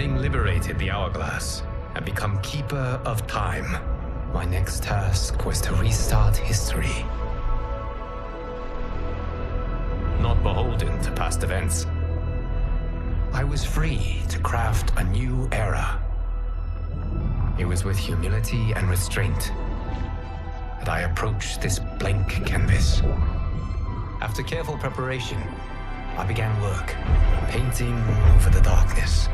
Having liberated the Hourglass and become Keeper of Time, my next task was to restart history. Not beholden to past events, I was free to craft a new era. It was with humility and restraint that I approached this blank canvas. After careful preparation, I began work, painting over the darkness.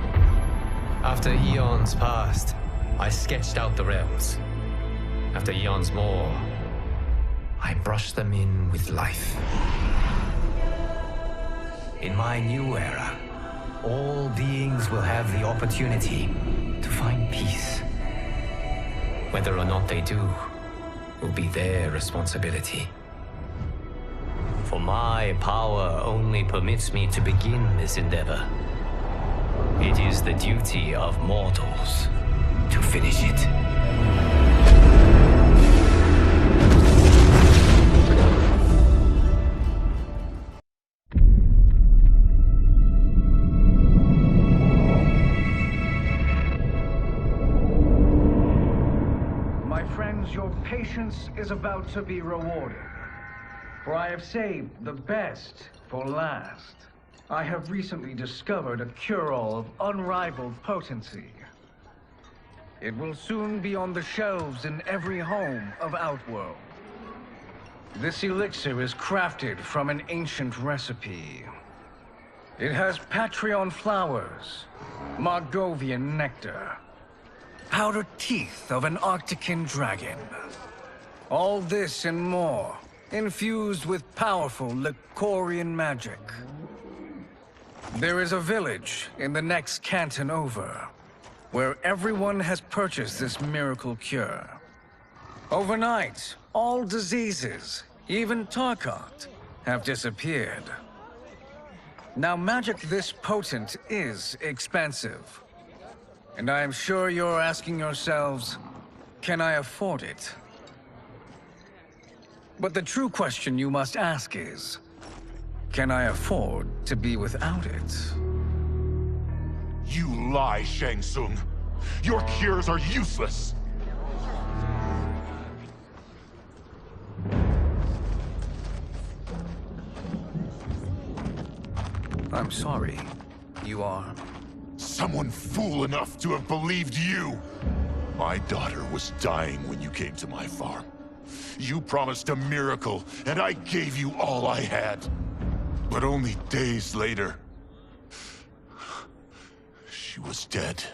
After eons passed, I sketched out the realms. After eons more, I brushed them in with life. In my new era, all beings will have the opportunity to find peace. Whether or not they do, will be their responsibility. For my power only permits me to begin this endeavor. It is the duty of mortals to finish it. Your patience is about to be rewarded, for I have saved the best for last. I have recently discovered a cure-all of unrivaled potency. It will soon be on the shelves in every home of Outworld. This elixir is crafted from an ancient recipe. It has Patreon flowers, Margovian nectar, powdered teeth of an Arctican dragon. All this and more, infused with powerful Lycorian magic. There is a village in the next canton over, where everyone has purchased this miracle cure. Overnight, all diseases, even Tarkat, have disappeared. Now, magic this potent is expensive. And I am sure you're asking yourselves, can I afford it? But the true question you must ask is, can I afford to be without it? You lie, Shang Tsung. Your cures are useless. I'm sorry. You are? Someone fool enough to have believed you! My daughter was dying when you came to my farm. You promised a miracle, and I gave you all I had. But only days later, she was dead.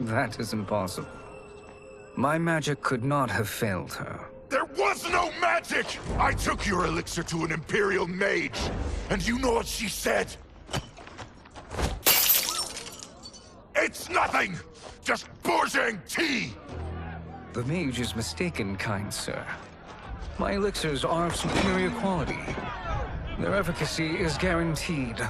That is impossible. My magic could not have failed her. There was no magic! I took your elixir to an Imperial mage, and you know what she said? It's nothing! Just Bourgeois tea! The mage is mistaken, kind sir. My elixirs are of superior quality. Their efficacy is guaranteed.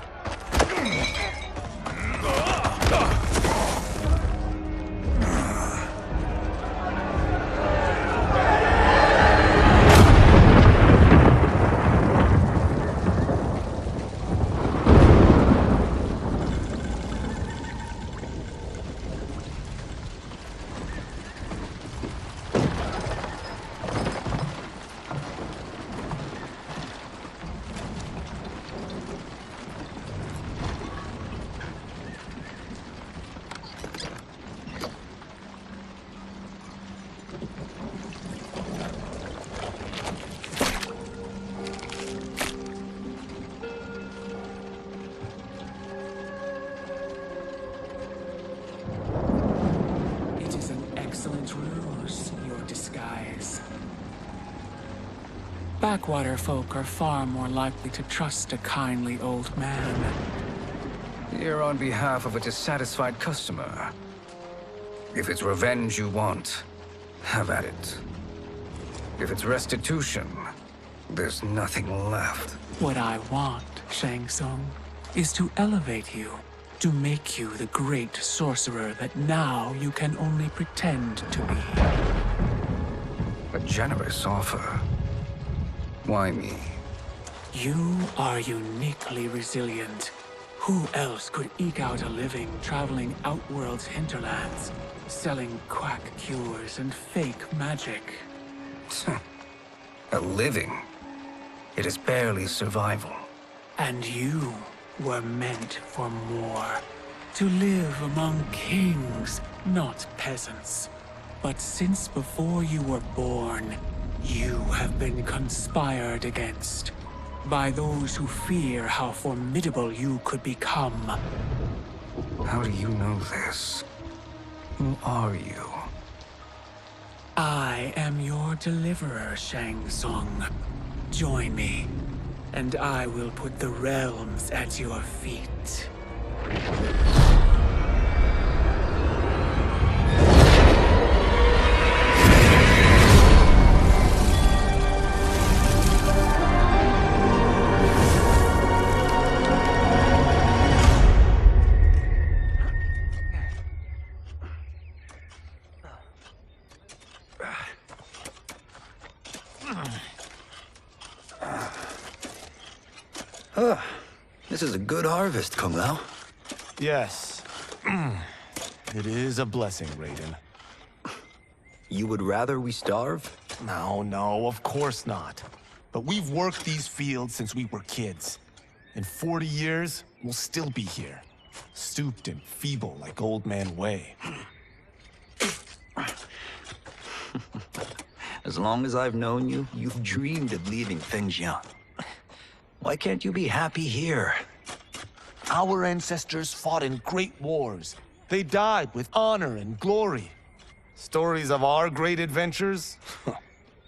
Backwater folk are far more likely to trust a kindly old man. Here on behalf of a dissatisfied customer. If it's revenge you want, have at it. If it's restitution, there's nothing left. What I want, Shang Tsung, is to elevate you, to make you the great sorcerer that now you can only pretend to be. A generous offer. Why me? You are uniquely resilient. Who else could eke out a living traveling Outworld's hinterlands, selling quack cures and fake magic? A living? It is barely survival. And you were meant for more. To live among kings, not peasants. But since before you were born, you have been conspired against by those who fear how formidable you could become. How do you know this? Who are you? I am your deliverer, Shang Tsung. Join me, and I will put the realms at your feet. This is a good harvest, Kung Lao. Yes. It is a blessing, Raiden. You would rather we starve? No, of course not. But we've worked these fields since we were kids. In 40 years, we'll still be here. Stooped and feeble like Old Man Wei. As long as I've known you, you've dreamed of leaving Fengjian. Why can't you be happy here? Our ancestors fought in great wars. They died with honor and glory. Stories of our great adventures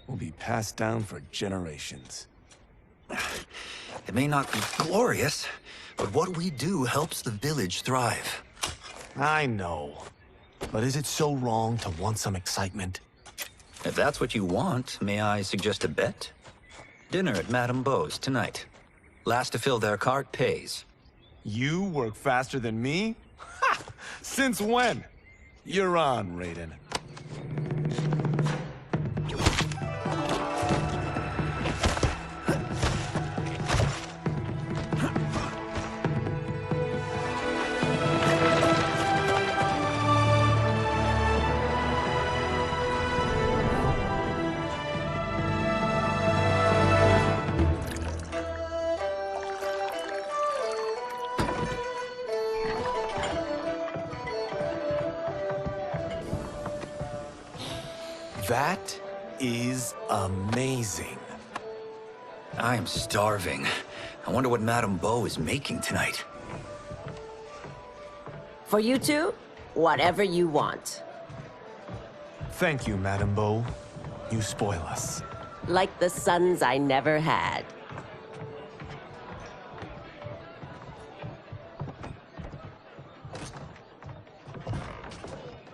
will be passed down for generations. It may not be glorious, but what we do helps the village thrive. I know. But is it so wrong to want some excitement? If that's what you want, may I suggest a bet? Dinner at Madame Beau's tonight. Last to fill their cart pays. You work faster than me? Ha! Since when? You're on, Raiden. That is amazing. I am starving. I wonder what Madame Beau is making tonight. For you two, whatever you want. Thank you, Madame Beau. You spoil us. Like the sons I never had.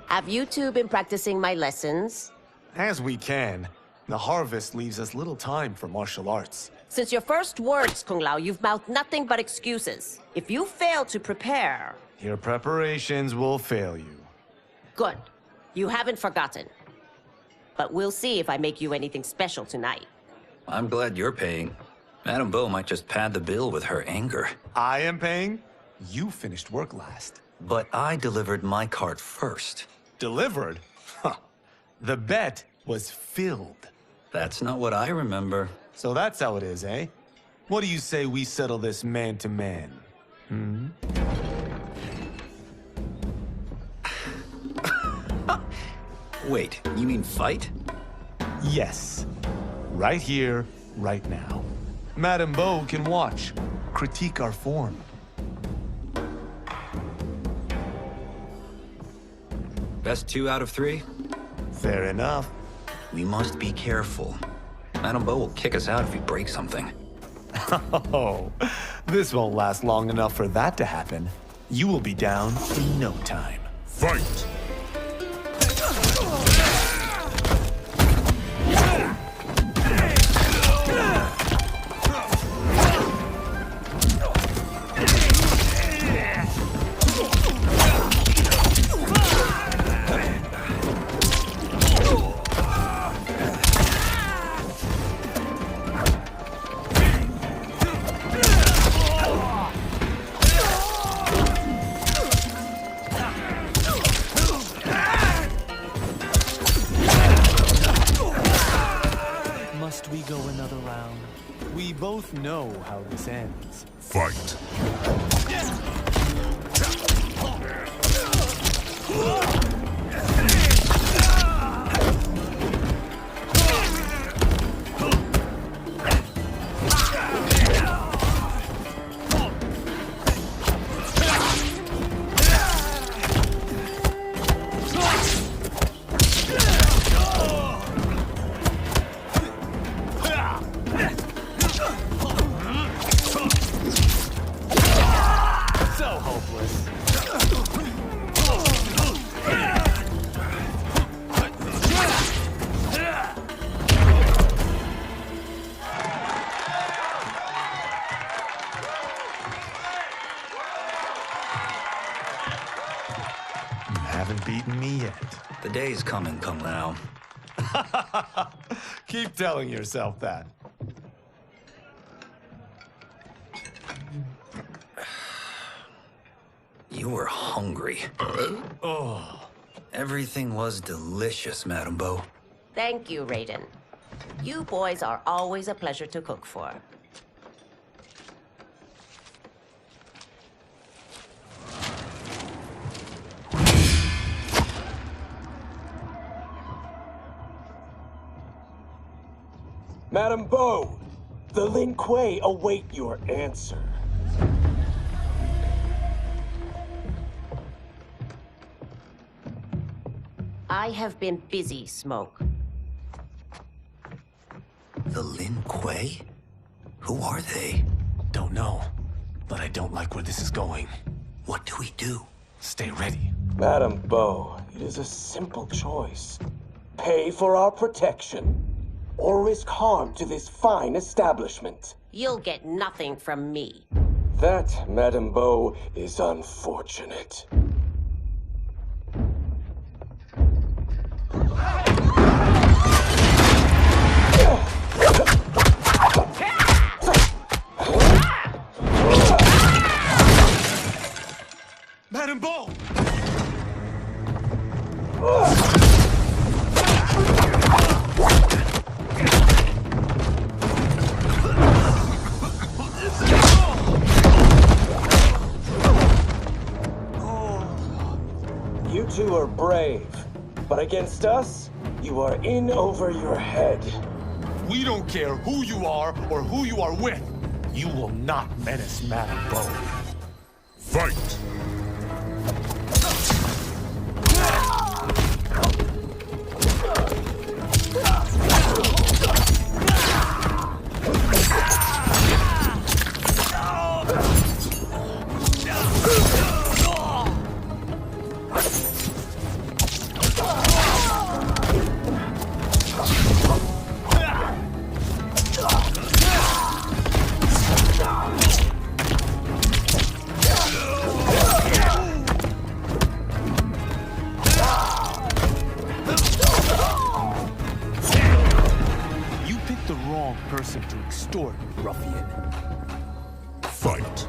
Have you two been practicing my lessons? As we can. The harvest leaves us little time for martial arts. Since your first words, Kung Lao, you've mouthed nothing but excuses. If you fail to prepare... Your preparations will fail you. Good. You haven't forgotten. But we'll see if I make you anything special tonight. I'm glad you're paying. Madame Beau might just pad the bill with her anger. I am paying? You finished work last. But I delivered my cart first. Delivered? Huh. The bet was filled. That's not what I remember. So that's how it is, eh? What do you say we settle this man to man? Hmm? Wait, you mean fight? Yes. Right here, right now. Madame Beau can watch, critique our form. Best 2 out of 3? Fair enough. We must be careful. Madame Beau will kick us out if we break something. Oh, this won't last long enough for that to happen. You will be down in no time. Fight! we go another round? We both know how this ends. Fight. Haven't beaten me yet. The day's coming, Kung Lao. Keep telling yourself that. You were hungry. Oh. Everything was delicious, Madame Bo. Thank you, Raiden. You boys are always a pleasure to cook for. Madame Bo, the Lin Kuei await your answer. I have been busy, Smoke. The Lin Kuei? Who are they? Don't know, but I don't like where this is going. What do we do? Stay ready. Madame Bo, it is a simple choice. Pay for our protection, or risk harm to this fine establishment. You'll get nothing from me. That, Madame Bo, is unfortunate. Madame Bo! You two are brave, but against us, you are in over your head. We don't care who you are or who you are with. You will not menace Madame Bo. Fight! Person to extort, ruffian. Fight.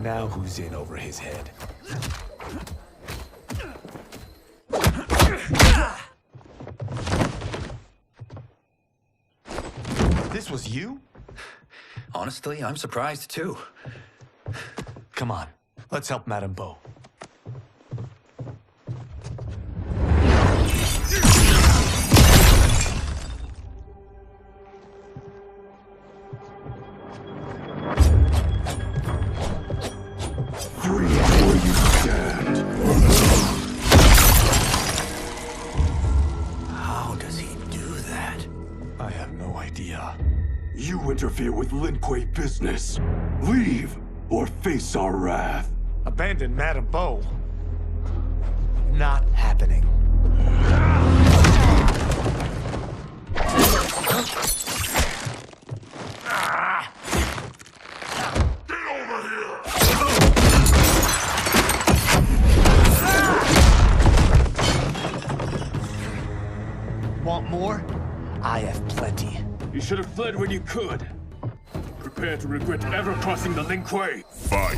Now who's in over his head? This was you? Honestly, I'm surprised too. Come on, let's help Madame Bo. How does he do that? I have no idea. You interfere with Lin Kuei business. Leave, or face our wrath. Abandon Madame Bo? Not happening. I have plenty. You should have fled when you could. Prepare to regret ever crossing the Lin Kuei. Fight!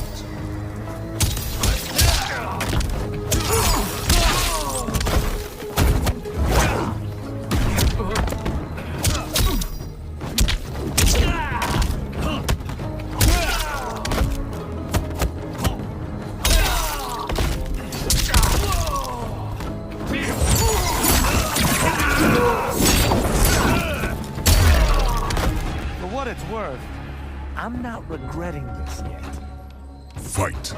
For what it's worth, I'm not regretting this yet. Fight!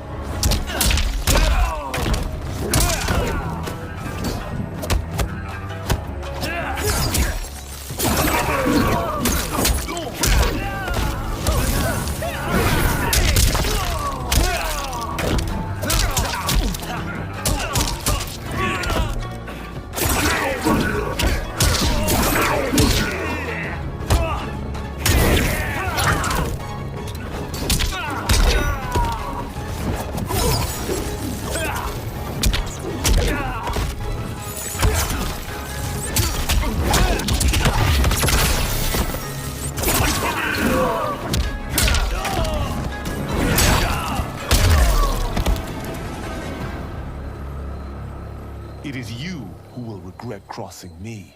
It is you who will regret crossing me.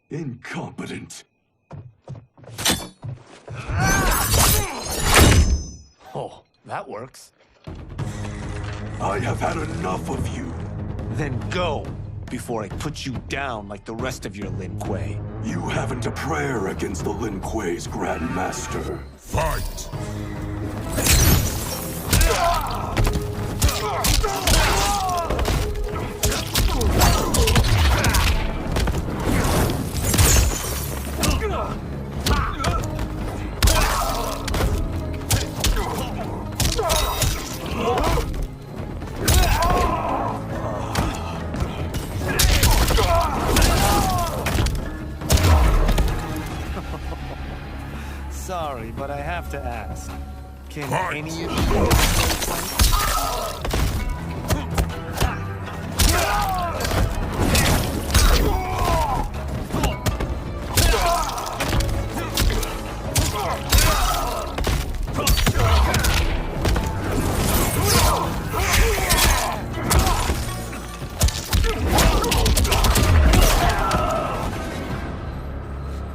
Incompetent. Oh, that works. I have had enough of you. Then go, before I put you down like the rest of your Lin Kuei. You haven't a prayer against the Lin Kuei's Grand Master. Fight! Sorry, but I have to ask. Can Fight. any of you...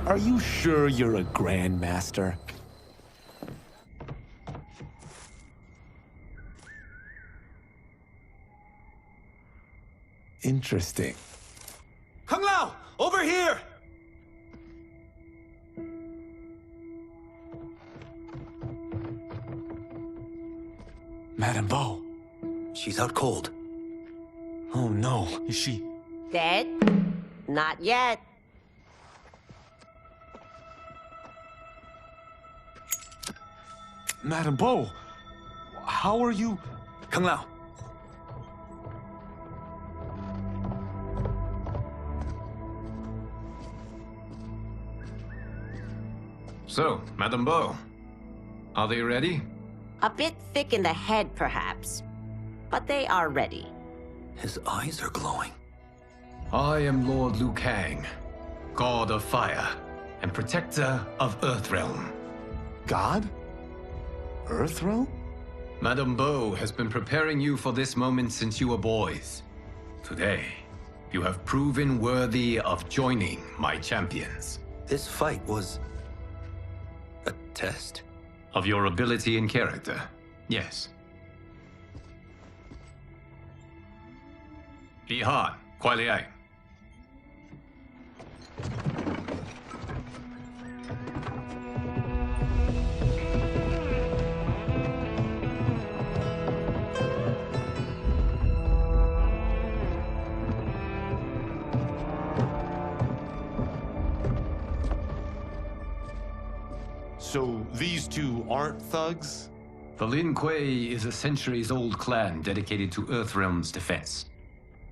Are you sure you're a grandmaster? Interesting. Kung Lao! Over here! Madame Bo. She's out cold. Oh no, is she... Dead? Not yet. Madame Bo, how are you... Kung Lao. So, Madame Bo, are they ready? A bit thick in the head, perhaps. But they are ready. His eyes are glowing. I am Lord Liu Kang, God of Fire and Protector of Earthrealm. God? Earthrealm? Madame Bo has been preparing you for this moment since you were boys. Today, you have proven worthy of joining my champions. This fight was... a test? Of your ability and character, yes. Ihan, Kuai Liang. So these two aren't thugs? The Lin Kuei is a centuries-old clan dedicated to Earthrealm's defense.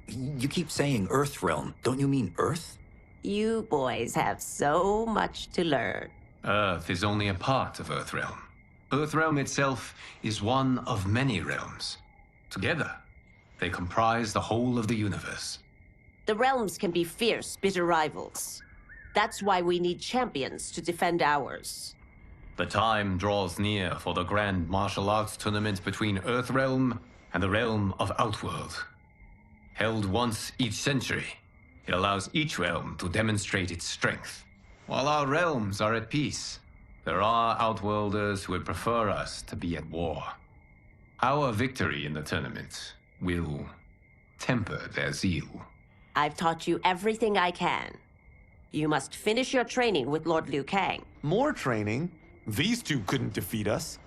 You keep saying Earthrealm. Don't you mean Earth? You boys have so much to learn. Earth is only a part of Earthrealm. Earthrealm itself is one of many realms. Together, they comprise the whole of the universe. The realms can be fierce, bitter rivals. That's why we need champions to defend ours. The time draws near for the grand martial arts tournament between Earthrealm and the realm of Outworld. Held once each century, it allows each realm to demonstrate its strength. While our realms are at peace, there are Outworlders who would prefer us to be at war. Our victory in the tournament will temper their zeal. I've taught you everything I can. You must finish your training with Lord Liu Kang. More training? These two couldn't defeat us.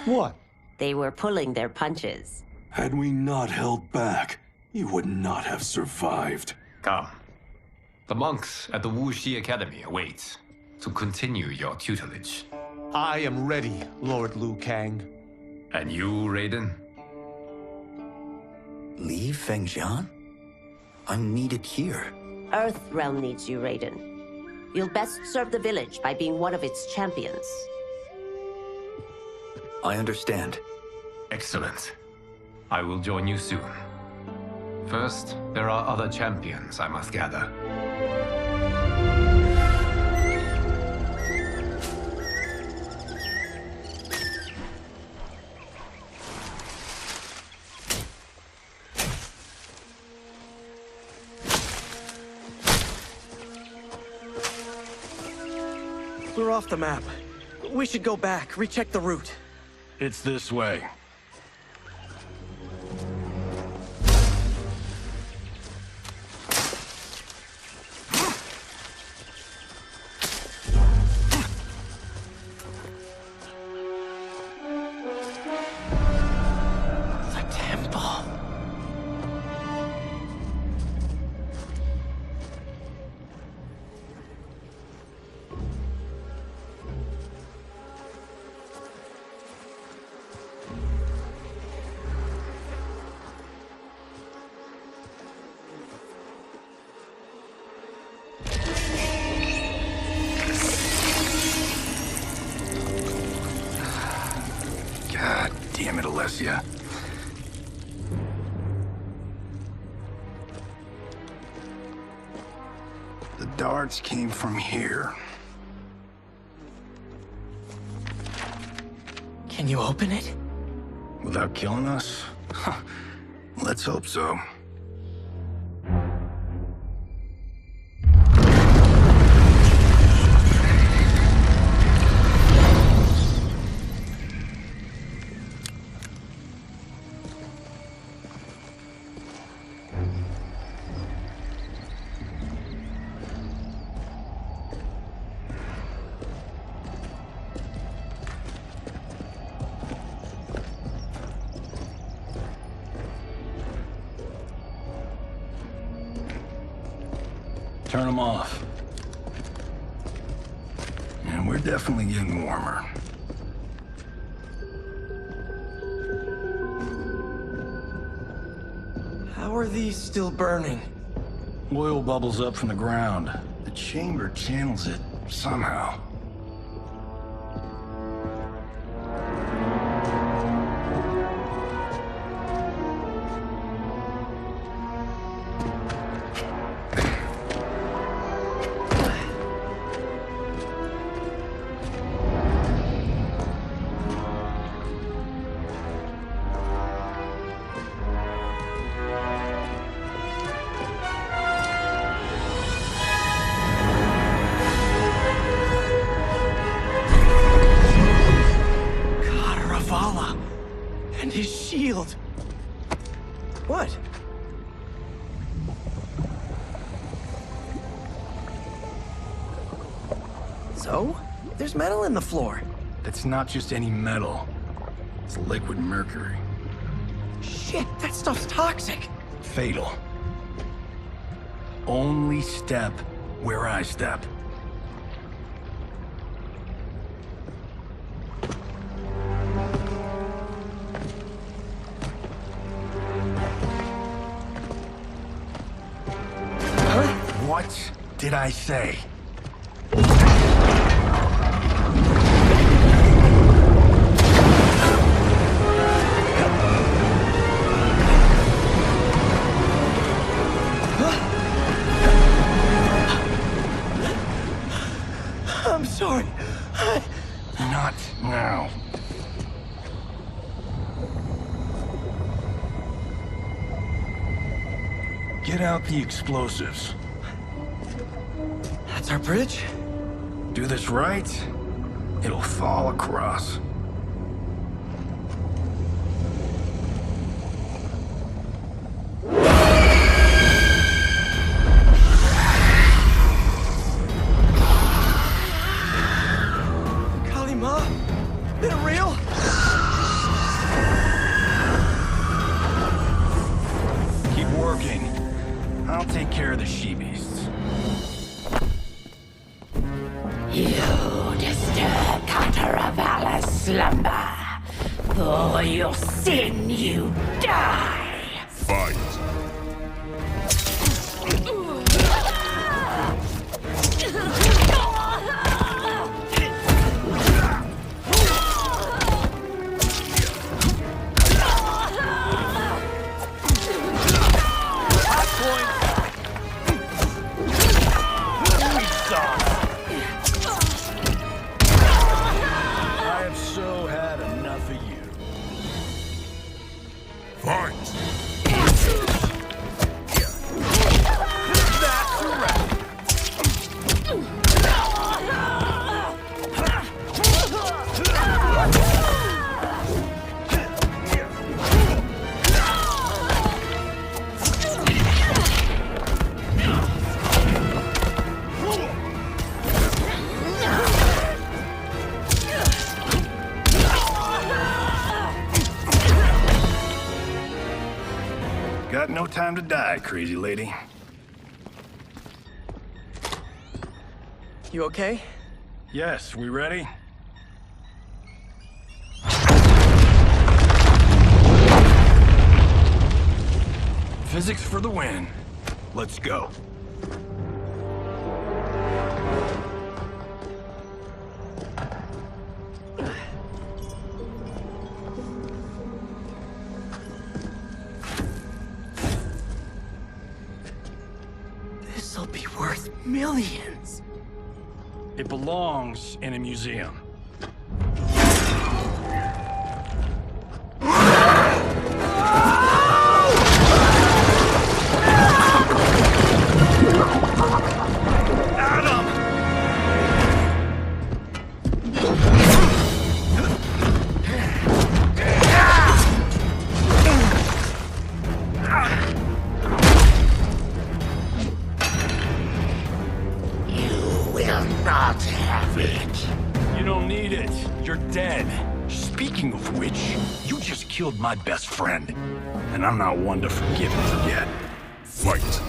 What? They were pulling their punches. Had we not held back, you would not have survived. Come. The monks at the Wuxi Academy await to continue your tutelage. I am ready, Lord Liu Kang. And you, Raiden? Leave Fengjian? I'm needed here. Earthrealm needs you, Raiden. You'll best serve the village by being one of its champions. I understand. Excellent. I will join you soon. First, there are other champions I must gather. We're off the map. We should go back, recheck the route. It's this way. The temple. God damn it, Alessia. The darts came from here. Can you open it? Without killing us? Let's hope so. Turn them off. And we're definitely getting warmer. How are these still burning? Oil bubbles up from the ground. The chamber channels it somehow. And his shield. What? So? There's metal in the floor. It's not just any metal. It's liquid mercury. Shit, that stuff's toxic. Fatal. Only step where I step. did I say? I'm sorry. Not now. Get out the explosives. That's our bridge? Do this right, it'll fall across. Kalima? Is it real? Keep working. I'll take care of the she-beasts. You disturb Cantaravalla's slumber. For your sin, you die. Fight. I have so had enough of you. Fight. That's a wrap. Got no time to die, crazy lady. You okay? Yes, we ready? Physics for the win. Let's go. This'll be worth millions. It belongs in a museum. Not have it. You don't need it. You're dead. Speaking of which, you just killed my best friend. And I'm not one to forgive and forget. Fight.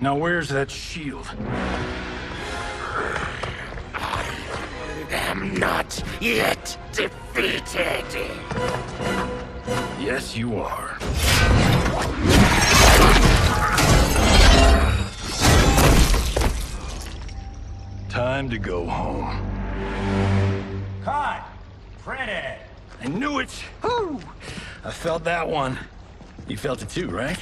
Now where's that shield? I'm not yet defeated. Yes, you are. Time to go home. Cut! Printed! I knew it! Woo! I felt that one. You felt it too, right?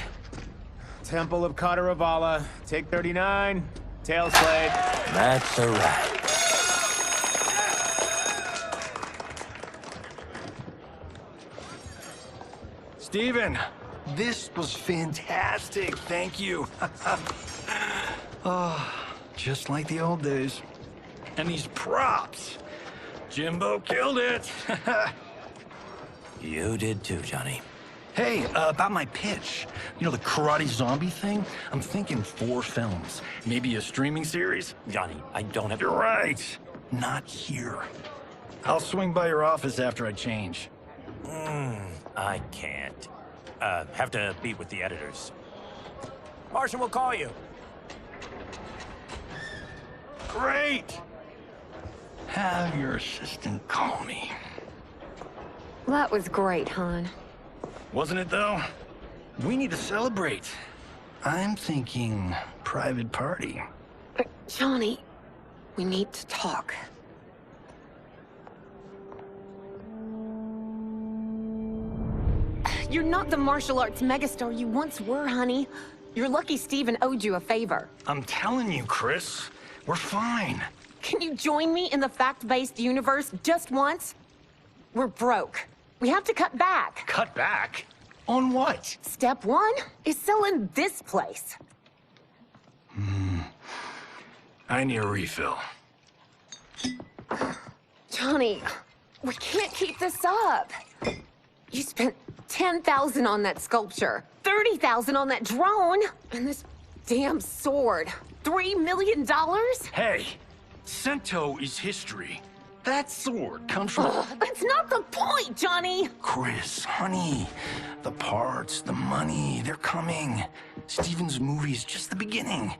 Temple of Kataravala, take 39, tail slate. That's a wrap. Steven, this was fantastic. Thank you. Oh, just like the old days. And these props. Jimbo killed it. You did too, Johnny. Hey, about my pitch. You know, the karate zombie thing? I'm thinking 4 films. Maybe a streaming series? Johnny, I don't have... You're right. Not here. I'll swing by your office after I change. I can't. Have to meet with the editors. Martian will call you. Great! Have your assistant call me. That was great, hon. Wasn't it, though? We need to celebrate. I'm thinking private party. Johnny, we need to talk. You're not the martial arts megastar you once were, honey. You're lucky Steven owed you a favor. I'm telling you, Chris. We're fine. Can you join me in the fact-based universe just once? We're broke. We have to cut back. Cut back? On what? Step 1 is selling this place. I need a refill. Johnny, we can't keep this up. You spent $10,000 on that sculpture, $30,000 on that drone, and this damn sword. $3 million? Hey, Sento is history. That sword comes from... That's not the point, Johnny! Chris, honey, the parts, the money, they're coming. Steven's movie is just the beginning.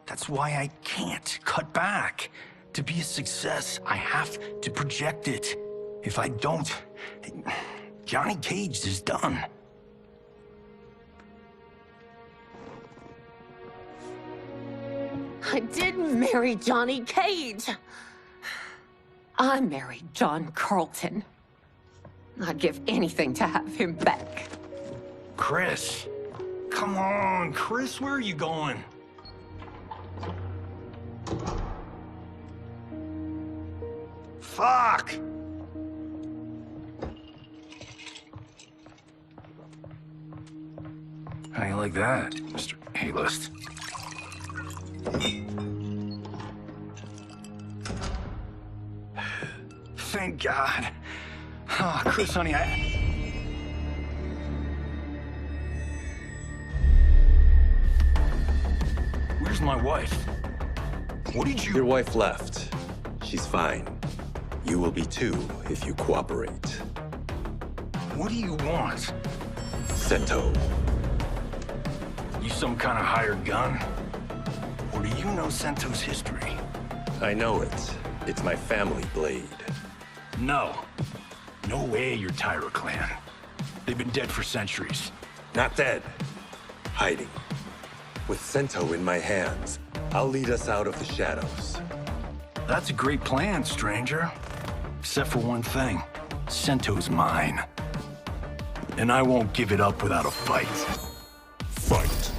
That's why I can't cut back. To be a success, I have to project it. If I don't, Johnny Cage is done. I didn't marry Johnny Cage. I married John Carlton. I'd give anything to have him back. Chris, come on, Chris, where are you going? Fuck! How you like that, Mr. A-list? Thank God. Oh, Chris, honey, Where's my wife? What did you... Your wife left. She's fine. You will be too if you cooperate. What do you want? Sento. You some kind of hired gun? Or do you know Sento's history? I know it. It's my family blade. No. No way you're Tyra clan. They've been dead for centuries. Not dead. Hiding. With Sento in my hands, I'll lead us out of the shadows. That's a great plan, stranger. Except for one thing. Sento's mine. And I won't give it up without a fight. Fight.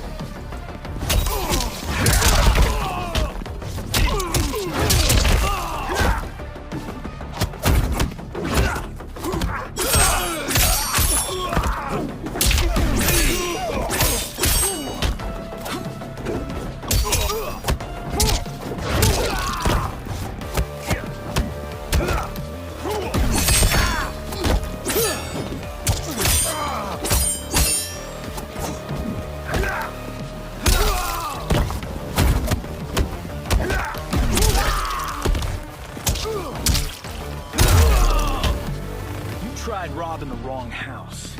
Robbing the wrong house.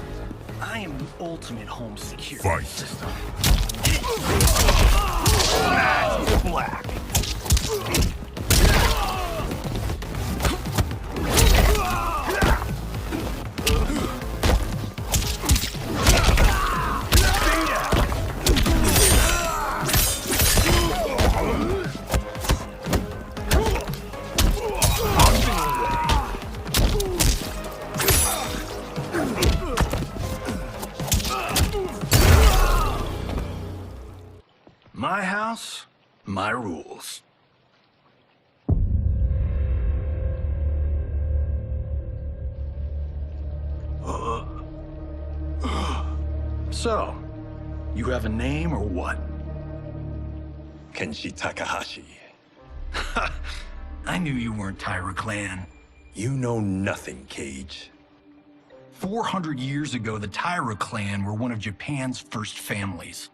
I am the ultimate home security Fight. system. That's black. My house, my rules. So, you have a name or what? Kenshi Takahashi. I knew you weren't Taira clan. You know nothing, Cage. 400 years ago, the Taira clan were one of Japan's first families.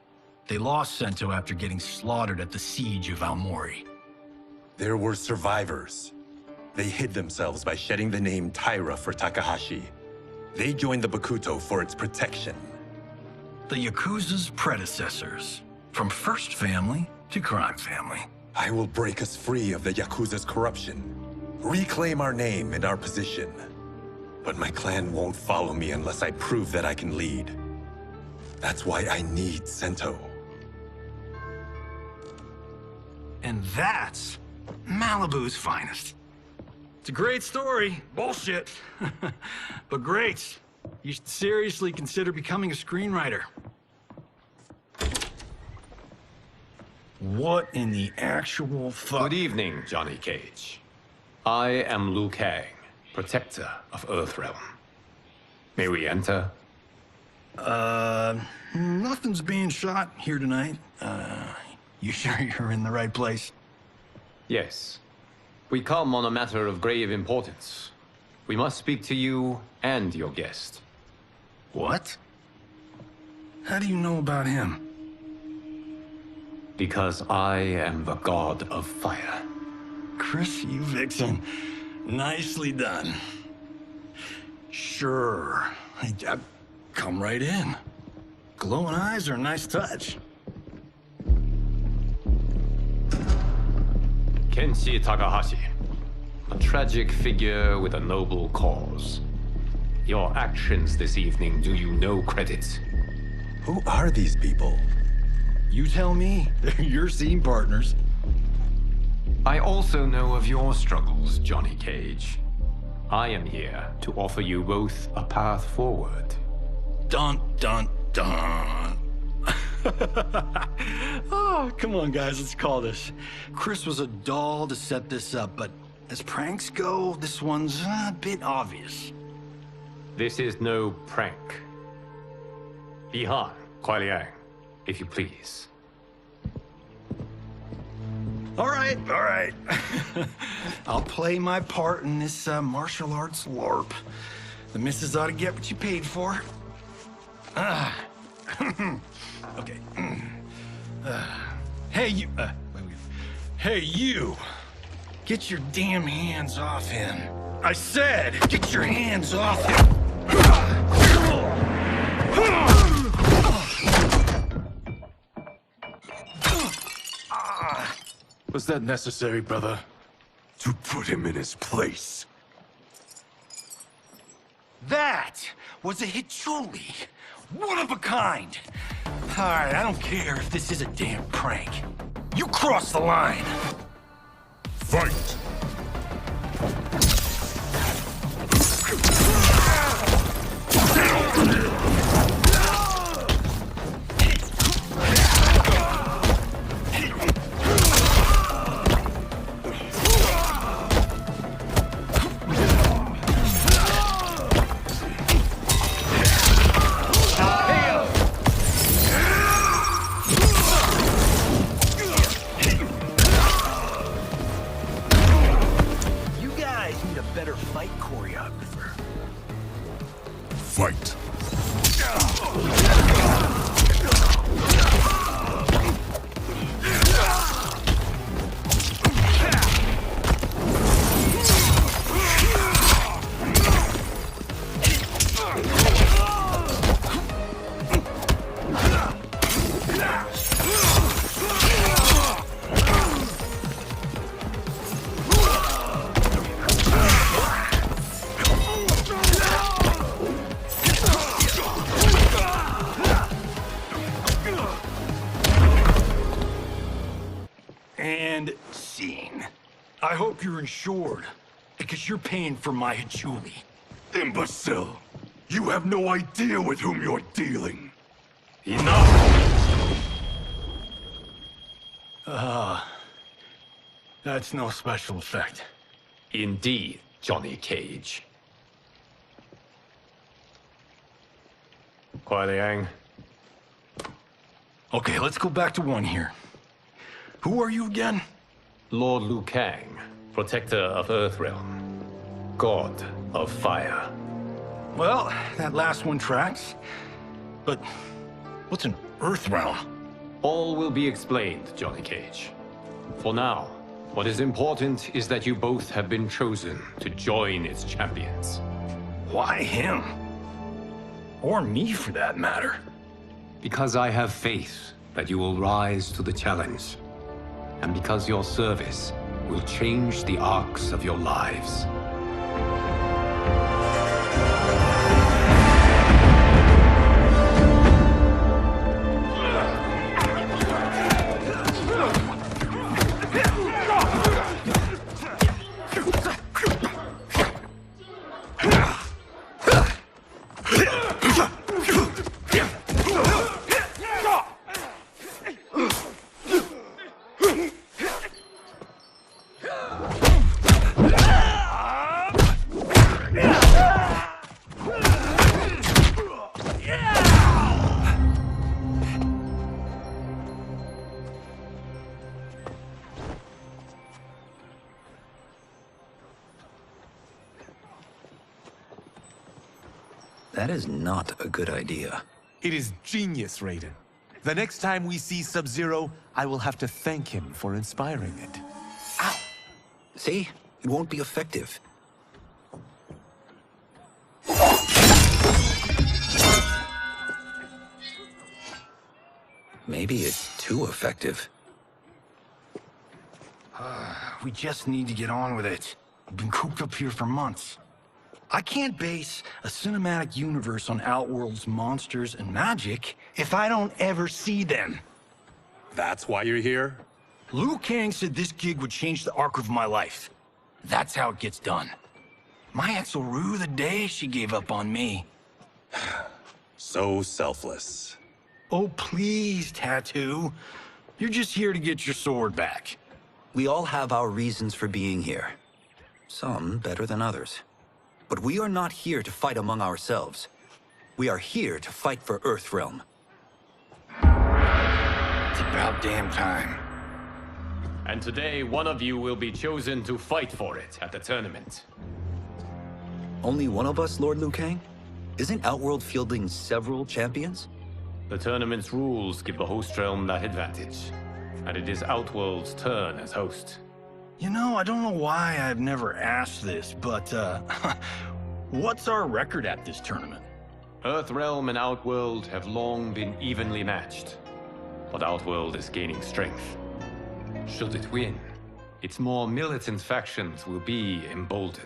They lost Sento after getting slaughtered at the siege of Aomori. There were survivors. They hid themselves by shedding the name Taira for Takahashi. They joined the Bakuto for its protection. The Yakuza's predecessors. From first family to crime family. I will break us free of the Yakuza's corruption. Reclaim our name and our position. But my clan won't follow me unless I prove that I can lead. That's why I need Sento. And that's Malibu's finest. It's a great story. Bullshit. But great. You should seriously consider becoming a screenwriter. What in the actual fuck? Good evening, Johnny Cage. I am Liu Kang, protector of Earthrealm. May we enter? Nothing's being shot here tonight. You sure you're in the right place? Yes. We come on a matter of grave importance. We must speak to you and your guest. What? How do you know about him? Because I am the god of fire. Chris, you vixen. Nicely done. Sure. Come right in. Glowing eyes are a nice touch. Kenshi Takahashi. A tragic figure with a noble cause. Your actions this evening do you no credit. Who are these people? You tell me. They're your scene partners. I also know of your struggles, Johnny Cage. I am here to offer you both a path forward. Dun, dun, dun. Oh, come on, guys, let's call this. Chris was a doll to set this up, but as pranks go, this one's a bit obvious. This is no prank. Bihan, Kuai Liang, if you please. All right. I'll play my part in this martial arts LARP. The missus ought to get what you paid for. Okay. Hey, you. Hey, you. Get your damn hands off him. I said, get your hands off him. Was that necessary, brother? To put him in his place. That was a Hichuli. One of a kind. All right, I don't care if this is a damn prank. You crossed the line. Fight! Fight. machine. I hope you're insured, because you're paying for my Hachuli. Imbecile! You have no idea with whom you're dealing. Enough! That's no special effect. Indeed, Johnny Cage. Kuai Liang. Okay, let's go back to one here. Who are you again? Lord Liu Kang, protector of Earthrealm, god of fire. Well, that last one tracks. But what's an Earthrealm? All will be explained, Johnny Cage. For now, what is important is that you both have been chosen to join its champions. Why him? Or me, for that matter. Because I have faith that you will rise to the challenge. And because your service will change the arcs of your lives. That is not a good idea. It is genius, Raiden. The next time we see Sub-Zero, I will have to thank him for inspiring it. Ow! See? It won't be effective. Maybe it's too effective. We just need to get on with it. I've been cooped up here for months. I can't base a cinematic universe on Outworld's monsters and magic if I don't ever see them. That's why you're here? Liu Kang said this gig would change the arc of my life. That's how it gets done. My ex will rue the day she gave up on me. So selfless. Oh, please, Tattoo. You're just here to get your sword back. We all have our reasons for being here. Some better than others. But we are not here to fight among ourselves. We are here to fight for Earthrealm. It's about damn time. And today, one of you will be chosen to fight for it at the tournament. Only one of us, Lord Liu Kang? Isn't Outworld fielding several champions? The tournament's rules give the host realm that advantage. And it is Outworld's turn as host. You know, I don't know why I've never asked this, but, what's our record at this tournament? Earthrealm and Outworld have long been evenly matched. But Outworld is gaining strength. Should it win, its more militant factions will be emboldened.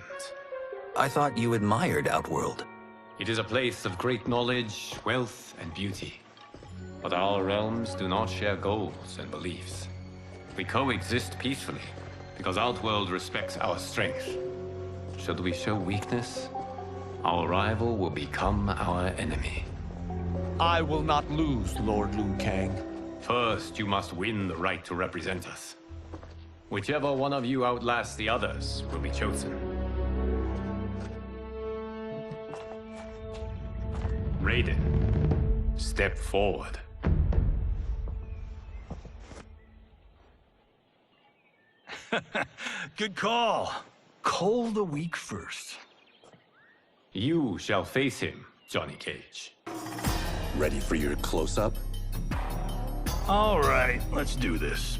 I thought you admired Outworld. It is a place of great knowledge, wealth, and beauty. But our realms do not share goals and beliefs. We coexist peacefully, because Outworld respects our strength. Should we show weakness, our rival will become our enemy. I will not lose, Lord Liu Kang. First, you must win the right to represent us. Whichever one of you outlasts the others will be chosen. Raiden, step forward. Good call. Cull the weak first. You shall face him, Johnny Cage. Ready for your close-up? All right, let's do this.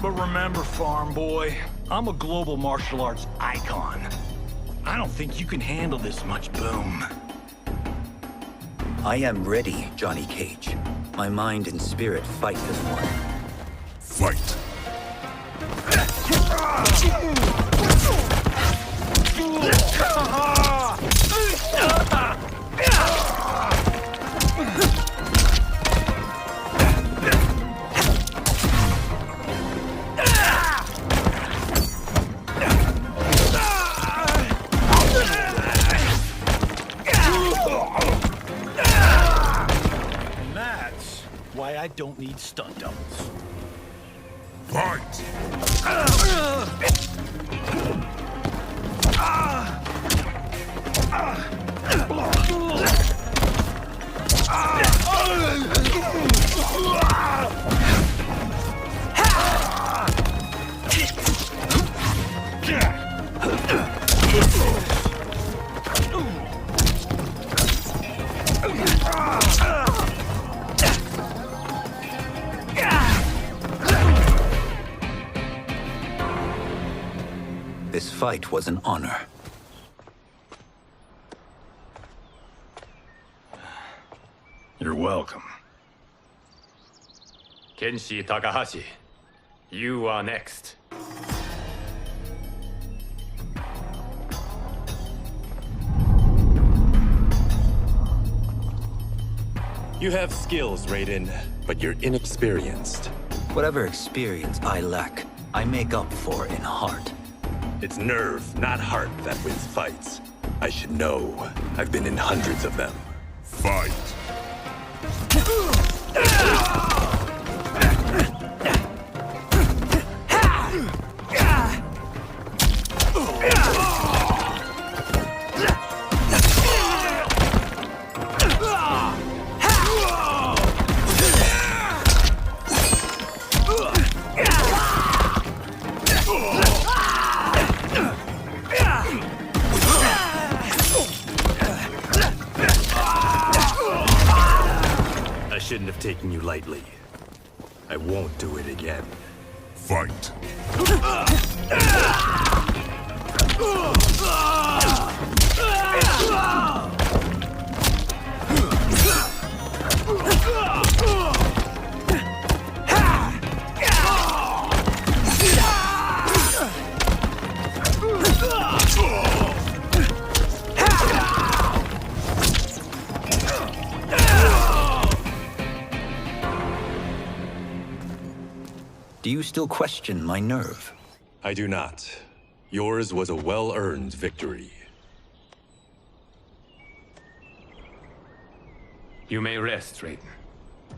But remember, farm boy, I'm a global martial arts icon. I don't think you can handle this much boom. I am ready, Johnny Cage. My mind and spirit fight as one. Fight! that don't need stunt doubles. Fight! This fight was an honor. You're welcome. Kenshi Takahashi, you are next. You have skills, Raiden, but you're inexperienced. Whatever experience I lack, I make up for in heart. It's nerve, not heart, that wins fights. I should know. I've been in hundreds of them. Fight! I shouldn't have taken you lightly. I won't do it again. Fight! Do you still question my nerve? I do not. Yours was a well-earned victory. You may rest, Raiden.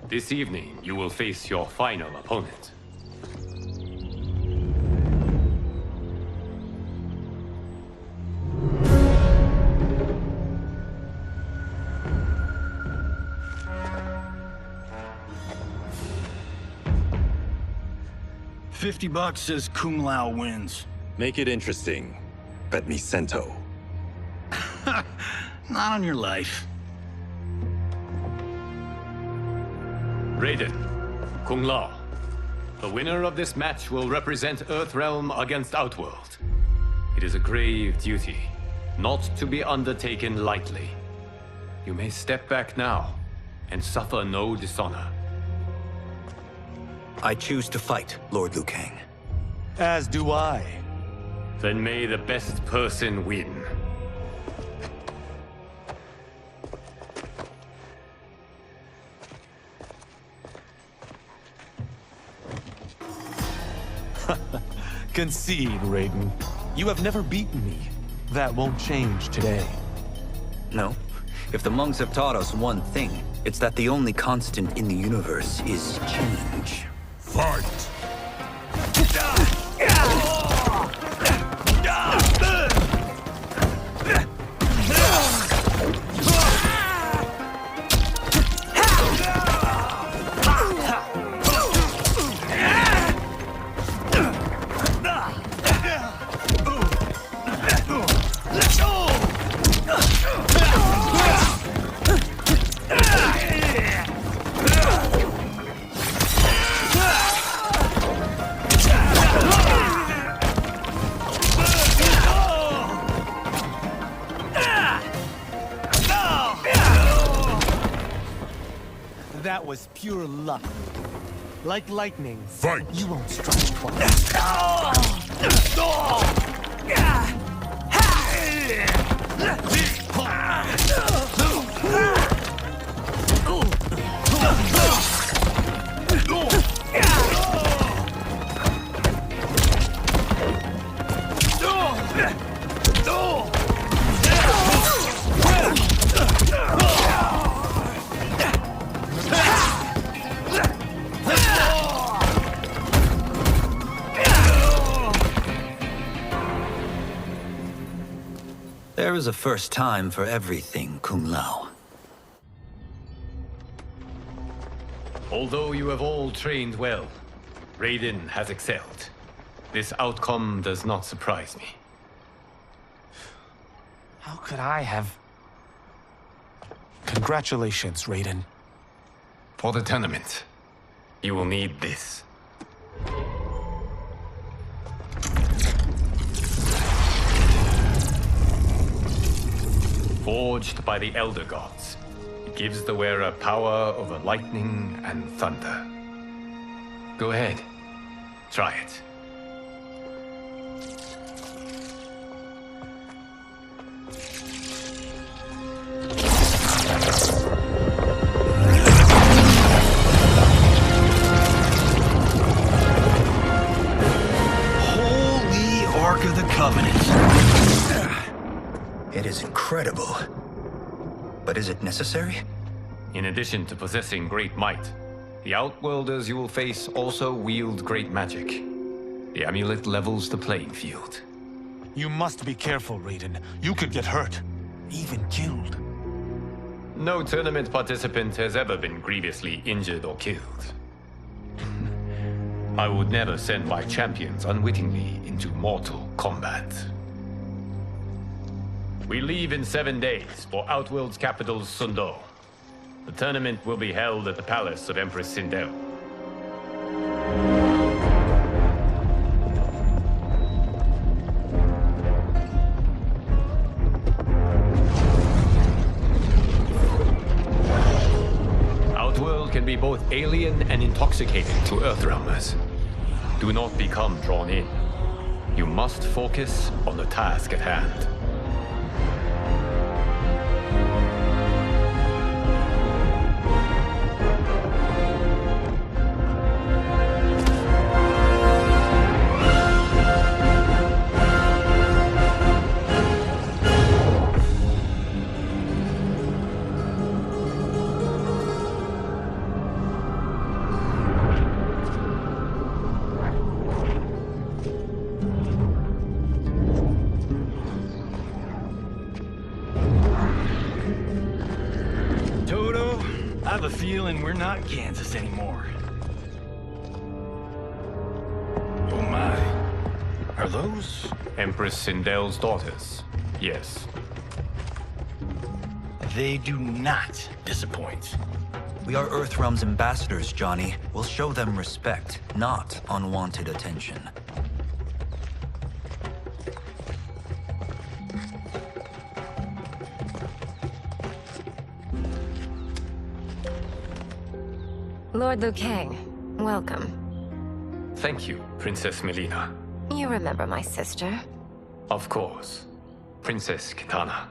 This evening, you will face your final opponent. $50 says Kung Lao wins. Make it interesting. Bet me cento. Not on your life. Raiden, Kung Lao. The winner of this match will represent Earthrealm against Outworld. It is a grave duty, not to be undertaken lightly. You may step back now and suffer no dishonor. I choose to fight, Lord Liu Kang. As do I. Then may the best person win. Concede, Raiden. You have never beaten me. That won't change today. No. If the monks have taught us one thing, it's that the only constant in the universe is change. Fight! That was pure luck. Like lightning. Fight! You won't strike twice. There is a first time for everything, Kung Lao. Although you have all trained well, Raiden has excelled. This outcome does not surprise me. How could I have... Congratulations, Raiden. For the tournament, you will need this. Forged by the Elder Gods, it gives the wearer power over lightning and thunder. Go ahead, try it. Holy Ark of the Covenant. It is incredible. But is it necessary? In addition to possessing great might, the Outworlders you will face also wield great magic. The amulet levels the playing field. You must be careful, Raiden. You could get hurt. Even killed. No tournament participant has ever been grievously injured or killed. I would never send my champions unwittingly into mortal combat. We leave in 7 days for Outworld's capital, Sundo. The tournament will be held at the palace of Empress Sindel. Outworld can be both alien and intoxicating to Earthrealmers. Do not become drawn in. You must focus on the task at hand. I have a feeling we're not Kansas anymore. Oh my. Are those? Empress Sindel's daughters, yes. They do not disappoint. We are Earthrealm's ambassadors, Johnny. We'll show them respect, not unwanted attention. Lord Liu Kang, welcome. Thank you, Princess Melina. You remember my sister? Of course. Princess Kitana.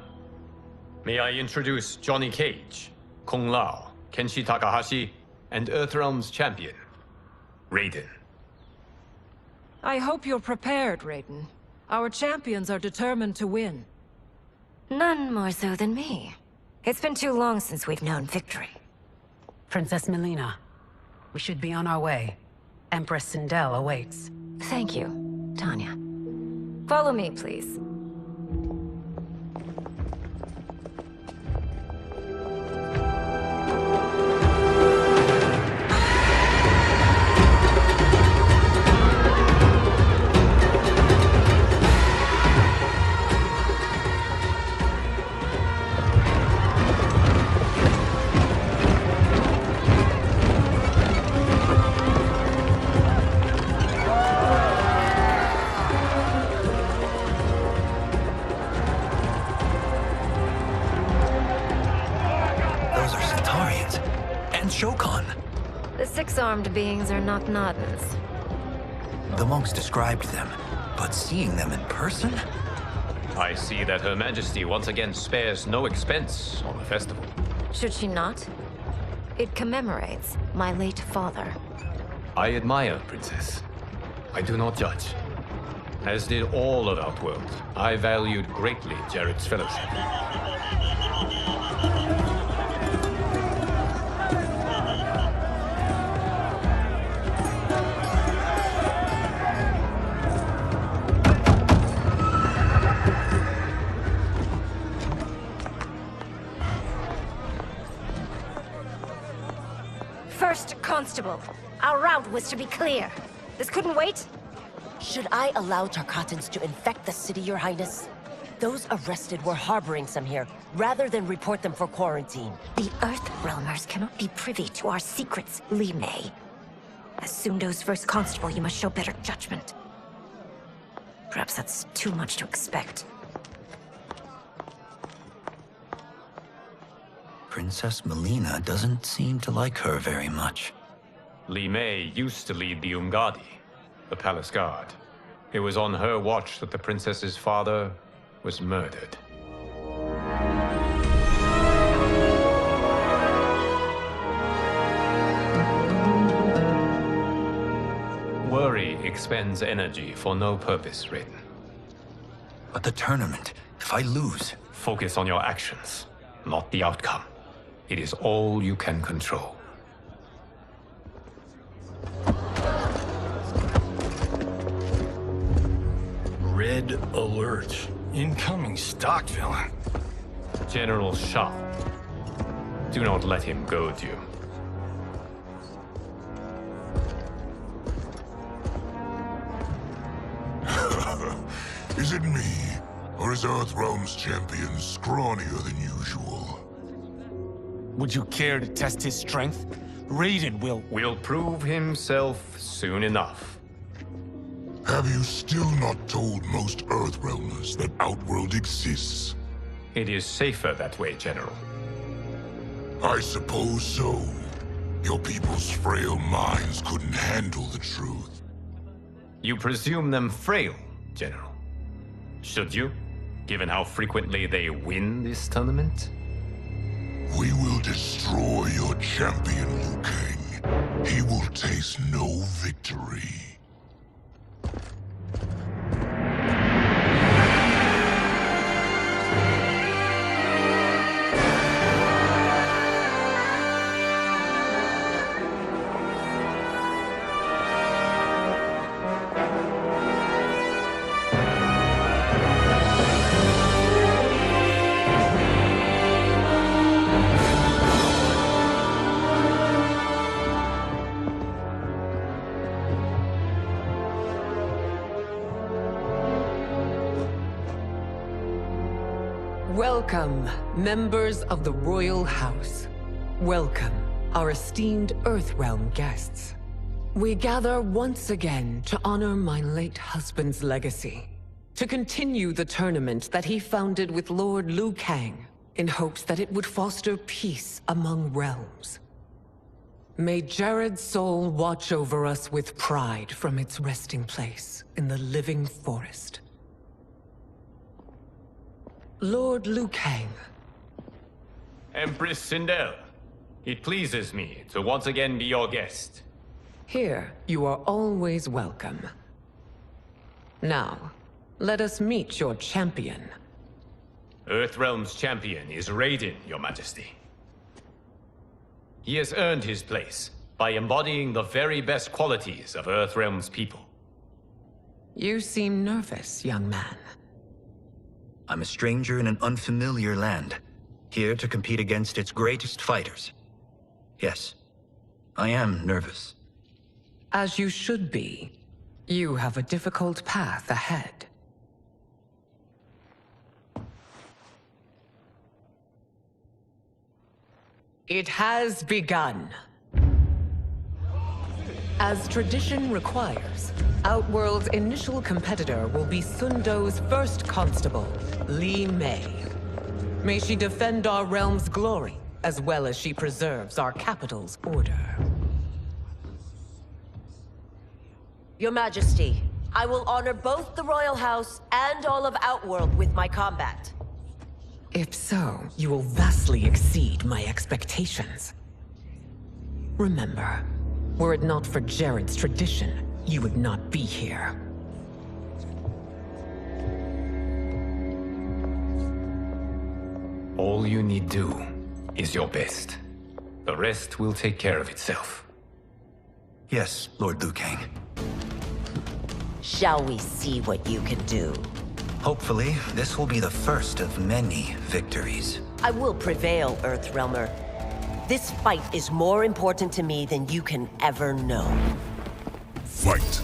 May I introduce Johnny Cage, Kung Lao, Kenshi Takahashi, and Earthrealm's champion, Raiden. I hope you're prepared, Raiden. Our champions are determined to win. None more so than me. It's been too long since we've known victory. Princess Melina, we should be on our way. Empress Sindel awaits. Thank you, Tanya. Follow me, please. The six-armed beings are not Nadans. The monks described them, but seeing them in person? I see that Her Majesty once again spares no expense on the festival. Should she not? It commemorates my late father. I admire, Princess. I do not judge. As did all of Outworld, I valued greatly Jared's fellowship. Constable, our route was to be clear. This couldn't wait? Should I allow Tarkatans to infect the city, Your Highness? Those arrested were harboring some here, rather than report them for quarantine. The Earthrealmers cannot be privy to our secrets, Li Mei. As Sundo's first constable, you must show better judgment. Perhaps that's too much to expect. Princess Melina doesn't seem to like her very much. Li Mei used to lead the Umgadi, the palace guard. It was on her watch that the princess's father was murdered. Worry expends energy for no purpose, Raiden. But the tournament, if I lose... Focus on your actions, not the outcome. It is all you can control. Red alert. Incoming stock villain. General Shah. Do not let him goad you. Is it me? Or is Earthrealm's champion scrawnier than usual? Would you care to test his strength? Raiden will prove himself soon enough. Have you still not told most Earthrealmers that Outworld exists? It is safer that way, General. I suppose so. Your people's frail minds couldn't handle the truth. You presume them frail, General. Should you, given how frequently they win this tournament? We will destroy your champion, Liu Kang. He will taste no victory. Welcome, members of the Royal House. Welcome, our esteemed Earthrealm guests. We gather once again to honor my late husband's legacy, to continue the tournament that he founded with Lord Liu Kang, in hopes that it would foster peace among realms. May Jared's soul watch over us with pride from its resting place in the living forest. Lord Liu Kang. Empress Sindel, it pleases me to once again be your guest. Here, you are always welcome. Now, let us meet your champion. Earthrealm's champion is Raiden, Your Majesty. He has earned his place by embodying the very best qualities of Earthrealm's people. You seem nervous, young man. I'm a stranger in an unfamiliar land, here to compete against its greatest fighters. Yes, I am nervous. As you should be. You have a difficult path ahead. It has begun. As tradition requires, Outworld's initial competitor will be Sundo's first constable, Li Mei. May she defend our realm's glory, as well as she preserves our capital's order. Your Majesty, I will honor both the Royal House and all of Outworld with my combat. If so, you will vastly exceed my expectations. Remember, were it not for Jared's tradition, you would not be here. All you need do is your best. The rest will take care of itself. Yes, Lord Liu Kang. Shall we see what you can do? Hopefully, this will be the first of many victories. I will prevail, Earthrealmer. This fight is more important to me than you can ever know. Fight!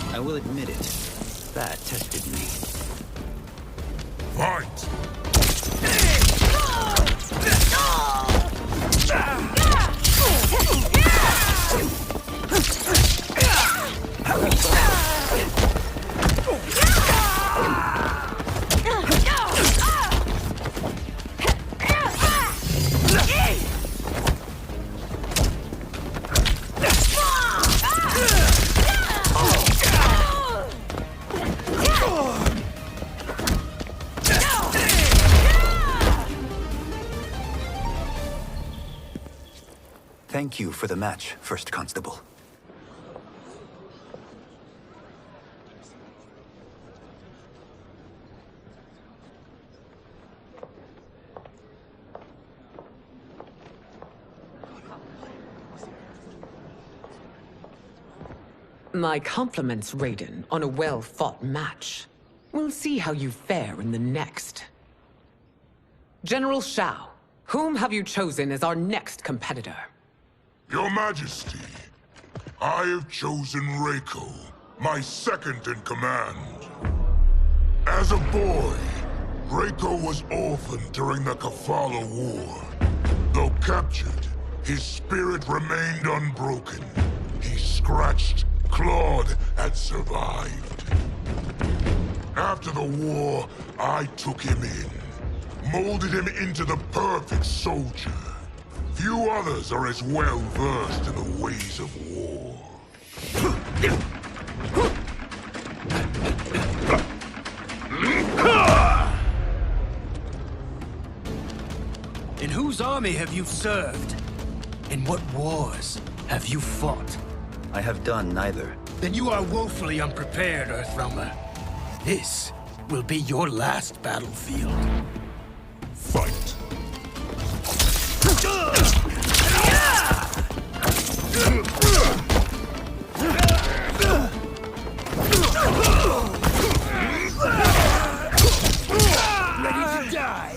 I will admit it. That tested me. Fight! Thank you for the match, First Constable. My compliments, Raiden, on a well-fought match. We'll see how you fare in the next. General Shao, whom have you chosen as our next competitor? Your Majesty, I have chosen Reiko, my second in command. As a boy, Reiko was orphaned during the Kafala War. Though captured, his spirit remained unbroken. He scratched, clawed, and survived. After the war, I took him in, molded him into the perfect soldier. Few others are as well versed in the ways of war. In whose army have you served? In what wars have you fought? I have done neither. Then you are woefully unprepared, Earthrealmer. This will be your last battlefield. Fight! Ready to die!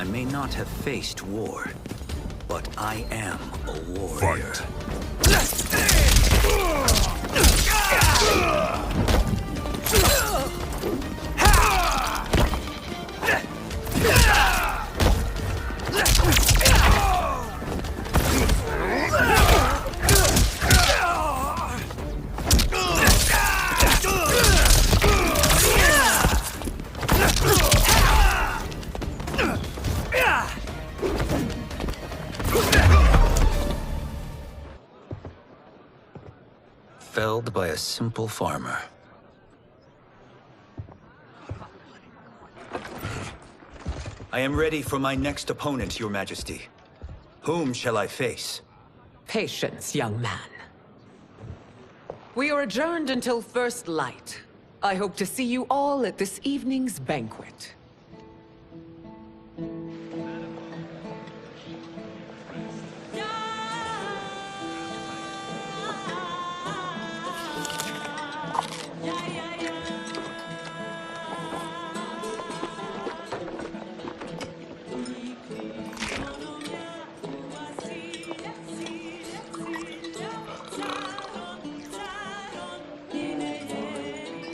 I may not have faced war, but I am a warrior. Felled by a simple farmer. I am ready for my next opponent, Your Majesty. Whom shall I face? Patience, young man. We are adjourned until first light. I hope to see you all at this evening's banquet.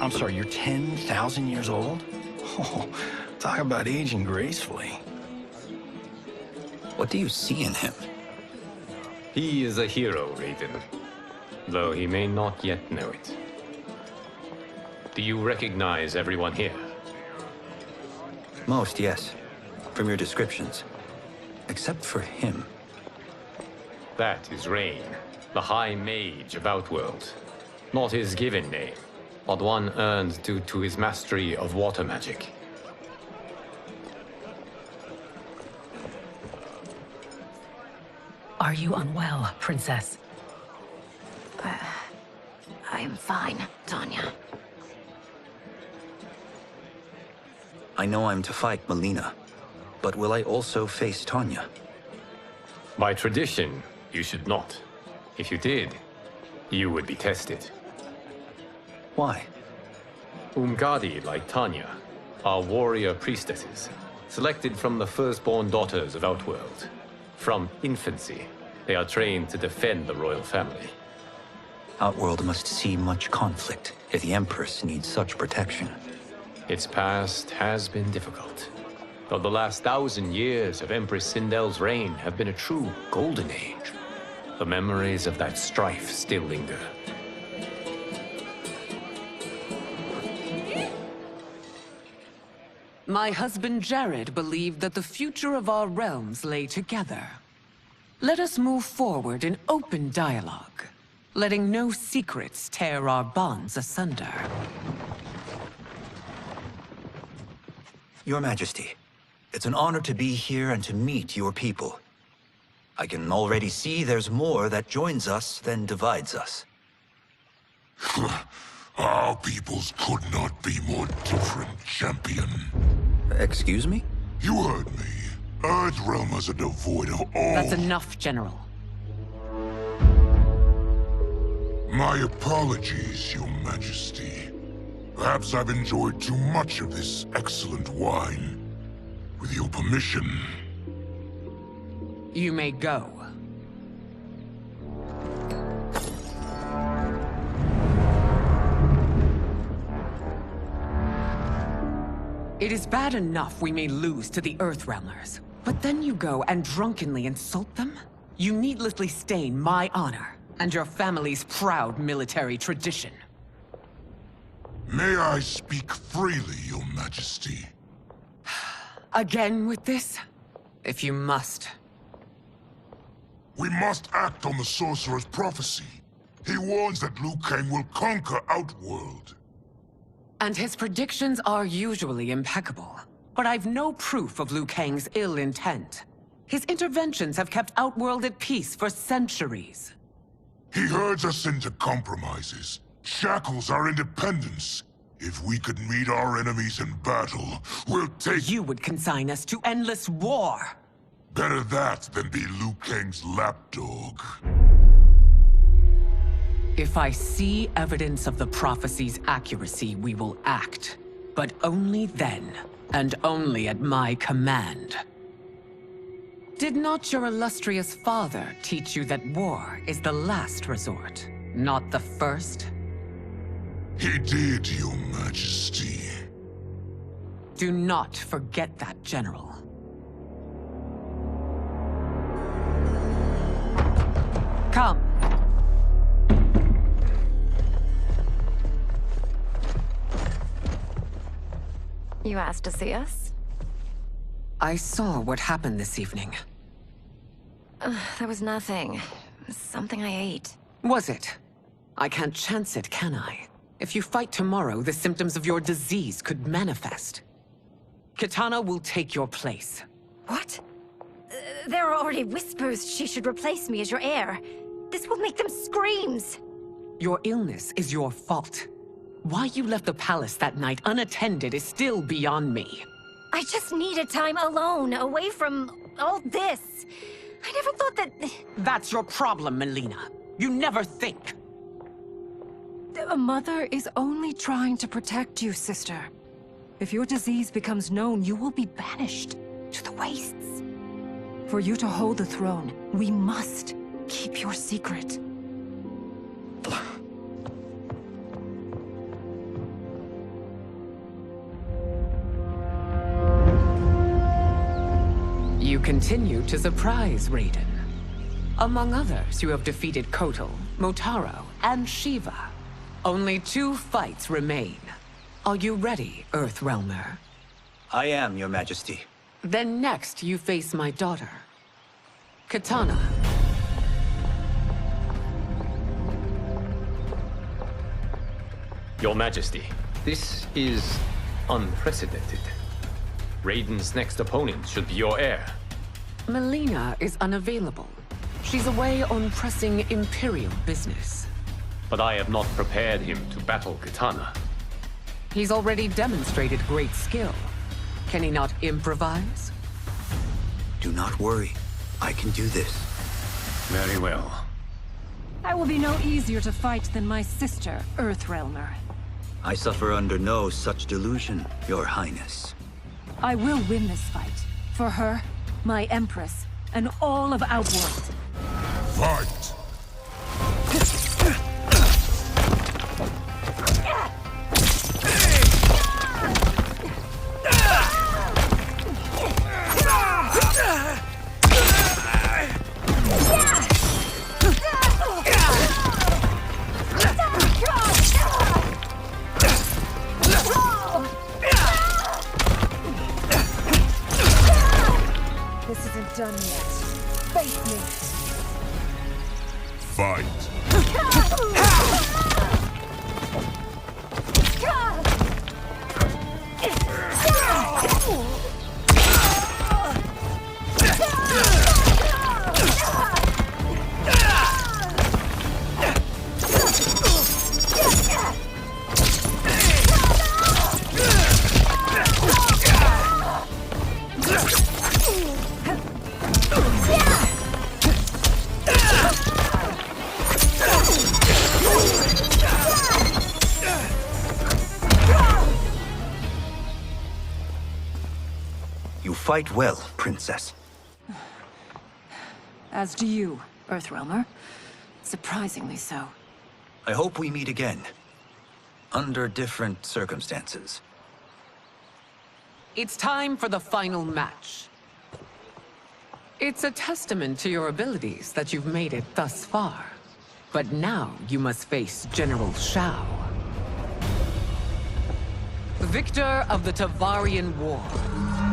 I'm sorry, you're 10,000 years old? Oh, talk about aging gracefully. What do you see in him? He is a hero, Raiden, though he may not yet know it. Do you recognize everyone here? Most, yes. From your descriptions. Except for him. That is Rain, the High Mage of Outworld. Not his given name, but one earned due to his mastery of water magic. Are you unwell, Princess? I am fine, Tanya. I know I'm to fight Melina, but will I also face Tanya? By tradition, you should not. If you did, you would be tested. Why? Umgadi, like Tanya, are warrior priestesses, selected from the firstborn daughters of Outworld. From infancy, they are trained to defend the royal family. Outworld must see much conflict if the Empress needs such protection. Its past has been difficult, though the last 1,000 years of Empress Sindel's reign have been a true golden age. The memories of that strife still linger. My husband Jared believed that the future of our realms lay together. Let us move forward in open dialogue, letting no secrets tear our bonds asunder. Your Majesty, it's an honor to be here and to meet your people. I can already see there's more that joins us than divides us. Our peoples could not be more different, champion. Excuse me? You heard me. Earthrealmers are devoid of all... That's enough, General. My apologies, Your Majesty. Perhaps I've enjoyed too much of this excellent wine. With your permission... You may go. It is bad enough we may lose to the Earthrealmers, but then you go and drunkenly insult them? You needlessly stain my honor and your family's proud military tradition. May I speak freely, Your Majesty? Again with this? If you must. We must act on the Sorcerer's prophecy. He warns that Liu Kang will conquer Outworld. And his predictions are usually impeccable. But I've no proof of Liu Kang's ill intent. His interventions have kept Outworld at peace for centuries. He herds us into compromises, shackles our independence. If we could meet our enemies in battle, we'll take... You would consign us to endless war! Better that than be Liu Kang's lapdog. If I see evidence of the prophecy's accuracy, we will act. But only then, and only at my command. Did not your illustrious father teach you that war is the last resort, not the first? He did, Your Majesty. Do not forget that, General. Come. You asked to see us? I saw what happened this evening. There was nothing. Something I ate. Was it? I can't chance it, can I? If you fight tomorrow, the symptoms of your disease could manifest. Kitana will take your place. What? There are already whispers she should replace me as your heir. This will make them screams! Your illness is your fault. Why you left the palace that night unattended is still beyond me. I just needed time alone, away from all this. I never thought that... That's your problem, Melina. You never think. A mother is only trying to protect you, sister. If your disease becomes known, you will be banished to the wastes. For you to hold the throne, we must keep your secret. You continue to surprise Raiden. Among others, you have defeated Kotal, Motaro, and Shiva. Only 2 fights remain. Are you ready, Earthrealmer? I am, Your Majesty. Then next, you face my daughter, Katana. Your Majesty, this is unprecedented. Raiden's next opponent should be your heir. Melina is unavailable. She's away on pressing Imperial business. But I have not prepared him to battle Katana. He's already demonstrated great skill. Can he not improvise? Do not worry. I can do this. Very well. I will be no easier to fight than my sister, Earthrealmer. I suffer under no such delusion, Your Highness. I will win this fight. For her, my Empress, and all of Outworld. Fight! This isn't done yet. Face me. Fight! You fight well, Princess. As do you, Earthrealmer. Surprisingly so. I hope we meet again. Under different circumstances. It's time for the final match. It's a testament to your abilities that you've made it thus far. But now you must face General Shao. Victor of the Tavarian War.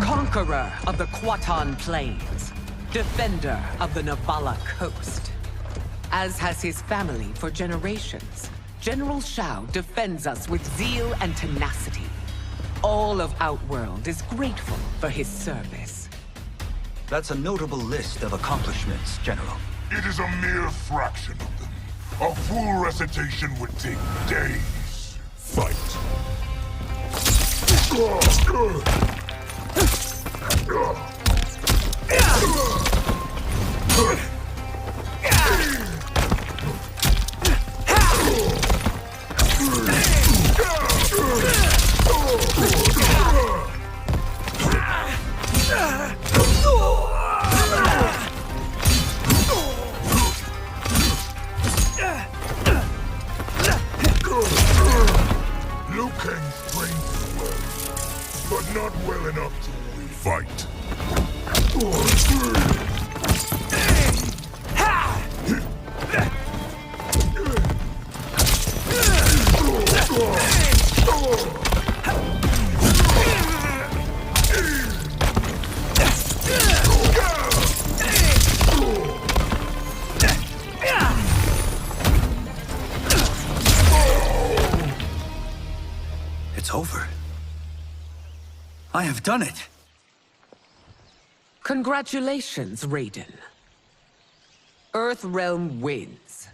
Conqueror of the Kwatan Plains. Defender of the Navala Coast. As has his family for generations, General Shao defends us with zeal and tenacity. All of Outworld is grateful for his service. That's a notable list of accomplishments, General. It is a mere fraction of them. A full recitation would take days. Fight. Liu Kang's trained well, but not well enough to win. Fight. It's over. I have done it. Congratulations, Raiden. Earthrealm wins.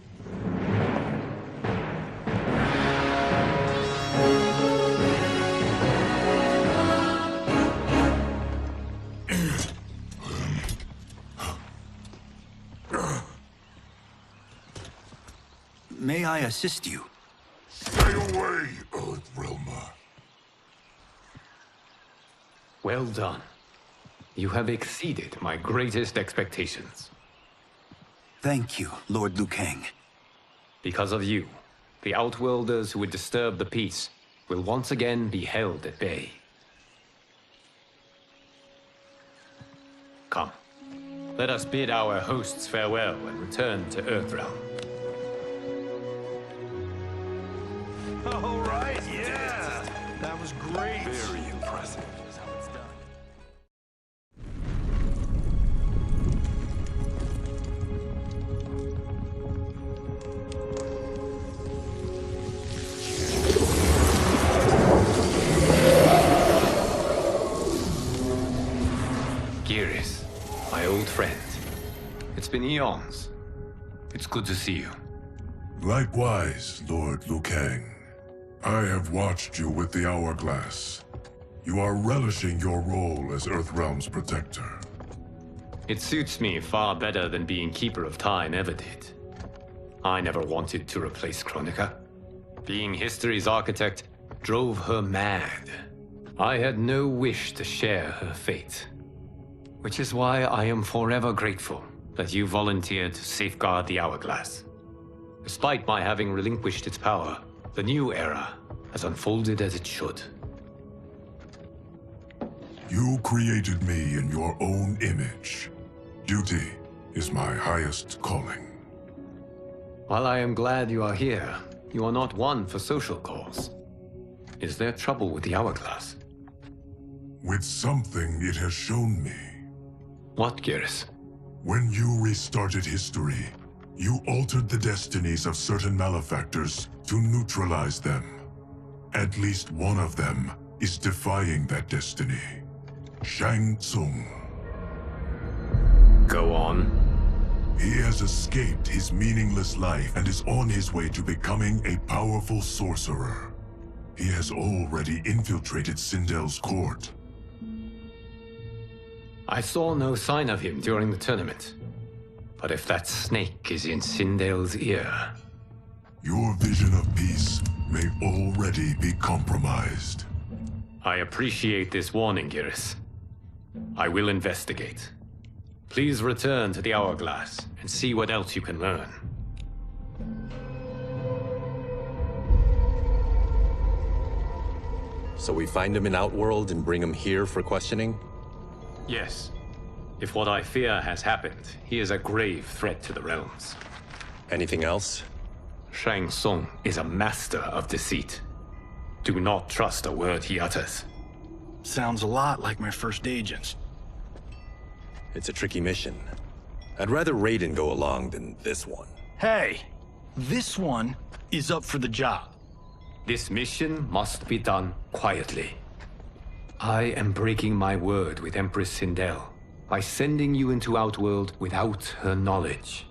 May I assist you? Stay away, Earthrealmer. Well done. You have exceeded my greatest expectations. Thank you, Lord Liu Kang. Because of you, the Outworlders who would disturb the peace will once again be held at bay. Come, let us bid our hosts farewell and return to Earthrealm. All right, yeah. That was great. Very impressive. It's been eons. It's good to see you. Likewise, Lord Liu Kang. I have watched you with the Hourglass. You are relishing your role as Earthrealm's protector. It suits me far better than being Keeper of Time ever did. I never wanted to replace Kronika. Being history's architect drove her mad. I had no wish to share her fate. Which is why I am forever grateful that you volunteered to safeguard the Hourglass. Despite my having relinquished its power, the new era has unfolded as it should. You created me in your own image. Duty is my highest calling. While I am glad you are here, you are not one for social calls. Is there trouble with the Hourglass? With something it has shown me. What, Geras? When you restarted history, you altered the destinies of certain malefactors to neutralize them. At least one of them is defying that destiny. Shang Tsung. Go on. He has escaped his meaningless life and is on his way to becoming a powerful sorcerer. He has already infiltrated Sindel's court. I saw no sign of him during the tournament. But if that snake is in Sindel's ear... Your vision of peace may already be compromised. I appreciate this warning, Geras. I will investigate. Please return to the Hourglass and see what else you can learn. So we find him in Outworld and bring him here for questioning? Yes. If what I fear has happened, he is a grave threat to the realms. Anything else? Shang Tsung is a master of deceit. Do not trust a word he utters. Sounds a lot like my first agents. It's a tricky mission. I'd rather Raiden go along than this one. Hey! This one is up for the job. This mission must be done quietly. I am breaking my word with Empress Sindel by sending you into Outworld without her knowledge.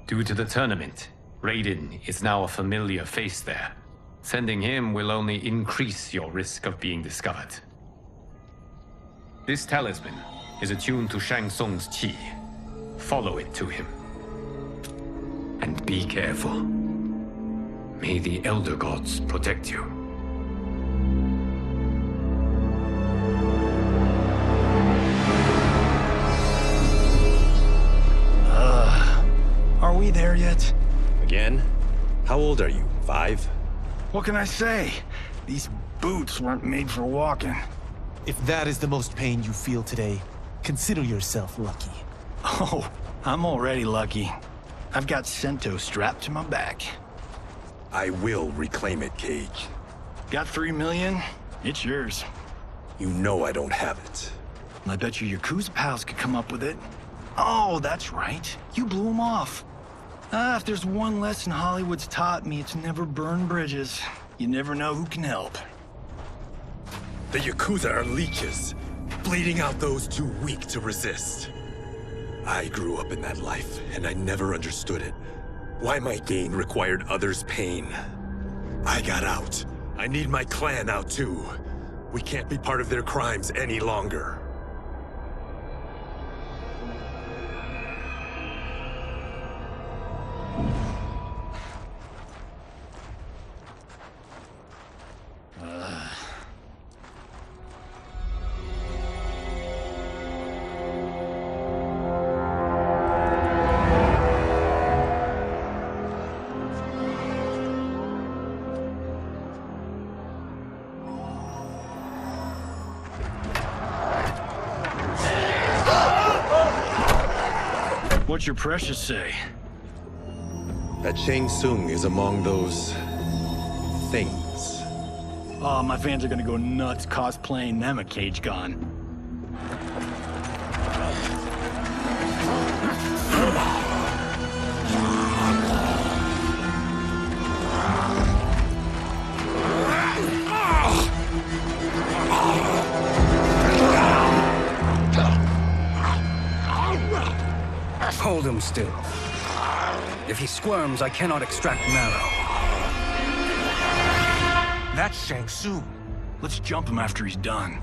Due to the tournament, Raiden is now a familiar face there. Sending him will only increase your risk of being discovered. This talisman is attuned to Shang Tsung's chi. Follow it to him. And be careful. May the Elder Gods protect you. Are we there yet? Again? How old are you? 5? What can I say? These boots weren't made for walking. If that is the most pain you feel today, consider yourself lucky. Oh, I'm already lucky. I've got Sento strapped to my back. I will reclaim it, Cage. Got 3 million? It's yours. You know I don't have it. I bet your Yakuza pals could come up with it. Oh, that's right. You blew them off. If there's one lesson Hollywood's taught me, it's never burn bridges. You never know who can help. The Yakuza are leeches, bleeding out those too weak to resist. I grew up in that life, and I never understood it. Why my gain required others' pain. I got out. I need my clan out too. We can't be part of their crimes any longer. What's your precious say? That Shang Tsung is among those... things. Oh, my fans are gonna go nuts cosplaying them a Cage Gon. Hold him still. If he squirms, I cannot extract marrow. That's Shang Tsung. Let's jump him after he's done.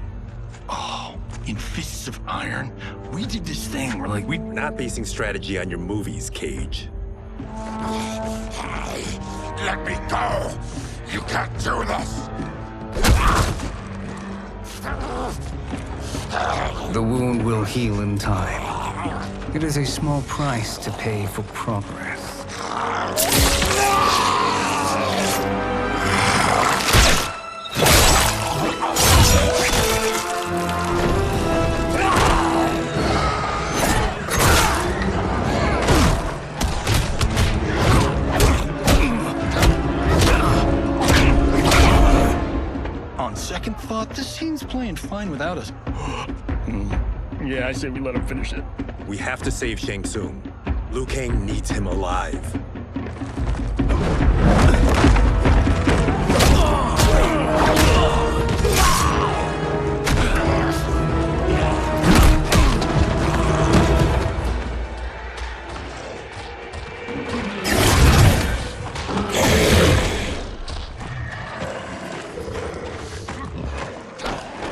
Oh, in Fists of Iron, we did this thing where, like, We're not basing strategy on your movies, Cage. Let me go! You can't do this! The wound will heal in time. It is a small price to pay for progress. On second thought, this scene's playing fine without us. Yeah, I say we let him finish it. We have to save Shang Tsung. Liu Kang needs him alive.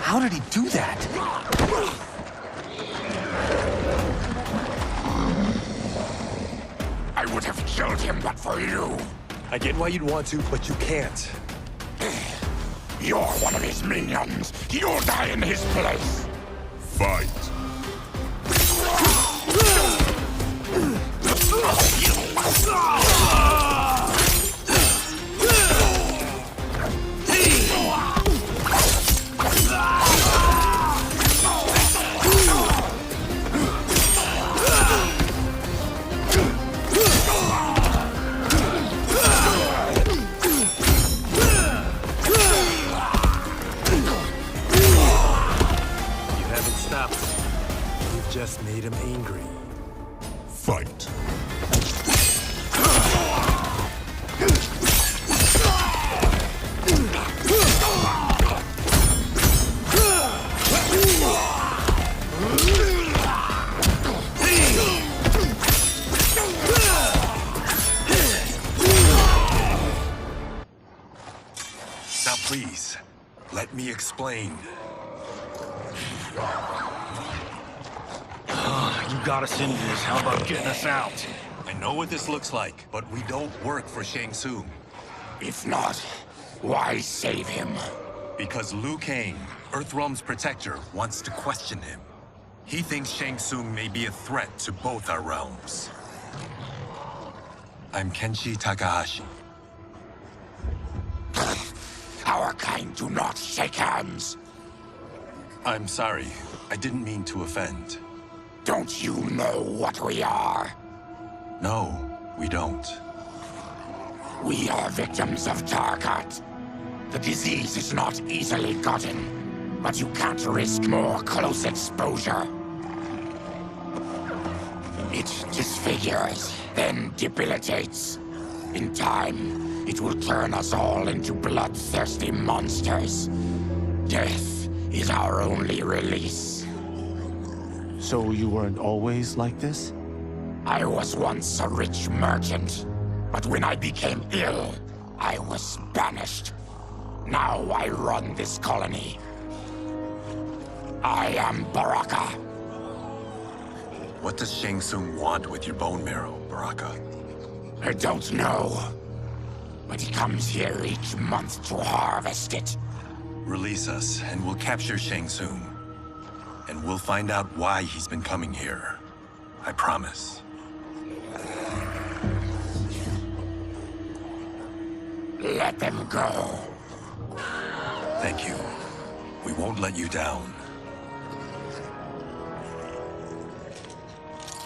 How did he do that? I would have killed him but for you. I get why you'd want to, but you can't. You're one of his minions. You'll die in his place. Fight. Just made him angry. Fight. Now please, let me explain. You got us into this. How about getting us out? I know what this looks like, but we don't work for Shang Tsung. If not, why save him? Because Liu Kang, Earthrealm's protector, wants to question him. He thinks Shang Tsung may be a threat to both our realms. I'm Kenshi Takahashi. Our kind do not shake hands. I'm sorry. I didn't mean to offend. Don't you know what we are? No, we don't. We are victims of Tarkat. The disease is not easily gotten, but you can't risk more close exposure. It disfigures, then debilitates. In time, it will turn us all into bloodthirsty monsters. Death is our only release. So you weren't always like this? I was once a rich merchant, but when I became ill, I was banished. Now I run this colony. I am Baraka. What does Shang Tsung want with your bone marrow, Baraka? I don't know, but he comes here each month to harvest it. Release us, and we'll capture Shang Tsung. And we'll find out why he's been coming here. I promise. Let them go. Thank you. We won't let you down.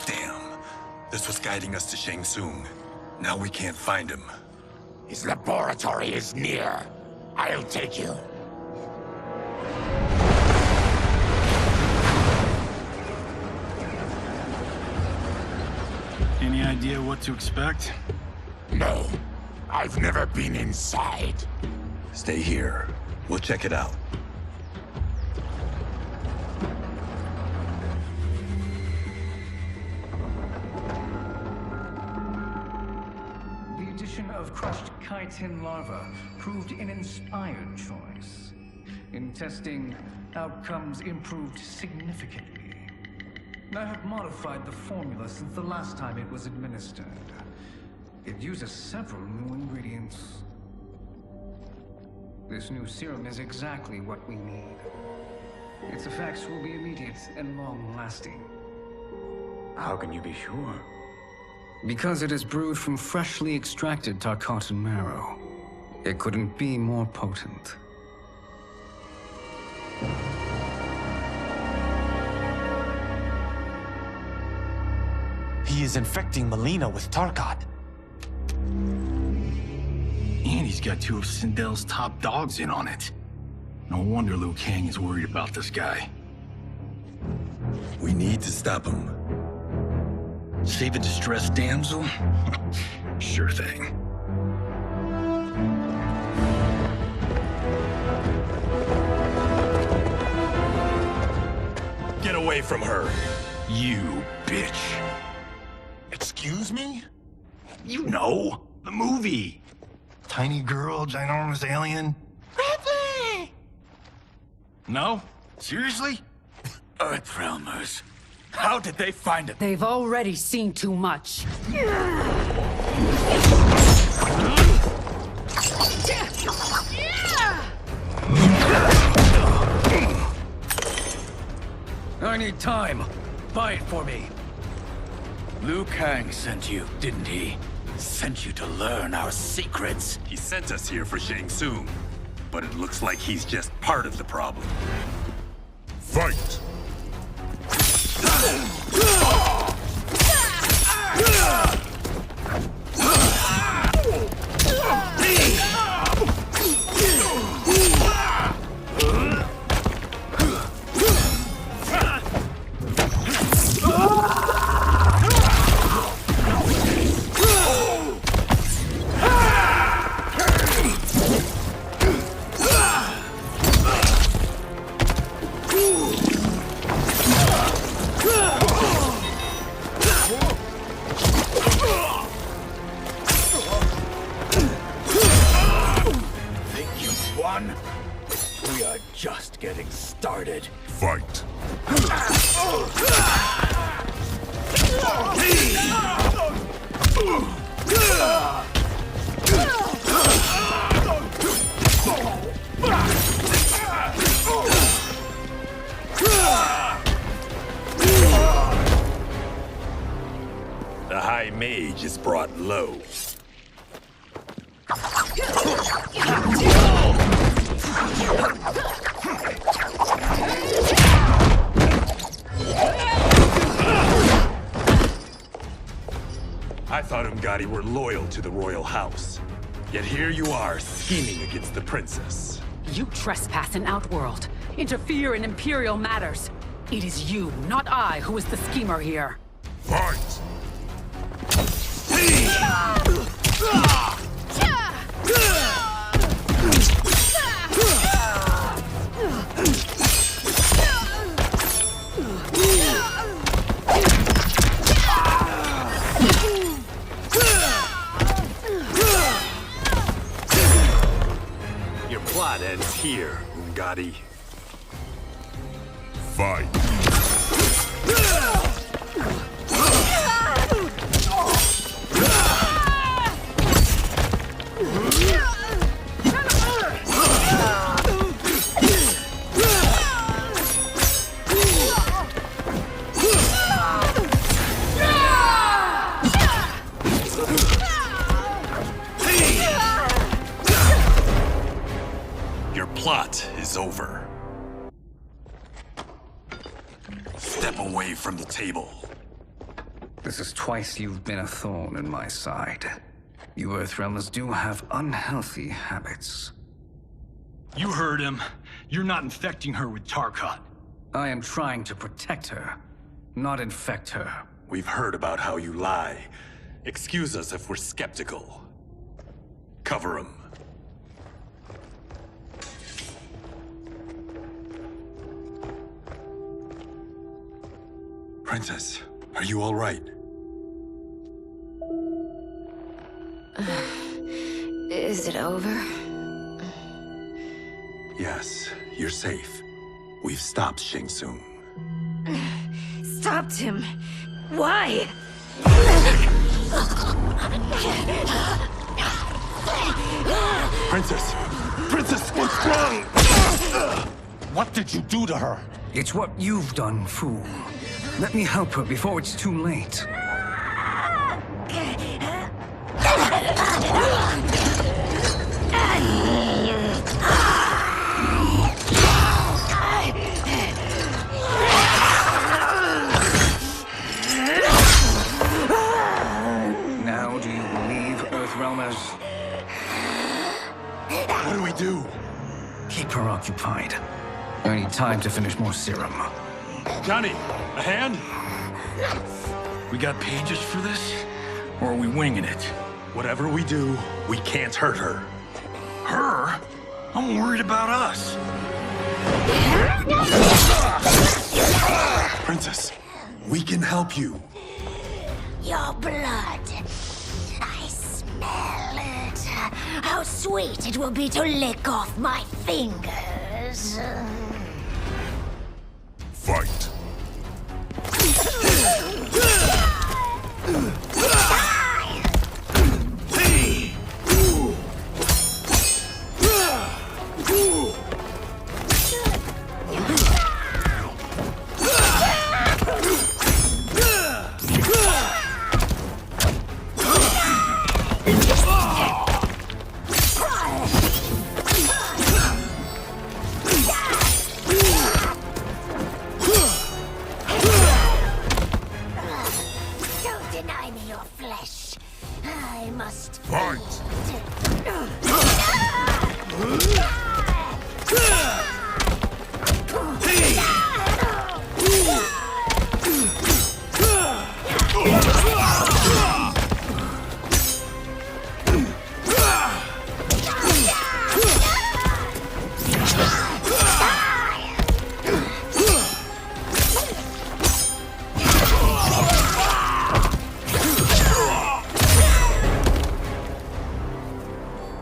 Damn. This was guiding us to Shang Tsung. Now we can't find him. His laboratory is near. I'll take you. Any idea what to expect? No. I've never been inside. Stay here. We'll check it out. of crushed chitin larva proved an inspired choice. In testing, outcomes improved significantly. I have modified the formula since the last time it was administered. It uses several new ingredients. This new serum is exactly what we need. Its effects will be immediate and long-lasting. How can you be sure? Because it is brewed from freshly extracted Tarkatan marrow. It couldn't be more potent. He is infecting Melina with Tarkat. And he's got two of Sindel's top dogs in on it. No wonder Liu Kang is worried about this guy. We need to stop him. Save a distressed damsel? Sure thing. Get away from her! You bitch. Excuse me? You know, the movie. Tiny girl, ginormous alien. Ripley! No? Seriously? Earthrealmers. How did they find it? They've already seen too much. I need time. Buy it for me. Liu Kang sent you, didn't he? Sent you to learn our secrets. He sent us here for Shang Tsung, but it looks like he's just part of the problem. Fight! We are just getting started. Fight. The High Mage is brought low. I thought Umgadi were loyal to the royal house. Yet here you are, scheming against the princess. You trespass in Outworld, interfere in Imperial matters. It is you, not I, who is the schemer here. Fight! Your plot ends here, Umgadi. Fight! Your plot is over. Step away from the table. This is twice you've been a thorn in my side. You Earthrealmers do have unhealthy habits. You heard him. You're not infecting her with Tarkat. I am trying to protect her, not infect her. We've heard about how you lie. Excuse us if we're skeptical. Cover him. Princess, are you all right? Is it over? Yes, you're safe. We've stopped Shang Tsung. Stopped him? Why? Princess! Princess, what's wrong? What did you do to her? It's what you've done, fool. Let me help her before it's too late. Now do you believe, Earthrealmers? What do we do? Keep her occupied. I need time to finish more serum. Johnny, a hand? We got pages for this? Or are we winging it? Whatever we do, we can't hurt her. Her? I'm worried about us. Princess, we can help you. Your blood. I smell it. How sweet it will be to lick off my fingers. Fight. Don't deny me your flesh. I must Fight.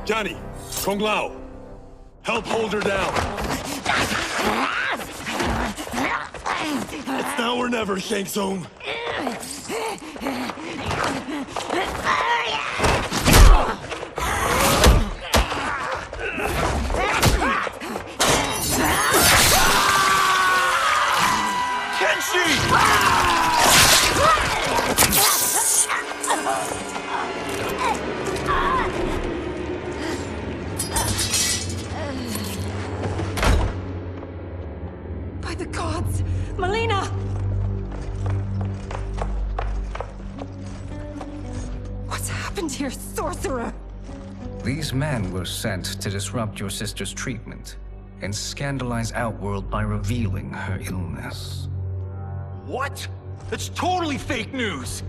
Johnny, Kung Lao, help hold her down. It's now or never, Shang Tsung. By the gods! Melina! What's happened here, sorcerer? These men were sent to disrupt your sister's treatment and scandalize Outworld by revealing her illness. What? That's totally fake news!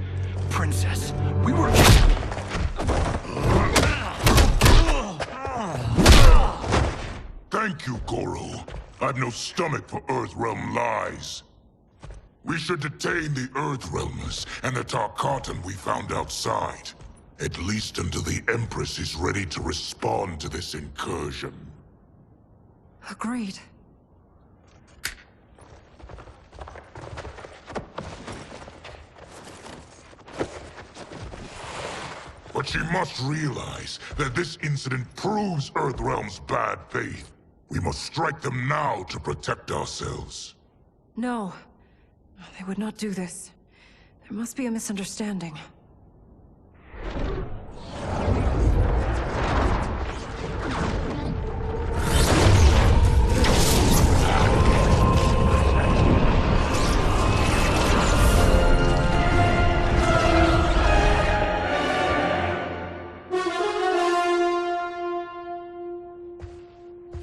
Princess, we were... Thank you, Goro. I've no stomach for Earthrealm lies. We should detain the Earthrealmers and the Tarkatan we found outside. At least until the Empress is ready to respond to this incursion. Agreed. But she must realize that this incident proves Earthrealm's bad faith. We must strike them now to protect ourselves. No. They would not do this. There must be a misunderstanding.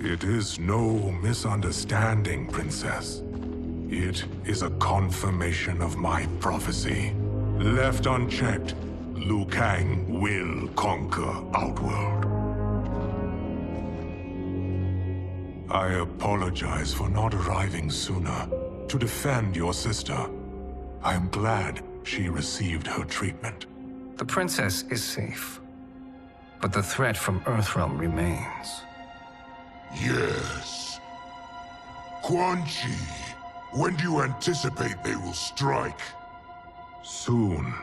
It is no misunderstanding, Princess. It is a confirmation of my prophecy. Left unchecked, Liu Kang will conquer Outworld. I apologize for not arriving sooner to defend your sister. I am glad she received her treatment. The princess is safe. but the threat from Earthrealm remains. Yes. Quan Chi, when do you anticipate they will strike? Soon.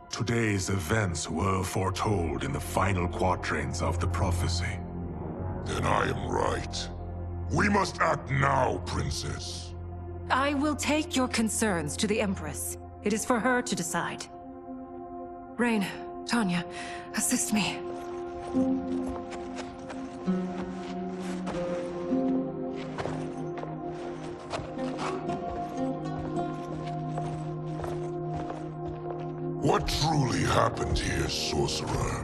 Today's events were foretold in the final quatrains of the prophecy. Then I am right. We must act now, Princess. I will take your concerns to the Empress. It is for her to decide. Rain, Tanya, assist me. What truly happened here, Sorcerer?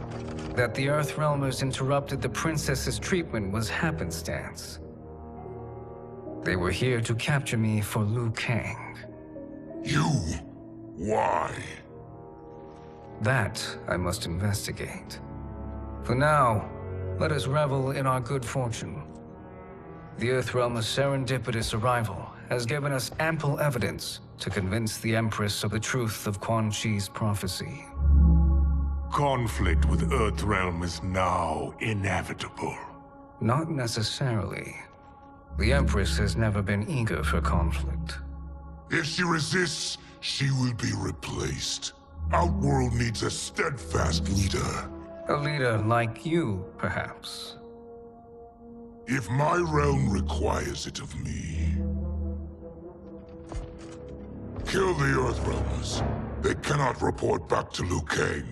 That the Earthrealmers interrupted the Princess's treatment was happenstance. They were here to capture me for Liu Kang. You? Why? That I must investigate. For now, let us revel in our good fortune. The Earthrealm's serendipitous arrival has given us ample evidence to convince the Empress of the truth of Quan Chi's prophecy. Conflict with Earthrealm is now inevitable. Not necessarily. The Empress has never been eager for conflict. If she resists, she will be replaced. Outworld needs a steadfast leader. A leader like you, perhaps. If my realm requires it of me. Kill the Earthrealmers. They cannot report back to Liu Kang.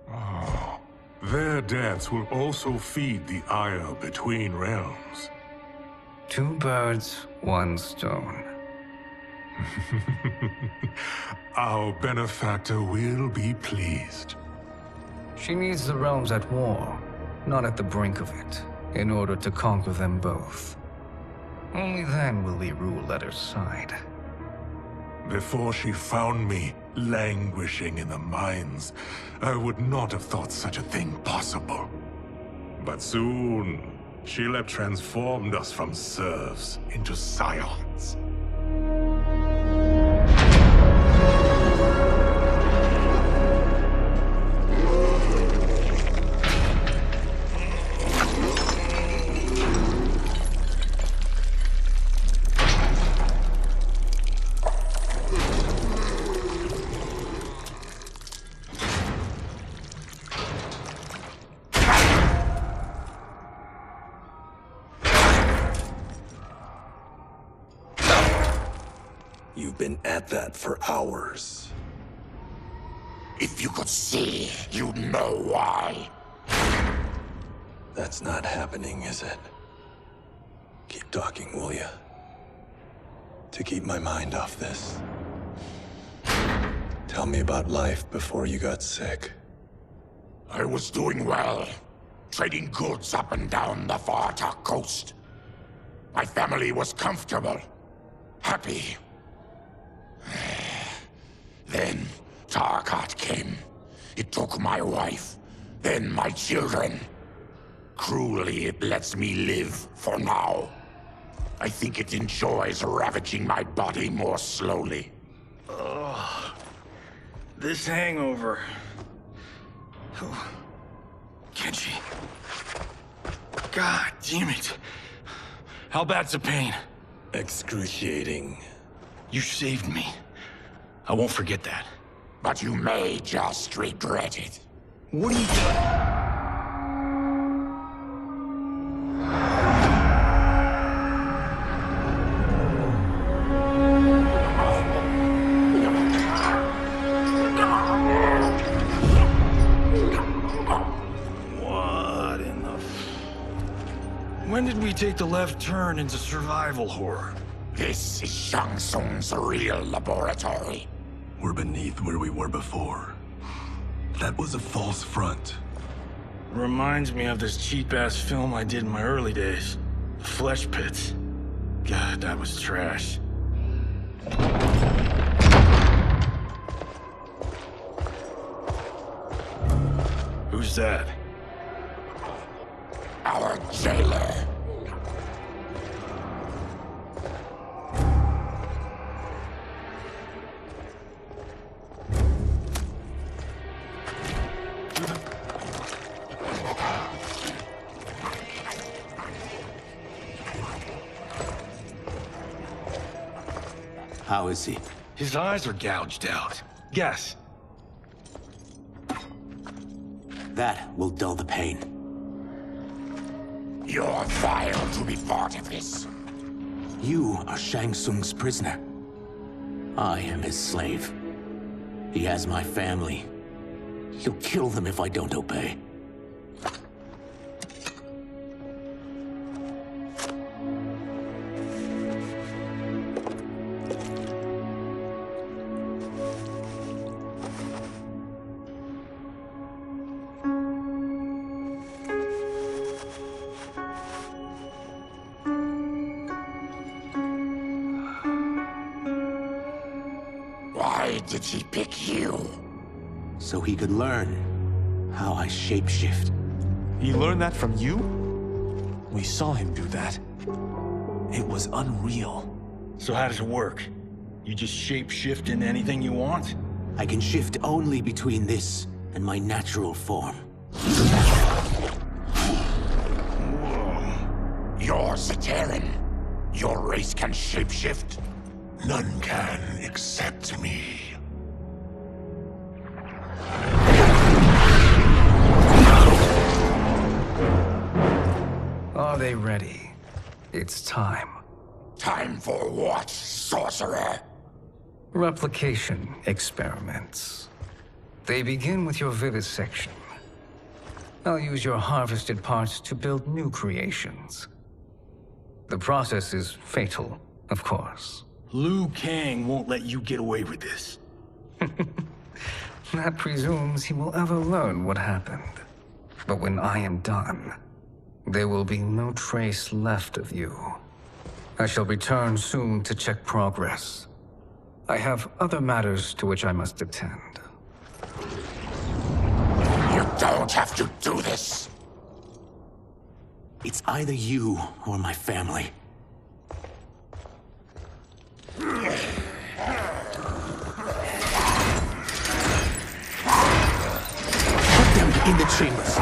Oh, their deaths will also feed the ire between realms. 2 birds, 1 stone. Our benefactor will be pleased. She needs the realms at war, not at the brink of it, in order to conquer them both. Only then will we rule at her side. Before she found me languishing in the mines, I would not have thought such a thing possible. But soon, she'll have transformed us from serfs into scions. You've been at that for hours. If you could see, you'd know why. That's not happening, is it? Keep talking, will ya? To keep my mind off this. Tell me about life before you got sick. I was doing well, trading goods up and down the Varta coast. My family was comfortable, happy. Then Tarkat came. It took my wife, then my children. Cruelly, it lets me live for now. I think it enjoys ravaging my body more slowly. Ugh. This hangover. Oh. Kenji. God damn it. How bad's the pain? Excruciating. You saved me. I won't forget that. But you may just regret it. What are you doing? When did we take the left turn into survival horror? This is Shang Tsung's real laboratory. We're beneath where we were before. That was a false front. Reminds me of this cheap-ass film I did in my early days. Flesh Pits. God, that was trash. Who's that? Our jailer. How is he? His eyes are gouged out. Guess. That will dull the pain. You're vile to be part of this. You are Shang Tsung's prisoner. I am his slave. He has my family. He'll kill them if I don't obey. Why did he pick you? So he could learn how I shapeshift. He learned that from you? We saw him do that. It was unreal. So how does it work? You just shape-shift into anything you want? I can shift only between this and my natural form. You're Zaterran. Your race can shapeshift. None can except me. Are they ready? It's time. Time for what, sorcerer? Replication experiments. They begin with your vivisection. I'll use your harvested parts to build new creations. The process is fatal, of course. Liu Kang won't let you get away with this. That presumes he will ever learn what happened. But when I am done, there will be no trace left of you. I shall return soon to check progress. I have other matters to which I must attend. You don't have to do this. It's either you or my family. Put them in the chambers.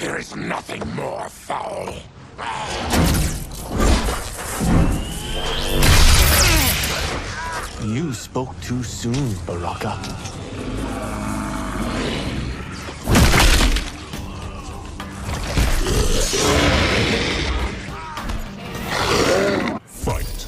There is nothing more foul. You spoke too soon, Baraka. Fight.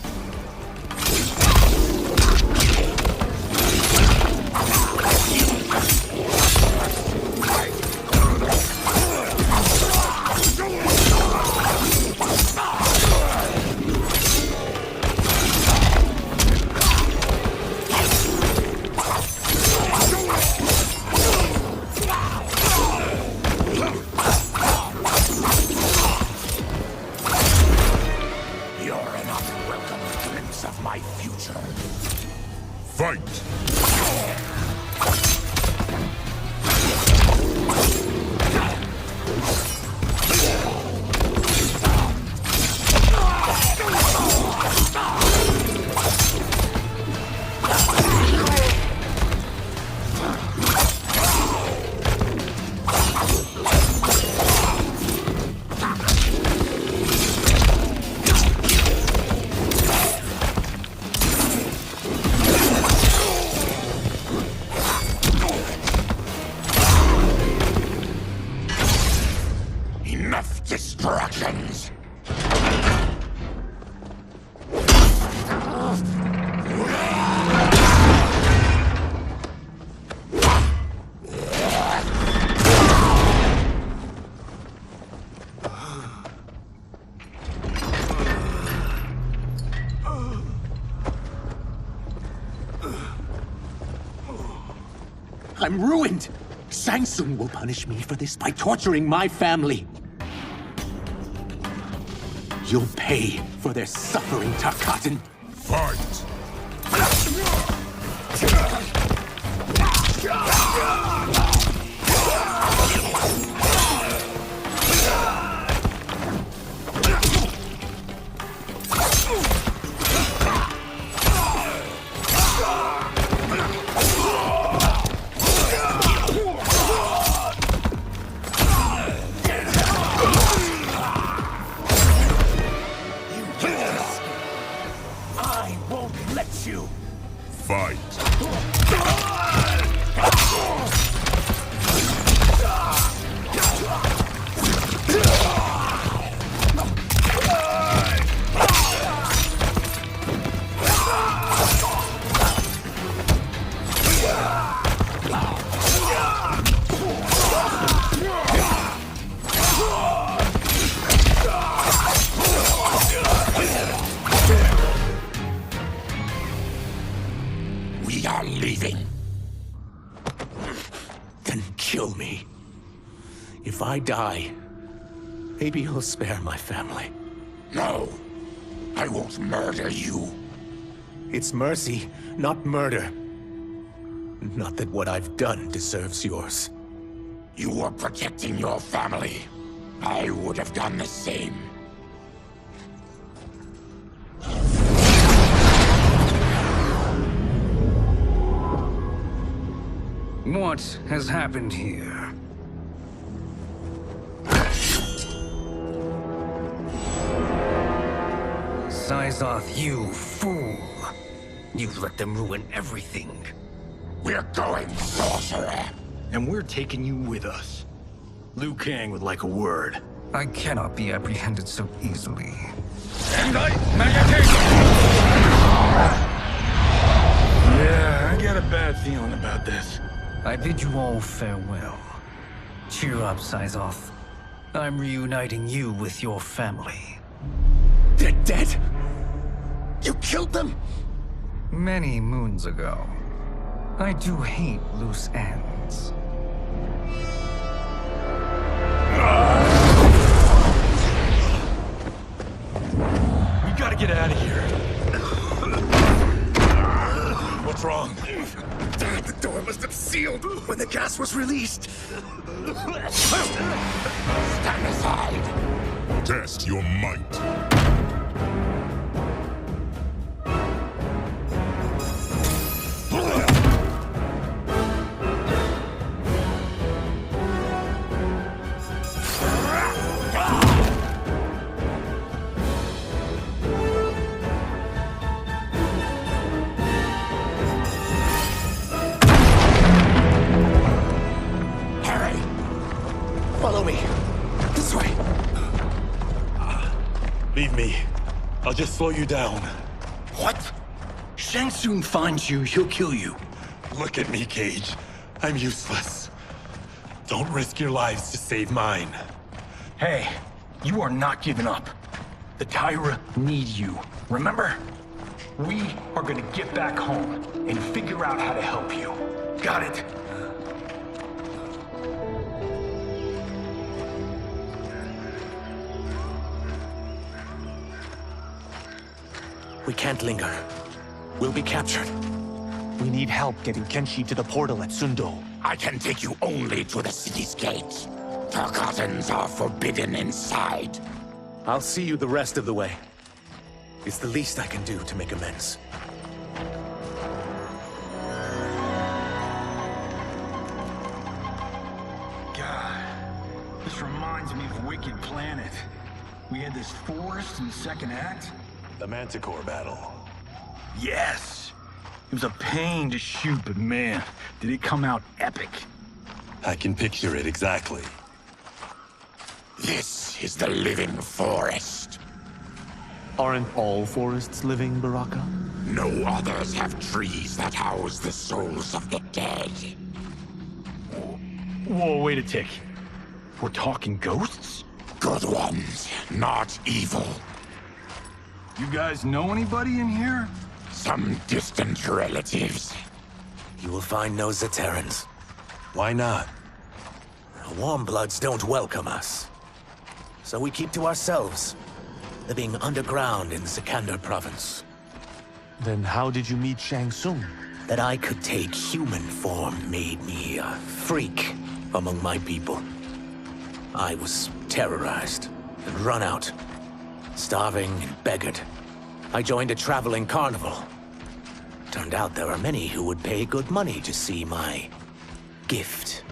You're an unwelcome glimpse of my future. Fight. Enough distractions! I'm ruined! Shang Tsung will punish me for this by torturing my family. You'll pay for their suffering, Tarkatan. Fight. I won't let you! Fight. We are leaving. Then kill me. If I die, maybe you'll spare my family. No, I won't murder you. It's mercy, not murder. Not that what I've done deserves yours. You were protecting your family. I would have done the same. What has happened here? Syzoth, you fool! You've let them ruin everything. We're going, sorcerer! And we're taking you with us. Liu Kang would like a word. I cannot be apprehended so easily. Yeah, I got a bad feeling about this. I bid you all farewell. Cheer up, Syzoth. I'm reuniting you with your family. They're dead? You killed them? Many moons ago. I do hate loose ends. We gotta get out of here. What's wrong? The door must have sealed when the gas was released. Stand aside! Test your might. Follow me. This way. Leave me. I'll just slow you down. What? Shang Tsung finds you, he'll kill you. Look at me, Cage. I'm useless. Don't risk your lives to save mine. Hey, you are not giving up. The Tyra need you, remember? We are gonna get back home and figure out how to help you. Got it? We can't linger. We'll be captured. We need help getting Kenshi to the portal at Sundo. I can take you only to the city's gate. Tarkatans are forbidden inside. I'll see you the rest of the way. It's the least I can do to make amends. God, this reminds me of Wicked Planet. We had this forest in the second act. The Manticore battle. Yes! It was a pain to shoot, but man, did it come out epic. I can picture it exactly. This is the living forest. Aren't all forests living, Baraka? No others have trees that house the souls of the dead. Whoa, wait a tick. We're talking ghosts? Good ones, not evil. You guys know anybody in here? Some distant relatives. You will find no Zaterrans. Why not? Warmbloods don't welcome us. So we keep to ourselves, living underground in Sikander province. Then how did you meet Shang Tsung? That I could take human form made me a freak among my people. I was terrorized and run out, starving and beggared. I joined a traveling carnival. Turned out there are many who would pay good money to see my gift.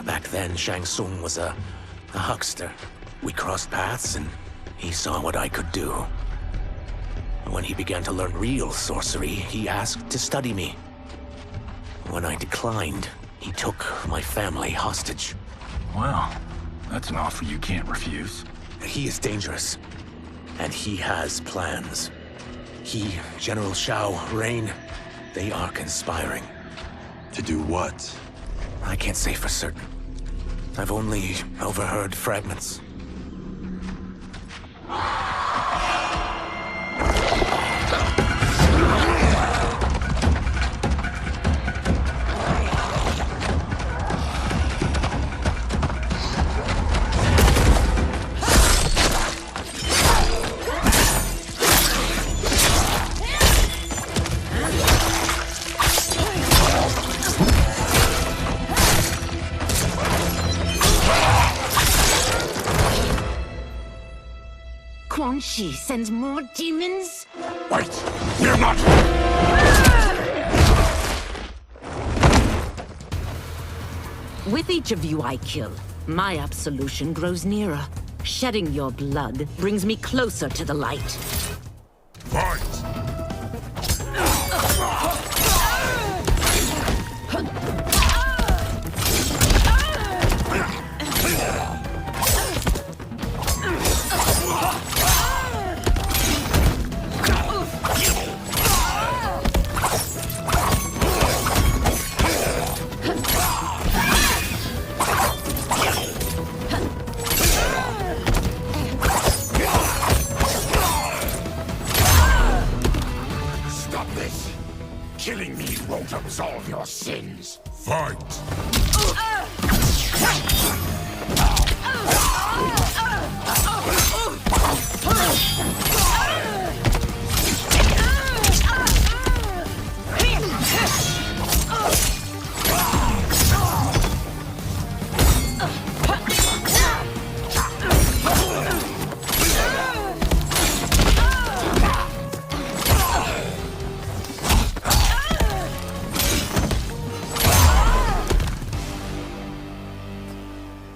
Back then, Shang Tsung was a huckster. We crossed paths and he saw what I could do. When he began to learn real sorcery, he asked to study me. When I declined, he took my family hostage. Wow, that's an offer you can't refuse. He is dangerous, and he has plans. He, General Shao, Rain, they are conspiring. To do what? I can't say for certain. I've only overheard fragments. Quan Chi sends more demons? Wait, we're not... With each of you I kill, my absolution grows nearer. Shedding your blood brings me closer to the light. Fight! Killing me won't absolve your sins. Fight!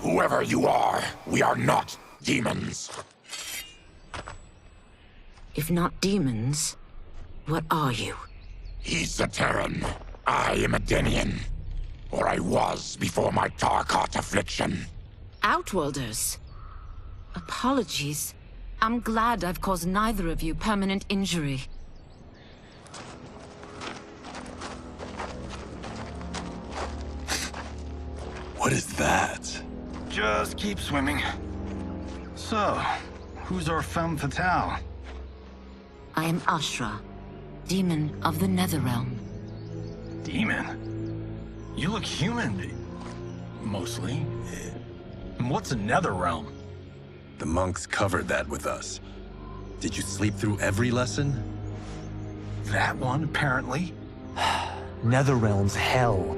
Whoever you are, we are not demons. If not demons, what are you? He's a Terran. I am a Denian. Or I was before my Tarkat affliction. Outworlders. Apologies. I'm glad I've caused neither of you permanent injury. What is that? Just keep swimming. So, who's our femme fatale? I am Ashra, demon of the Netherrealm. Demon? You look human. Mostly. And what's a Netherrealm? The monks covered that with us. Did you sleep through every lesson? That one, apparently. Netherrealm's hell,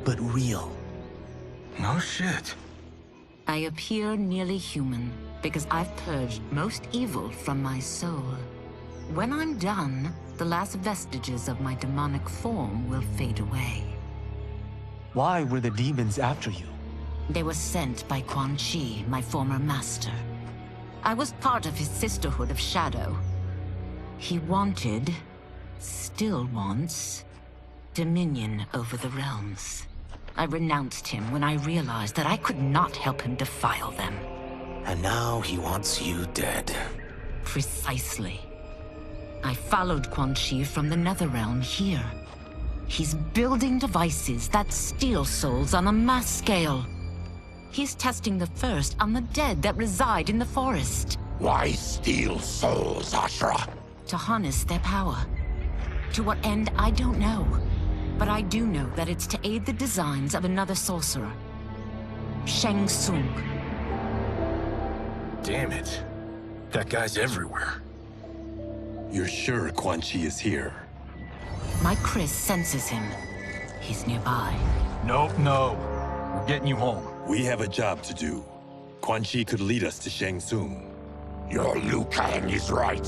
but real. No shit. I appear nearly human because I've purged most evil from my soul. When I'm done, the last vestiges of my demonic form will fade away. Why were the demons after you? They were sent by Quan Chi, my former master. I was part of his Sisterhood of Shadow. He wanted, still wants, dominion over the realms. I renounced him when I realized that I could not help him defile them. And now he wants you dead. Precisely. I followed Quan Chi from the Netherrealm here. He's building devices that steal souls on a mass scale. He's testing the first on the dead that reside in the forest. Why steal souls, Ashra? To harness their power. To what end, I don't know. But I do know that it's to aid the designs of another sorcerer. Shang Tsung. Damn it. That guy's everywhere. You're sure Quan Chi is here? My Chris senses him. He's nearby. No. We're getting you home. We have a job to do. Quan Chi could lead us to Shang Tsung. Your Liu Kang is right.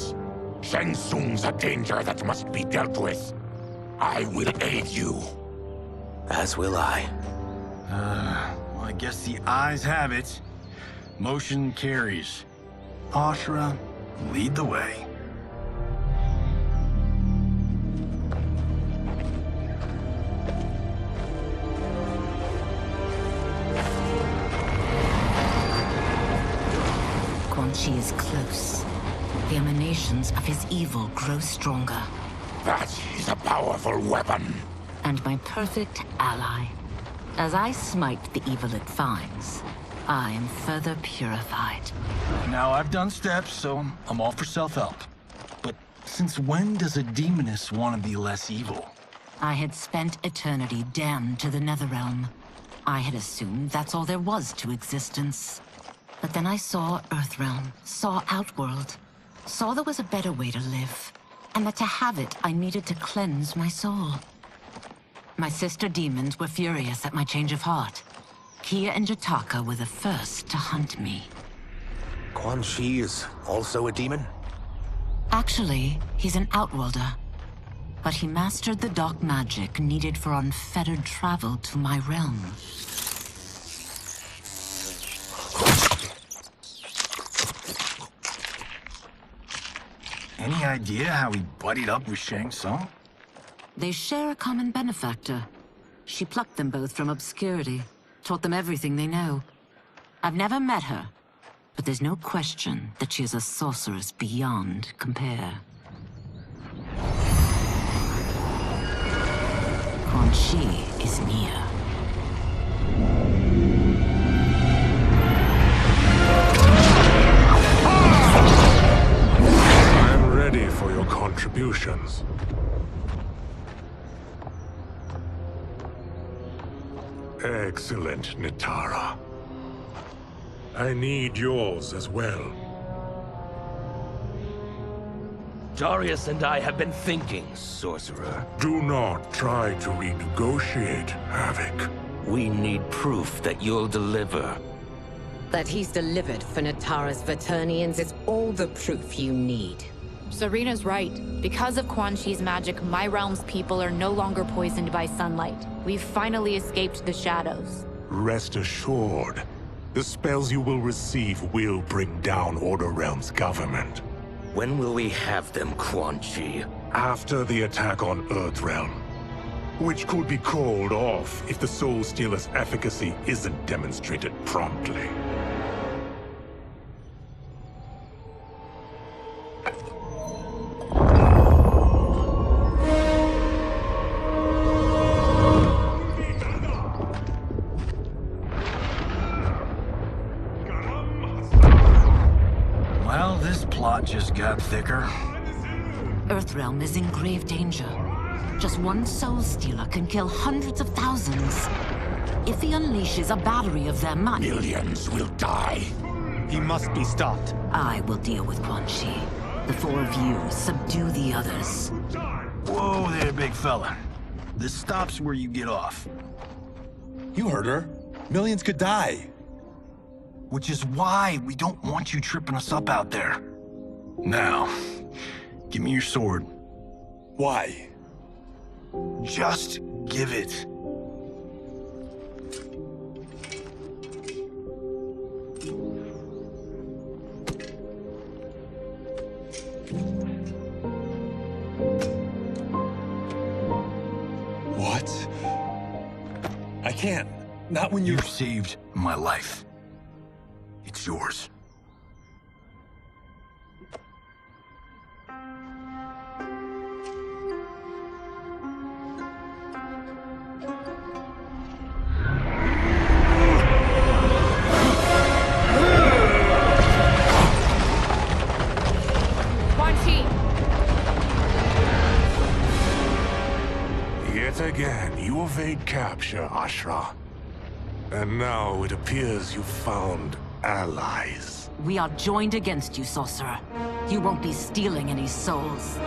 Shang Tsung's a danger that must be dealt with. I will aid you. As will I. Well, I guess the eyes have it. Motion carries. Ashra, lead the way. Quan Chi is close. The emanations of his evil grow stronger. That is a powerful weapon. And my perfect ally. As I smite the evil it finds, I am further purified. Now, I've done steps, so I'm all for self-help. But since when does a demoness want to be less evil? I had spent eternity damned to the Netherrealm. I had assumed that's all there was to existence. But then I saw Earthrealm, saw Outworld, saw there was a better way to live, and that to have it, I needed to cleanse my soul. My sister demons were furious at my change of heart. Kia and Jataka were the first to hunt me. Quan Chi is also a demon? Actually, he's an Outworlder. But he mastered the dark magic needed for unfettered travel to my realm. Any idea how he buddied up with Shang Tsung? They share a common benefactor. She plucked them both from obscurity, taught them everything they know. I've never met her, but there's no question that she is a sorceress beyond compare. Quan Chi is near. I'm ready for your contributions. Excellent, Nitara. I need yours as well. Darius and I have been thinking, Sorcerer. Do not try to renegotiate, Havoc. We need proof that you'll deliver. That he's delivered for Natara's Vaternians is all the proof you need. Serena's right. Because of Quan Chi's magic, my realm's people are no longer poisoned by sunlight. We've finally escaped the shadows. Rest assured, the spells you will receive will bring down Order Realm's government. When will we have them, Quan Chi? After the attack on Earthrealm, which could be called off if the Soul Stealer's efficacy isn't demonstrated promptly. this plot just got thicker. Earthrealm is in grave danger. Just one Soul Stealer can kill hundreds of thousands. If he unleashes a battery of them, Millions will die. He must be stopped. I will deal with Quan Chi. The four of you subdue the others. Whoa there, big fella. This stops where you get off. You heard her. Millions could die. Which is why we don't want you tripping us up out there. Now, give me your sword. Why? Just give it. What? I can't. Not when You've saved my life. It's yours. Quan Chi! Yet again, you evade capture, Ashra. And now it appears you've found allies. We are joined against you, Sorcerer. You won't be stealing any souls.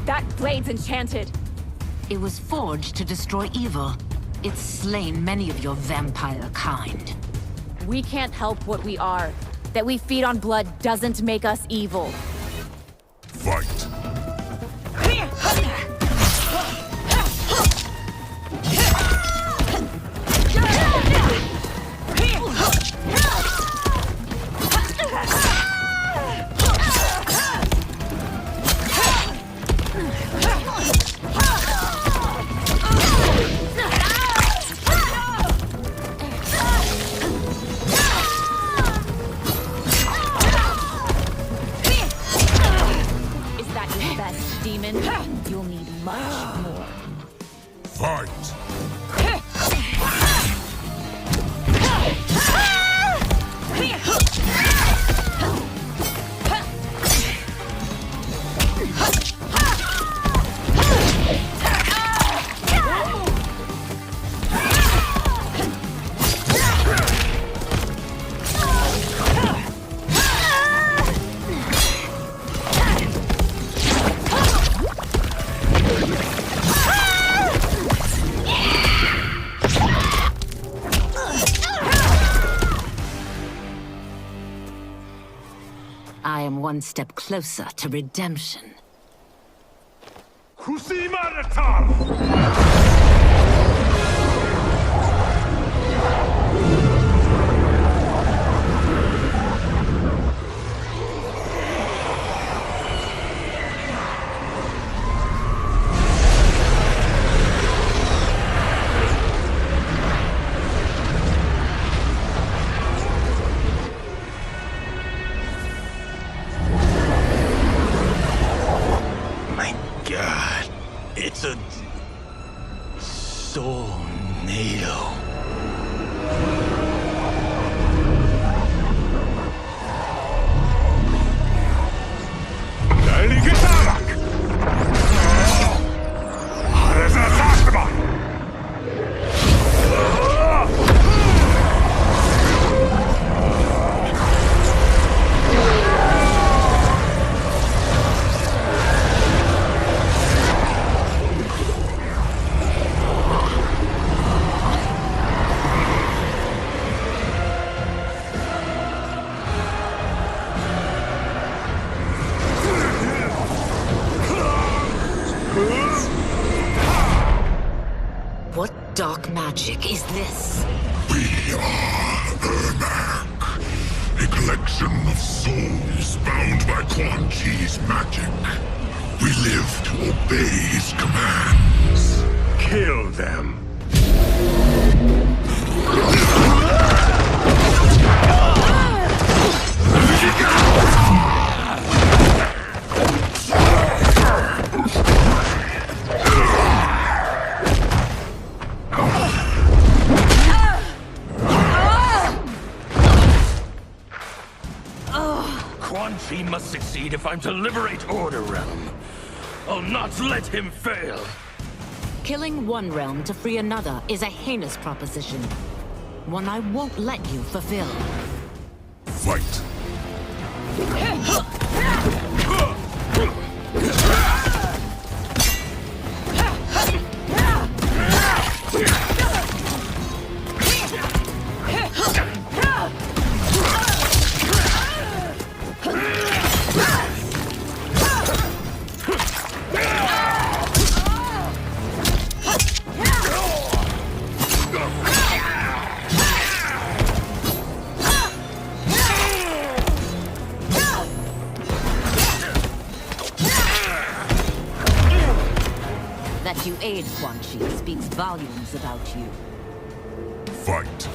That blade's enchanted. It was forged to destroy evil. It's slain many of your vampire kind. We can't help what we are. That we feed on blood doesn't make us evil. Fight. Is that your best, demon? You'll need much more. Fight. I am one step closer to redemption. God, it's a soul-nado. What dark magic is this? We are Ermac, a collection of souls bound by Quan Chi's magic. We live to obey his commands. Kill them. Quan Chi must succeed if I'm to liberate Order Realm. I'll not let him fail. Killing one realm to free another is a heinous proposition. One I won't let you fulfill. Fight. That you aid Quan Chi speaks volumes about you. Fight.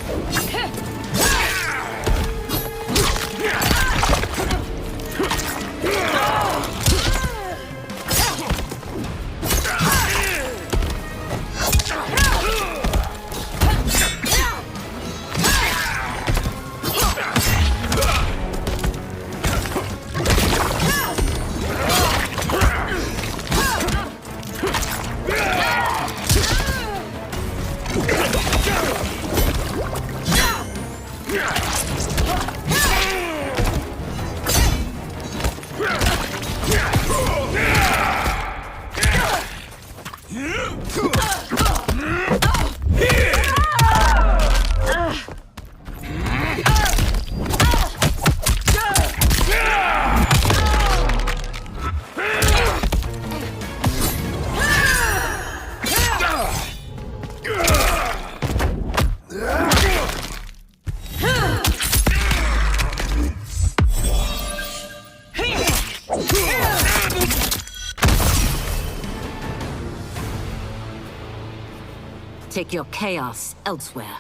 Take your chaos elsewhere.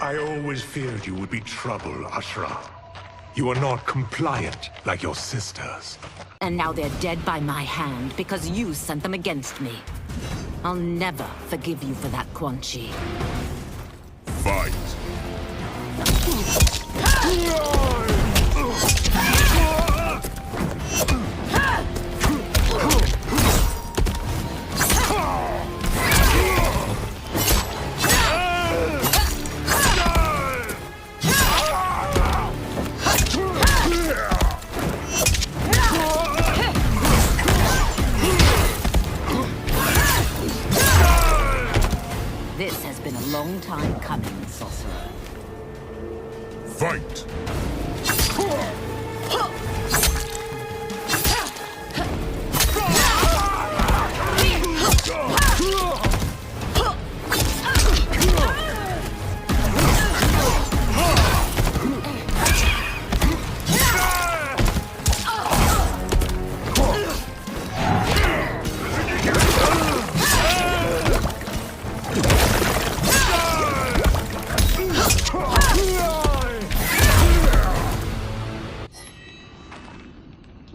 I always feared you would be trouble, Ashra. You are not compliant like your sisters. And now they're dead by my hand because you sent them against me. I'll never forgive you for that, Quan Chi. Fight. This has been a long time coming, sorcerer. Fight!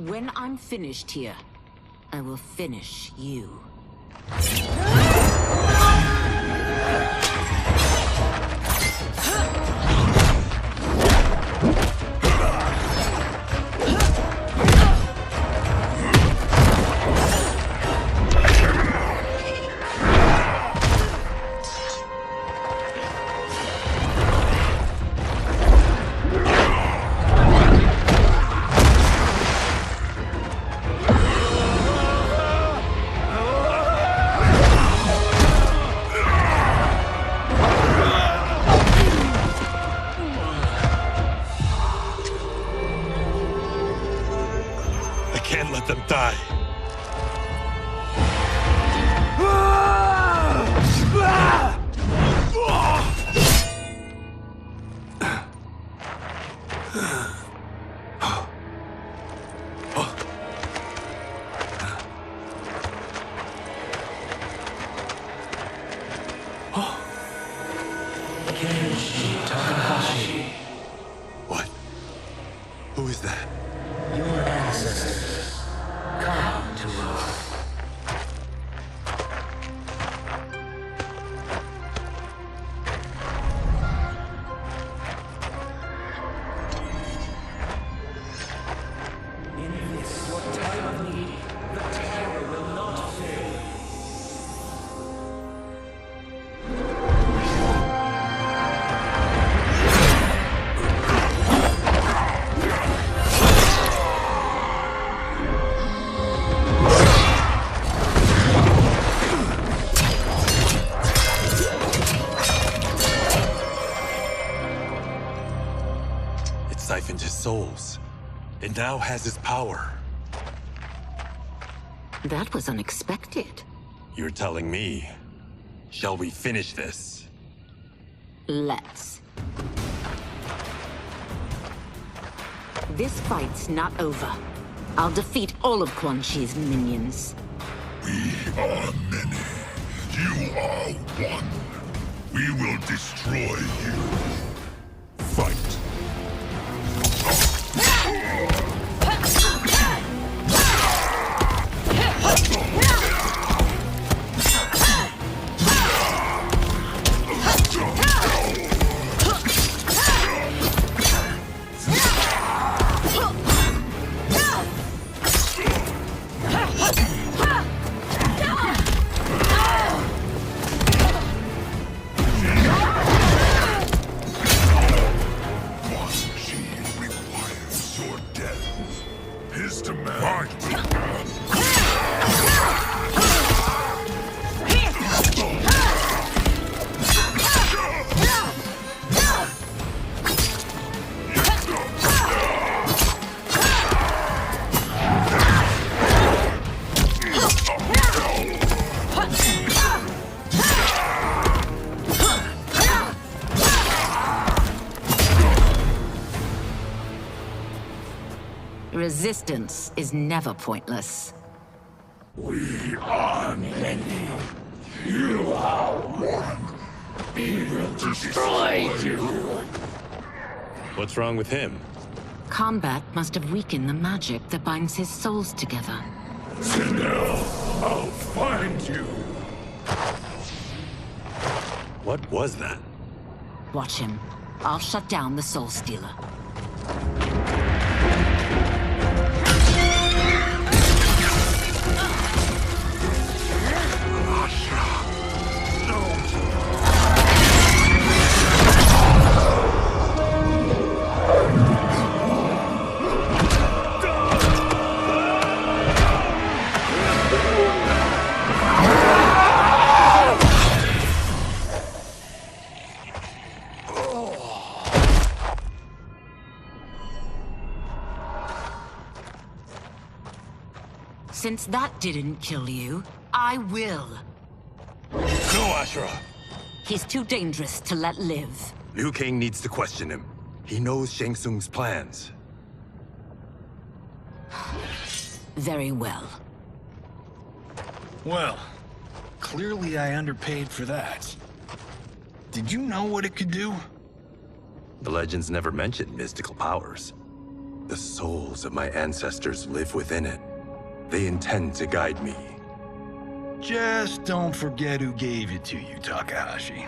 When I'm finished here, I will finish you. Can't let them die. was that? Your ancestors come to Earth. In this, your time of need, the terror will not fail. It siphoned his souls. It now has his power. That was unexpected. You're telling me. Shall we finish this? Let's. This fight's not over. I'll defeat all of Quan Chi's minions. We are many. You are one. We will destroy you. Fight. His demand. Resistance is never pointless. We are many. You are one. We will destroy you. What's wrong with him? Combat must have weakened the magic that binds his souls together. Now, I'll find you. What was that? Watch him. I'll shut down the Soul Stealer. Since that didn't kill you, I will. No, Ashura! He's too dangerous to let live. Liu Kang needs to question him. He knows Shang Tsung's plans. Very well. Well, clearly I underpaid for that. Did you know what it could do? The legends never mentioned mystical powers. The souls of my ancestors live within it. They intend to guide me. Just don't forget who gave it to you, Takahashi.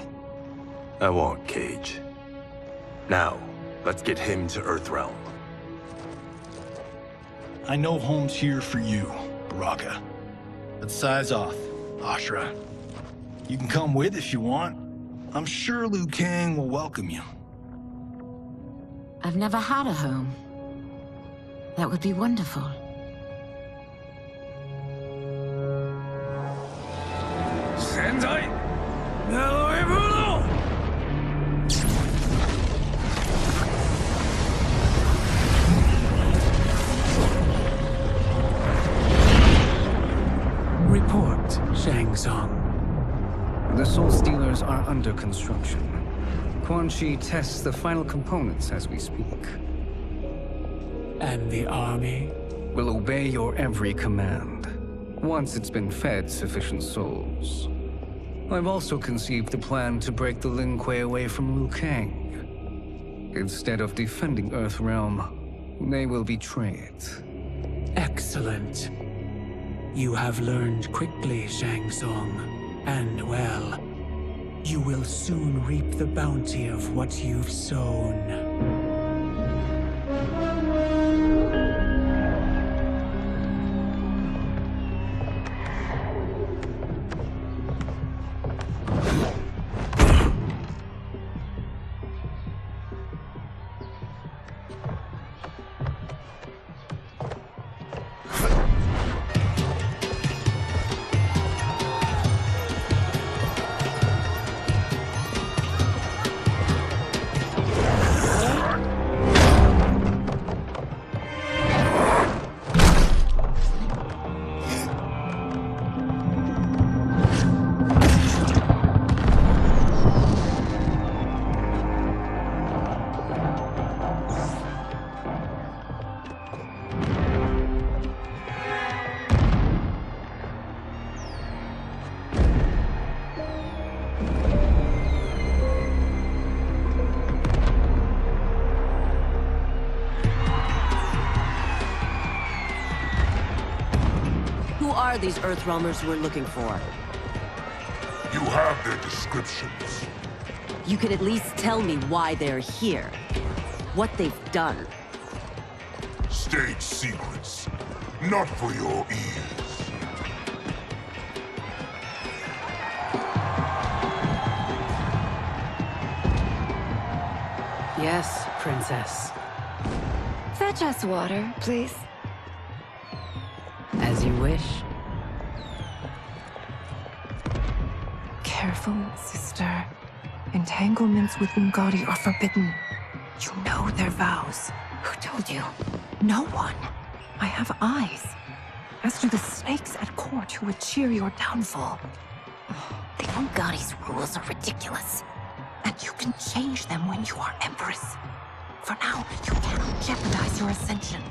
I won't, Cage. Now, let's get him to Earthrealm. I know home's here for you, Baraka. Let's size off, Ashura. You can come with if you want. I'm sure Liu Kang will welcome you. I've never had a home. That would be wonderful. Sendai! Naloibuno! Report, Shang Tsung. The Soul Stealers are under construction. Quan Chi tests the final components as we speak. And the army? Will obey your every command, once it's been fed sufficient souls. I've also conceived a plan to break the Lin Kuei away from Liu Kang. Instead of defending Earthrealm, they will betray it. Excellent. You have learned quickly, Shang Tsung, and well, you will soon reap the bounty of what you've sown. Are these Earthrealmers we're looking for? You have their descriptions. You can at least tell me why they're here. What they've done. State secrets. Not for your ears. Yes, Princess. Fetch us water, please. As you wish. Careful, sister. Entanglements with Ungadi are forbidden. You know their vows. Who told you? No one. I have eyes. As do the snakes at court who would cheer your downfall. The Ungadi's rules are ridiculous. And you can change them when you are Empress. For now, you cannot jeopardize your ascension.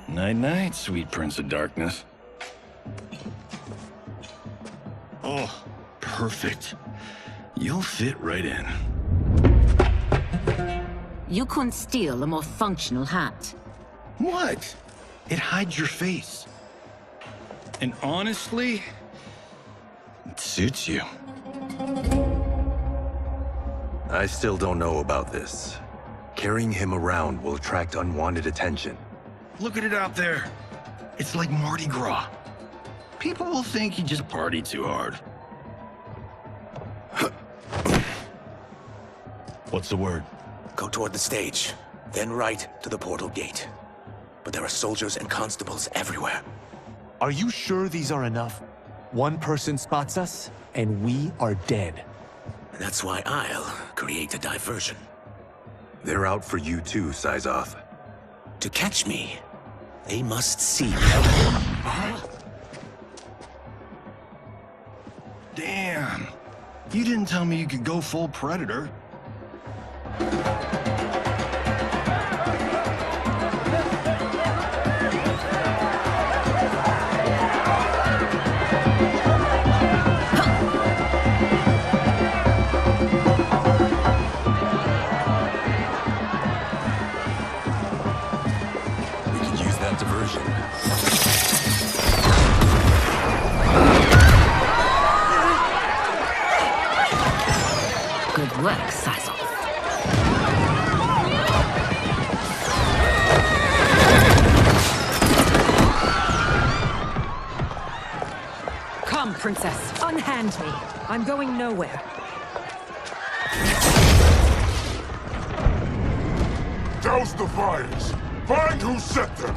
Night-night, sweet Prince of Darkness. Oh, perfect. You'll fit right in. You couldn't steal a more functional hat. What? It hides your face. And honestly, it suits you. I still don't know about this. Carrying him around will attract unwanted attention. Look at it out there. It's like Mardi Gras. People will think you just party too hard. What's the word? Go toward the stage, then right to the portal gate. But there are soldiers and constables everywhere. Are you sure these are enough? One person spots us, and we are dead. That's why I'll create a diversion. They're out for you too, Syzoth. To catch me, they must see me. Damn. You didn't tell me you could go full Predator. Good work, Syzoth. Come, Princess. Unhand me. I'm going nowhere. Douse the fires! Find who set them!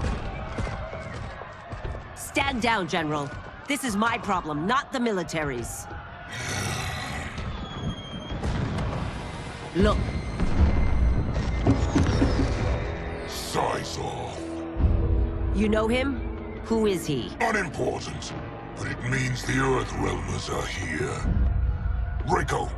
Stand down, General. This is my problem, not the military's. Look. Syzoth. You know him? Who is he? Unimportant, but it means the Earthrealmers are here. Rico.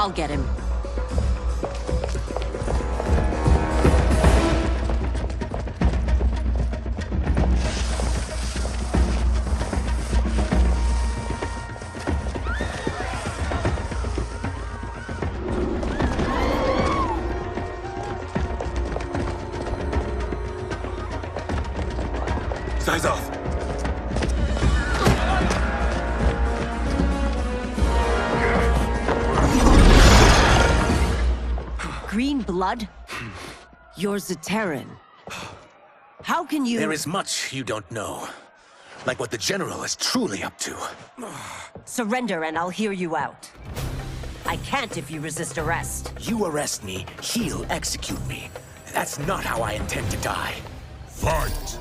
I'll get him. Eyes off. Green blood? You're Zaterran. How can you— There is much you don't know. Like what the General is truly up to. Surrender and I'll hear you out. I can't if you resist arrest. You arrest me, he'll execute me. That's not how I intend to die. Fight!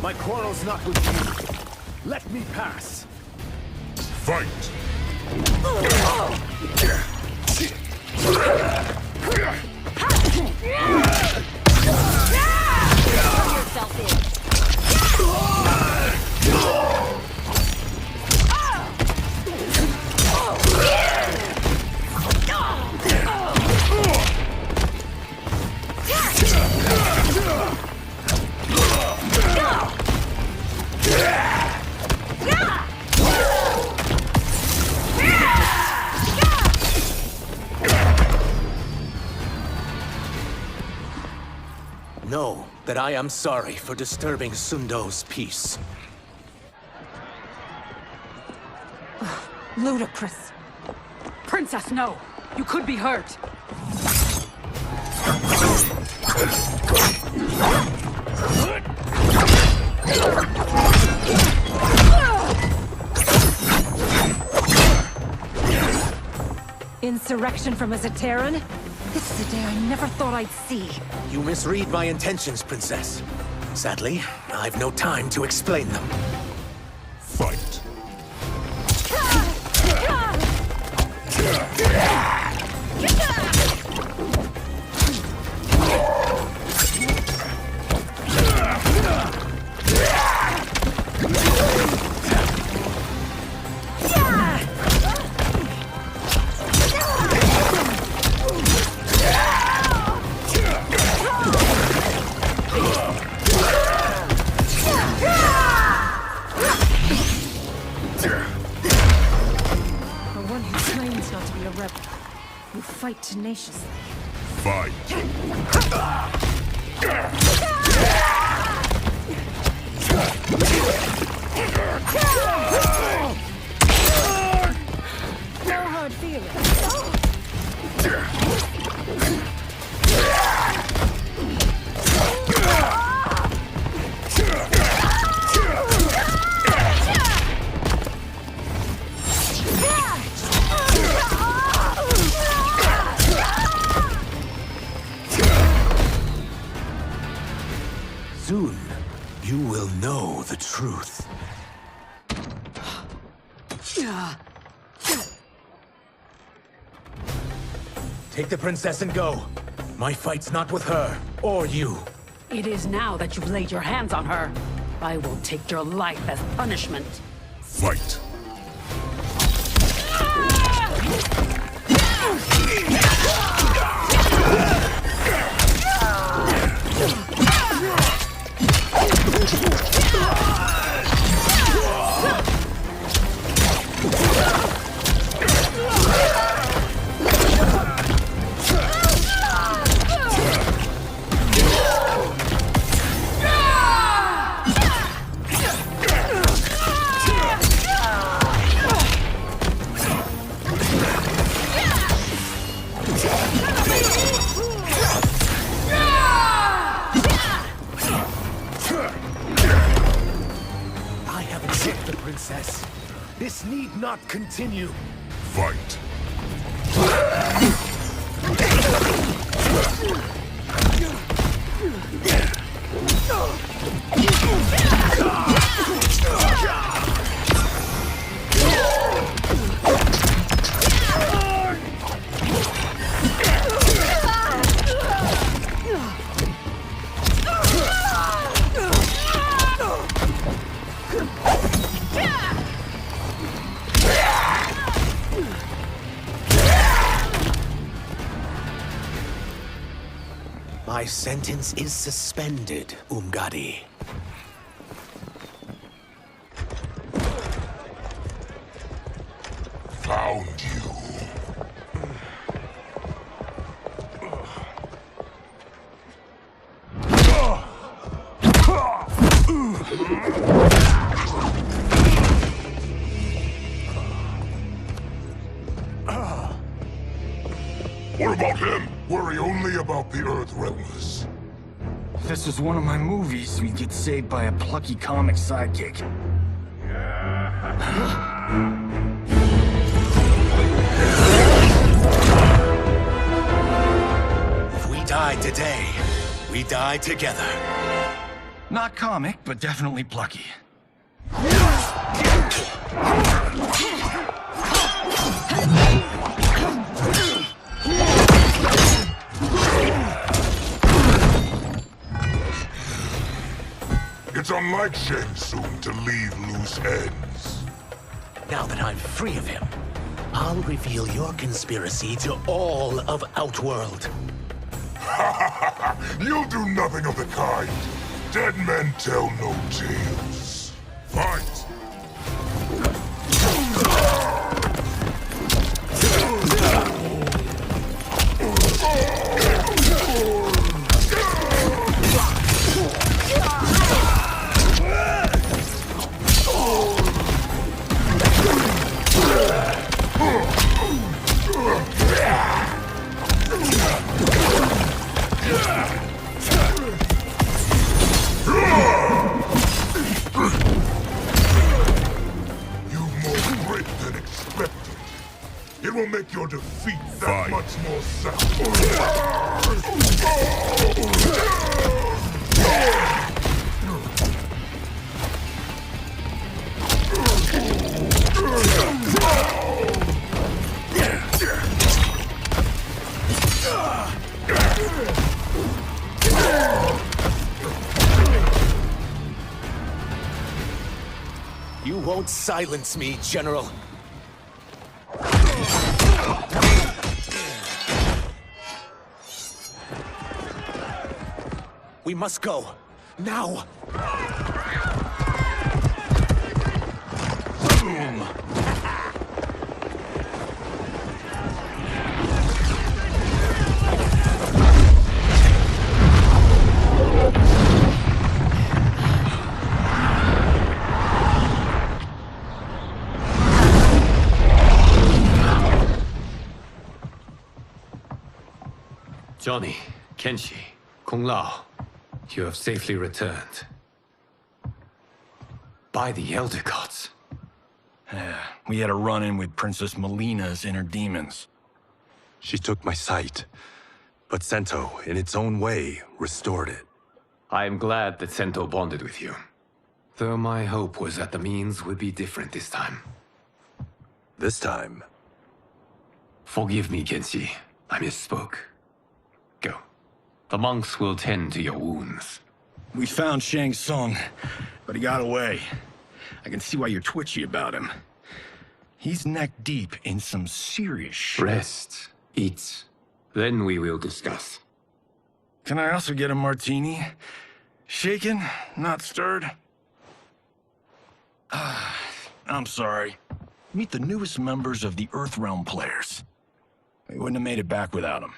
My quarrel's not with you. Let me pass. Fight! yourself in. Know that I am sorry for disturbing Sundo's peace. Ludicrous. Princess, no! You could be hurt! Insurrection from a Zaterran? This is a day I never thought I'd see. You misread my intentions, Princess. Sadly, I've no time to explain them. Fight. You fight tenaciously. Fight. No hard feelings. Soon, you will know the truth. Take the princess and go. My fight's not with her, or you. It is now that you've laid your hands on her. I will take your life as punishment. Fight. This need not continue. Fight. My sentence is suspended, Umgadi. Found you. What about him? Worry only about the Earthrealmers. If this was one of my movies, we'd get saved by a plucky comic sidekick. If we die today, we die together. Not comic, but definitely plucky. It's unlike Shang Tsung to leave loose ends. Now that I'm free of him, I'll reveal your conspiracy to all of Outworld. You'll do nothing of the kind. Dead men tell no tales. Fight! It will make your defeat that much more You won't silence me, General. We must go. Now! Boom! Johnny, Kenshi, Kung Lao, you have safely returned. By the Elder Gods. We had a run-in with Princess Melina's inner demons. She took my sight, but Sento, in its own way, restored it. I am glad that Sento bonded with you. Though my hope was that the means would be different this time. This time? Forgive me, Kenshi. I misspoke. Go. The monks will tend to your wounds. We found Shang Tsung, but he got away. I can see why you're twitchy about him. He's neck deep in some serious shit. Rest. Eat. Then we will discuss. Can I also get a martini? Shaken, not stirred? I'm sorry. Meet the newest members of the Earthrealm players. We wouldn't have made it back without them.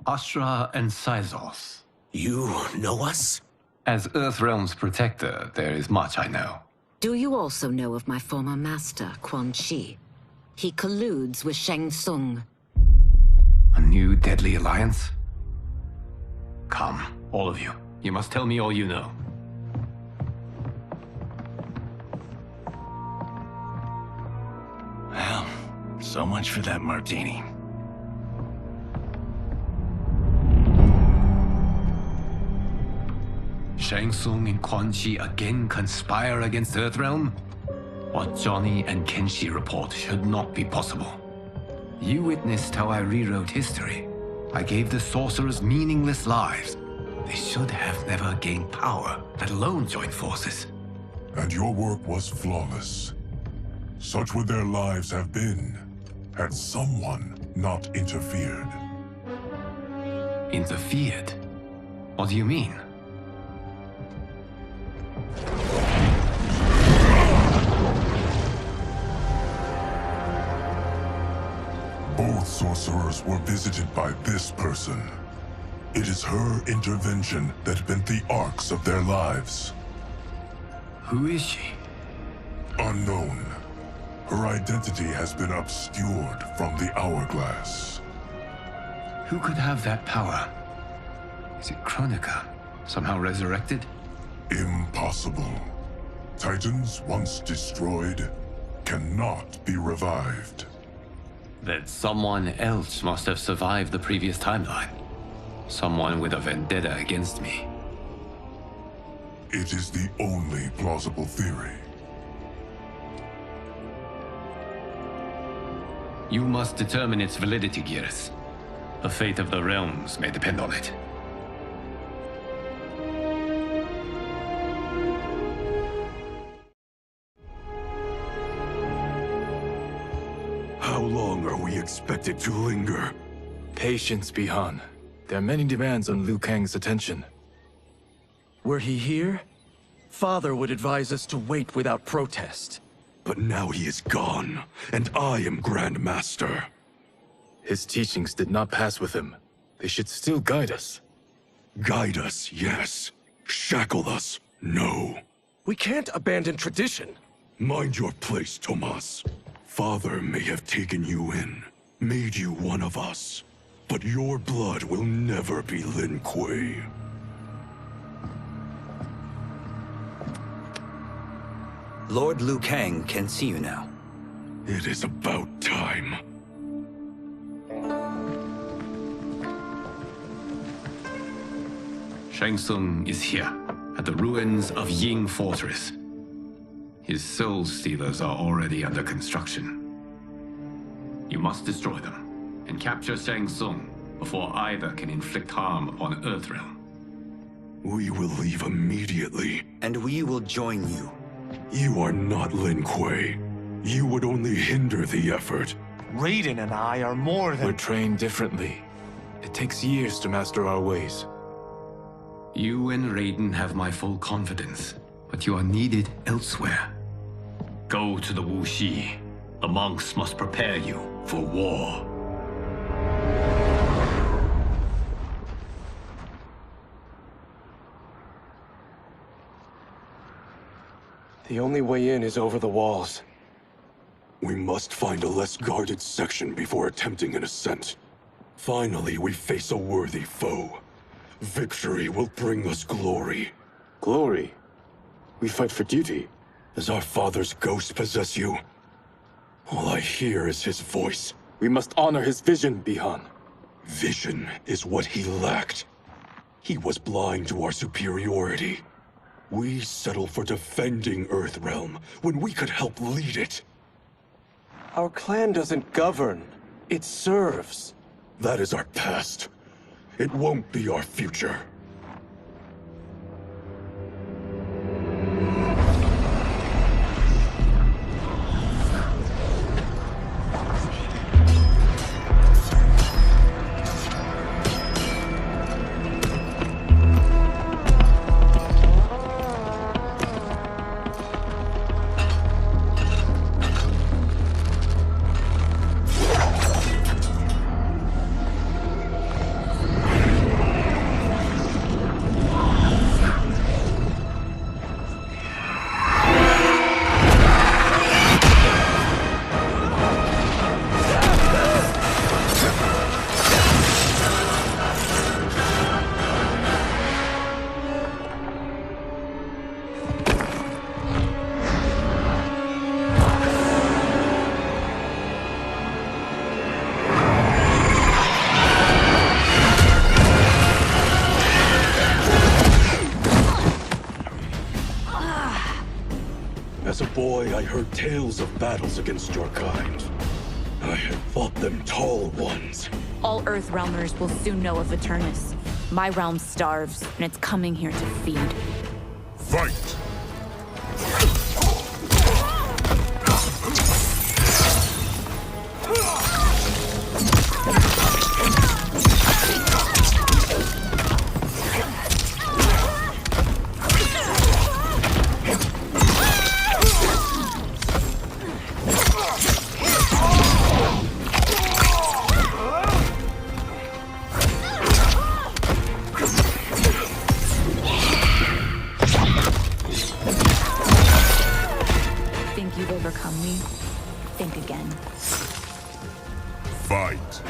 Astra and Sizos. You know us? As Earthrealm's protector, there is much I know. Do you also know of my former master, Quan Chi? He colludes with Shang Tsung. A new deadly alliance? Come, all of you. You must tell me all you know. So much for that martini. Shang Tsung and Quan Chi again conspire against Earthrealm? What Johnny and Kenshi report should not be possible. You witnessed how I rewrote history. I gave the sorcerers meaningless lives. They should have never gained power, let alone join forces. And your work was flawless. Such would their lives have been, had someone not interfered. Interfered? What do you mean? Both sorcerers were visited by this person. It is her intervention that bent the arcs of their lives. Who is she? Unknown. Her identity has been obscured from the hourglass. Who could have that power? Is it Kronika? Somehow resurrected? Impossible. Titans once destroyed cannot be revived. Then someone else must have survived the previous timeline. Someone with a vendetta against me. It is the only plausible theory. You must determine its validity, Geras. The fate of the realms may depend on it. How long are we expected to linger? Patience, Bihan. There are many demands on Liu Kang's attention. Were he here, Father would advise us to wait without protest. But now he is gone, and I am Grand Master. His teachings did not pass with him. They should still guide us. Guide us, yes. Shackle us, no. We can't abandon tradition. Mind your place, Tomas. Father may have taken you in, made you one of us. But your blood will never be Lin Kuei. Lord Liu Kang can see you now. It is about time. Shang Tsung is here, at the ruins of Ying Fortress. His soul stealers are already under construction. You must destroy them and capture Shang Tsung before either can inflict harm upon Earthrealm. We will leave immediately. And we will join you. You are not Lin Kuei. You would only hinder the effort. Raiden and I are more than— We're trained differently. It takes years to master our ways. You and Raiden have my full confidence, but you are needed elsewhere. Go to the Wuxi. The monks must prepare you for war. The only way in is over the walls. We must find a less guarded section before attempting an ascent. Finally, we face a worthy foe. Victory will bring us glory. Glory? We fight for duty. Does our father's ghost possess you? All I hear is his voice. We must honor his vision, Bihan. Vision is what he lacked. He was blind to our superiority. We settle for defending Earthrealm when we could help lead it. Our clan doesn't govern. It serves. That is our past. It won't be our future. As a boy, I heard tales of battles against your kind. I had fought them tall ones. All Earthrealmers will soon know of Eternus. My realm starves, and it's coming here to feed. Fight! Think you've overcome me? Think again. Fight!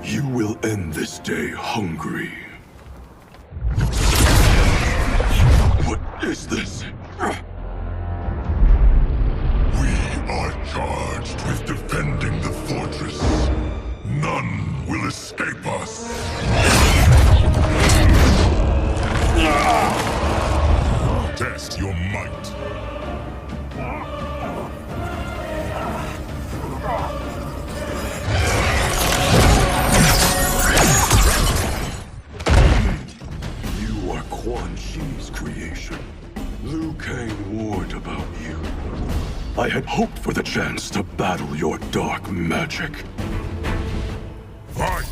You will end this day hungry. What is this? We are charged with defending the fortress. None will escape us. Test your might. You are Quan Chi's creation. Liu Kang warned about you. I had hoped for the chance to battle your dark magic. Fight!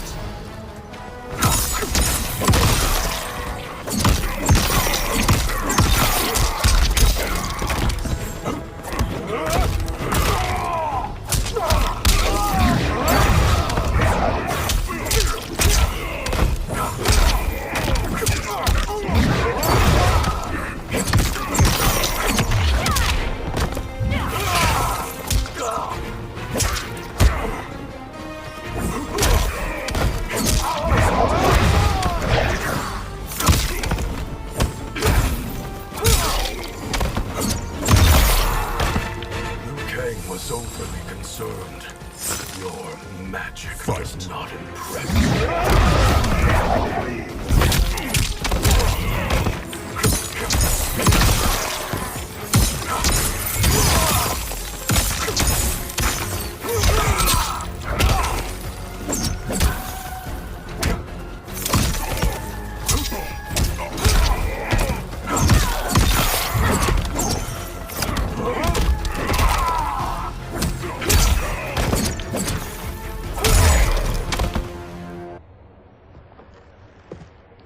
Was overly concerned. Your magic does not impress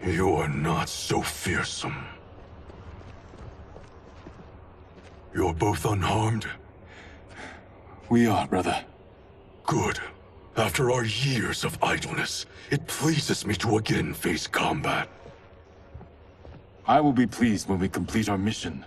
You're not so fearsome. You're both unharmed? We are, brother. Good. After our years of idleness, it pleases me to again face combat. I will be pleased when we complete our mission.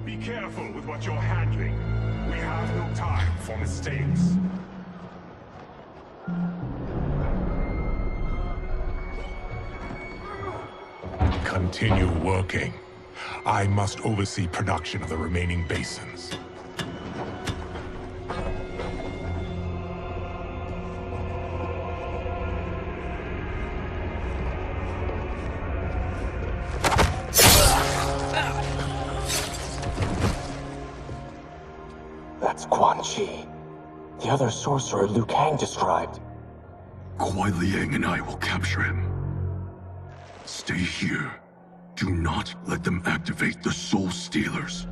Be careful with what you're handling. We have no time for mistakes. Continue working. I must oversee production of the remaining basins. That's Quan Chi. The other sorcerer Liu Kang described. Kuai Liang and I will capture him. Stay here. Do not let them activate the Soul Stealers.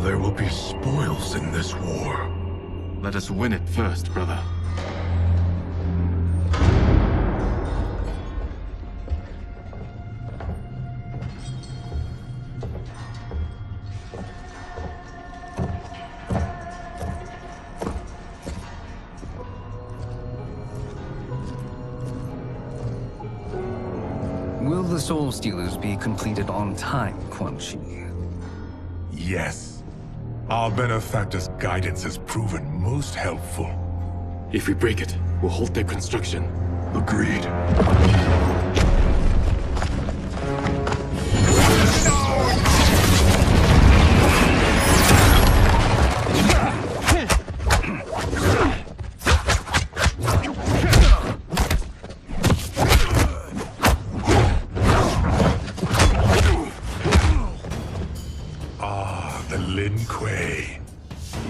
There will be spoils in this war. Let us win it first, brother. Will the Soul Stealers be completed on time, Quan Chi? Yes. Our benefactor's guidance has proven most helpful. If we break it, we'll halt their construction. Agreed.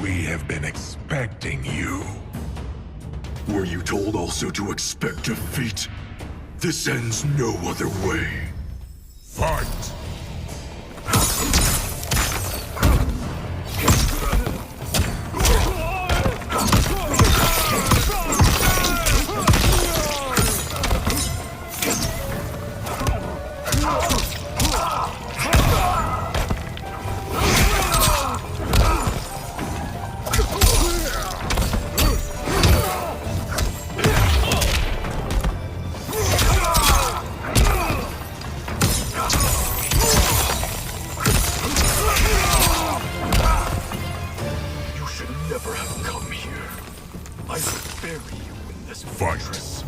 We have been expecting you. Were you told also to expect defeat? This ends no other way. Fight! Fortress.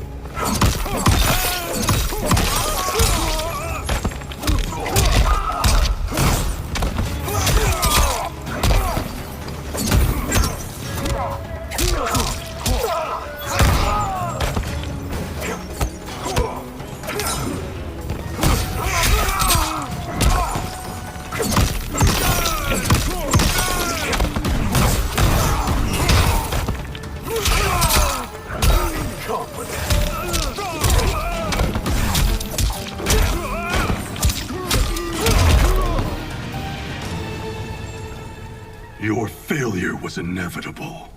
Your failure was inevitable.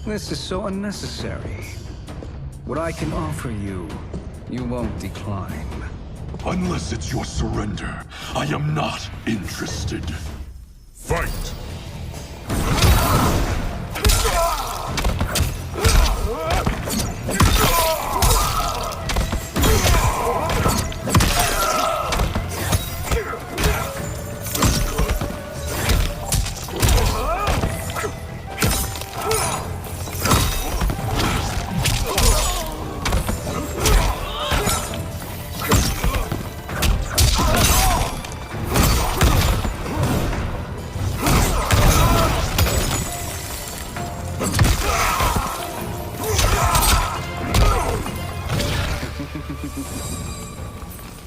This is so unnecessary. What I can offer you, you won't decline. Unless it's your surrender, I am not interested. Fight!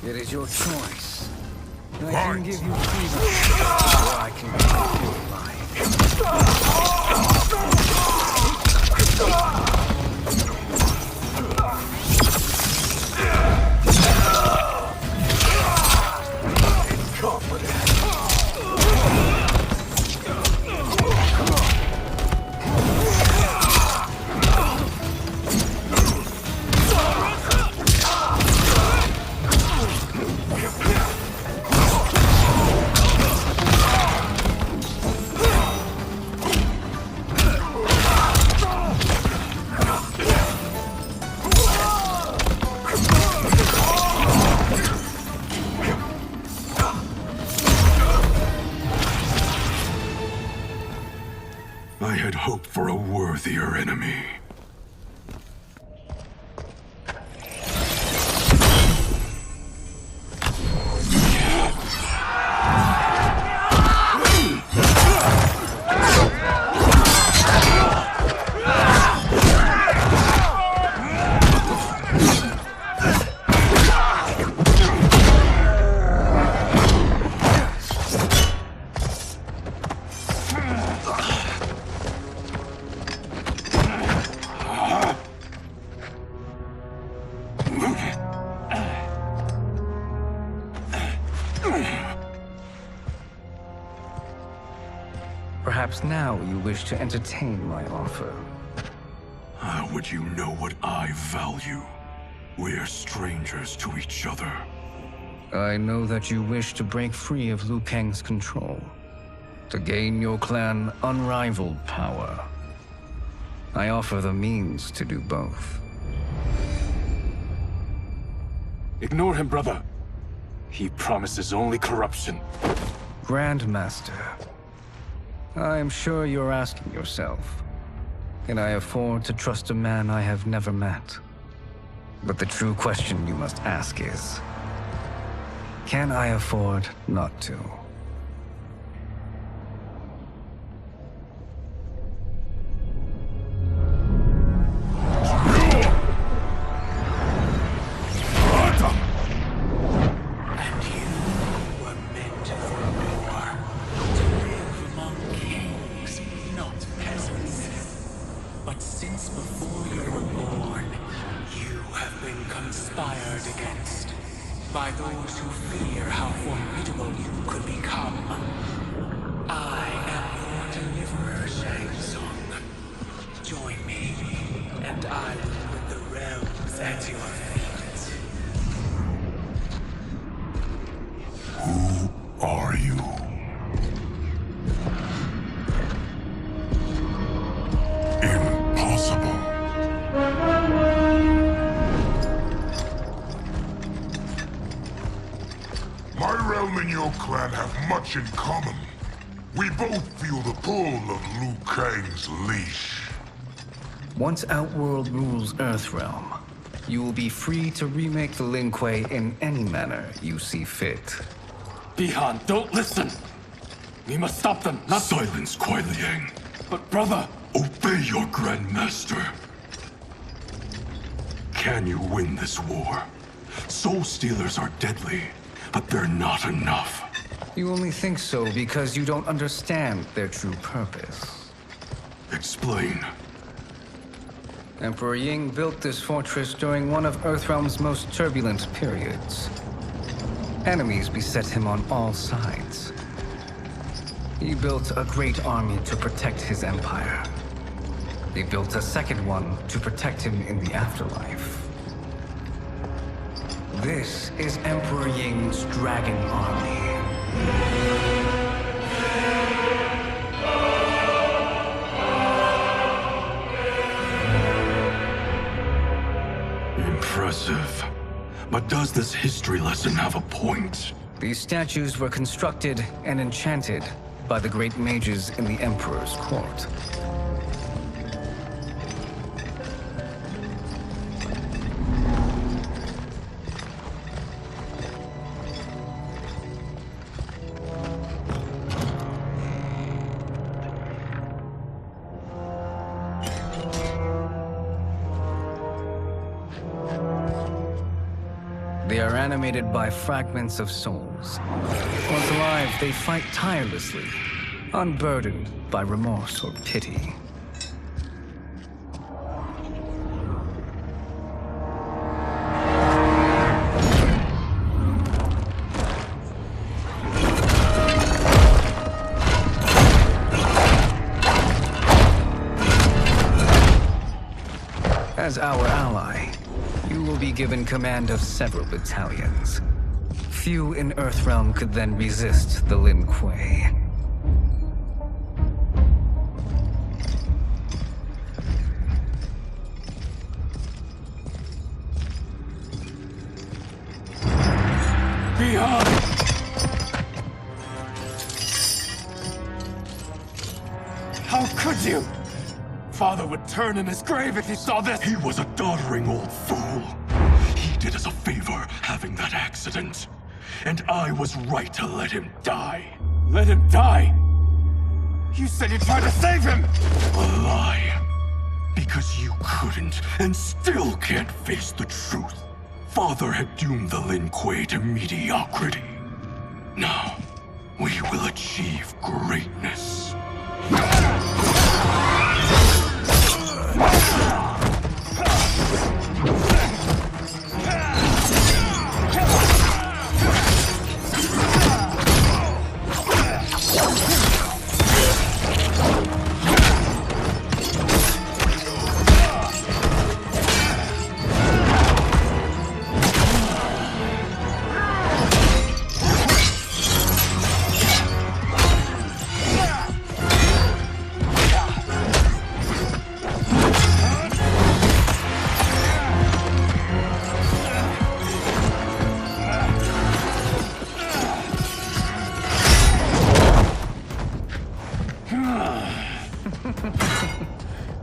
It is your choice. I can give you freedom, or I can give you life. Confident. had hoped for a worthier enemy. Perhaps now you wish to entertain my offer. How would you know what I value? We're strangers to each other. I know that you wish to break free of Liu Kang's control, to gain your clan unrivaled power. I offer the means to do both. Ignore him, brother. He promises only corruption. Grandmaster, I am sure you're asking yourself, can I afford to trust a man I have never met? But the true question you must ask is, can I afford not to? By those who fear how formidable you could become. I am your deliverer, Shang Tsung. Join me, and I will put the realms at your feet. Who are you? Impossible. My realm and your clan have much in common. We both feel the pull of Liu Kang's leash. Once Outworld rules Earthrealm, you will be free to remake the Lin Kuei in any manner you see fit. Bihan, don't listen! We must stop them, not— Silence, Kuai Liang. But brother— Obey your Grandmaster. Can you win this war? Soul Stealers are deadly, but they're not enough. You only think so because you don't understand their true purpose. Explain. Emperor Ying built this fortress during one of Earthrealm's most turbulent periods. Enemies beset him on all sides. He built a great army to protect his empire. He built a second one to protect him in the afterlife. This is Emperor Ying's Dragon Army. Impressive. But does this history lesson have a point? These statues were constructed and enchanted by the great mages in the Emperor's court. They are animated by fragments of souls. Once alive, they fight tirelessly, unburdened by remorse or pity. As our ally, you will be given command of several battalions. Few in Earthrealm could then resist the Lin Kuei. Behind! How could could you? Father would turn in his grave if he saw this! He was a doddering old fool. He did us a favor having that accident. And I was right to let him die. Let him die? You said you tried to save him! A lie. Because you couldn't, and still can't face the truth. Father had doomed the Lin Kuei to mediocrity. Now, we will achieve greatness.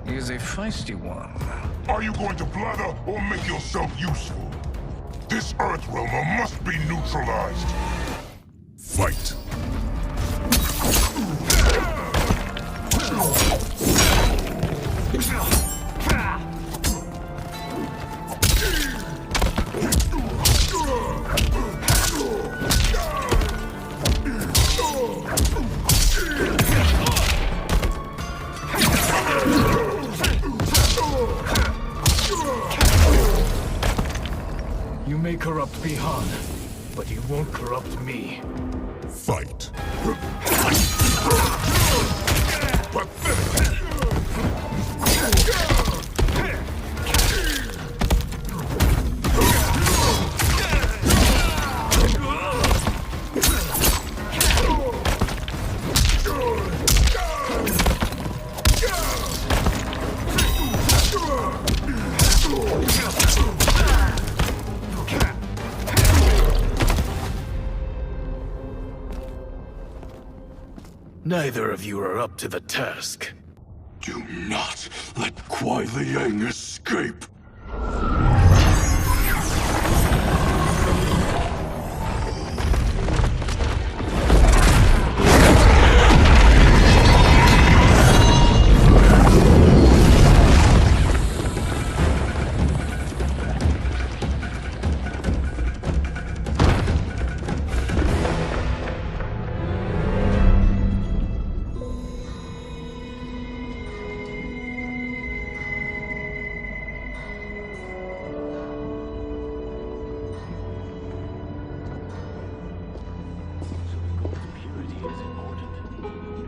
He is a feisty one. Are you going to blather or make yourself useful? This Earthrealmer must be neutralized. Fight. You may corrupt Bihan, but you won't corrupt me. Fight. Neither of you are up to the task. Do not let Kuai Liang escape.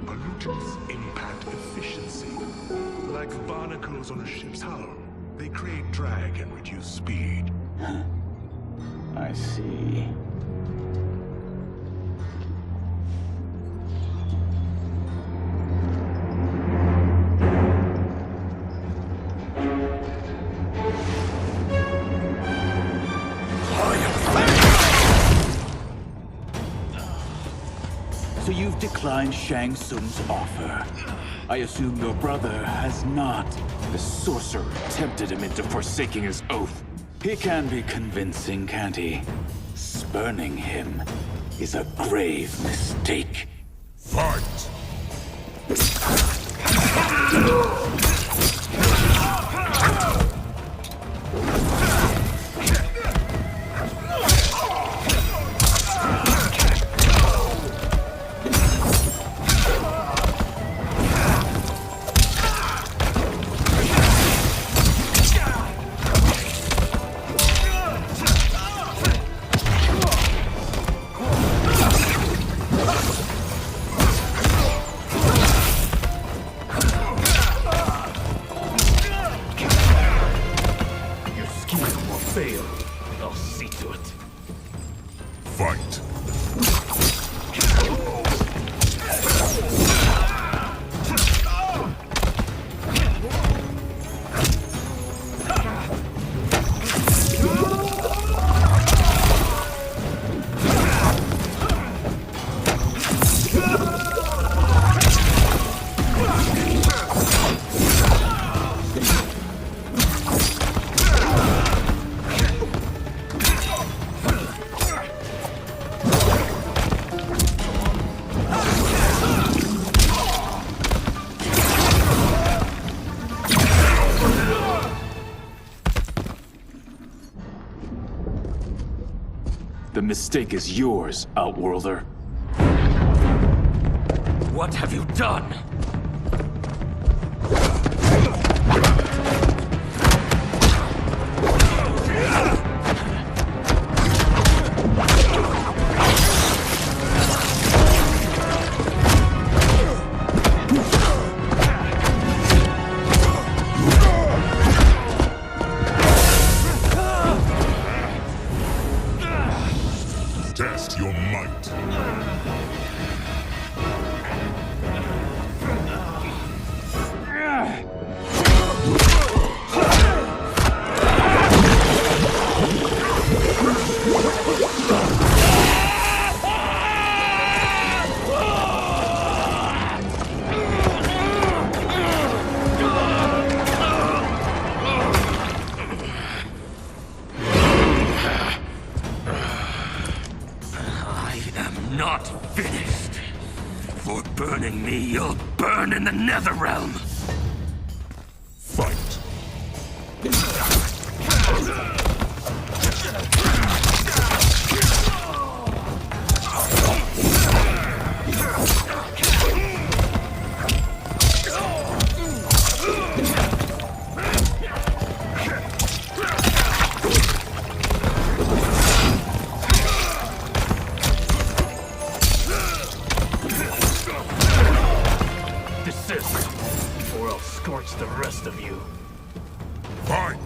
Pollutants impact efficiency. Like barnacles on a ship's hull. They create drag and reduce speed. I see. So you've declined Shang Tsung's offer. I assume your brother has not. The sorcerer tempted him into forsaking his oath. He can be convincing, can't he? Spurning him is a grave mistake. Fight! The mistake is yours, Outworlder. What have you done? Test your might. Not finished. For burning me, you'll burn in the Netherrealm. Fight. Desist, or I'll scorch the rest of you. Fight!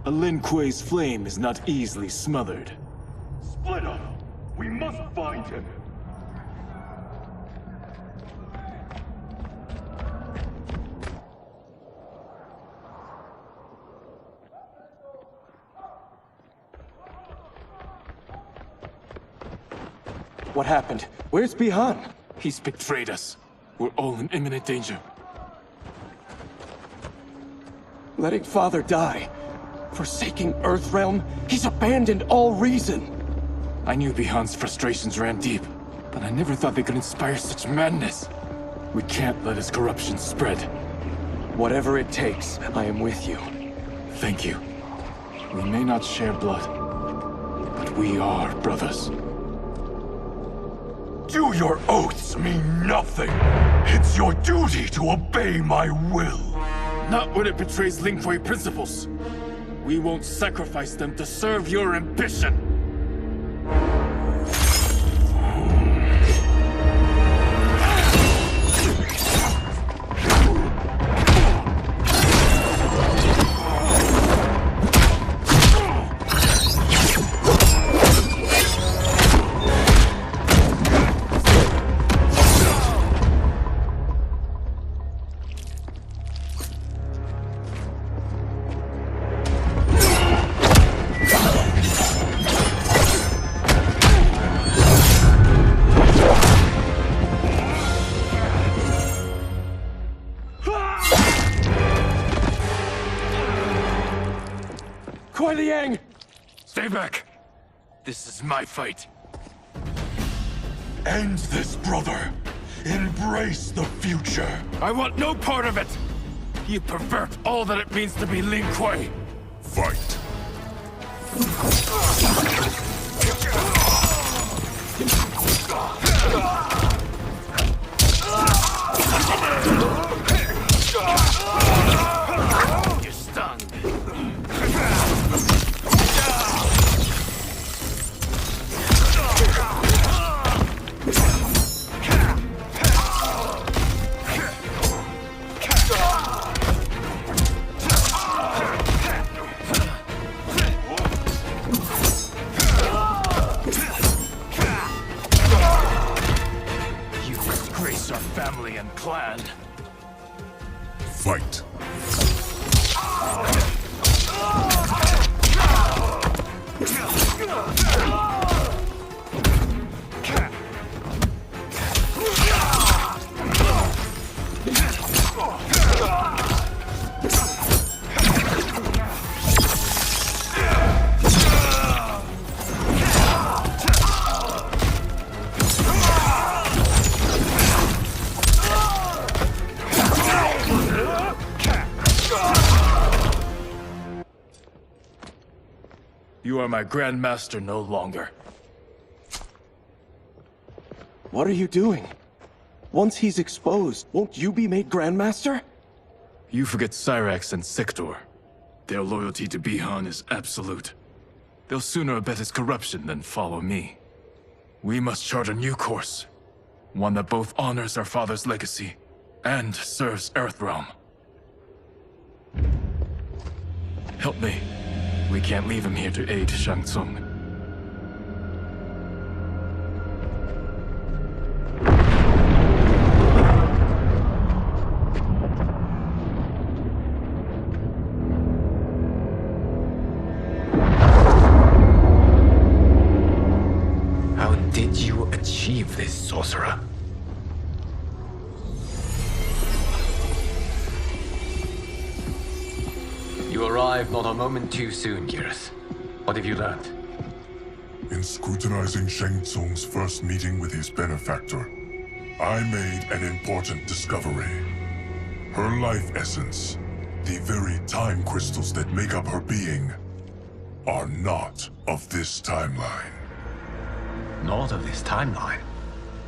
A Lin Kuei's flame is not easily smothered. Split up! We must find him! What happened? Where's Bihan? He's betrayed us. We're all in imminent danger. Letting Father die. Forsaking Earthrealm, he's abandoned all reason. I knew Bihan's frustrations ran deep, but I never thought they could inspire such madness. We can't let his corruption spread. Whatever it takes, I am with you. Thank you. We may not share blood, but we are brothers. Do your oaths mean nothing? It's your duty to obey my will. Not when it betrays Lin Kuei principles. We won't sacrifice them to serve your ambition. Kuei Liang! Stay back! This is my fight. End this, brother. Embrace the future. I want no part of it! You pervert all that it means to be Lin Kuei! Fight! You're stunned. Our family and clan. Fight. You are my Grand Master no longer. What are you doing? Once he's exposed, won't you be made Grandmaster? You forget Cyrax and Sector. Their loyalty to Bihan is absolute. They'll sooner abet his corruption than follow me. We must chart a new course. One that both honors our father's legacy and serves Earthrealm. Help me. We can't leave him here to aid Shang Tsung. How did you achieve this, sorcerer? You arrived not a moment too soon, Geras. What have you learned? In scrutinizing Shang Tsung's first meeting with his benefactor, I made an important discovery. Her life essence, the very time crystals that make up her being, are not of this timeline. Not of this timeline?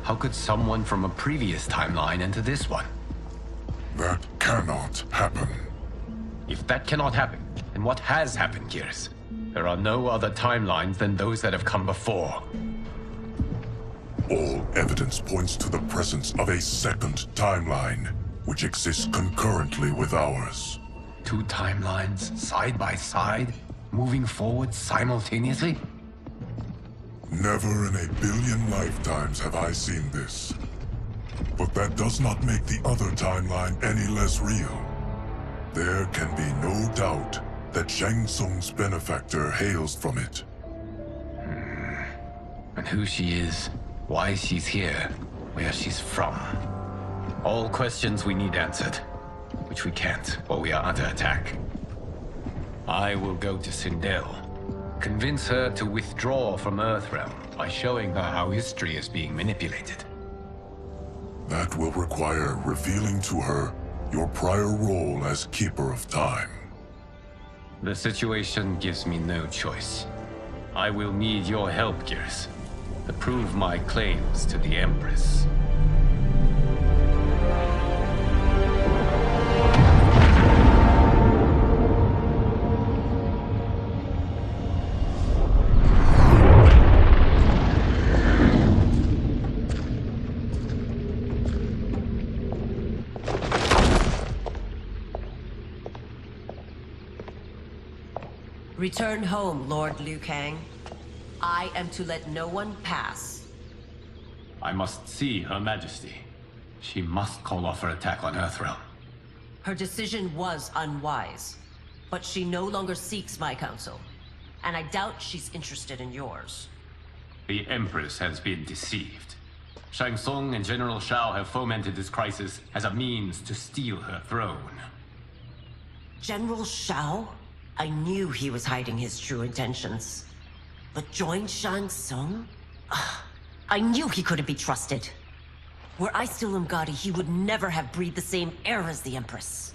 How could someone from a previous timeline enter this one? That cannot happen. If that cannot happen, then what has happened, Geras? There are no other timelines than those that have come before. All evidence points to the presence of a second timeline, which exists concurrently with ours. Two timelines, side by side, moving forward simultaneously? Never in a billion lifetimes have I seen this. But that does not make the other timeline any less real. There can be no doubt that Shang Tsung's benefactor hails from it. And who she is, why she's here, where she's from. All questions we need answered, which we can't while we are under attack. I will go to Sindel, convince her to withdraw from Earthrealm by showing her how history is being manipulated. That will require revealing to her your prior role as Keeper of Time. The situation gives me no choice. I will need your help, Geras, to prove my claims to the Empress. Return home, Lord Liu Kang. I am to let no one pass. I must see Her Majesty. She must call off her attack on Earthrealm. Her decision was unwise, but she no longer seeks my counsel, and I doubt she's interested in yours. The Empress has been deceived. Shang Tsung and General Shao have fomented this crisis as a means to steal her throne. General Shao? I knew he was hiding his true intentions. But join Shang Tsung? I knew he couldn't be trusted. Were I still Umgadi, he would never have breathed the same air as the Empress.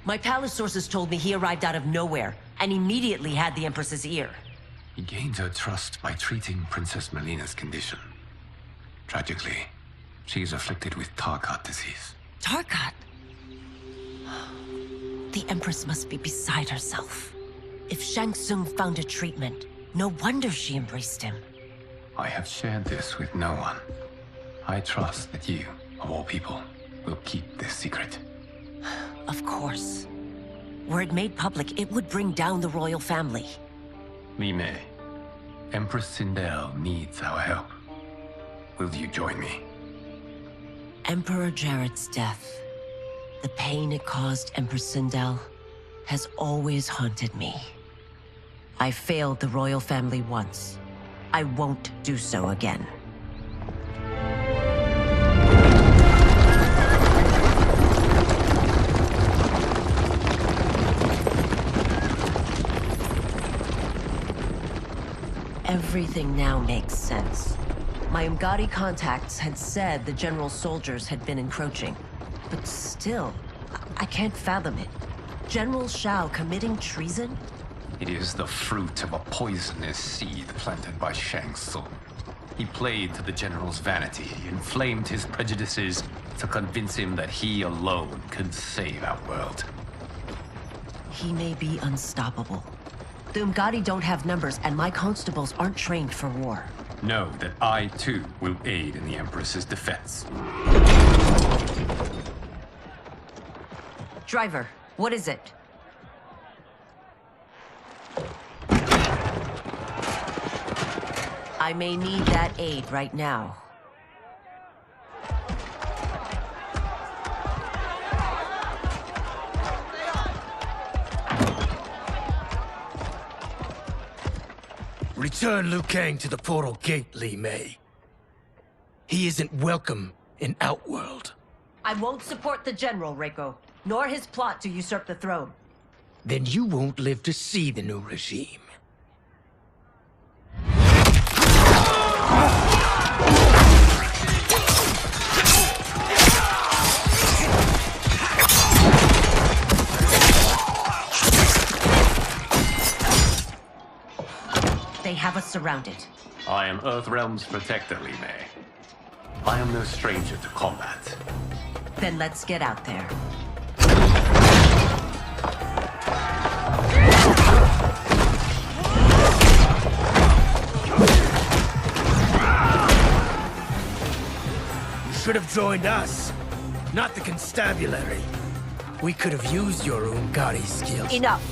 My palace sources told me he arrived out of nowhere, and immediately had the Empress's ear. He gained her trust by treating Princess Melina's condition. Tragically, she is afflicted with Tarkat disease. Tarkat? The Empress must be beside herself. If Shang Tsung found a treatment, no wonder she embraced him. I have shared this with no one. I trust that you, of all people, will keep this secret. Of course. Were it made public, it would bring down the royal family. Li Mei, Empress Sindel needs our help. Will you join me? Emperor Jarrett's death, the pain it caused Empress Sindel, has always haunted me. I failed the royal family once. I won't do so again. Everything now makes sense. My Umgadi contacts had said the general soldiers had been encroaching. But still, I can't fathom it. General Shao committing treason? It is the fruit of a poisonous seed planted by Shang Tsung. He played to the general's vanity, inflamed his prejudices to convince him that he alone could save our world. He may be unstoppable. The Umgadi don't have numbers, and my constables aren't trained for war. Know that I, too, will aid in the Empress's defense. Driver, what is it? I may need that aid right now. Return Liu Kang to the portal gate, Li Mei. He isn't welcome in Outworld. I won't support the General, Reiko, nor his plot to usurp the throne. Then you won't live to see the new regime. They have us surrounded. I am Earthrealm's protector, Li Mei. I am no stranger to combat. Then let's get out there. You should have joined us, not the constabulary. We could have used your Umgadi skills. Enough!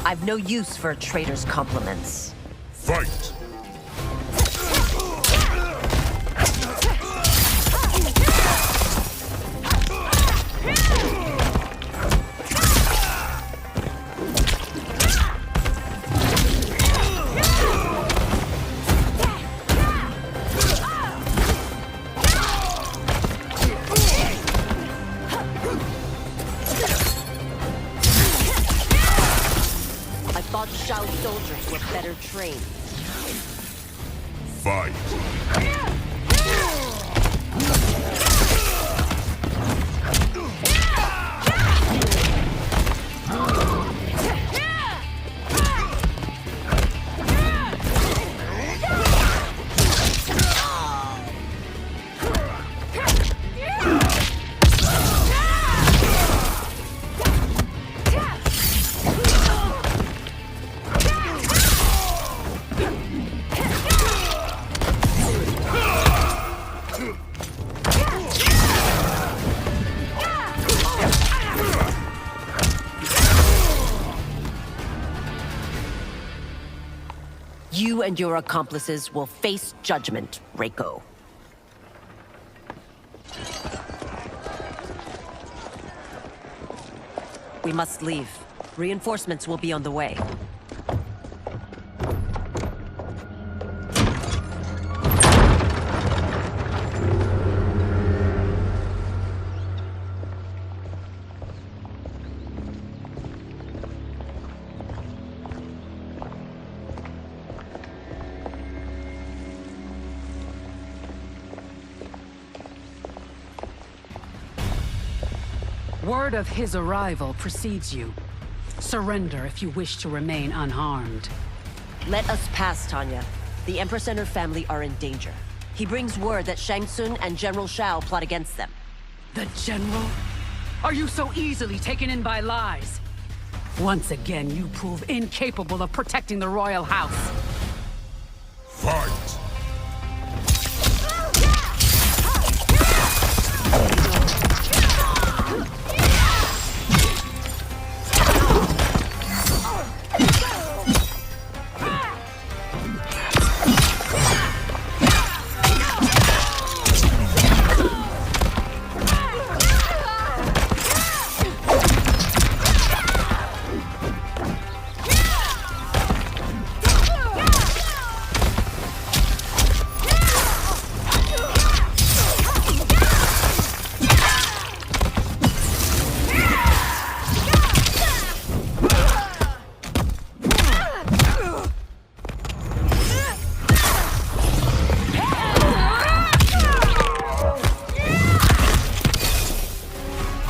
I've no use for a traitor's compliments. Fight! I thought Shao soldiers were better trained. Fight! You and your accomplices will face judgment, Reiko. We must leave. Reinforcements will be on the way. Word of his arrival precedes you. Surrender if you wish to remain unharmed. Let us pass, Tanya. The Empress and her family are in danger. He brings word that Shang Tsung and General Shao plot against them. The General? Are you so easily taken in by lies? Once again, you prove incapable of protecting the royal house. Fight!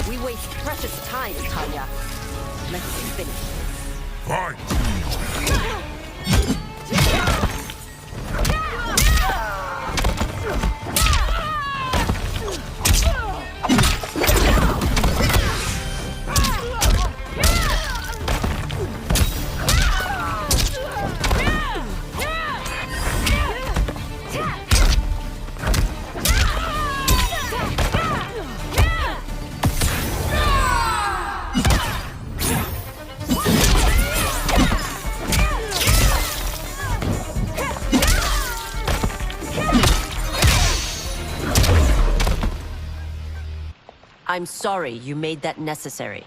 We waste precious time, Tanya. Let's finish this. Fight! I'm sorry you made that necessary.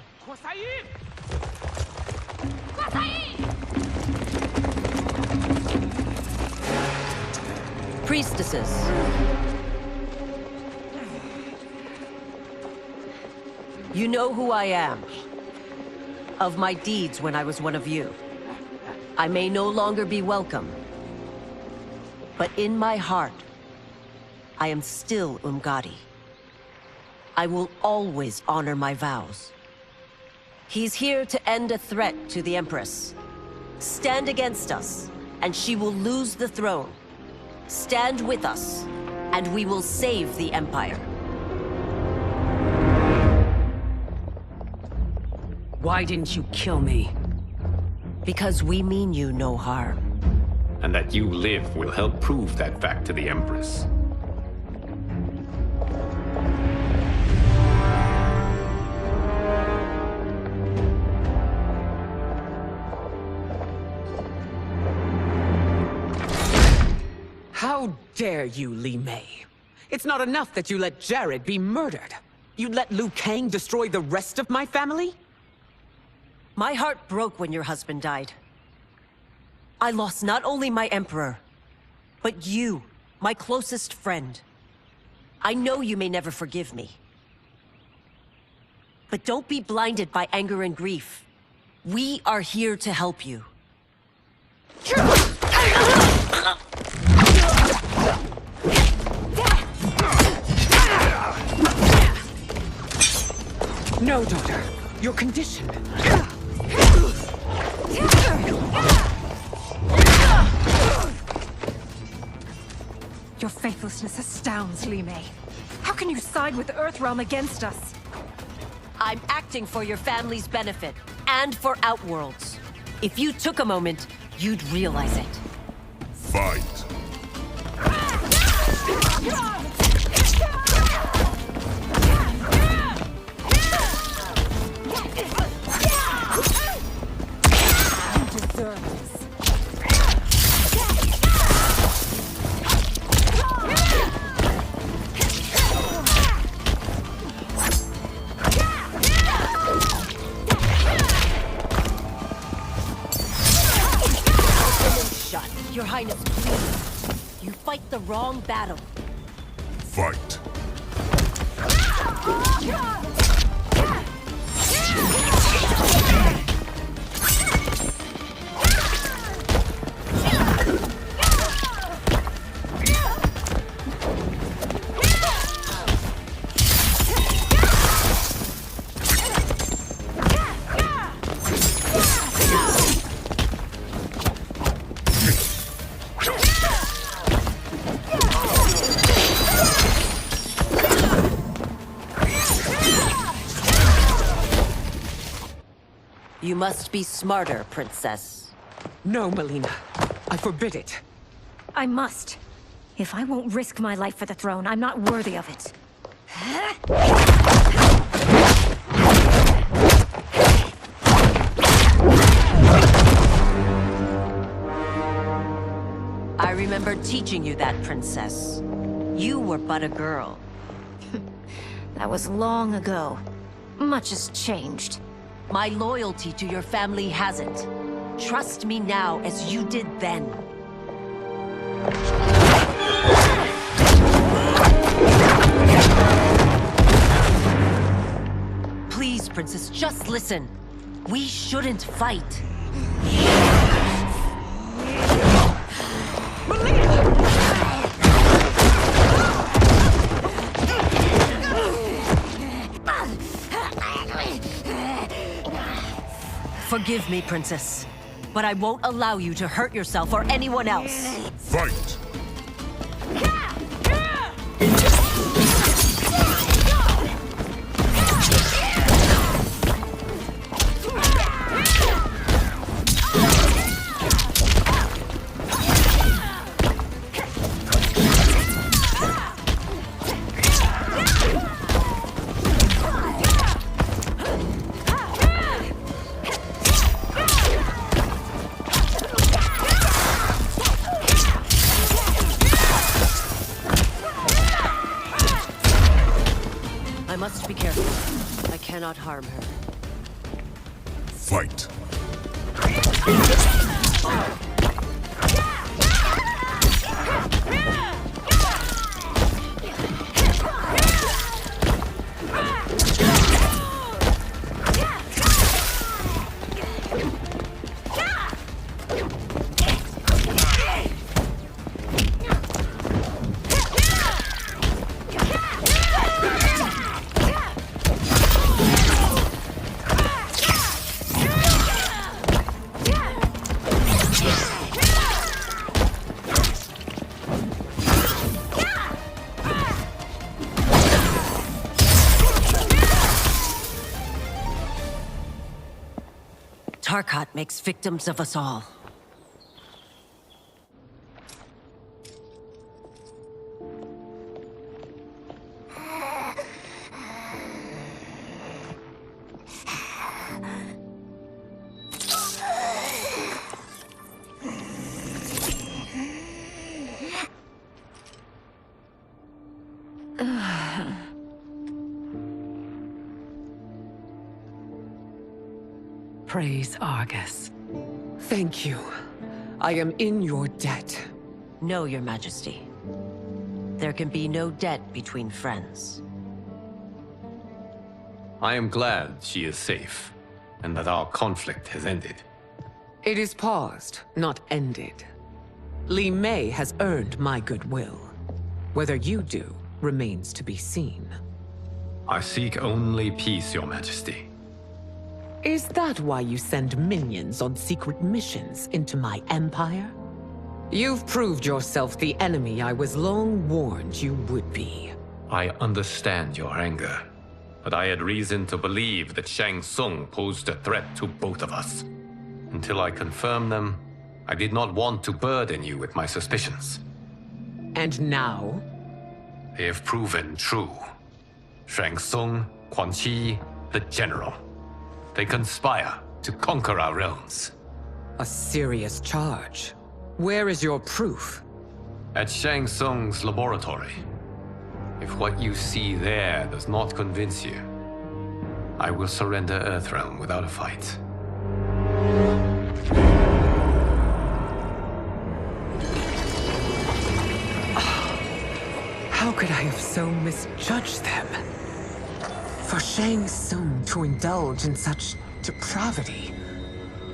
Priestesses. You know who I am. Of my deeds when I was one of you. I may no longer be welcome. But in my heart, I am still Umgadi. I will always honor my vows. He's here to end a threat to the Empress. Stand against us, and she will lose the throne. Stand with us, and we will save the Empire. Why didn't you kill me? Because we mean you no harm. And that you live will help prove that fact to the Empress. How dare you, Li Mei? It's not enough that you let Jared be murdered. You'd let Liu Kang destroy the rest of my family? My heart broke when your husband died. I lost not only my Emperor, but you, my closest friend. I know you may never forgive me. But don't be blinded by anger and grief. We are here to help you. No, daughter. You're conditioned. Your faithlessness astounds, Li Mei. How can you side with Earthrealm against us? I'm acting for your family's benefit, and for Outworlds. If you took a moment, you'd realize it. Fight! You deserve this. Your Highness, please. You fight the wrong battle. Fight! You must be smarter, Princess. No, Melina. I forbid it. I must. If I won't risk my life for the throne, I'm not worthy of it. I remember teaching you that, Princess. You were but a girl. That was long ago. Much has changed. My loyalty to your family hasn't. Trust me now as you did then. Please, Princess, just listen. We shouldn't fight. Forgive me, Princess, but I won't allow you to hurt yourself or anyone else. Fight! I must be careful. I cannot harm her. Fight! Tarkat makes victims of us all. Praise Argus. Thank you. I am in your debt. No, Your Majesty. There can be no debt between friends. I am glad she is safe, and that our conflict has ended. It is paused, not ended. Li Mei has earned my goodwill. Whether you do remains to be seen. I seek only peace, Your Majesty. Is that why you send minions on secret missions into my empire? You've proved yourself the enemy I was long warned you would be. I understand your anger, but I had reason to believe that Shang Tsung posed a threat to both of us. Until I confirmed them, I did not want to burden you with my suspicions. And now? They have proven true. Shang Tsung, Quan Chi, the General. They conspire to conquer our realms. A serious charge. Where is your proof? At Shang Tsung's laboratory. If what you see there does not convince you, I will surrender Earthrealm without a fight. How could I have so misjudged them? For Shang Tsung to indulge in such depravity,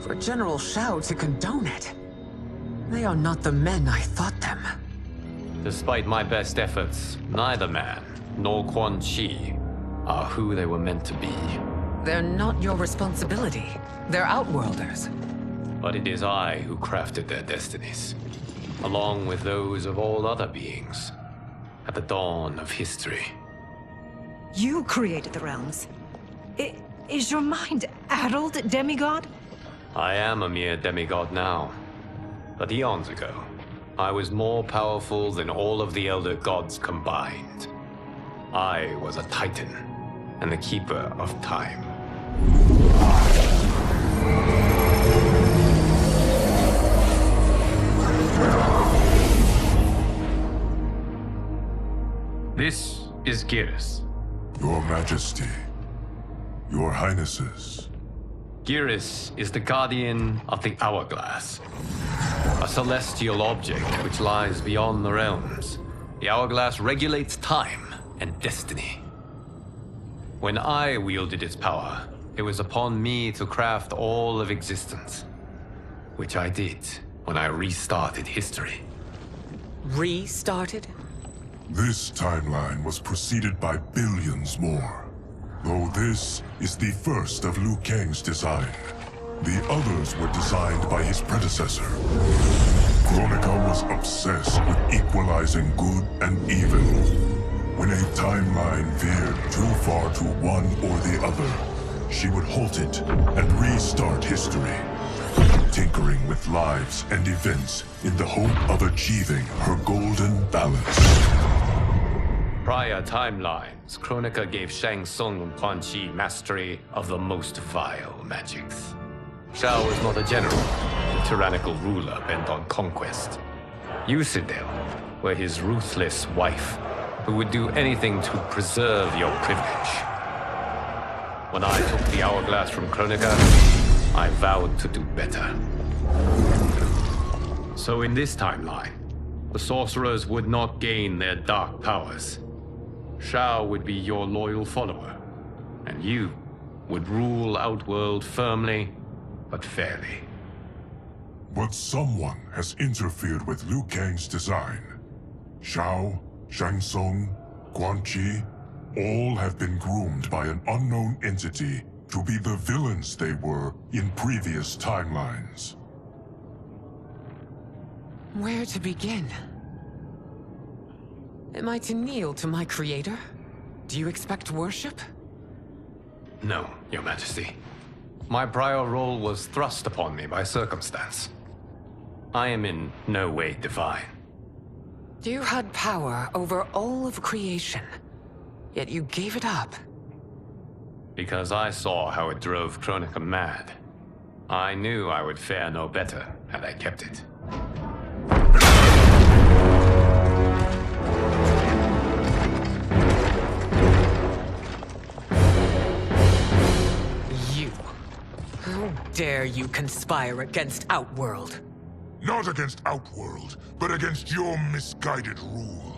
for General Shao to condone it, they are not the men I thought them. Despite my best efforts, neither man nor Quan Chi are who they were meant to be. They're not your responsibility. They're Outworlders. But it is I who crafted their destinies, along with those of all other beings, at the dawn of history. You created the realms. Is your mind addled, demigod? I am a mere demigod now. But eons ago, I was more powerful than all of the Elder Gods combined. I was a Titan, and the Keeper of Time. This is Geras. Your Majesty, Your Highnesses. Geras is the guardian of the Hourglass, a celestial object which lies beyond the realms. The Hourglass regulates time and destiny. When I wielded its power, it was upon me to craft all of existence, which I did when I restarted history. Restarted? This timeline was preceded by billions more. Though this is the first of Liu Kang's design. The others were designed by his predecessor. Kronika was obsessed with equalizing good and evil. When a timeline veered too far to one or the other, she would halt it and restart history, tinkering with lives and events in the hope of achieving her golden balance. Prior timelines, Kronika gave Shang Tsung and Quan Chi mastery of the most vile magics. Shao was not a general, a tyrannical ruler bent on conquest. You, Sindel, were his ruthless wife, who would do anything to preserve your privilege. When I took the hourglass from Kronika, I vowed to do better. So in this timeline, the sorcerers would not gain their dark powers. Shao would be your loyal follower, and you would rule Outworld firmly, but fairly. But someone has interfered with Liu Kang's design. Shao, Shang Tsung, Quan Chi, all have been groomed by an unknown entity to be the villains they were in previous timelines. Where to begin? Am I to kneel to my creator? Do you expect worship? No, Your Majesty. My prior role was thrust upon me by circumstance. I am in no way divine. You had power over all of creation, yet you gave it up. Because I saw how it drove Kronika mad. I knew I would fare no better had I kept it. How dare you conspire against Outworld? Not against Outworld, but against your misguided rule.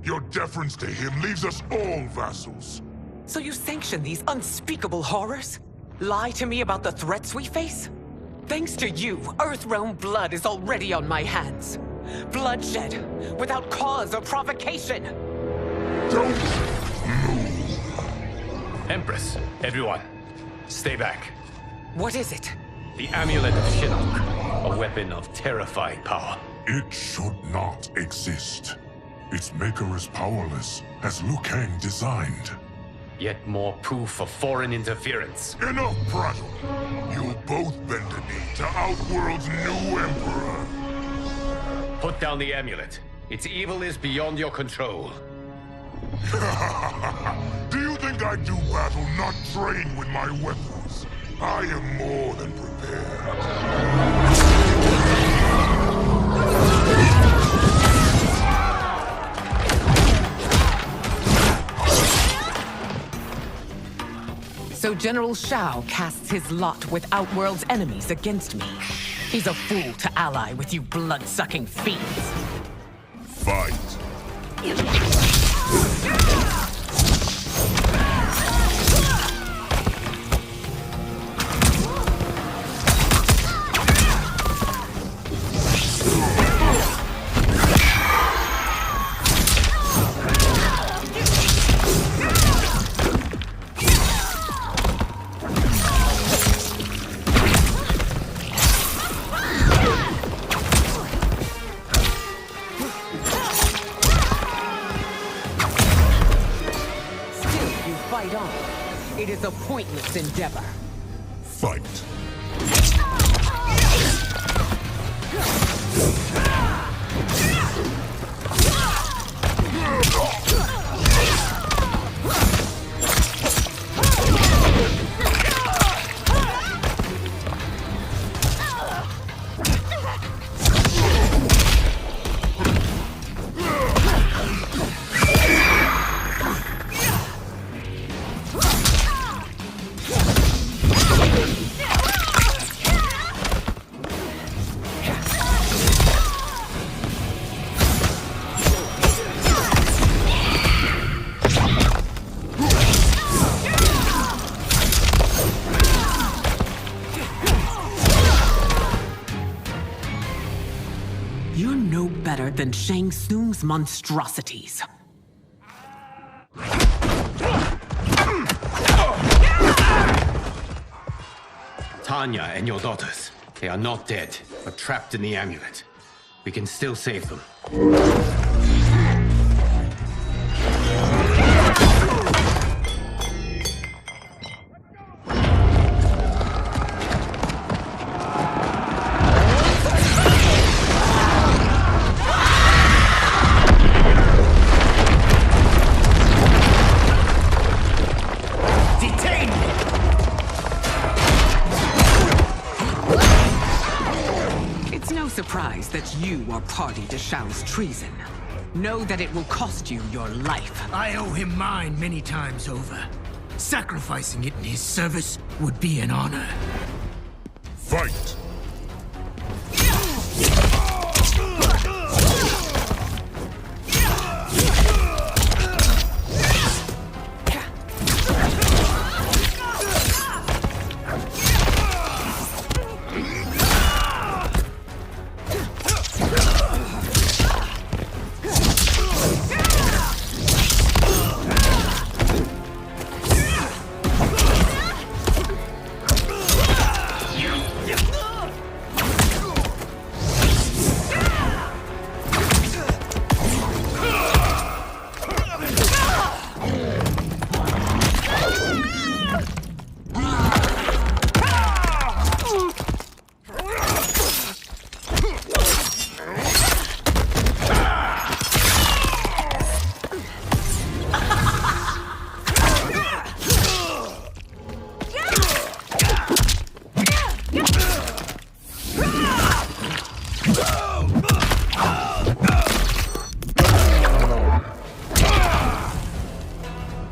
Your deference to him leaves us all vassals. So you sanction these unspeakable horrors? Lie to me about the threats we face? Thanks to you, Earthrealm blood is already on my hands. Bloodshed, without cause or provocation. Don't move. Empress, everyone, stay back. What is it? The Amulet of Shinnok, a weapon of terrifying power. It should not exist. Its maker is powerless, as Liu Kang designed. Yet more proof of foreign interference. Enough prattle. You'll both bend a knee to Outworld's new emperor. Put down the amulet. Its evil is beyond your control. Do you think I do battle not trained with my weapons? I am more than prepared. So General Shao casts his lot with Outworld's enemies against me. He's a fool to ally with you blood-sucking fiends. Fight. It is a pointless endeavor. Fight. You're no better than Shang Tsung's monstrosities. Time Anya and your daughters. They are not dead, but trapped in the amulet. We can still save them. Surprised that you are party to Shao's treason. Know that it will cost you your life. I owe him mine many times over. Sacrificing it in his service would be an honor. Fight!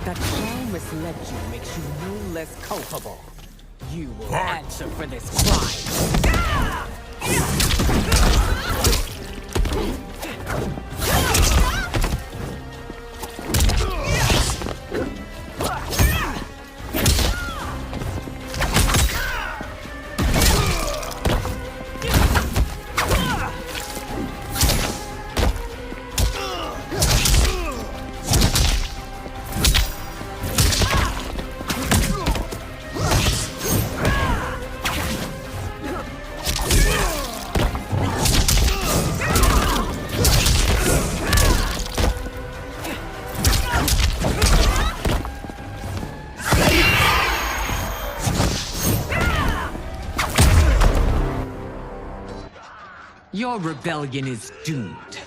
That Shao misled you makes you no less culpable. You will answer for this crime. Your rebellion is doomed.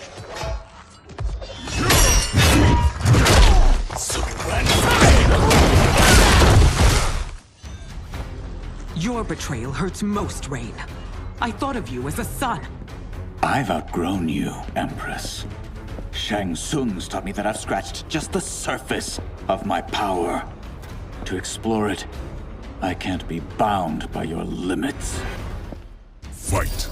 Your betrayal hurts most, Rain. I thought of you as a son. I've outgrown you, Empress. Shang Tsung's taught me that I've scratched just the surface of my power. To explore it, I can't be bound by your limits. Fight!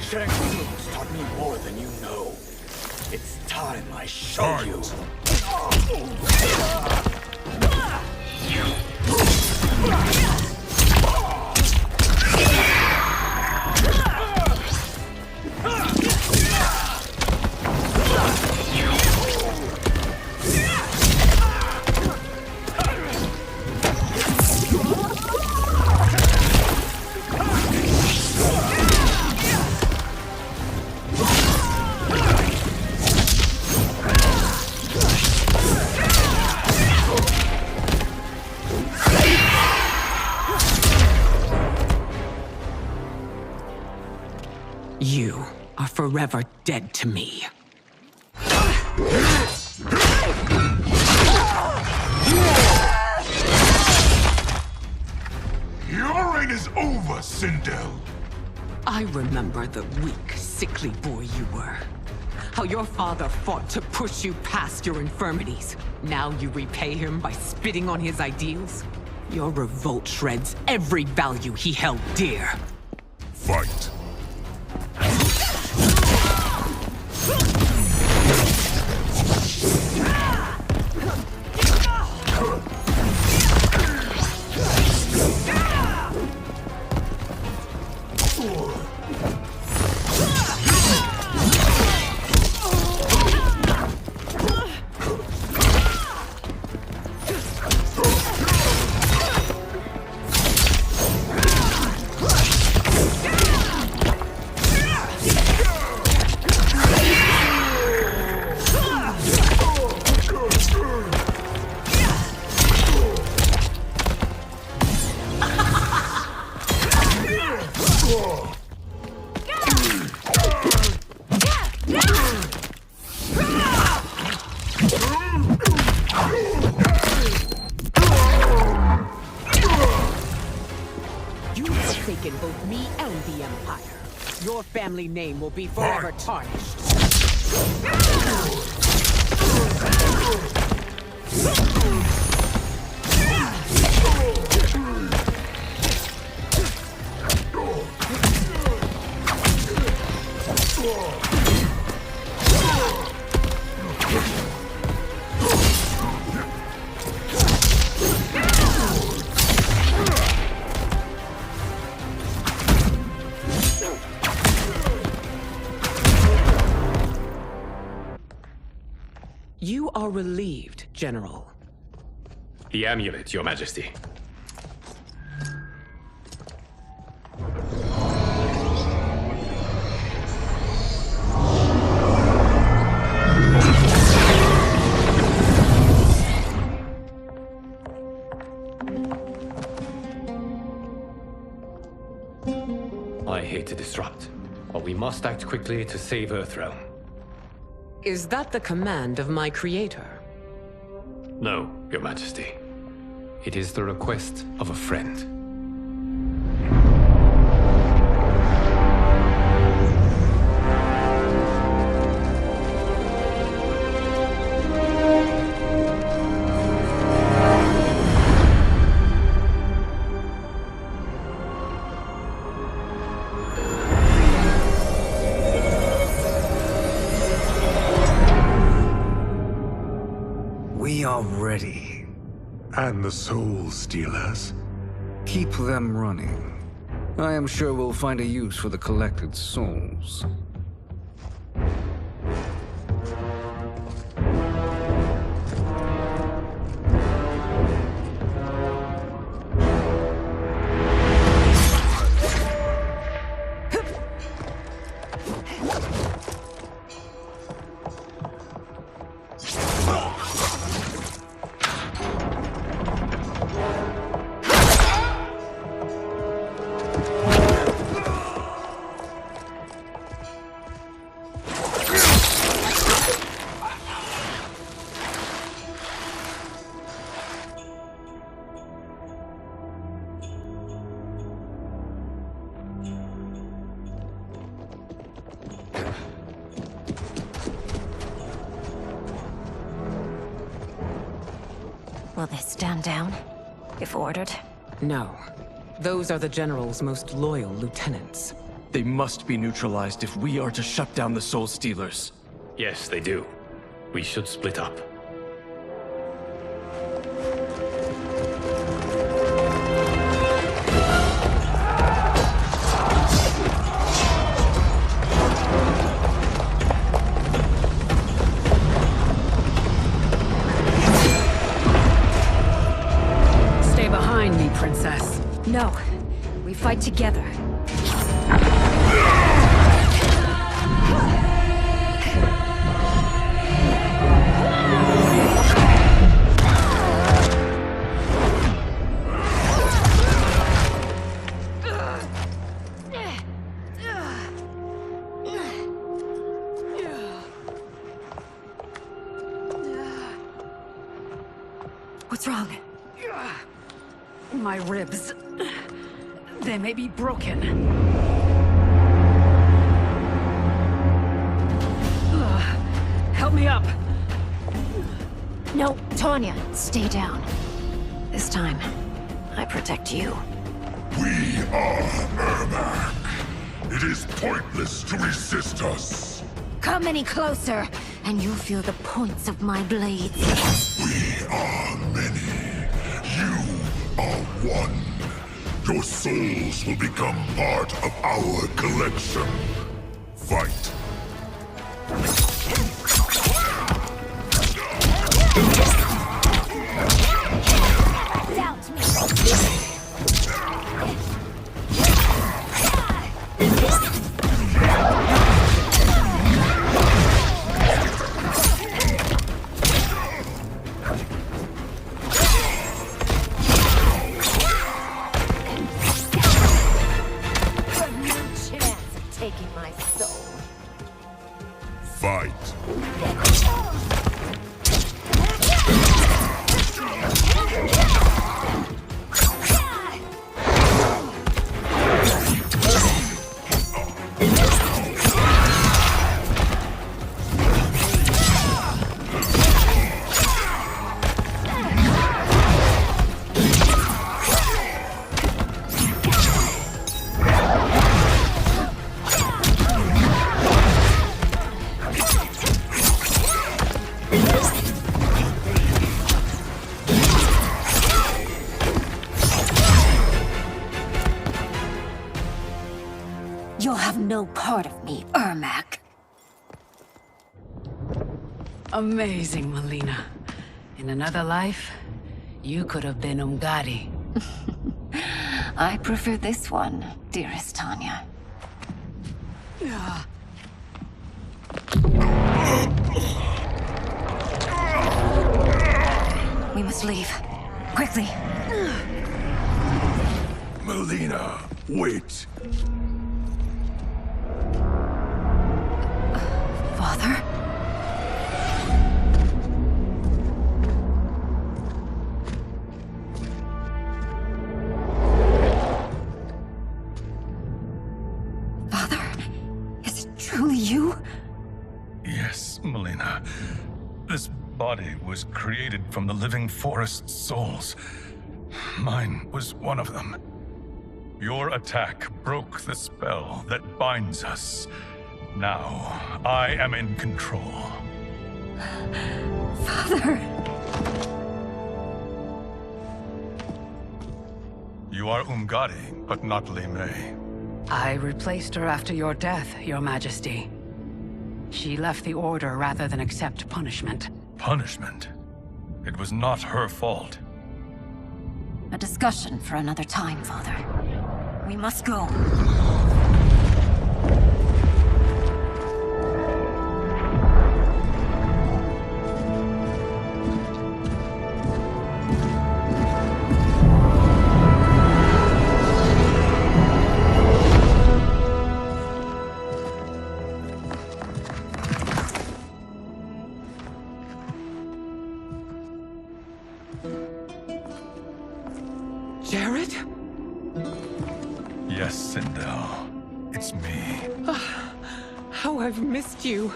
Shang Tsung's taught me more than you know. It's time I show you. You are forever dead to me. Your reign is over, Sindel. I remember the weak, sickly boy you were. How your father fought to push you past your infirmities. Now you repay him by spitting on his ideals? Your revolt shreds every value he held dear. Fight. Both me and the Empire. Your family name will be forever tarnished. You are relieved, General. The amulet, Your Majesty. I hate to disrupt, but we must act quickly to save Earthrealm. Is that the command of my creator? No, Your Majesty. It is the request of a friend. We are ready. And the Soul Stealers? Keep them running. I am sure we'll find a use for the collected souls. Will they stand down, if ordered? No. Those are the General's most loyal lieutenants. They must be neutralized if we are to shut down the Soul Stealers. Yes, they do. We should split up. Princess. No. We fight together. What's wrong? My ribs. They may be broken. No, Tanya, stay down. This time, I protect you. We are Ermac. It is pointless to resist us. Come any closer, and you'll feel the points of my blades. We are many. You are one. Your souls will become part of our collection. Fight. Doubt me. Fight. You'll have no part of me, Ermac. Amazing, Melina. In another life, you could have been Umgadi. I prefer this one, dearest Tanya. We must leave. Quickly. Melina, wait. Father? Father? Is it truly you? Yes, Melina. This body was created from the living forest's souls. Mine was one of them. Your attack broke the spell that binds us. Now, I am in control. Father! You are Umgadi, but not Li Mei. I replaced her after your death, Your Majesty. She left the Order rather than accept punishment. Punishment? It was not her fault. A discussion for another time, Father. We must go. Jared? Yes, Sindel. It's me. How I've missed you.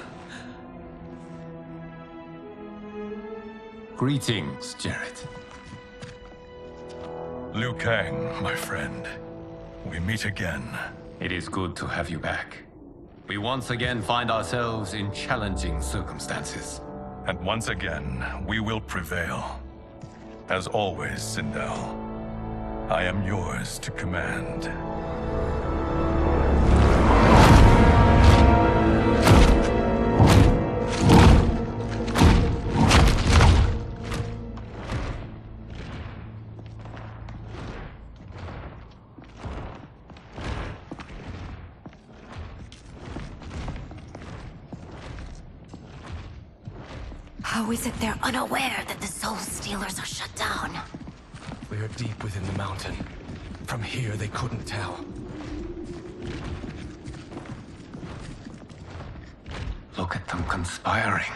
Greetings, Jared. Liu Kang, my friend. We meet again. It is good to have you back. We once again find ourselves in challenging circumstances. And once again, we will prevail. As always, Sindel, I am yours to command. How is it they're unaware that the Soul Stealers are shut down? We are deep within the mountain. From here, they couldn't tell. Look at them conspiring.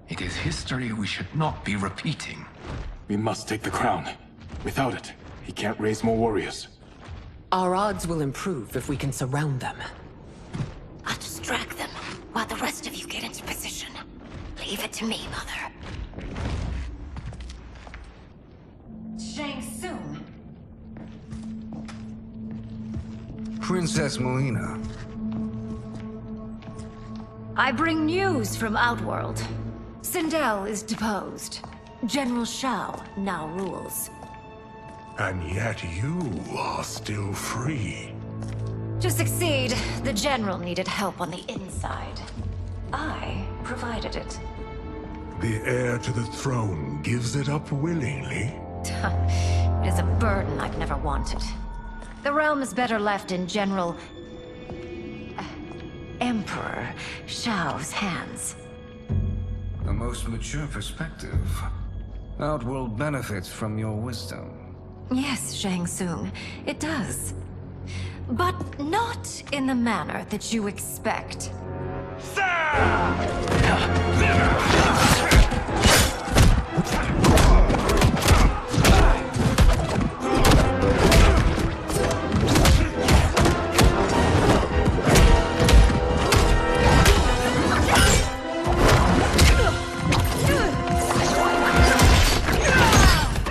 It is history we should not be repeating. We must take the crown. Without it, he can't raise more warriors. Our odds will improve if we can surround them. I'll distract them while the rest of you get into position. Leave it to me, Mother. Princess Melina. I bring news from Outworld. Sindel is deposed. General Shao now rules. And yet you are still free. To succeed, the General needed help on the inside. I provided it. The heir to the throne gives it up willingly. It is a burden I've never wanted. The realm is better left in General... Emperor Shao's hands. A most mature perspective. Outworld benefits from your wisdom. Yes, Shang Tsung, it does. But not in the manner that you expect.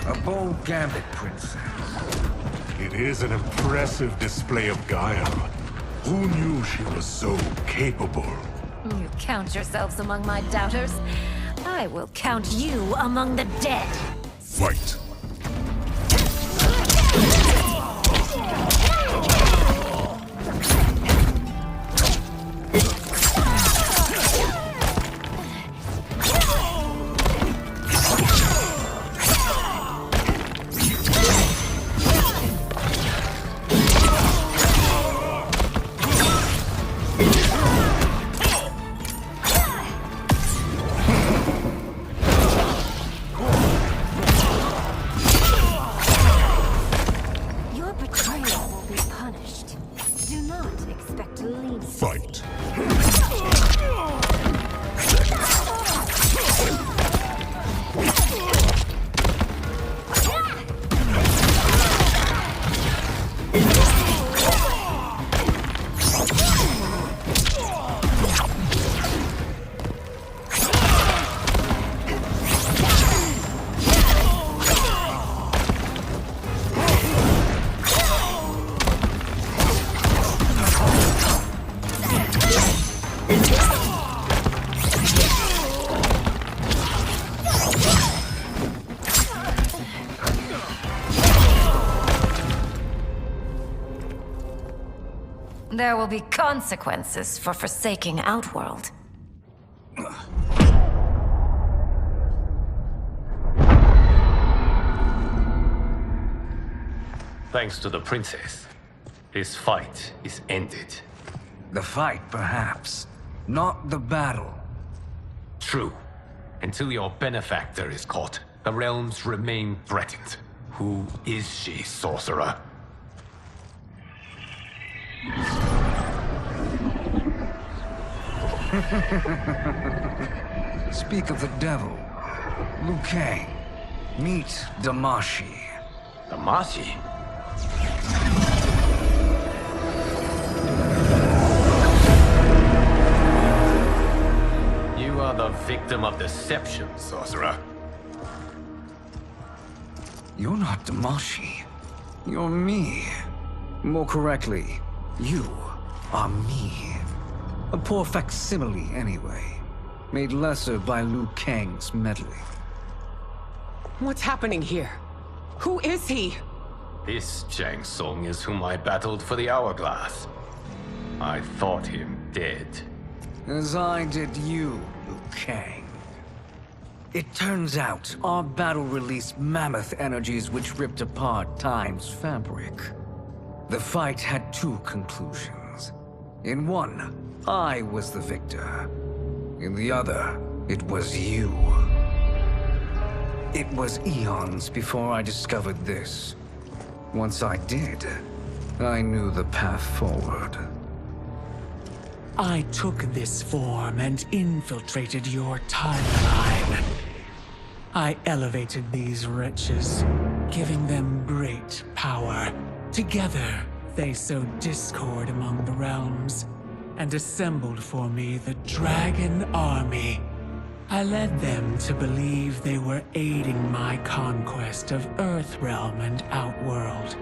A bold gambit, Princess. It is an impressive display of guile. Who knew she was so capable? You count yourselves among my doubters. I will count you among the dead. Fight! Your betrayal will be punished. Do not expect to leave. Fight! There will be consequences for forsaking Outworld. Thanks to the princess, this fight is ended. The fight, perhaps. Not the battle. True. Until your benefactor is caught, the realms remain threatened. Who is she, sorcerer? Speak of the devil. Liu Kang. Meet Damashi. Damashi? You are the victim of deception, sorcerer. You're not Damashi. You're me. More correctly, you are me. A poor facsimile, anyway. Made lesser by Liu Kang's meddling. What's happening here? Who is he? This Shang Tsung is whom I battled for the Hourglass. I thought him dead. As I did you, Liu Kang. It turns out our battle released mammoth energies which ripped apart time's fabric. The fight had two conclusions. In one, I was the victor. In the other, it was you. It was eons before I discovered this. Once I did, I knew the path forward. I took this form and infiltrated your timeline. I elevated these wretches, giving them great power. Together, they sowed discord among the realms, and assembled for me the Dragon Army. I led them to believe they were aiding my conquest of Earthrealm and Outworld.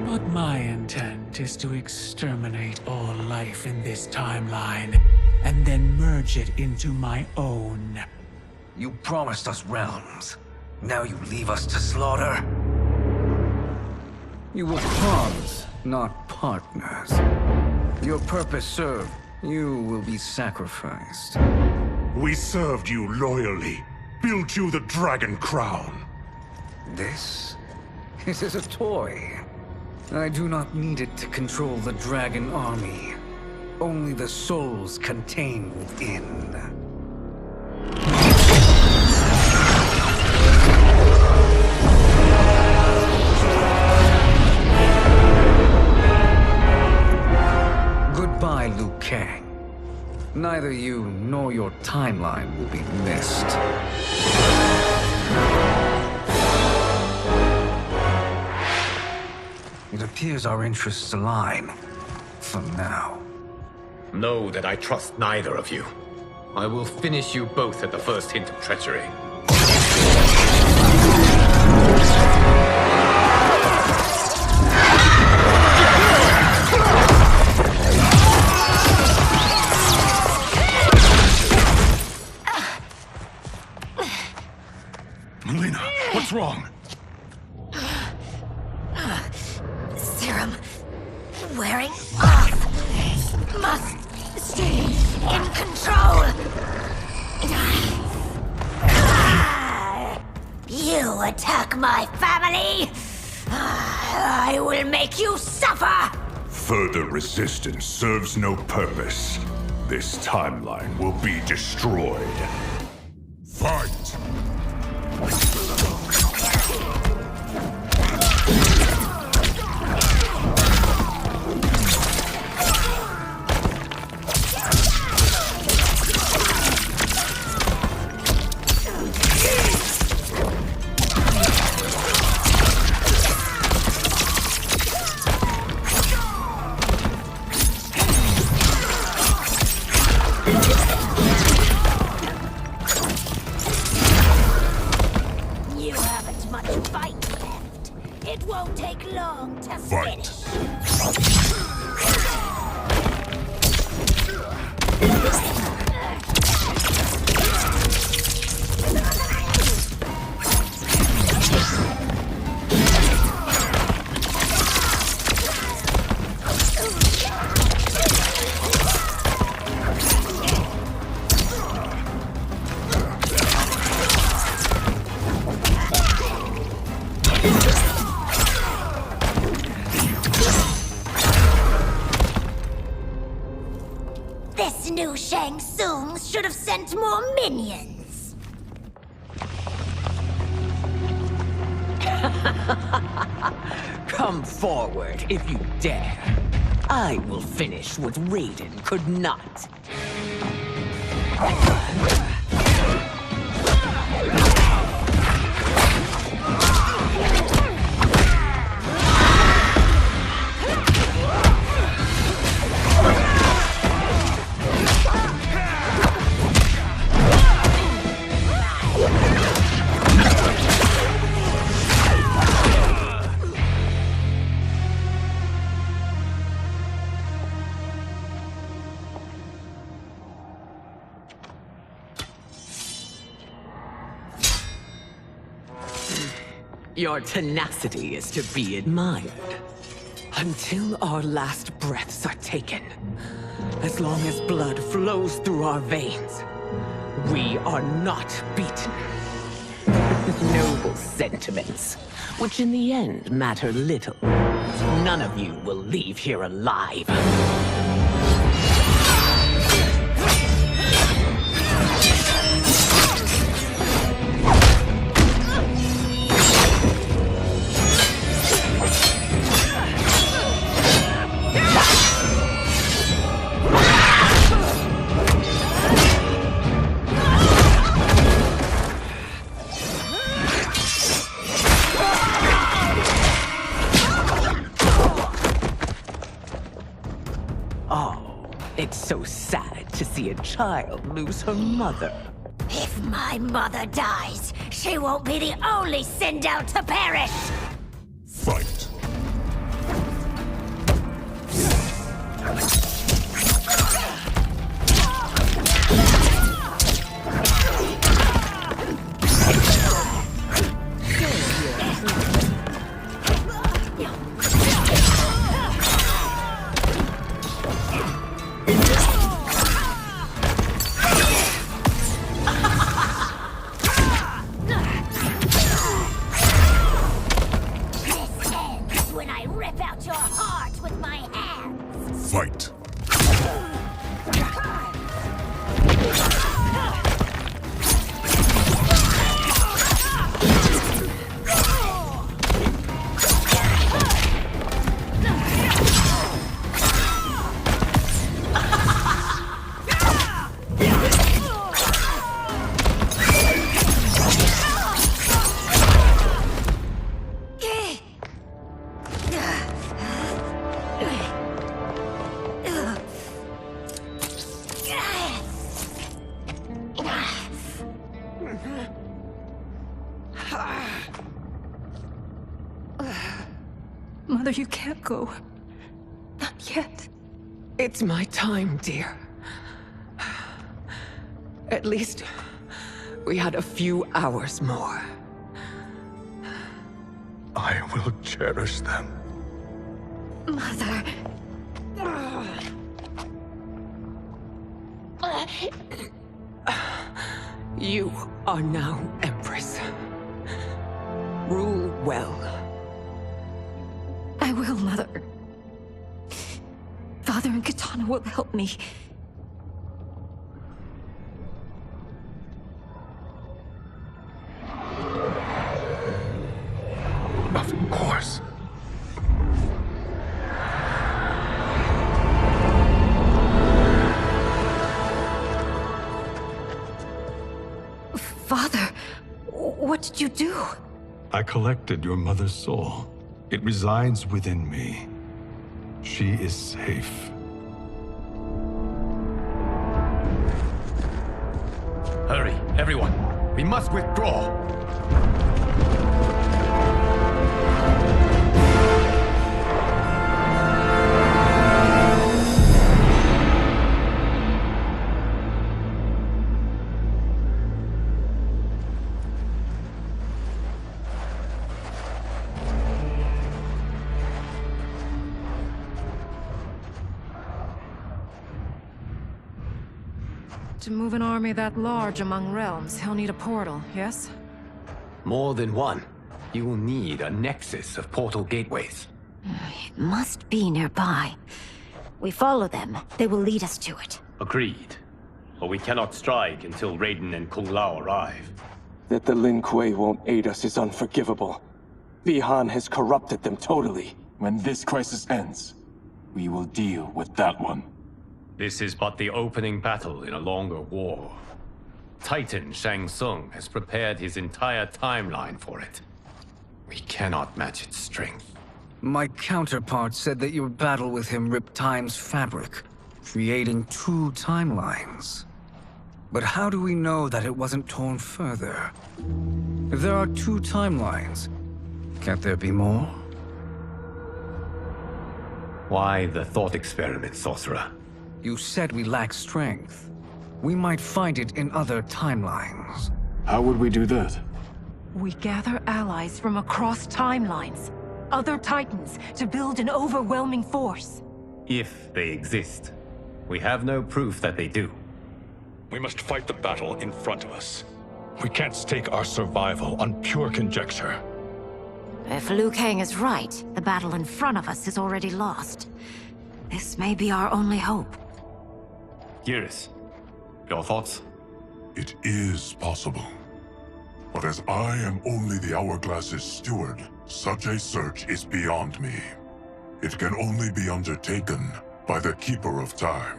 But my intent is to exterminate all life in this timeline, and then merge it into my own. You promised us realms. Now you leave us to slaughter? You were pawns, not partners. Your purpose served. You will be sacrificed. We served you loyally, built you the Dragon Crown. This is a toy. I do not need it to control the Dragon Army. Only the souls contained within. Goodbye, Liu Kang. Neither you nor your timeline will be missed. It appears our interests align. For now. Know that I trust neither of you. I will finish you both at the first hint of treachery. Melina, what's wrong? Serum wearing off. Must stay in control. You attack my family. I will make you suffer. Further resistance serves no purpose. This timeline will be destroyed. Fight! You haven't much fight left. It won't take long to finish. This new Shang Tsung should have sent more minions. Come forward if you dare. I will finish what Raiden could not. Your tenacity is to be admired. Until our last breaths are taken, as long as blood flows through our veins, we are not beaten. Noble sentiments, which in the end matter little. None of you will leave here alive. It's so sad to see a child lose her mother. If my mother dies, she won't be the only Sindel to perish! Fight! Mother, you can't go. Not yet. It's my time, dear. At least we had a few hours more. I will cherish them. Mother. You are now Empress. Rule well. I will, Mother. Father and Katana will help me. Of course. Father, what did you do? I collected your mother's soul. It resides within me. She is safe. Hurry, everyone. We must withdraw. To move an army that large among realms, he'll need a portal, yes? More than one. You will need a nexus of portal gateways. It must be nearby. We follow them. They will lead us to it. Agreed. But we cannot strike until Raiden and Kung Lao arrive. That the Lin Kuei won't aid us is unforgivable. Bi-Han has corrupted them totally. When this crisis ends, we will deal with that one. This is but the opening battle in a longer war. Titan Shang Tsung has prepared his entire timeline for it. We cannot match its strength. My counterpart said that your battle with him ripped time's fabric, creating two timelines. But how do we know that it wasn't torn further? If there are two timelines, can't there be more? Why the thought experiment, Sorcerer? You said we lack strength. We might find it in other timelines. How would we do that? We gather allies from across timelines, other Titans, to build an overwhelming force. If they exist. We have no proof that they do. We must fight the battle in front of us. We can't stake our survival on pure conjecture. If Liu Kang is right, the battle in front of us is already lost. This may be our only hope. Geras, your thoughts? It is possible. But as I am only the Hourglass's steward, such a search is beyond me. It can only be undertaken by the Keeper of Time.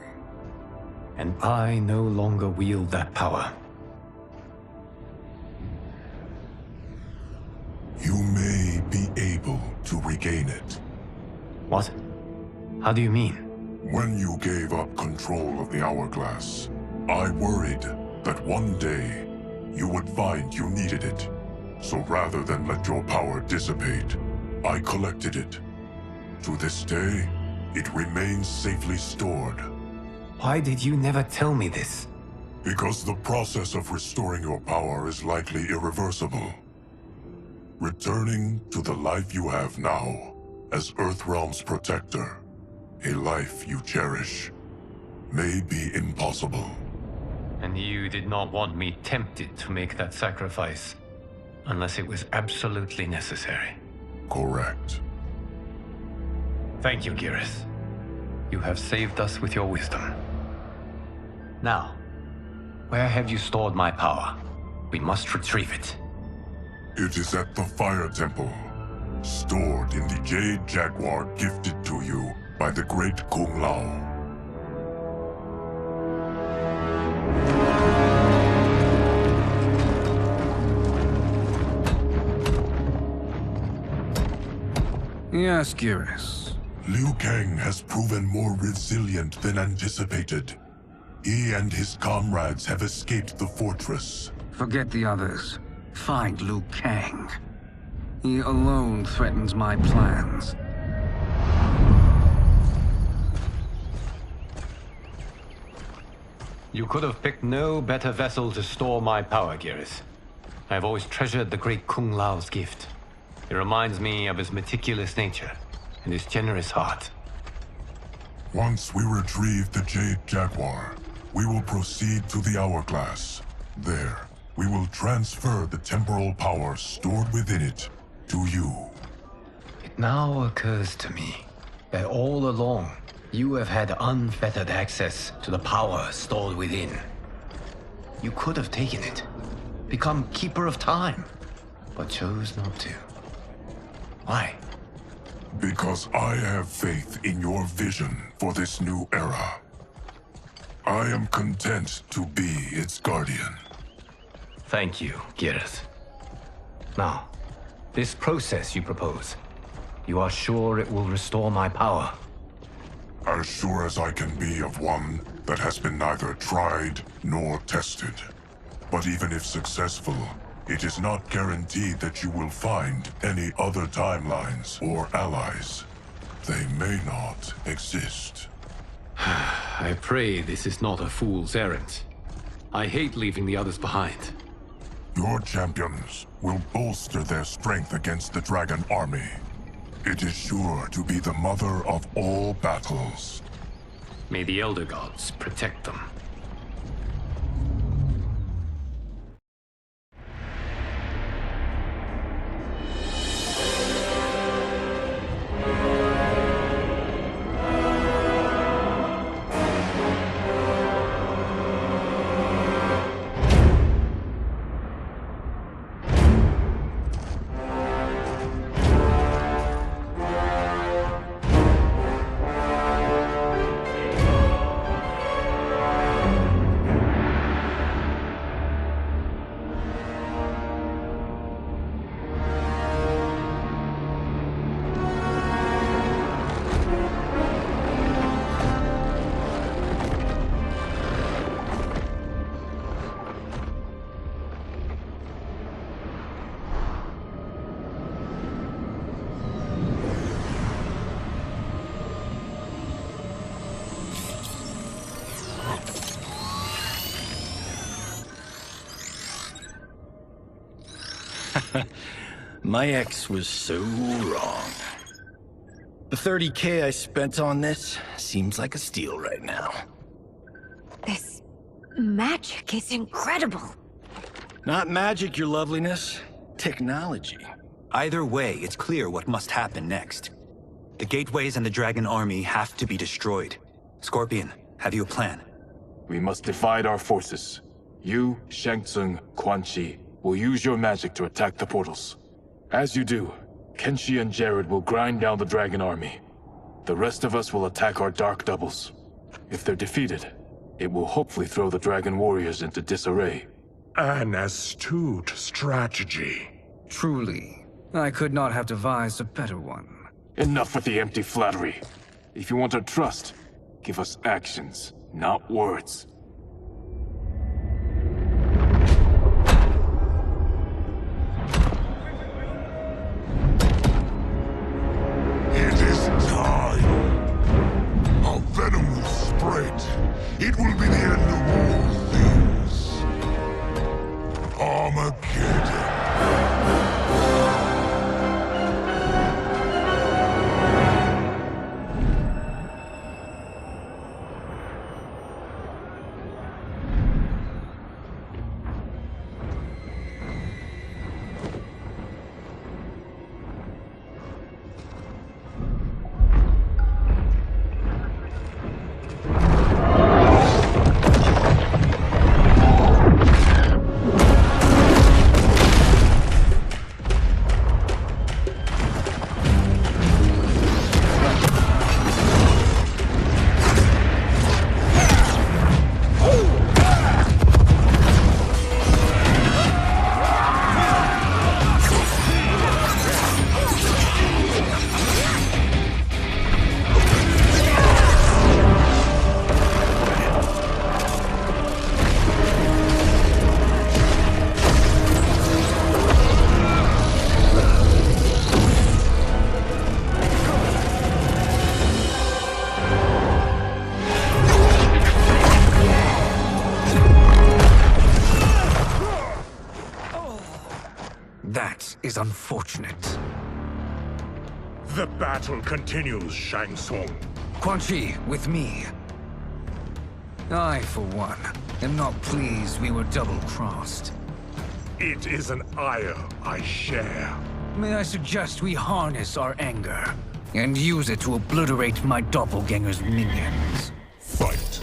And I no longer wield that power. You may be able to regain it. What? How do you mean? When you gave up control of the Hourglass, I worried that one day you would find you needed it. So rather than let your power dissipate, I collected it. To this day, it remains safely stored. Why did you never tell me this? Because the process of restoring your power is likely irreversible. Returning to the life you have now, as Earthrealm's protector, a life you cherish, may be impossible. And you did not want me tempted to make that sacrifice, unless it was absolutely necessary. Correct. Thank you, Geras. You have saved us with your wisdom. Now, Where have you stored my power? We must retrieve it. It is at the Fire Temple, stored in the Jade Jaguar gifted to you by the great Kung Lao. Yes, Geras. Liu Kang has proven more resilient than anticipated. He and his comrades have escaped the fortress. Forget the others. Find Liu Kang. He alone threatens my plans. You could have picked no better vessel to store my power, Geras. I have always treasured the great Kung Lao's gift. It reminds me of his meticulous nature and his generous heart. Once we retrieve the Jade Jaguar, we will proceed to the Hourglass. There, we will transfer the temporal power stored within it to you. It now occurs to me that all along, you have had unfettered access to the power stored within. You could have taken it, become Keeper of Time, but chose not to. Why? Because I have faith in your vision for this new era. I am content to be its guardian. Thank you, Geras. Now, this process you propose, you are sure it will restore my power? As sure as I can be of one that has been neither tried nor tested. But even if successful, it is not guaranteed that you will find any other timelines or allies. They may not exist. I pray this is not a fool's errand. I hate leaving the others behind. Your champions will bolster their strength against the Dragon Army. It is sure to be the mother of all battles. May the Elder Gods protect them. My ex was so wrong. The 30K I spent on this seems like a steal right now. This magic is incredible. Not magic, your loveliness. Technology. Either way, it's clear what must happen next. The gateways and the Dragon Army have to be destroyed. Scorpion, have you a plan? We must divide our forces. You, Shang Tsung, Quan Chi, will use your magic to attack the portals. As you do, Kenshi and Jared will grind down the Dragon Army. The rest of us will attack our dark doubles. If they're defeated, it will hopefully throw the Dragon Warriors into disarray. An astute strategy. Truly, I could not have devised a better one. Enough with the empty flattery. If you want our trust, give us actions, not words. It is time. Our venom will spread. It will be the end of all things. Armageddon. is unfortunate. The battle continues, Shang Tsung. Quan Chi, with me. I, for one, am not pleased we were double-crossed. It is an ire I share. May I suggest we harness our anger and use it to obliterate my doppelganger's minions? Fight.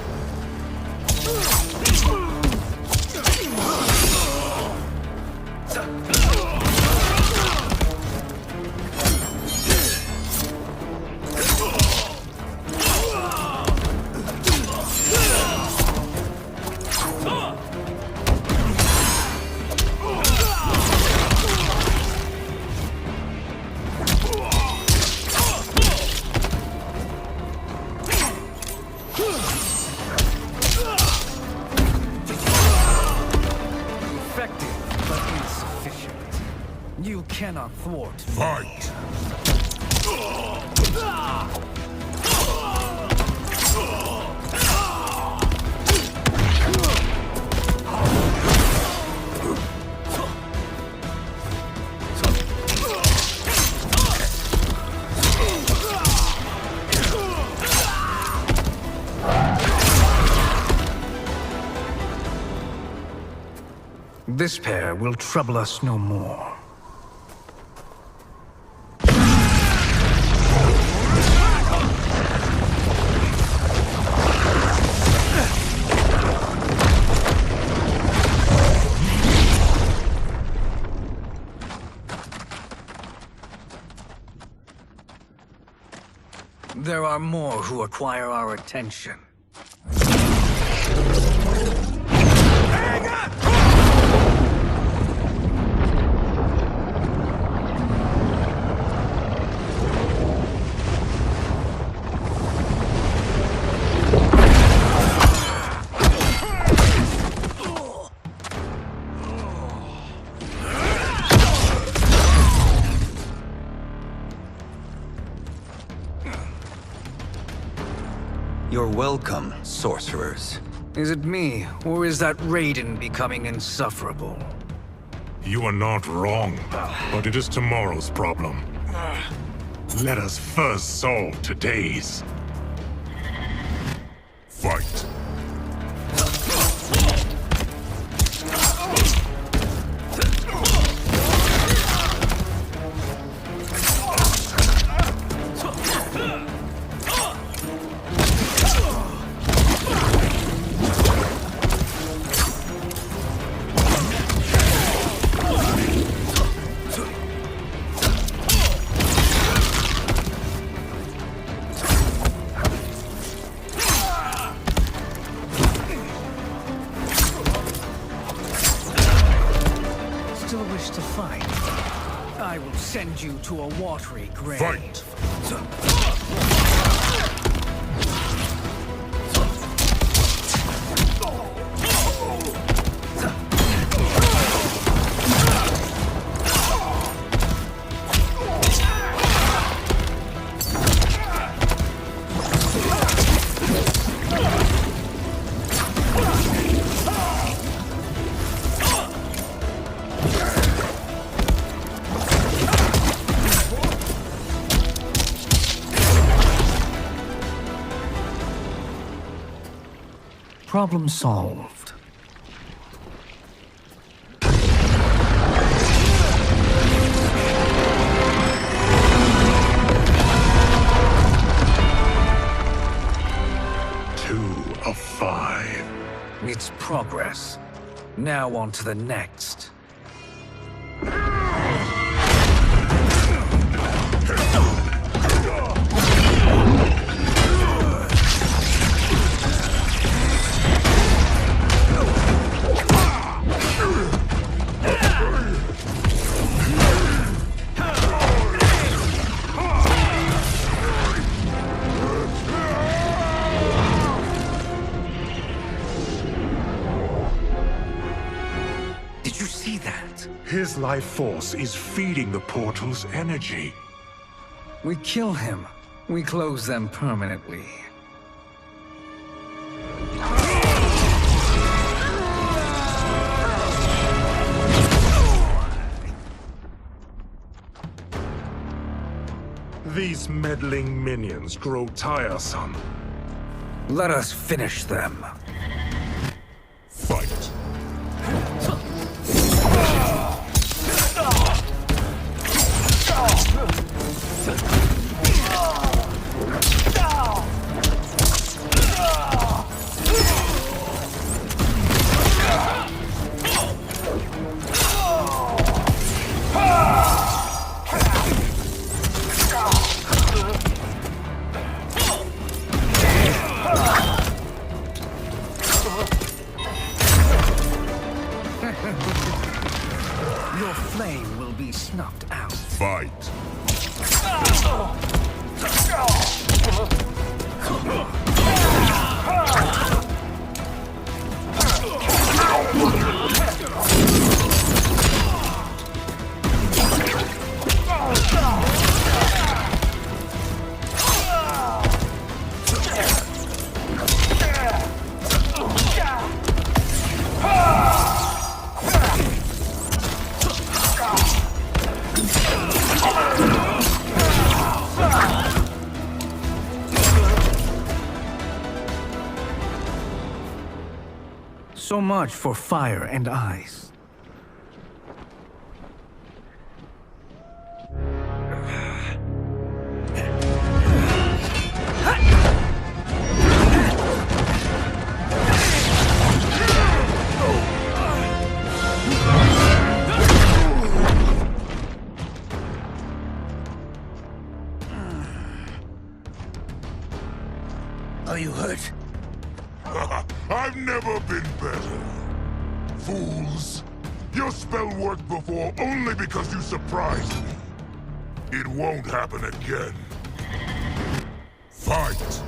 Cannot thwart. Fight! This pair will trouble us no more. There are more who acquire our attention. You're welcome, sorcerers. Is it me, or is that Raiden becoming insufferable? You are not wrong, but it is tomorrow's problem. Let us first solve today's. Fight. Send you to a watery grave. Fight! Problem solved. Two of 5. It's progress. Now on to the next. His life force is feeding the portal's energy. We kill him. We close them permanently. these meddling minions grow tiresome. Let us finish them. Fight. Your flame will be snuffed out. Fight. So much for fire and ice. Are you hurt? I've never been better. Fools. Your spell worked before only because you surprised me. It won't happen again. Fight!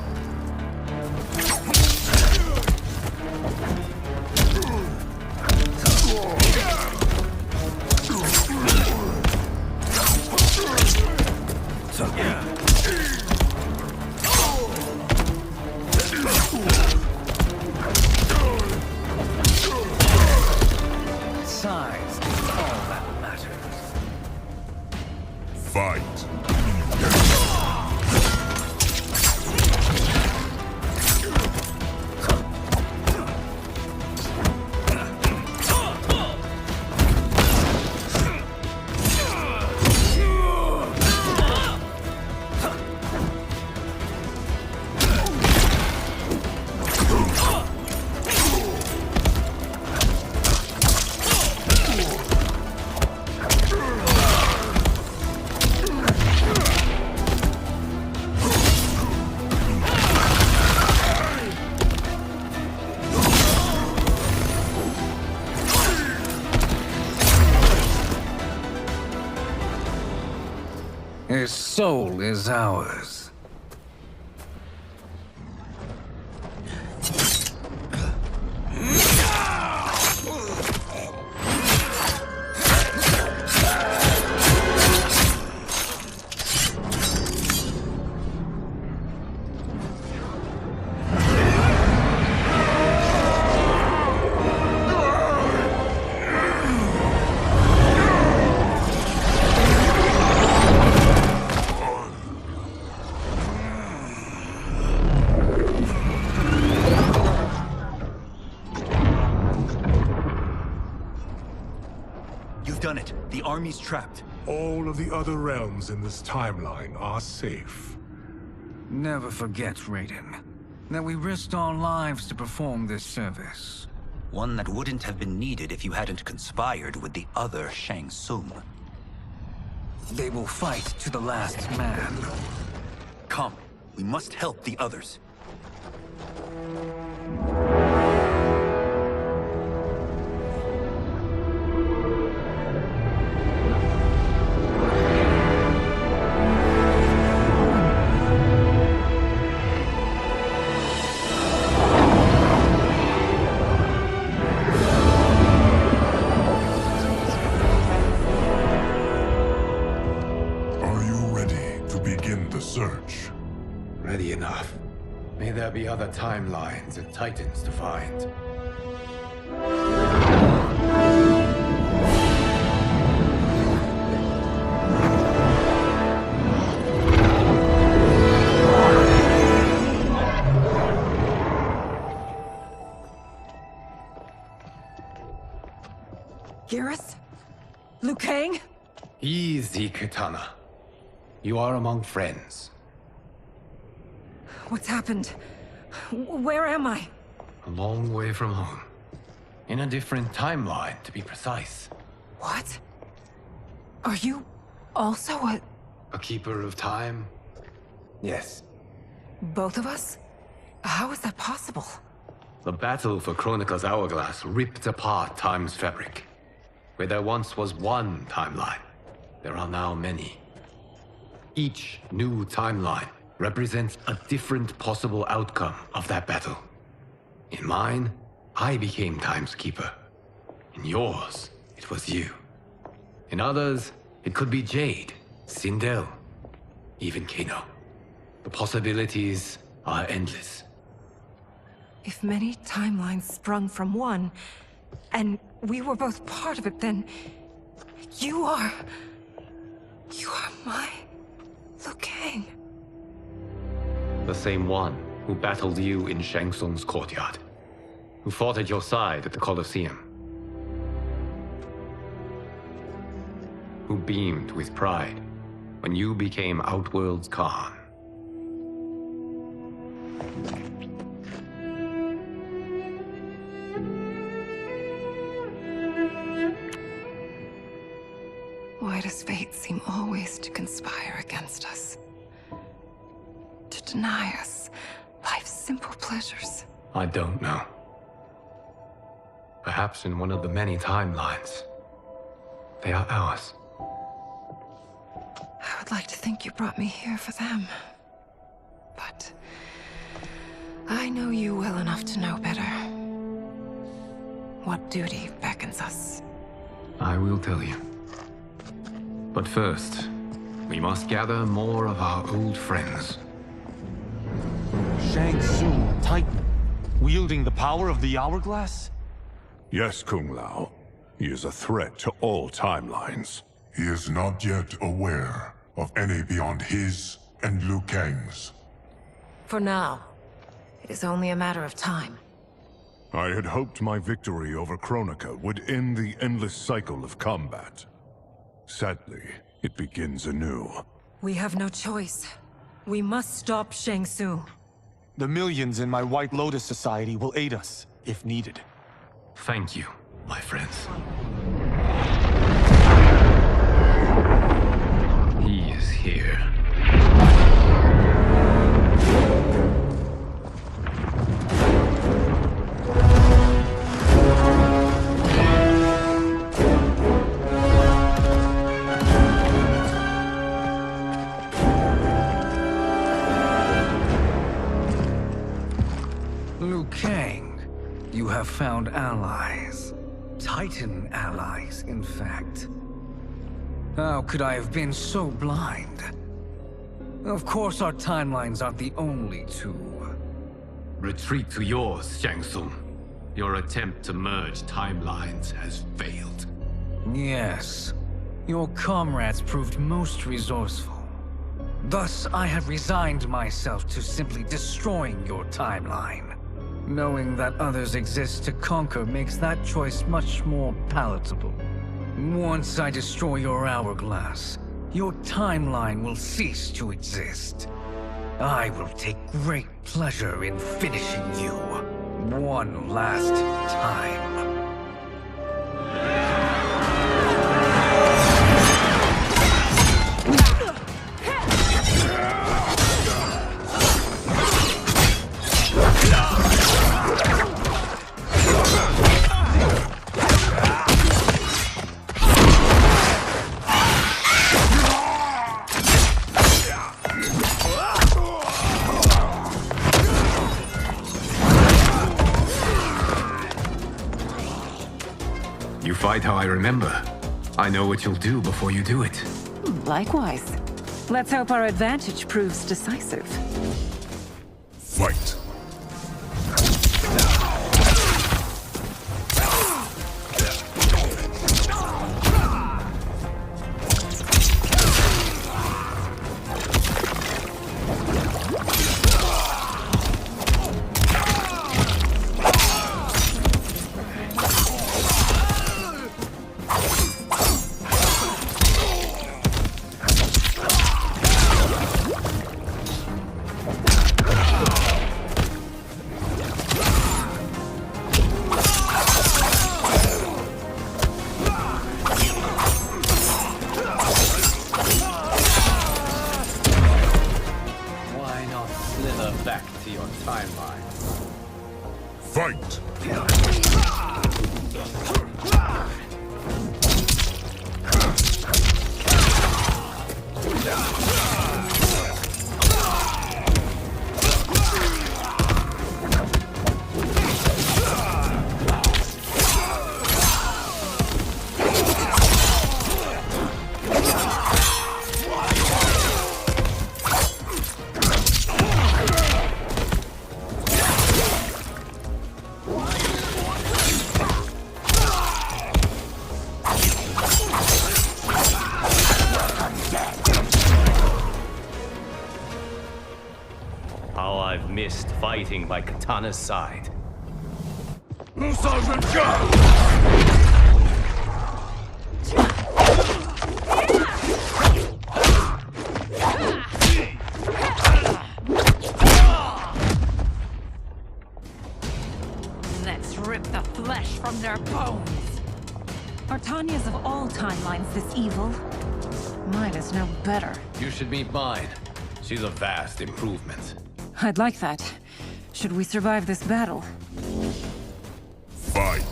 Size is all that matters. Fight. His soul is ours. You've done it. The army's trapped. All of the other realms in this timeline are safe. Never forget, Raiden, that we risked our lives to perform this service. One that wouldn't have been needed if you hadn't conspired with the other Shang Tsung. They will fight to the last man. Come, we must help the others. Search. Ready enough. May there be other timelines and titans to find. Garrus? Liu Kang? Easy, Kitana. You are among friends. What's happened? Where am I? A long way from home. In a different timeline, to be precise. What? Are you also A keeper of time? Yes. both of us? How is that possible? The battle for Chronica's Hourglass ripped apart time's fabric. Where there once was one timeline, there are now many. Each new timeline represents a different possible outcome of that battle. In mine, I became Time's Keeper. In yours, it was you. In others, it could be Jade, Sindel, even Kano. The possibilities are endless. If many timelines sprung from one, and we were both part of it, then you are my Liu Kang. The same one who battled you in Shang Tsung's courtyard. Who fought at your side at the Colosseum. Who beamed with pride when you became Outworld's Khan. Why does fate seem always to conspire against us? To deny us life's simple pleasures? I don't know. Perhaps in one of the many timelines, they are ours. I would like to think you brought me here for them. But I know you well enough to know better. What duty beckons us? I will tell you. But first, we must gather more of our old friends. Shang Tsung, Titan, wielding the power of the Hourglass? Yes, Kung Lao. He is a threat to all timelines. He is not yet aware of any beyond his and Liu Kang's. For now, it is only a matter of time. I had hoped my victory over Kronika would end the endless cycle of combat. Sadly, it begins anew. We have no choice. We must stop Shang Tsung. The millions in my White Lotus Society will aid us, if needed. Thank you, my friends. He is here. Liu Kang, you have found allies. Titan allies, in fact. How could I have been so blind? Of course our timelines aren't the only two. Retreat to yours, Shang Tsung. Your attempt to merge timelines has failed. Yes. Your comrades proved most resourceful. Thus, I have resigned myself to simply destroying your timeline. Knowing that others exist to conquer makes that choice much more palatable. Once I destroy your hourglass, your timeline will cease to exist. I will take great pleasure in finishing you one last time. You fight how I remember. I know what you'll do before you do it. Likewise. Let's hope our advantage proves decisive. Fight! out. How I've missed fighting by Katana's side. Let's rip the flesh from their bones. Are Tanya's of all timelines this evil? Mine is no better. You should meet mine. She's a vast improvement. I'd like that. Should we survive this battle? Fight!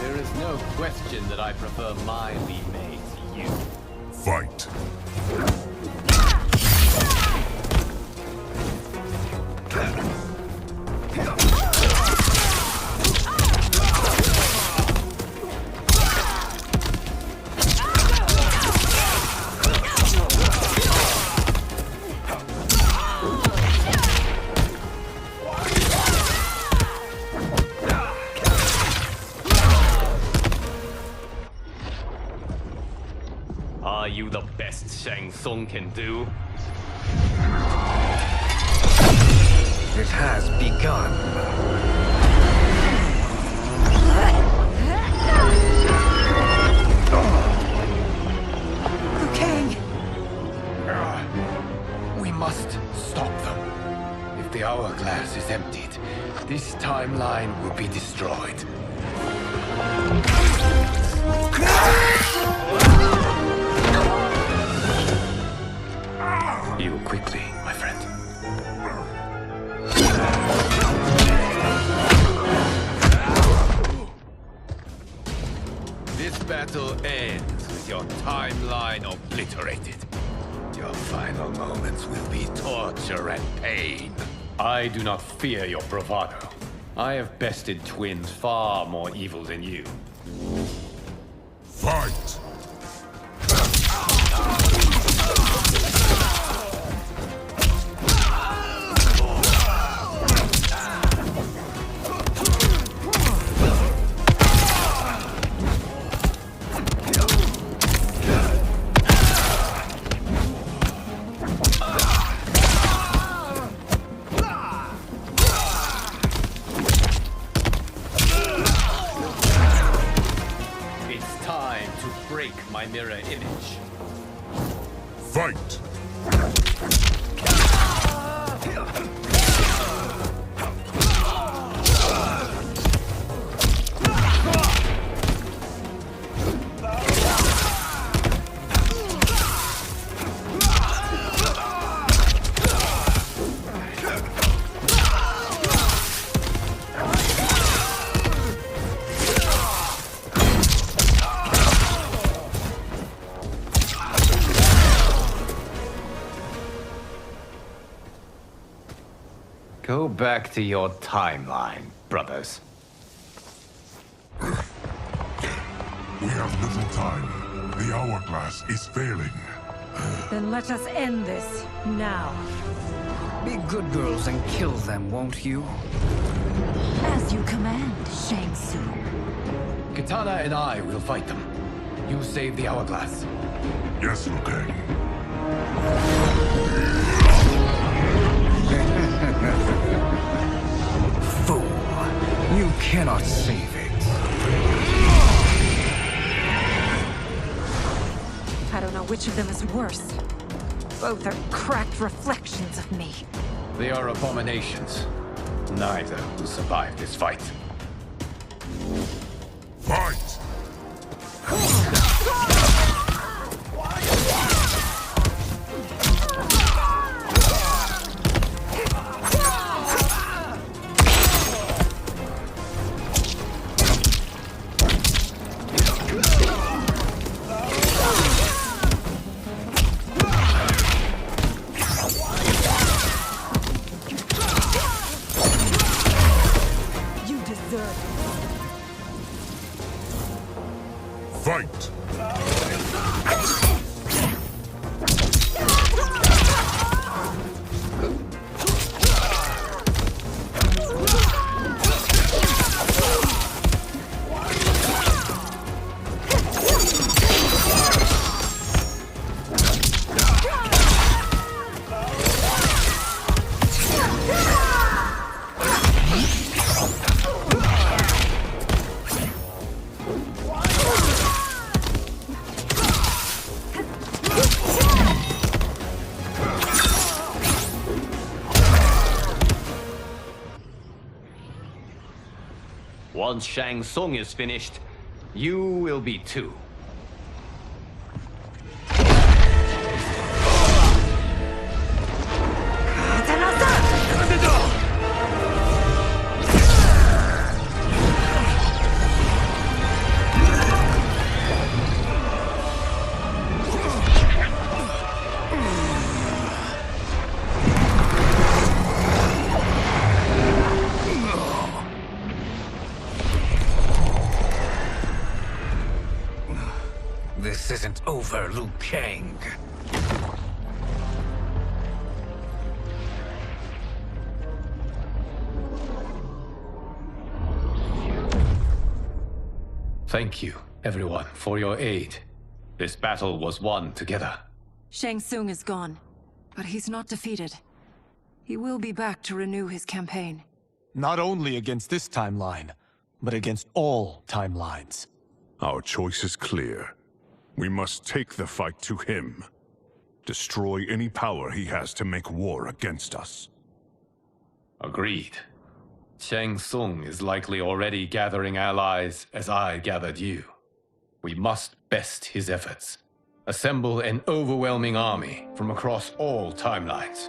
There is no question that I prefer my Li Mei to you. Fight! Are you the best Shang Tsung can do? It has begun. Liu Kang! We must stop them. If the hourglass is emptied, this timeline will be destroyed. Heal quickly, my friend. This battle ends with your timeline obliterated. Your final moments will be torture and pain. I do not fear your bravado. I have bested twins far more evil than you. Fight! It's time to break my mirror image. Fight! Go back to your timeline, brothers. We have little time. The hourglass is failing. Then let us end this, now. Be good girls and kill them, won't you? As you command, Shang Tsung. Katana and I will fight them. You save the hourglass. Yes, Liu Kang. Fool. You cannot save it. I don't know which of them is worse. Both are cracked reflections of me. They are abominations. Neither will survive this fight. Fight! Fight! Once Shang Tsung is finished, you will be too. This isn't over, Liu Kang. Thank you, everyone, for your aid. This battle was won together. Shang Tsung is gone, but he's not defeated. He will be back to renew his campaign. Not only against this timeline, but against all timelines. Our choice is clear. We must take the fight to him. Destroy any power he has to make war against us. Agreed. Shang Tsung is likely already gathering allies as I gathered you. We must best his efforts. Assemble an overwhelming army from across all timelines.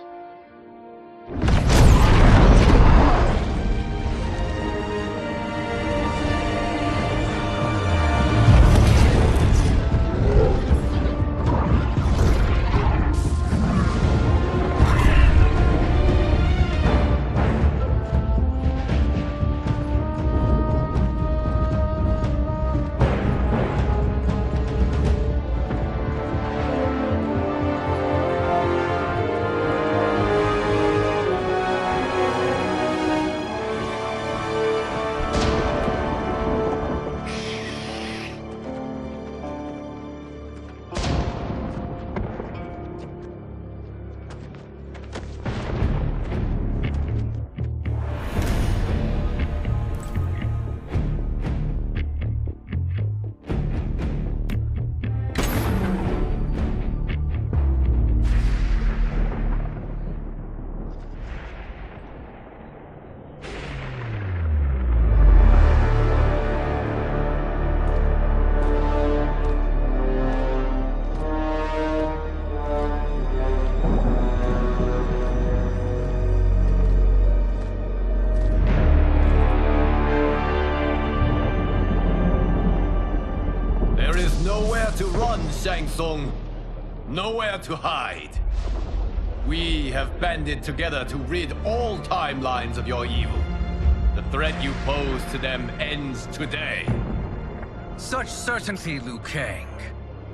To run, Shang Tsung. Nowhere to hide. We have banded together to rid all timelines of your evil. The threat you pose to them ends today. Such certainty, Liu Kang,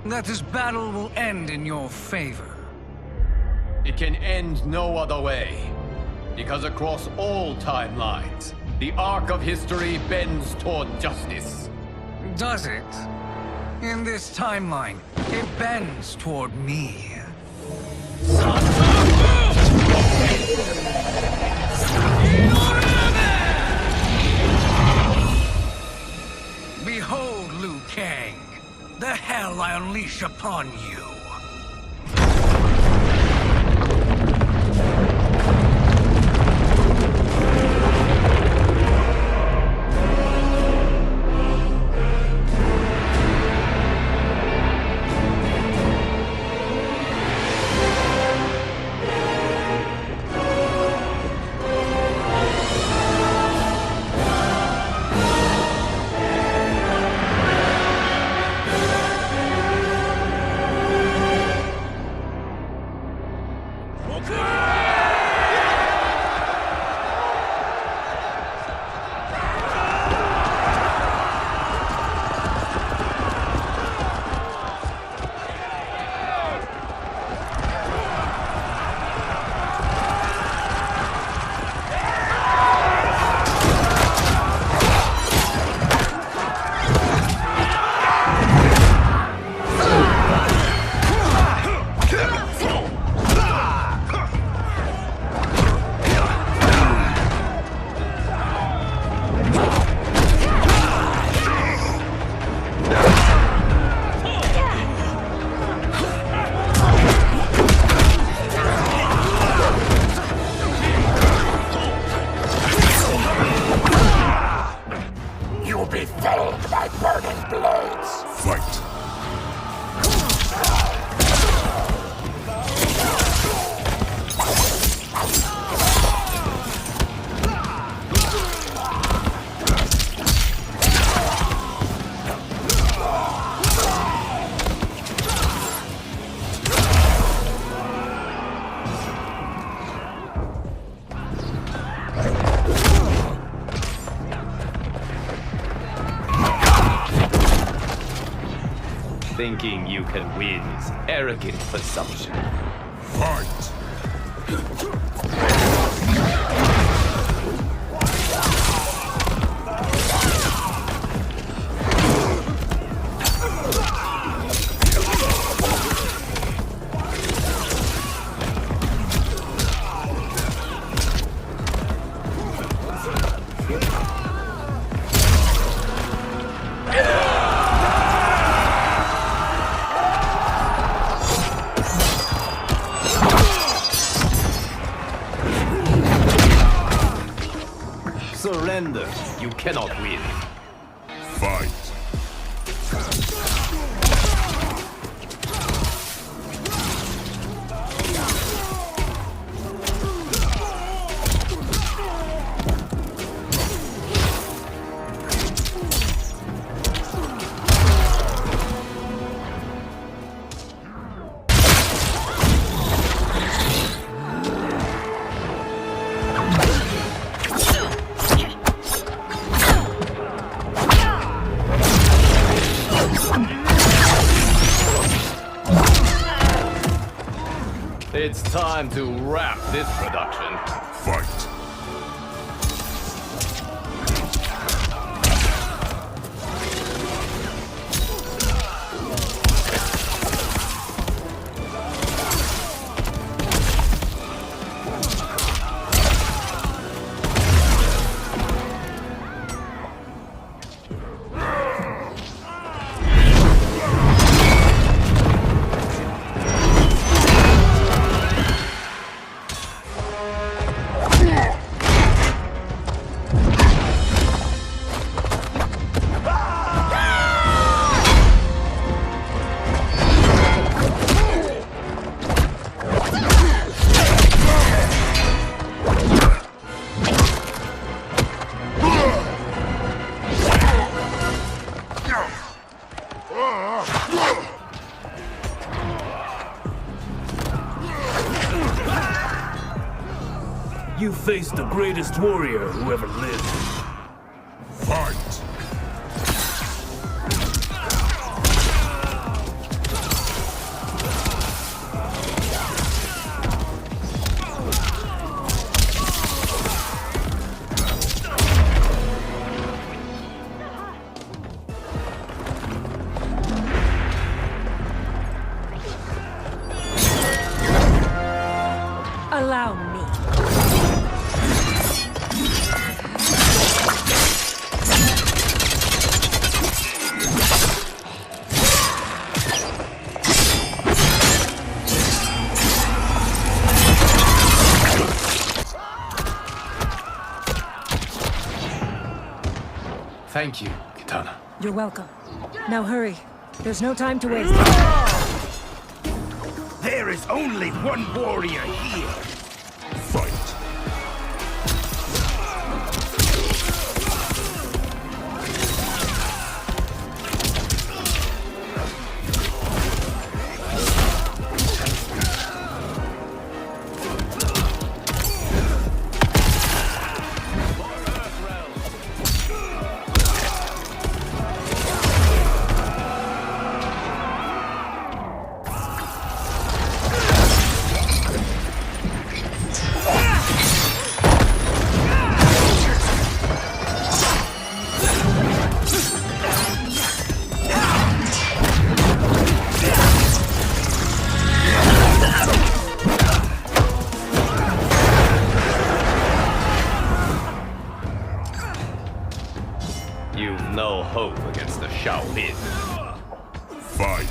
that this battle will end in your favor. It can end no other way. Because across all timelines, the arc of history bends toward justice. Does it? In this timeline, it bends toward me. Behold, Liu Kang. the hell I unleash upon you. Thinking you can win is arrogant presumption. Fight! Surrender. You cannot win. Fight! It's time to wrap this production. Fight! You face the greatest warrior who ever lived. Fight! Allow me. Thank you, Kitana. You're welcome. Now hurry. There's no time to waste. There is only one warrior here. Fight. You've no hope against the Shaolin. Fight.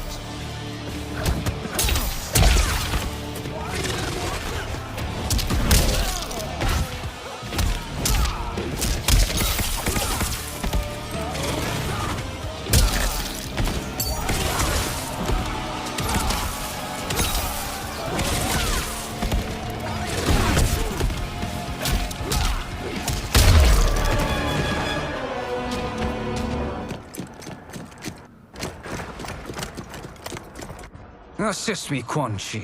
Assist me, Quan Chi.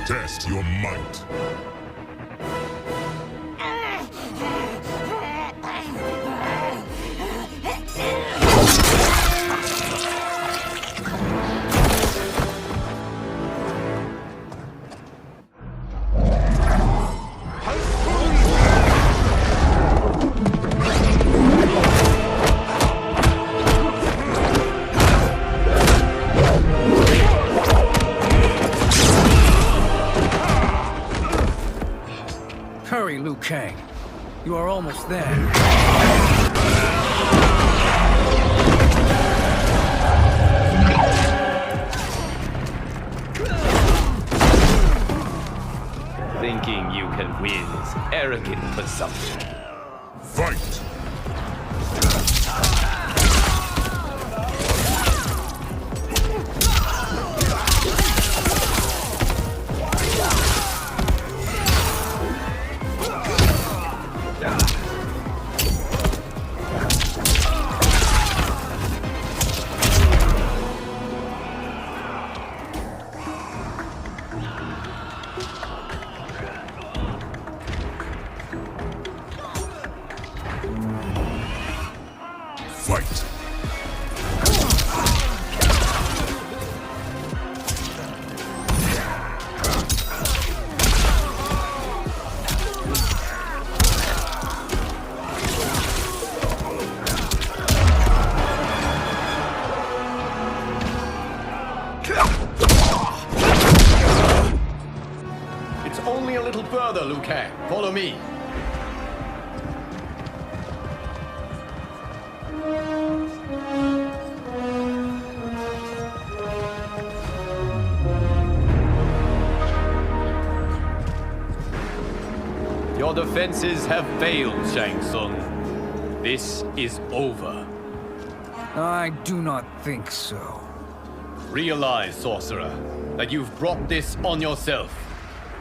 Test your might. Hurry, Liu Kang. You are almost there. Thinking you can win is arrogant presumption. Fight! Fight! It's only a little further, Liu Kang. Follow me. Your defenses have failed, Shang Tsung. This is over. I do not think so. Realize, sorcerer, that you've brought this on yourself.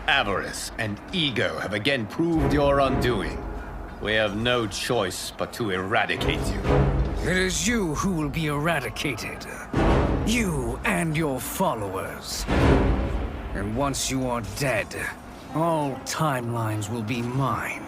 Avarice and ego have again proved your undoing. We have no choice but to eradicate you. It is you who will be eradicated. You and your followers. And once you are dead, all timelines will be mine.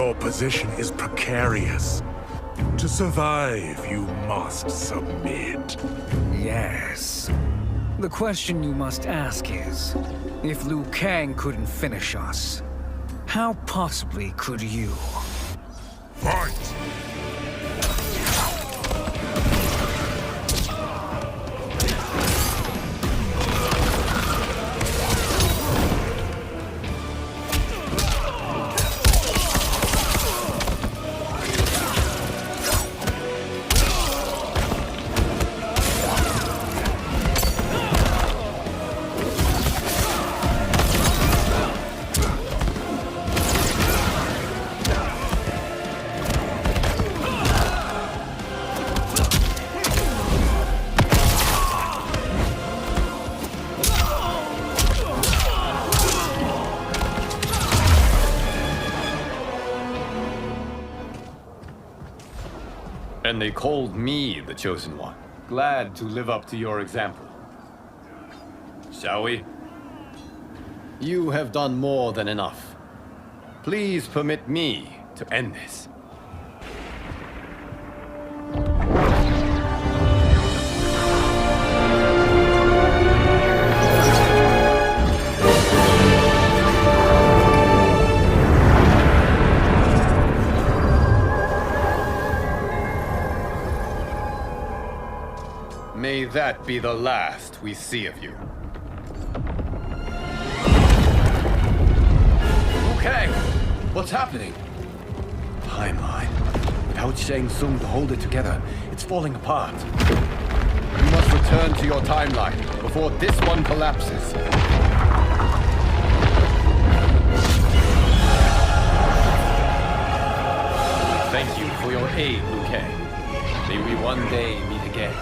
Your position is precarious. To survive, you must submit. Yes. The question you must ask is, if Liu Kang couldn't finish us, how possibly could you? Fight! And they called me the Chosen One. Glad to live up to your example. Shall we? You have done more than enough. Please permit me to end this. May that be the last we see of you. Okay, what's happening? Timeline. Without Shang Tsung to hold it together, it's falling apart. You must return to your timeline before this one collapses. Thank you for your aid, Liu Kang. May we one day meet again.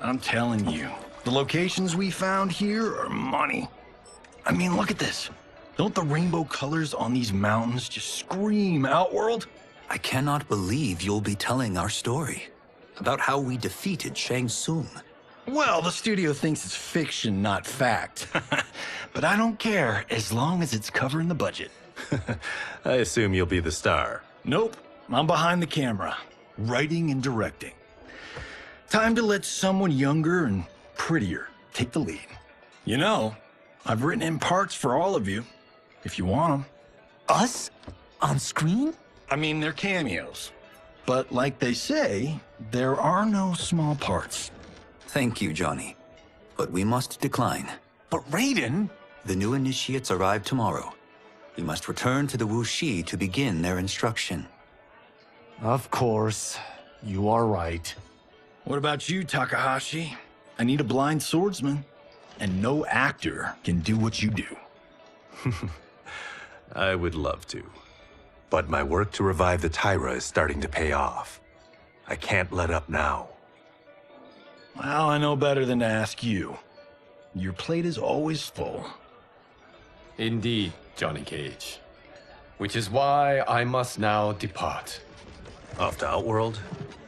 I'm telling you, the locations we found here are money. I mean, look at this. Don't the rainbow colors on these mountains just scream Outworld? I cannot believe you'll be telling our story about how we defeated Shang Tsung. Well, the studio thinks it's fiction, not fact. But I don't care, as long as it's covering the budget. I assume you'll be the star. Nope, I'm behind the camera, writing and directing. Time to let someone younger and prettier take the lead. You know, I've written in parts for all of you, if you want them. Us? On screen? I mean, they're cameos. But like they say, there are no small parts. Thank you, Johnny. But we must decline. But Raiden? The new initiates arrive tomorrow. We must return to the Wuxi to begin their instruction. Of course. You are right. What about you, Takahashi? I need a blind swordsman, and no actor can do what you do. I would love to. But my work to revive the Tyra is starting to pay off. I can't let up now. Well, I know better than to ask you. Your plate is always full. Indeed, Johnny Cage. Which is why I must now depart. Off to Outworld?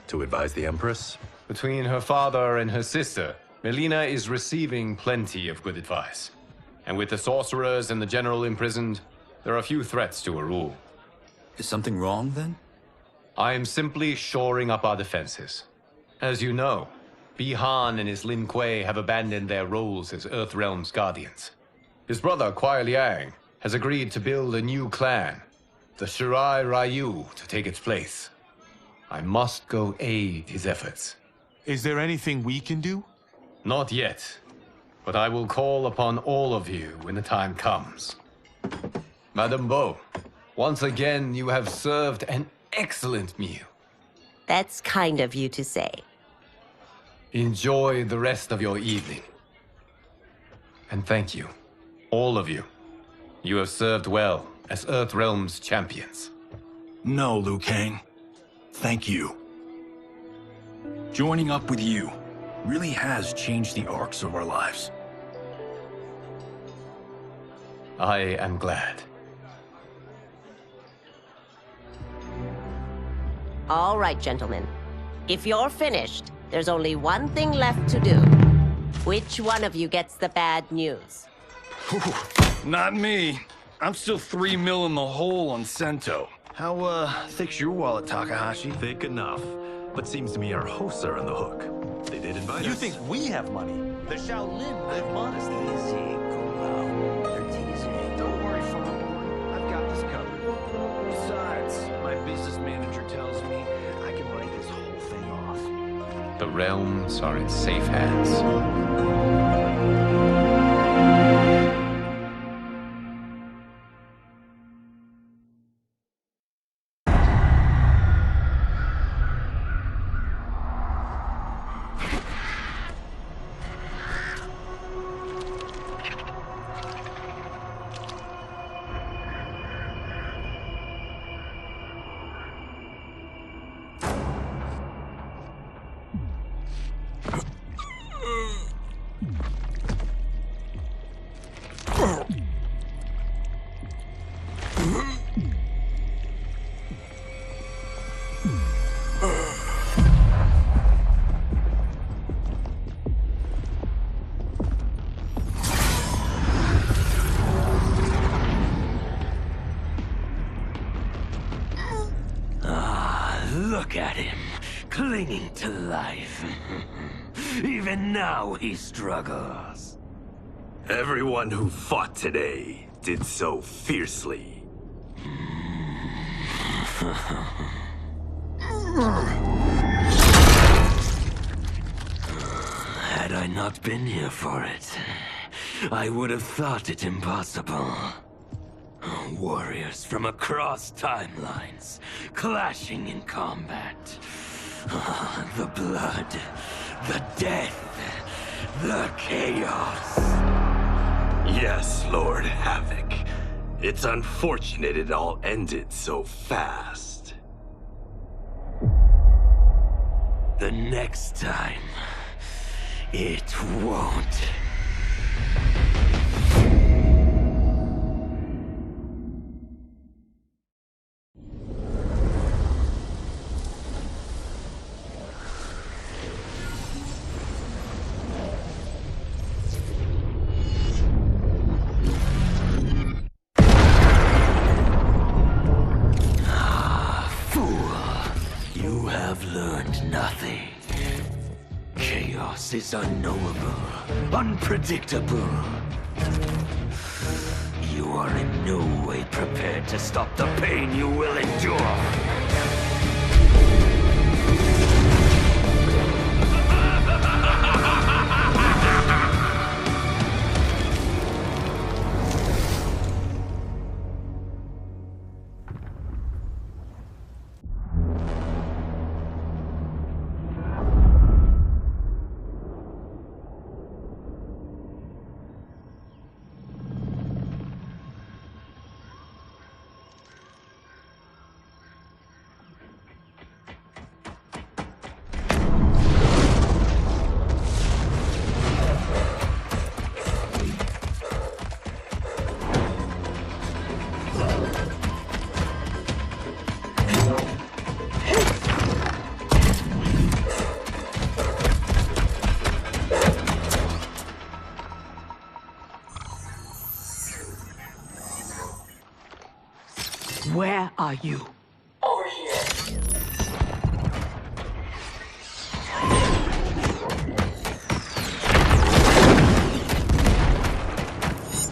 To advise the Empress? Between her father and her sister, Melina is receiving plenty of good advice. And with the sorcerers and the general imprisoned, there are few threats to her rule. Is something wrong, then? I am simply shoring up our defenses. As you know, Bi-Han and his Lin Kuei have abandoned their roles as Earthrealm's guardians. His brother, Kuai Liang, has agreed to build a new clan, the Shirai Ryu, to take its place. I must go aid his efforts. Is there anything we can do? Not yet, but I will call upon all of you when the time comes. Madame Bo, once again you have served an excellent meal. That's kind of you to say. Enjoy the rest of your evening. And thank you, all of you. You have served well as Earthrealm's champions. No, Liu Kang. Thank you. Joining up with you really has changed the arcs of our lives. I am glad. All right, gentlemen. If you're finished, there's only one thing left to do. Which one of you gets the bad news? Not me. I'm still 3 mil in the hole on Sento. How, thick's your wallet, Takahashi? Thick enough. But seems to me our hosts are on the hook. They did invite us. You think we have money? The Shaolin live modestly. They're teasing. Don't worry, farm boy. I've got this covered. Besides, my business manager tells me I can write this whole thing off. The realms are in safe hands. Look at him, clinging to life. Even now he struggles. Everyone who fought today did so fiercely. Had I not been here for it, I would have thought it impossible. Warriors from across timelines, clashing in combat. The blood, the death, the chaos. Yes, Lord Havoc. It's unfortunate it all ended so fast. The next time, it won't. Nothing. Chaos is unknowable, unpredictable. You are in no way prepared to stop the pain you will endure. Where are you? Over here.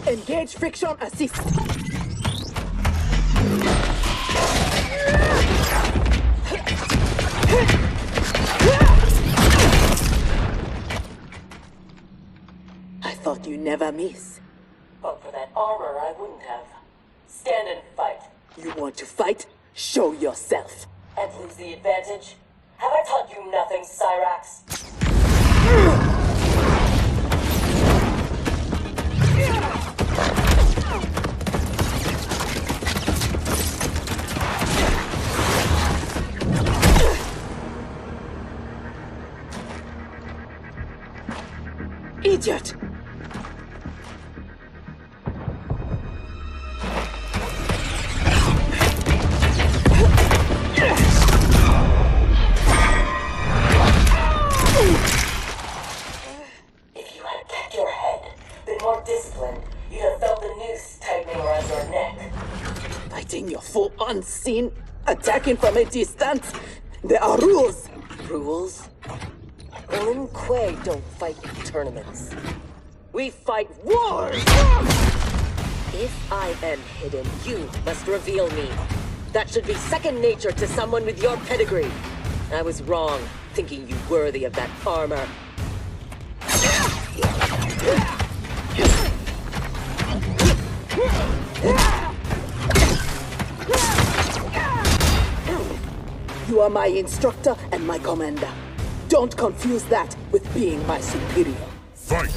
Engage friction assist. I thought you never miss. But for that armor, I wouldn't have. Stand and fight. You want to fight? Show yourself. And lose the advantage? Have I taught you nothing, Cyrax? Idiot! mean attacking from a distance? There are rules. Rules? Lin Kuei don't fight in tournaments. We fight wars! If I am hidden, you must reveal me. That should be second nature to someone with your pedigree. I was wrong, thinking you worthy of that armor. You are my instructor and my commander. Don't confuse that with being my superior. Fight!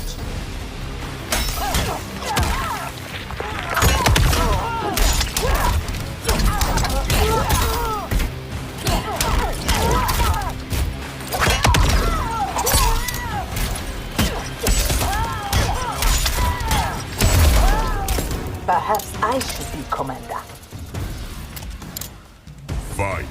Perhaps I should be commander. Fight!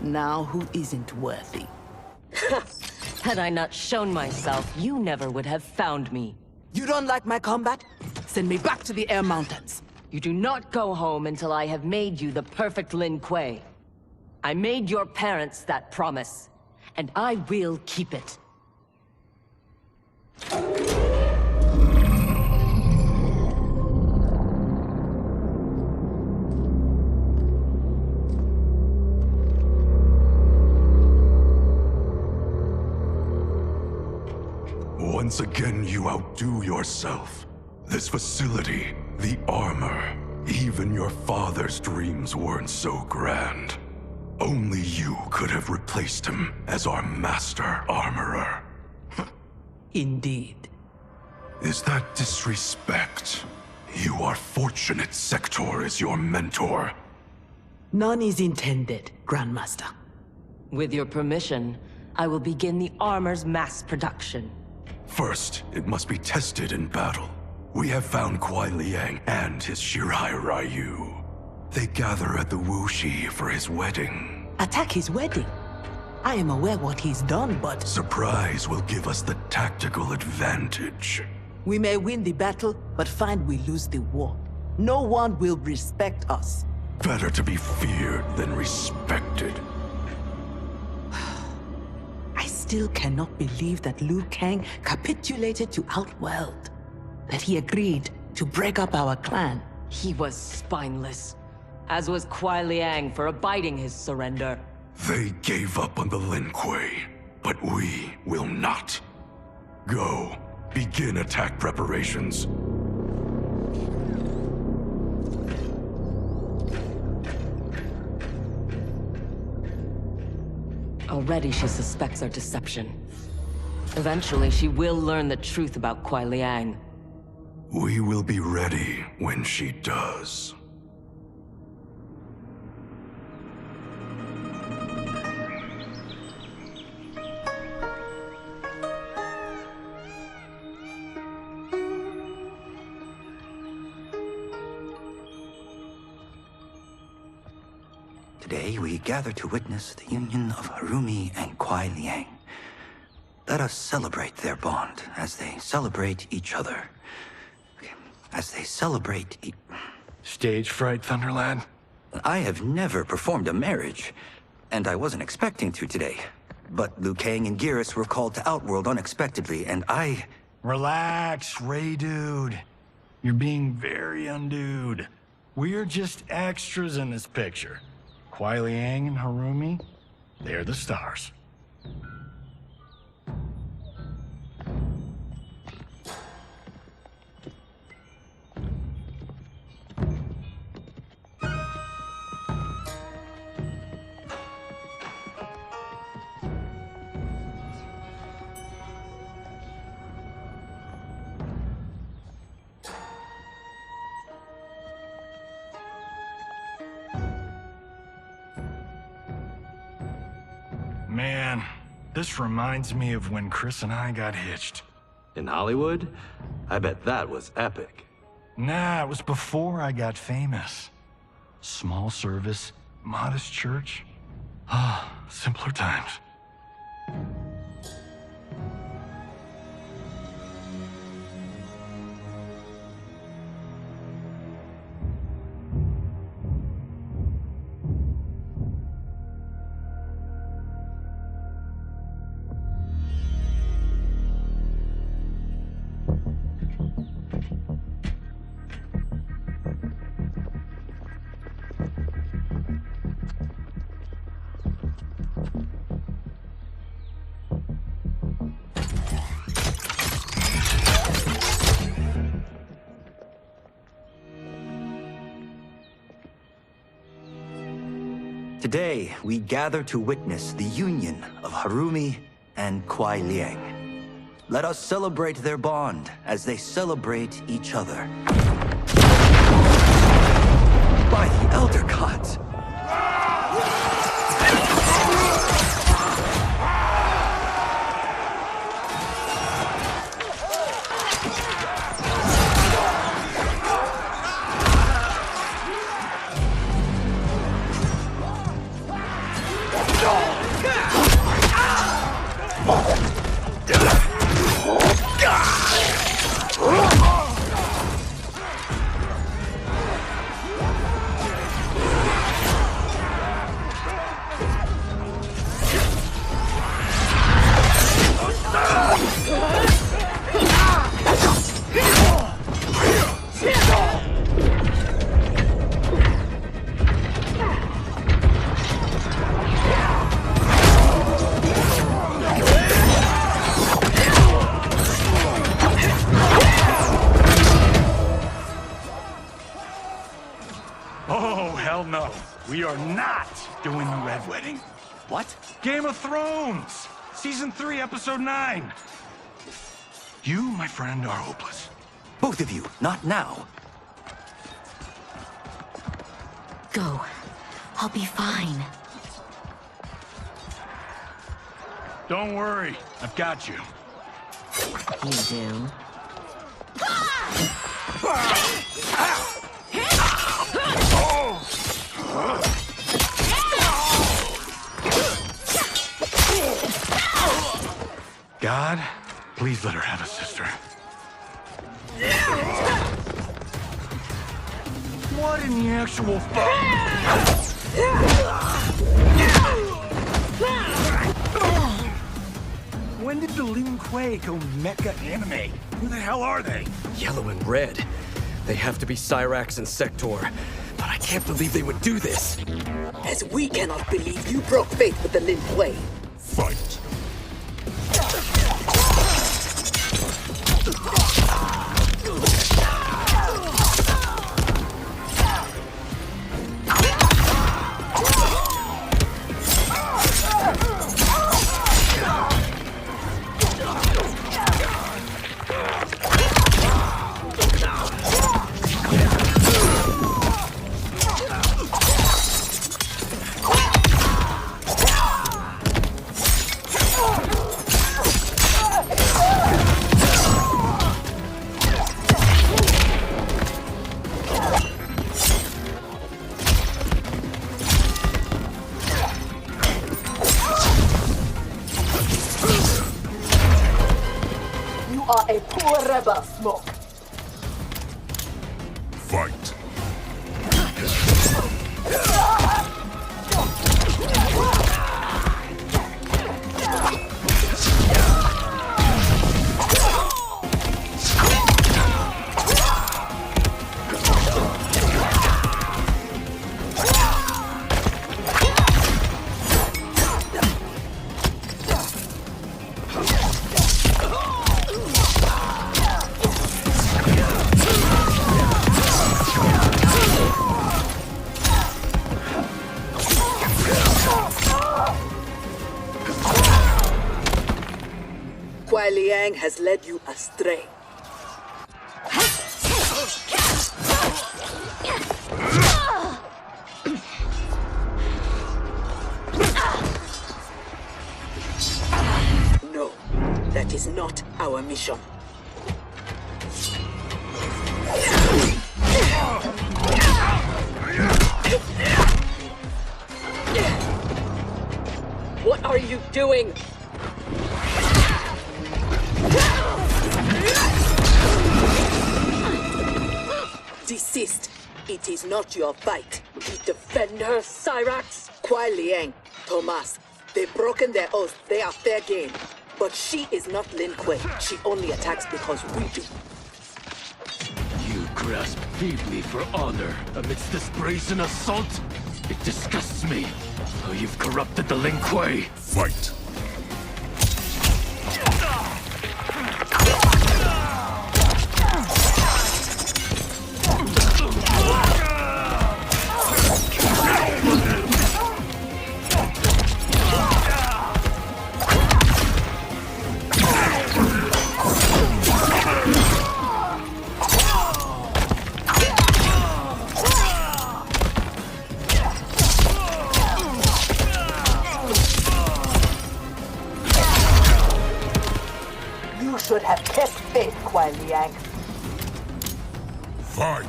Now who isn't worthy? Had I not shown myself, you never would have found me. You don't like my combat? Send me back to the Air Mountains. You do not go home until I have made you the perfect Lin Kuei. I made your parents that promise, and I will keep it. Once again, you outdo yourself. This facility, the armor, even your father's dreams weren't so grand. Only you could have replaced him as our master armorer. Indeed. Is that disrespect? You are fortunate Sector is your mentor. None is intended, Grandmaster. With your permission, I will begin the armor's mass production. First, it must be tested in battle. We have found Kuai Liang and his Shirai Ryu. They gather at the Wuxi for his wedding. Attack his wedding? I am aware what he's done, but... Surprise will give us the tactical advantage. We may win the battle, but find we lose the war. No one will respect us. Better to be feared than respected. I still cannot believe that Liu Kang capitulated to Outworld. That he agreed to break up our clan. He was spineless, as was Kuai Liang for abiding his surrender. They gave up on the Lin Kuei, but we will not. Go, begin attack preparations. Already she suspects our deception. Eventually she will learn the truth about Kuai Liang. We will be ready when she does. Today we gather to witness the union of Harumi and Kuai Liang. Let us celebrate their bond as they celebrate each other. As they celebrate Stage fright, Thunderlad? I have never performed a marriage, and I wasn't expecting to today. But Liu Kang and Geras were called to Outworld unexpectedly, and I... Relax, Ray dude. You're being very undude. We're just extras in this picture. Kuai Liang and Harumi, they're the stars. Man, This reminds me of when Chris and I got hitched. In Hollywood? I bet that was epic. Nah, it was before I got famous. Small service, modest church. Ah, simpler times. Today, we gather to witness the union of Harumi and Kuai Liang. Let us celebrate their bond as they celebrate each other. By the Elder Gods! No, we are not doing the Red Wedding. What? Game of Thrones! Season 3, Episode 9. You, my friend, are hopeless. Both of you, not now. Go. I'll be fine. Don't worry, I've got you. You do? God, please let her have a sister. What in the actual fuck? When did the Lin Kuei go mecha anime? Who the hell are they? Yellow and red. They have to be Cyrax and Sector. But I can't believe they would do this. As we cannot believe you broke faith with the Lin Kuei. Fight. A poor rebel, Smoke. Fight. Kuai Liang has led you astray. our mission. What are you doing? Desist. It is not your fight. We defend her, Cyrax. Kuai Liang, Thomas. They've broken their oath. They are fair game. But she is not Lin Kuei. She only attacks because we do. You grasp feebly for honor amidst this brazen assault? It disgusts me how you've corrupted the Lin Kuei. Fight. You should have kept faith, Kuai Liang. Fight.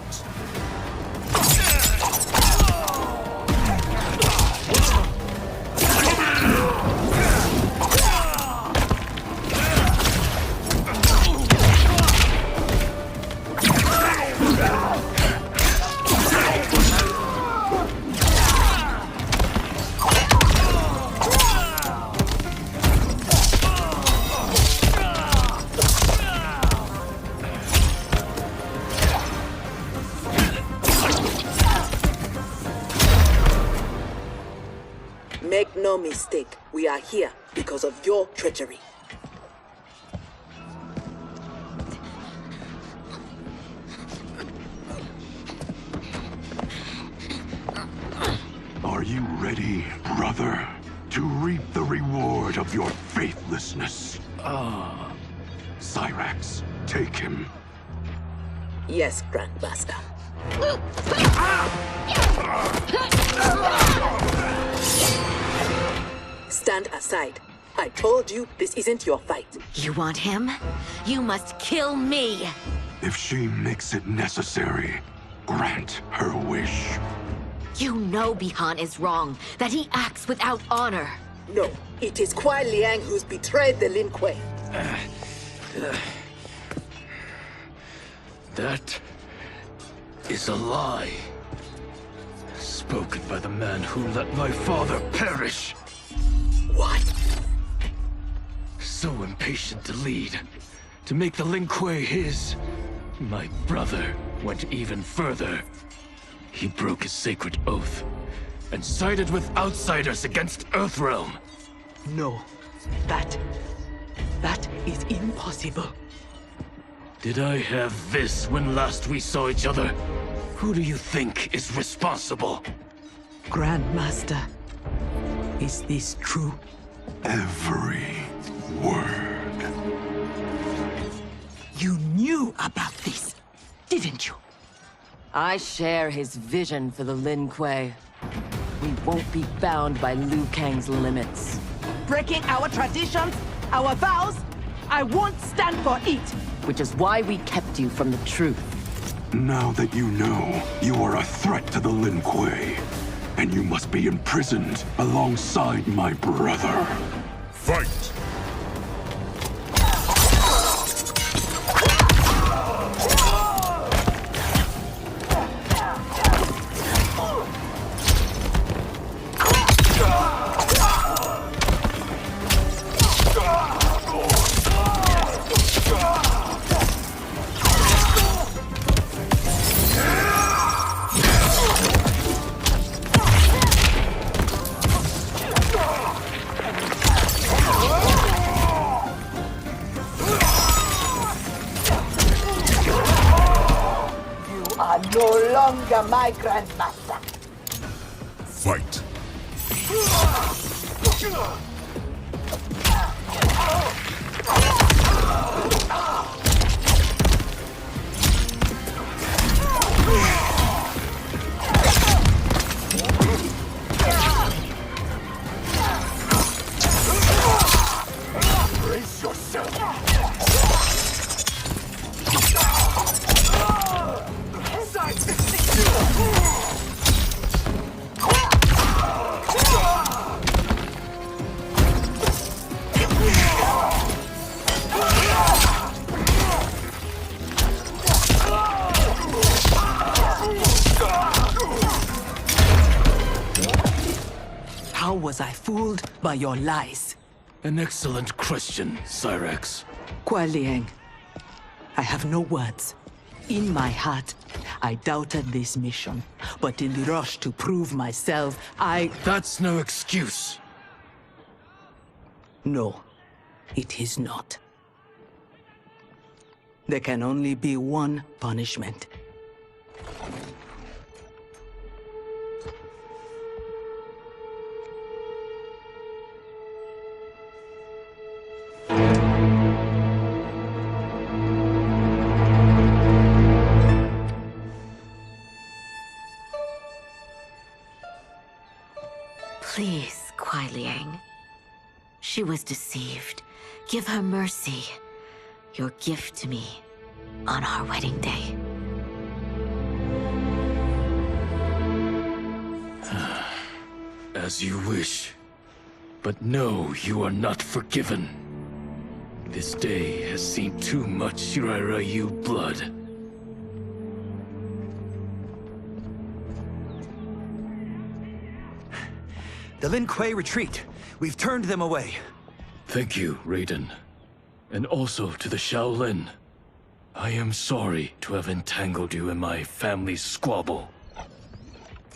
Make no mistake, we are here because of your treachery. Are you ready, brother, to reap the reward of your faithlessness? Cyrax, take him. Yes, Grandmaster. Stand aside. I told you this isn't your fight. You want him? You must kill me! If she makes it necessary, grant her wish. You know Bihan is wrong, that he acts without honor. No, it is Kuai Liang who's betrayed the Lin Kuei. That is a lie. Spoken by the man who let my father perish. What? So impatient to lead, to make the Lin Kuei his. My brother went even further. He broke his sacred oath and sided with outsiders against Earthrealm. No, that is impossible. Did I have this when last we saw each other? Who do you think is responsible? Grandmaster, is this true? Every word. You knew about this, didn't you? I share his vision for the Lin Kuei. We won't be bound by Liu Kang's limits. Breaking our traditions, our vows, I won't stand for it. Which is why we kept you from the truth. Now that you know, you are a threat to the Lin Kuei, and you must be imprisoned alongside my brother. Fight! No longer my grandmaster. Fight. Brace yourself. was I fooled by your lies? An excellent question, Cyrax. Kuai Liang, I have no words. In my heart, I doubted this mission, but in the rush to prove myself, That's no excuse. No, it is not. There can only be one punishment. Please, Kuai Liang. She was deceived. Give her mercy. Your gift to me on our wedding day. As you wish. But no, you are not forgiven. This day has seen too much Shirairayu blood. The Lin Kuei retreat. We've turned them away. Thank you, Raiden. And also to the Shaolin. I am sorry to have entangled you in my family's squabble.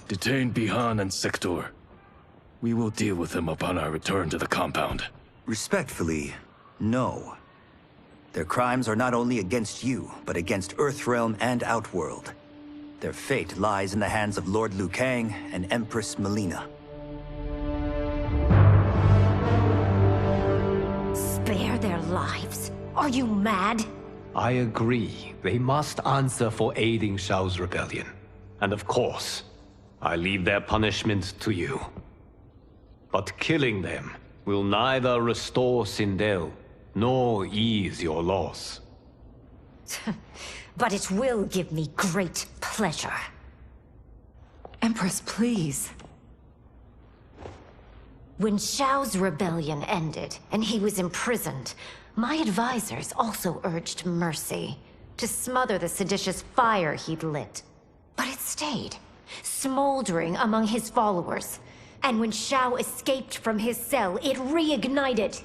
Detain Bihan and Sector. We will deal with them upon our return to the compound. Respectfully, no. Their crimes are not only against you, but against Earthrealm and Outworld. Their fate lies in the hands of Lord Liu Kang and Empress Melina. Spare their lives? Are you mad? I agree. They must answer for aiding Shao's rebellion. And of course, I leave their punishment to you. But killing them will neither restore Sindel, nor ease your loss. But it will give me great pleasure. Empress, please. When Shao's rebellion ended, and he was imprisoned, my advisors also urged mercy, to smother the seditious fire he'd lit. But it stayed, smoldering among his followers. And when Shao escaped from his cell, it reignited.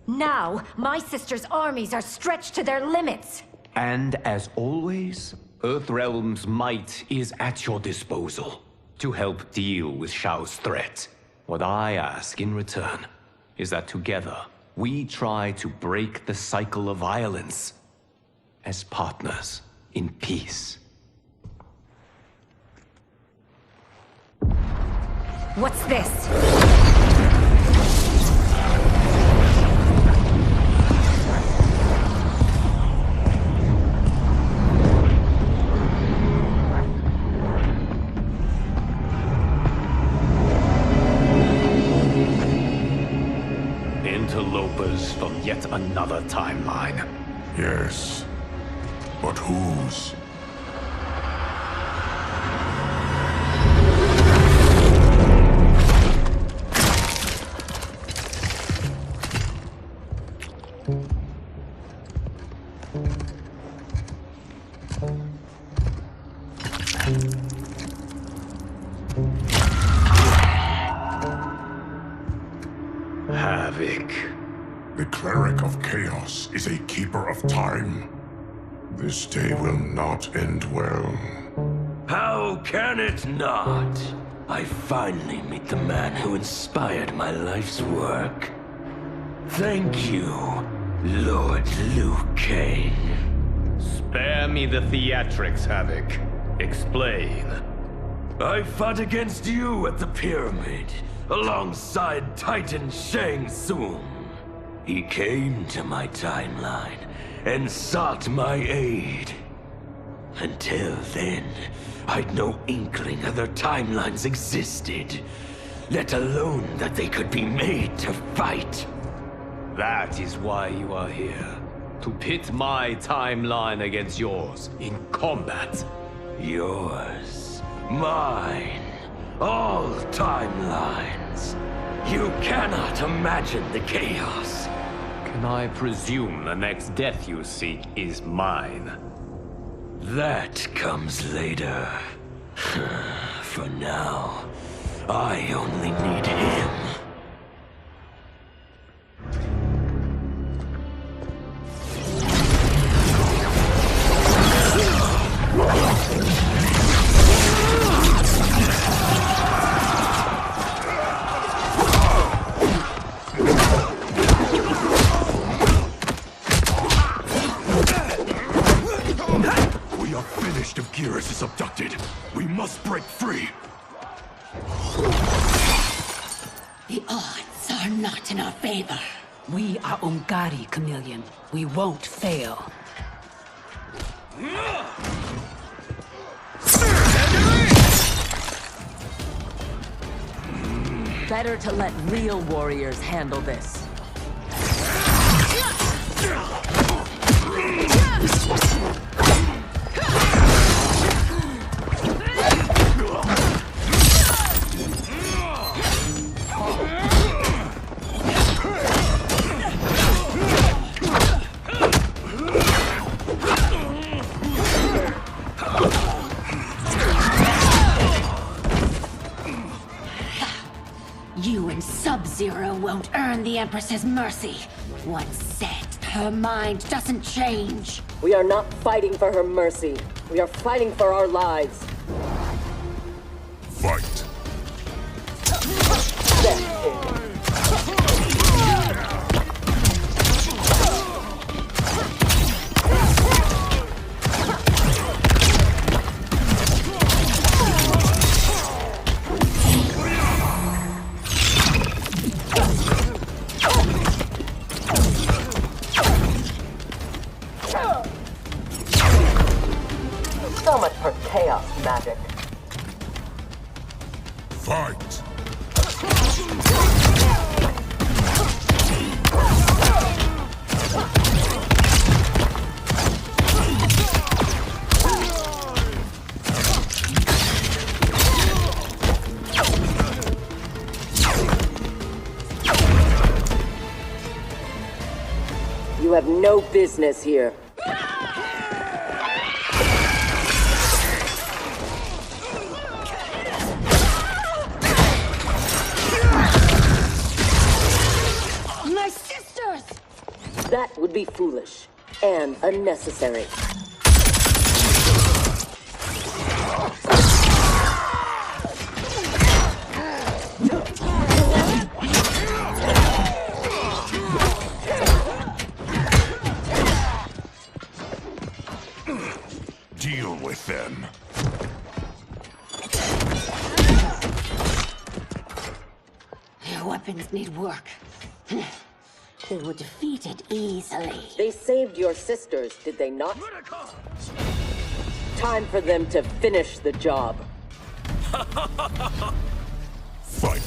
Now, my sister's armies are stretched to their limits. And as always, Earthrealm's might is at your disposal to help deal with Shao's threat. What I ask in return is that together, we try to break the cycle of violence as partners in peace. What's this? Interlopers from yet another timeline. Yes. But whose? Havoc. The cleric of chaos is a keeper of time. This day will not end well. How can it not? I finally meet the man who inspired my life's work. Thank you, Lord Liu Kang. Spare me the theatrics, Havoc. Explain. I fought against you at the pyramid, alongside Titan Shang Tsung. He came to my timeline and sought my aid. Until then, I'd no inkling other timelines existed, let alone that they could be made to fight. That is why you are here. To pit my timeline against yours in combat. Yours, mine, all timelines. You cannot imagine the chaos. Can I presume the next death you seek is mine? That comes later. For now, I only need him. finished if Geras is abducted. We must break free. The odds are not in our favor. We are Ungari, Chameleon. We won't fail. Better to let real warriors handle this. You and Sub-Zero won't earn the Empress's mercy. Once set, her mind doesn't change. We are not fighting for her mercy. We are fighting for our lives. Fight. So much for chaos magic. Fight. You have no business here. My sisters! That would be foolish and unnecessary. Deal with them. Your weapons need work. They were defeated easily. They saved your sisters, did they not? Time for them to finish the job. Fight.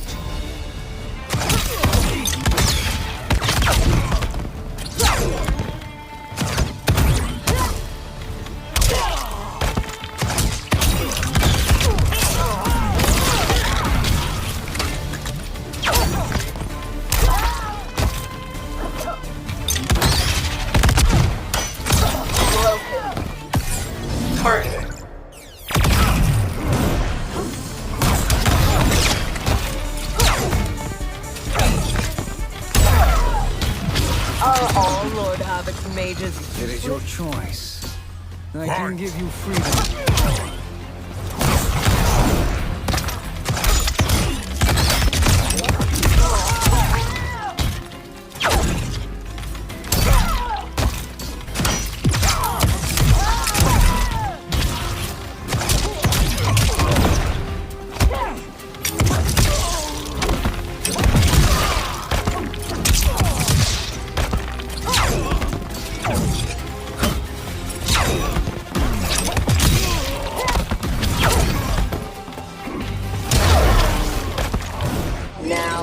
Target. Are all Lord Havoc's mages? It is your choice. I can give you freedom.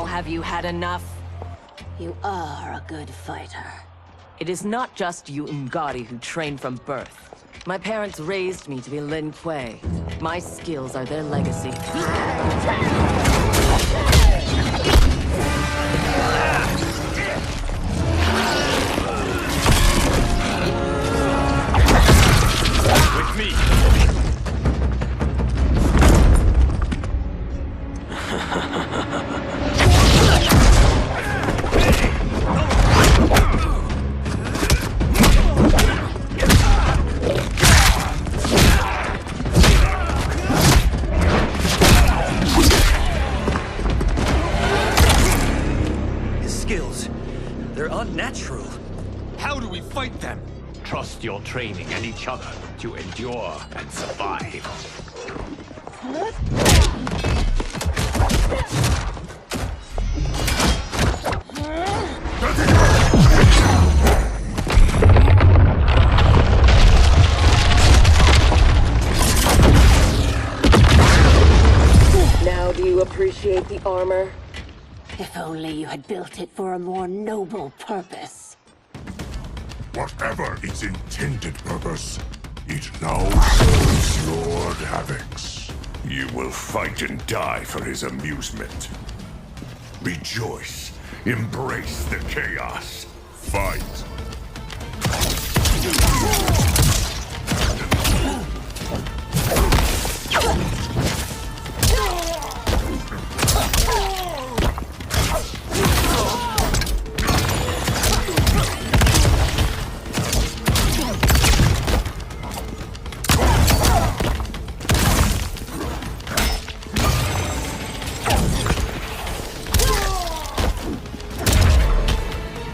Have you had enough? You are a good fighter. It is not just you Ungari who train from birth. My parents raised me to be Lin Kuei. My skills are their legacy. With me! trust your training and each other to endure and survive. Now do you appreciate the armor? If only you had built it for a more noble purpose. Whatever its intended purpose, it now serves your havocs. You will fight and die for his amusement. Rejoice. Embrace the chaos. Fight.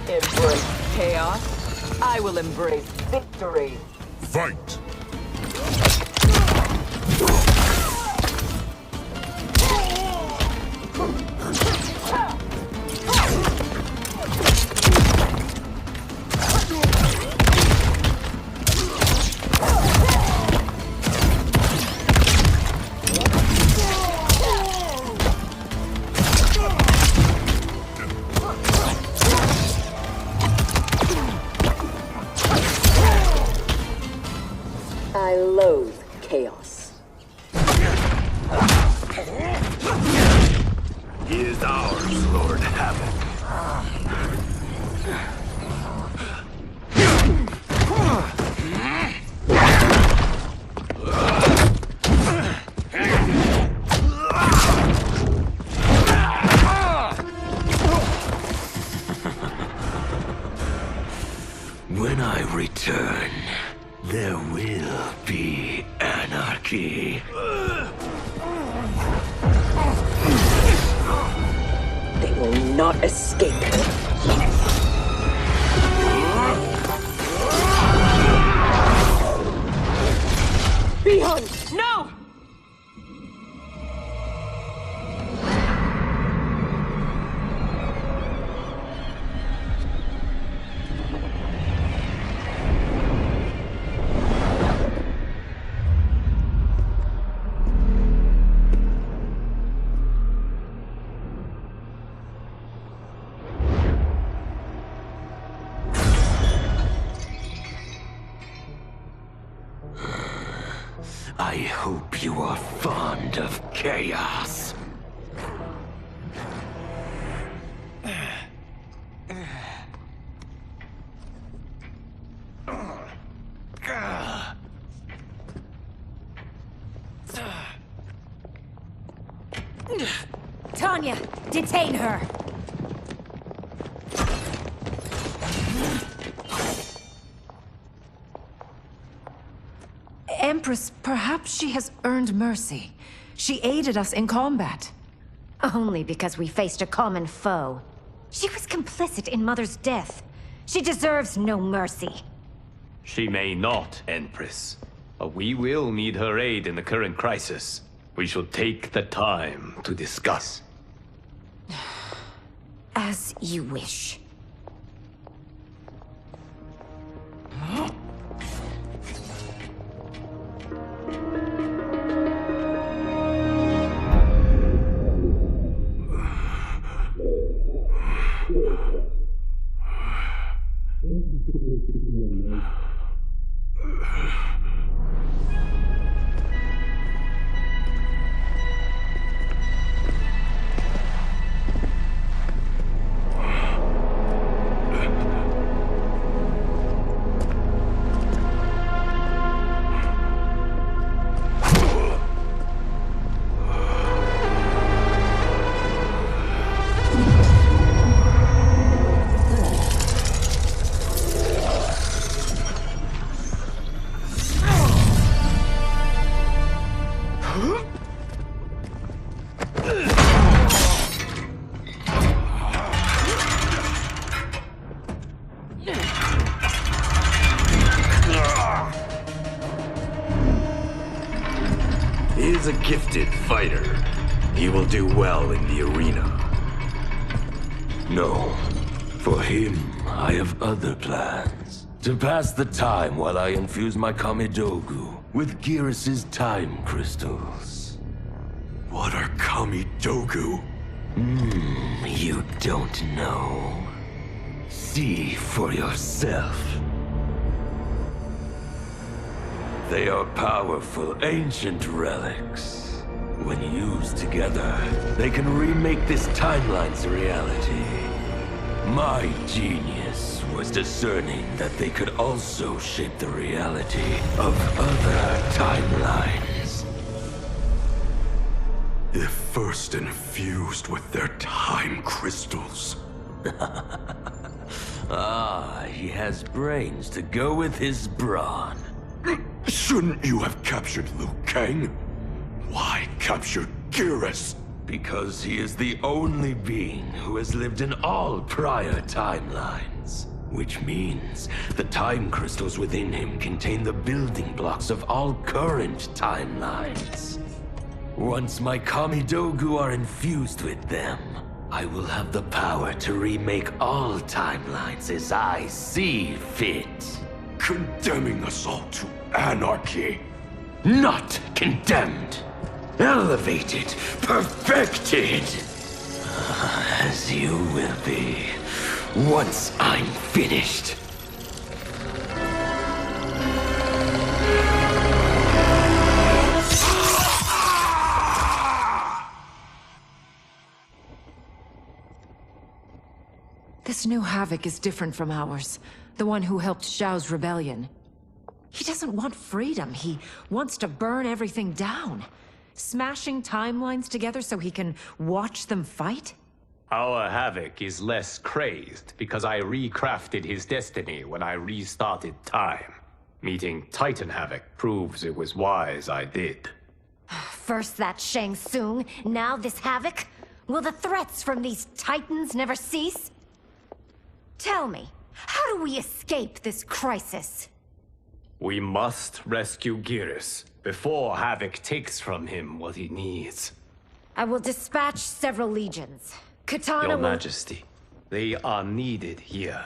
Embrace chaos. I will embrace victory. Fight! I loathe chaos. He is ours, Lord Havoc. When I return, there will be anarchy. They will not escape. Behind! No! I hope you are fond of chaos. Tanya, detain her! Empress, perhaps she has earned mercy. She aided us in combat. Only because we faced a common foe. She was complicit in Mother's death. She deserves no mercy. She may not, Empress. But we will need her aid in the current crisis. We shall take the time to discuss. As you wish. He is a gifted fighter. He will do well in the arena. No. For him, I have other plans. To pass the time while I infuse my Kamidogu with Gearus' time crystals. What are Kamidogu? You don't know. See for yourself. They are powerful, ancient relics. When used together, they can remake this timeline's reality. My genius was discerning that they could also shape the reality of other timelines. If first infused with their time crystals. He has brains to go with his brawn. Shouldn't you have captured Liu Kang? Why capture Gearus? Because he is the only being who has lived in all prior timelines. Which means the time crystals within him contain the building blocks of all current timelines. Once my Kamidogu are infused with them, I will have the power to remake all timelines as I see fit. Condemning us all to anarchy. Not condemned. Elevated, perfected. As you will be, once I'm finished. This new Havoc is different from ours. The one who helped Xiao's rebellion. He doesn't want freedom. He wants to burn everything down. Smashing timelines together so he can watch them fight? Our Havoc is less crazed because I recrafted his destiny when I restarted time. Meeting Titan Havoc proves it was wise I did. First that Shang Tsung, now this Havoc? Will the threats from these Titans never cease? Tell me, how do we escape this crisis? We must rescue Gearus before Havoc takes from him what he needs. I will dispatch several legions. Katana Your will... Majesty, they are needed here.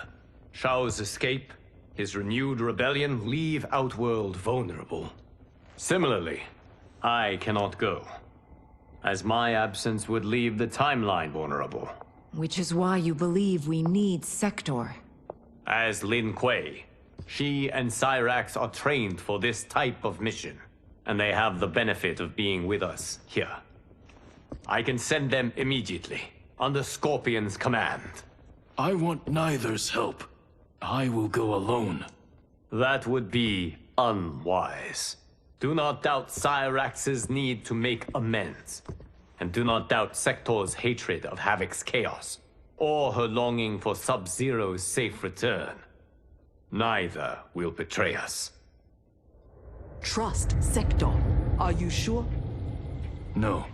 Shao's escape, his renewed rebellion leave Outworld vulnerable. Similarly, I cannot go, as my absence would leave the timeline vulnerable. Which is why you believe we need Sector. As Lin Kuei, she and Cyrax are trained for this type of mission, and they have the benefit of being with us here. I can send them immediately, under Scorpion's command. I want neither's help. I will go alone. That would be unwise. Do not doubt Cyrax's need to make amends. And do not doubt Sector's hatred of Havoc's chaos, or her longing for Sub-Zero's safe return. Neither will betray us. Trust Sector. Are you sure? No.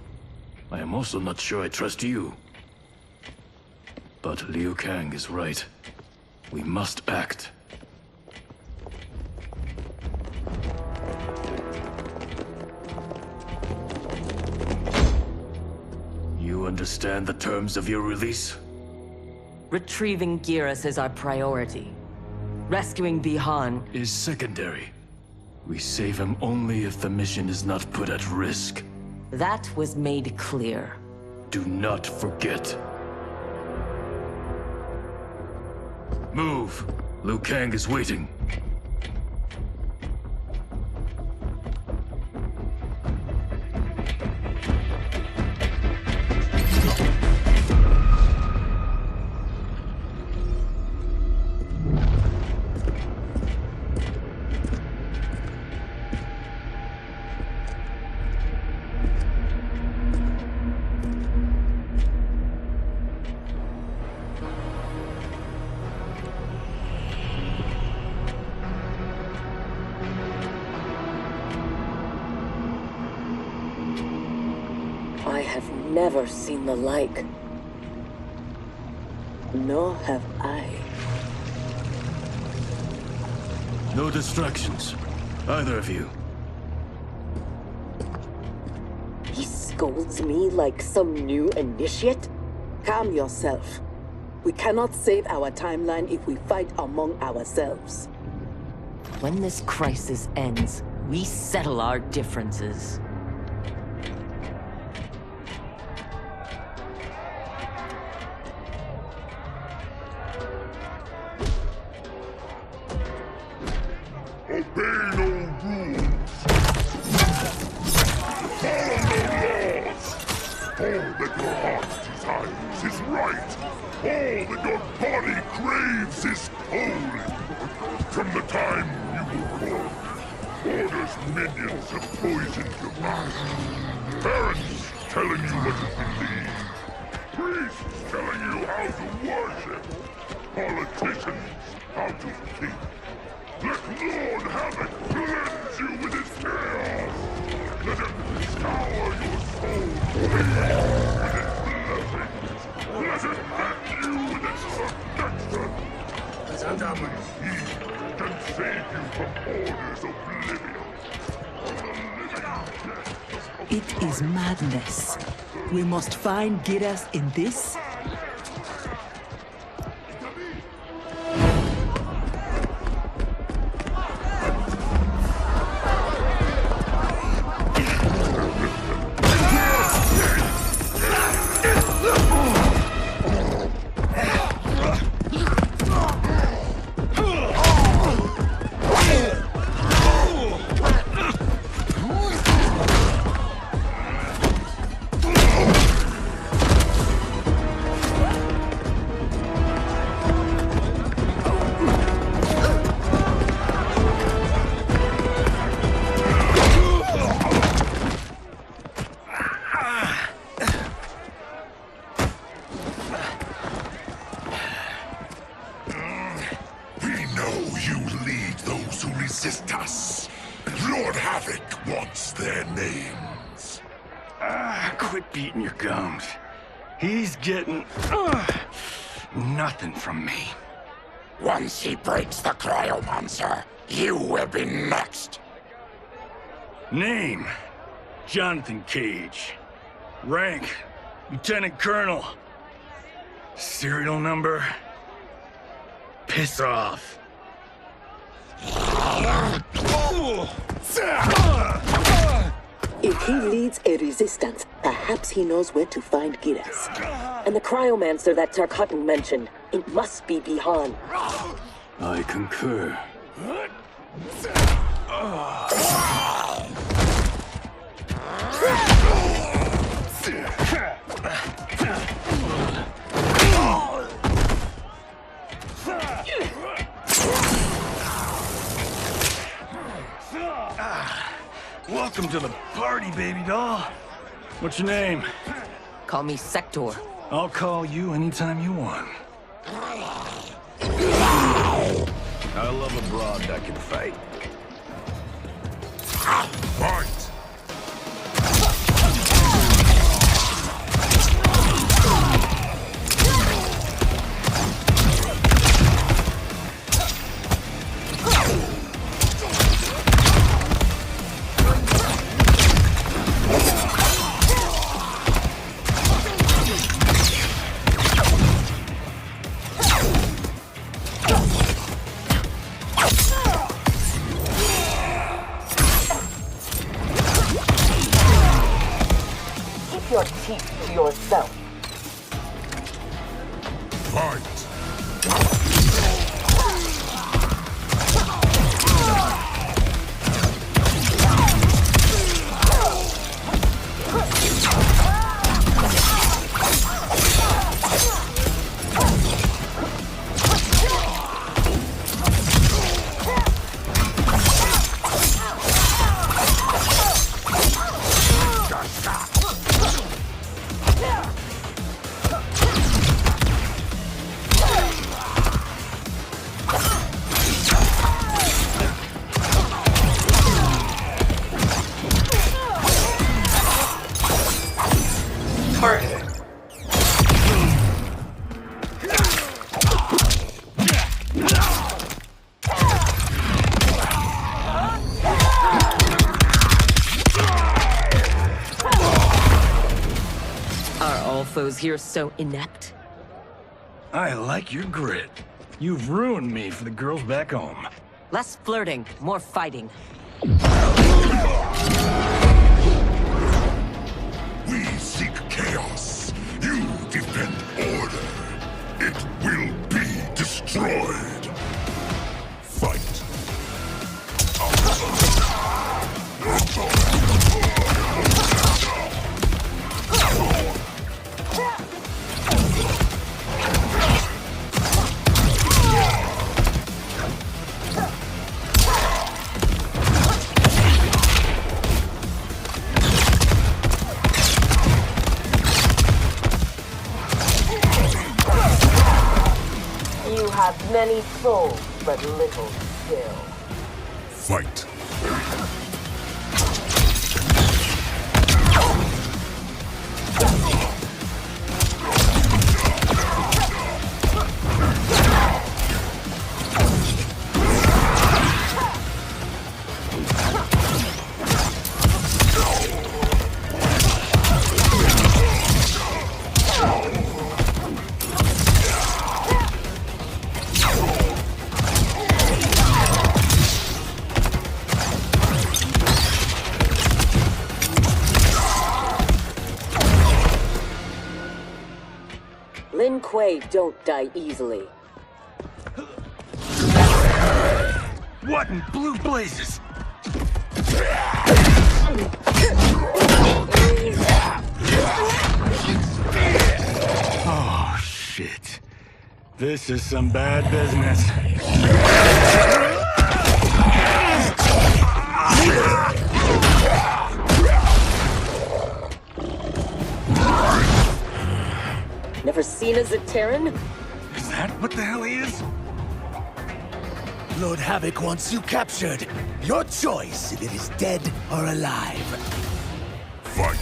I am also not sure I trust you. But Liu Kang is right. We must act. You understand the terms of your release? Retrieving Gearus is our priority. Rescuing Bihan is secondary. We save him only if the mission is not put at risk. That was made clear. Do not forget. Move! Liu Kang is waiting. I have never seen the like. Nor have I. No distractions. Either of you. scolds me like some new initiate? Calm yourself. We cannot save our timeline if we fight among ourselves. When this crisis ends, we settle our differences. Obey no rules. Follow no laws. All that your heart desires is right. All that your body craves is holy. From the time you were born, Order's minions have poisoned your mind. Parents telling you what to believe. Priests telling you how to worship. Politicians how to think. Let Lord Havoc cleanse you with his chaos! Let him scour your soul with his blessings! Let him hand you with his protection! Only he can save you from Order's oblivion! It is madness. We must find Giras in this. Quit beating your gums. He's getting nothing from me. Once he breaks the cryomancer, you will be next. Name: Jonathan Cage. Rank: Lieutenant Colonel. Serial number: piss off. If he leads a resistance, perhaps he knows where to find Giras. And the cryomancer that Tarkatan mentioned, it must be Bihan. I concur. Welcome to the party, baby doll. What's your name? Call me Sector. I'll call you anytime you want. I love a broad that can fight. Fight! Your teeth to yourself. Fight! all foes here so inept? I like your grit. You've ruined me for the girls back home. Less flirting, more fighting. We seek chaos. You defend order. It will be destroyed. Fight. You have many souls, but little skill. Fight. Lin Kuei don't die easily. What in blue blazes? Oh, shit. This is some bad business. Never seen a Zaterran? Is that what the hell he is? Lord Havoc wants you captured. Your choice if it is dead or alive. Fight.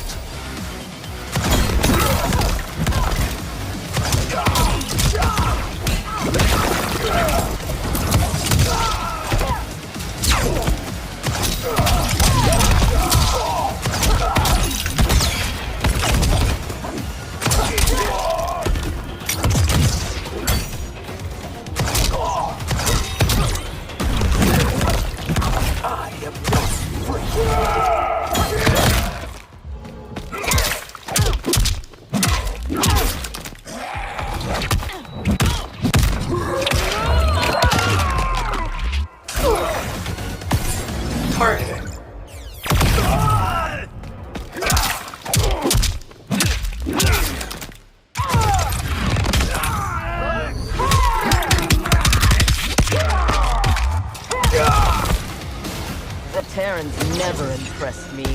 Zaterrans never impressed me.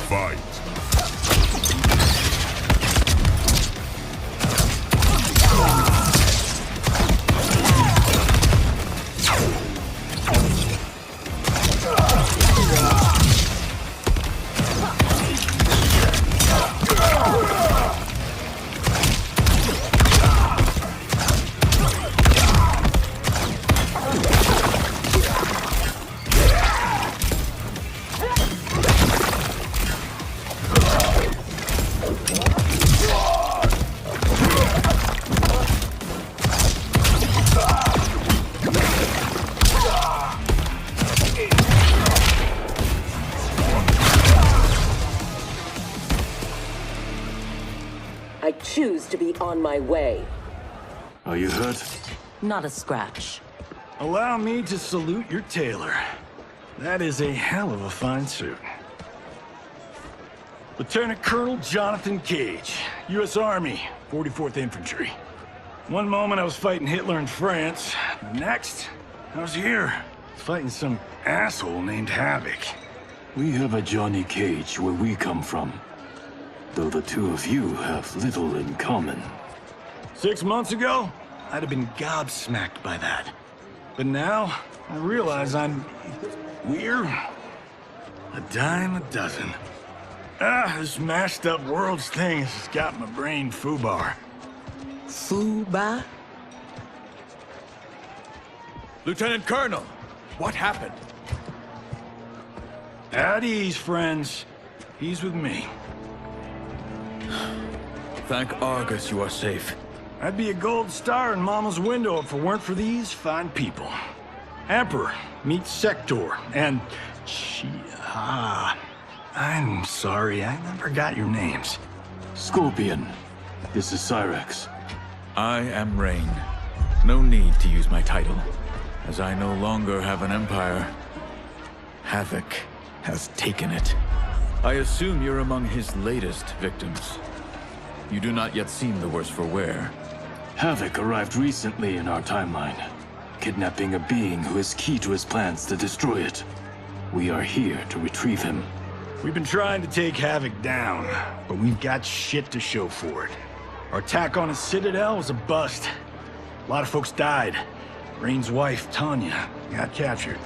Fight. I choose to be on my way. Are you hurt? Not a scratch. Allow me to salute your tailor. That is a hell of a fine suit. Lieutenant Colonel Jonathan Cage, U.S. Army, 44th Infantry. One moment I was fighting Hitler in France. The next, I was here, fighting some asshole named Havoc. We have a Johnny Cage where we come from. Though the two of you have little in common. 6 months ago, I'd have been gobsmacked by that. But now, I realize I'm weird. A dime a dozen. This mashed up world's thing has got my brain foobar. Foobar? Lieutenant Colonel, what happened? At ease, friends. He's with me. Thank Argus you are safe. I'd be a gold star in Mama's window if it weren't for these fine people. Emperor, meet Sector, and... I'm sorry, I never got your names. Scorpion, this is Cyrax. I am Rain. No need to use my title, as I no longer have an empire. Havoc has taken it. I assume you're among his latest victims. You do not yet seem the worse for wear. Havoc arrived recently in our timeline, kidnapping a being who is key to his plans to destroy it. We are here to retrieve him. We've been trying to take Havoc down, but we've got shit to show for it. Our attack on his citadel was a bust. A lot of folks died. Rain's wife, Tanya, got captured.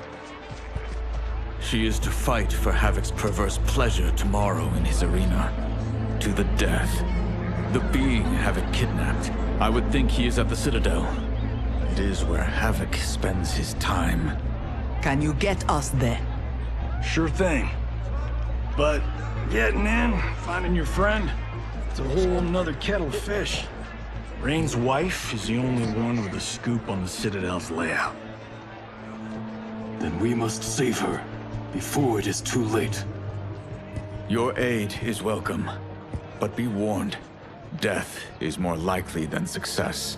She is to fight for Havoc's perverse pleasure tomorrow in his arena. To the death. The being Havoc kidnapped. I would think he is at the Citadel. It is where Havoc spends his time. Can you get us there? Sure thing. But getting in, finding your friend, it's a whole nother kettle of fish. Rain's wife is the only one with a scoop on the Citadel's layout. Then we must save her, before it is too late. Your aid is welcome, but be warned. Death is more likely than success.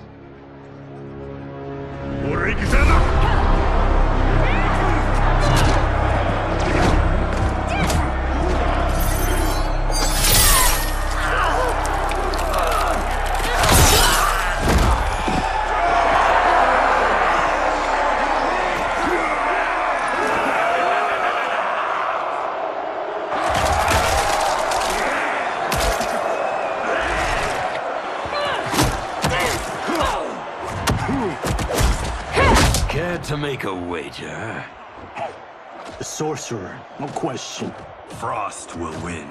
To make a wager? The sorcerer, no question. Frost will win.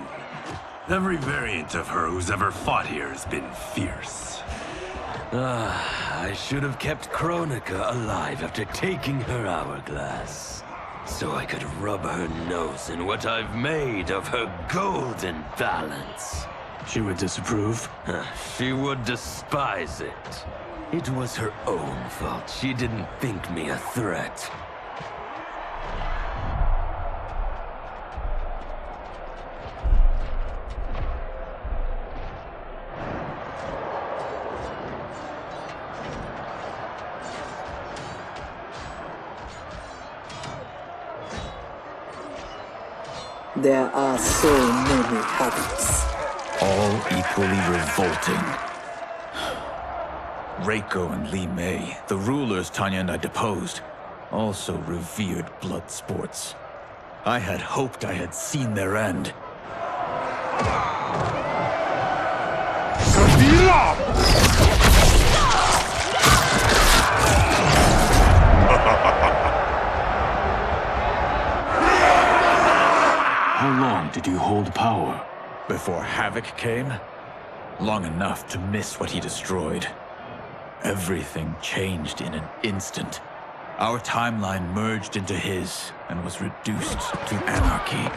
Every variant of her who's ever fought here has been fierce. I should have kept Kronika alive after taking her hourglass. So I could rub her nose in what I've made of her golden balance. She would disapprove? She would despise it. It was her own fault. She didn't think me a threat. There are so many Havocs. All equally revolting. Reiko and Li Mei, the rulers Tanya and I deposed, also revered blood sports. I had hoped I had seen their end. How long did you hold power? Before Havoc came? Long enough to miss what he destroyed. Everything changed in an instant. Our timeline merged into his and was reduced to anarchy.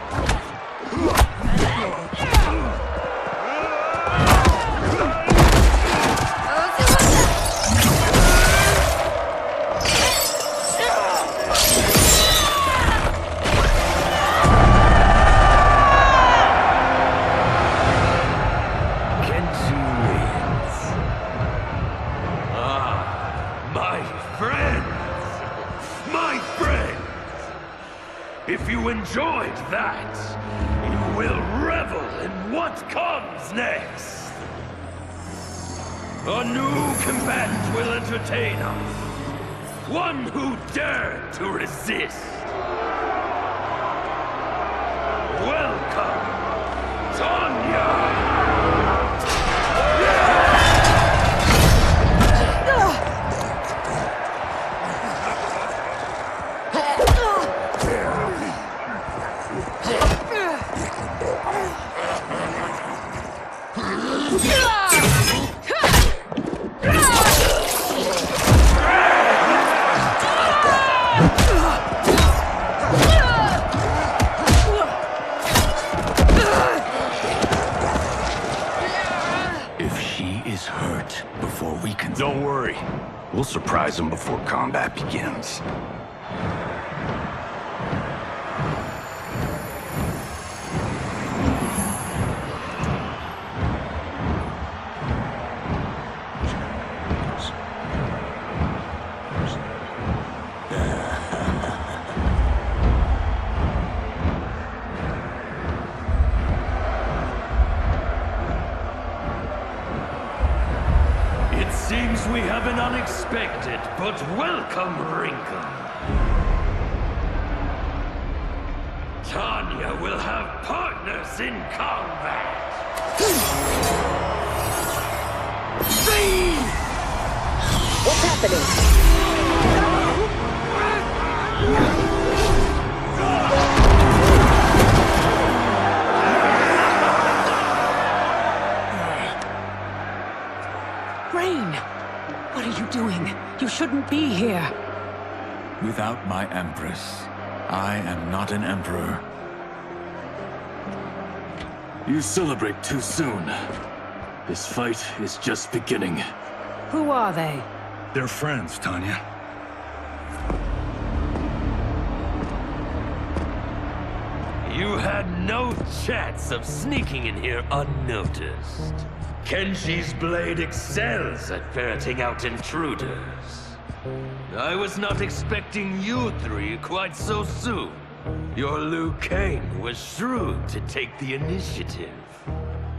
If you enjoyed that, you will revel in what comes next. A new combatant will entertain us. One who dared to resist. Welcome, Tanya! If Don't worry. We'll surprise him before combat begins. Seems we have an unexpected but welcome wrinkle. Tanya will have partners in combat. What's happening? What are you doing? You shouldn't be here. Without my Empress, I am not an Emperor. You celebrate too soon. This fight is just beginning. Who are they? They're friends, Tanya. You had no chance of sneaking in here unnoticed. Kenshi's blade excels at ferreting out intruders. I was not expecting you three quite so soon. Your Liu Kang was shrewd to take the initiative.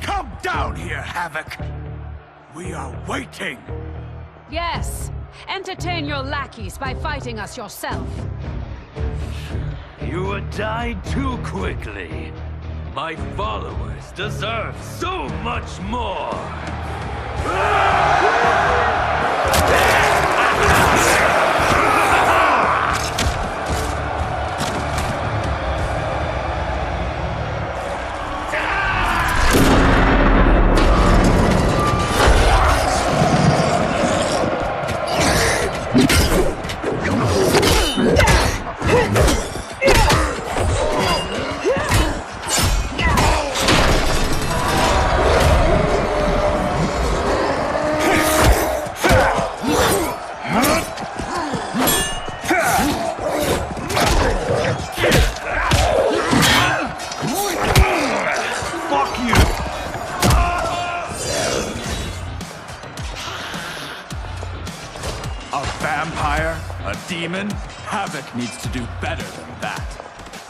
Come down here, Havoc! We are waiting! Yes! Entertain your lackeys by fighting us yourself. You would die too quickly. My followers deserve so much more! Demon, Havoc needs to do better than that.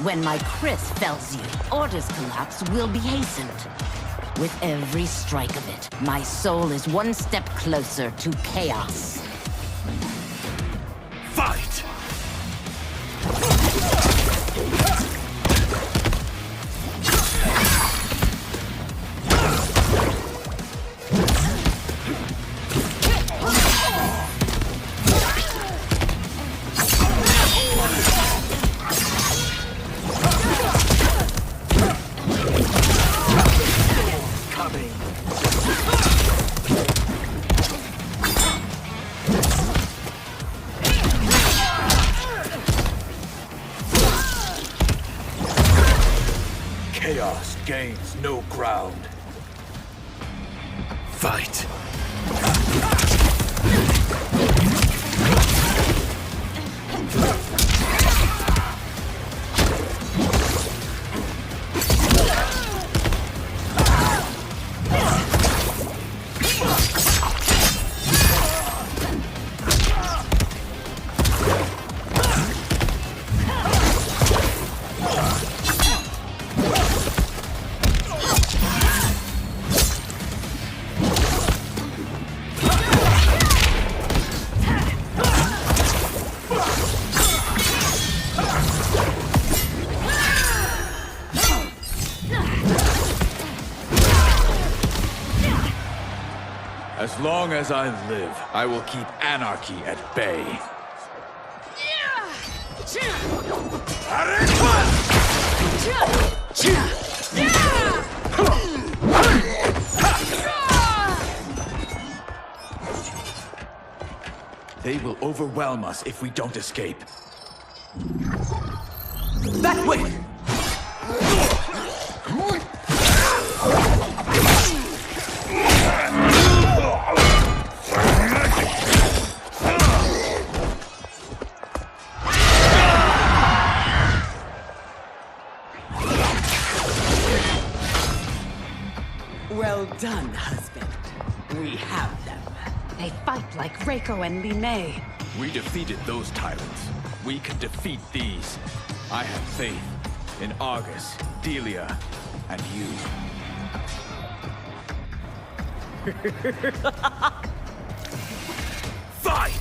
When my Chris fells you, Order's collapse will be hastened. With every strike of it, my soul is one step closer to chaos. Fight! Chaos gains no ground. Fight! As long as I live, I will keep anarchy at bay. They will overwhelm us if we don't escape. That way! Well done, husband. We have them. They fight like Reiko and Line. We defeated those tyrants. We can defeat these. I have faith in Argus, Delia, and you. Fight!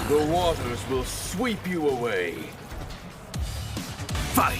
The waters will sweep you away. Fight!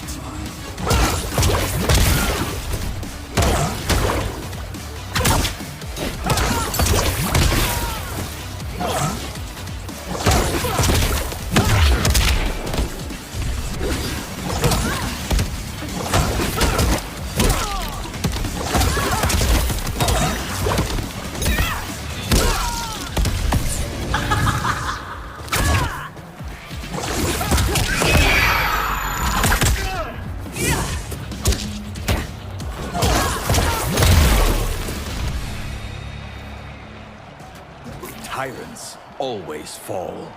Tyrants always fall.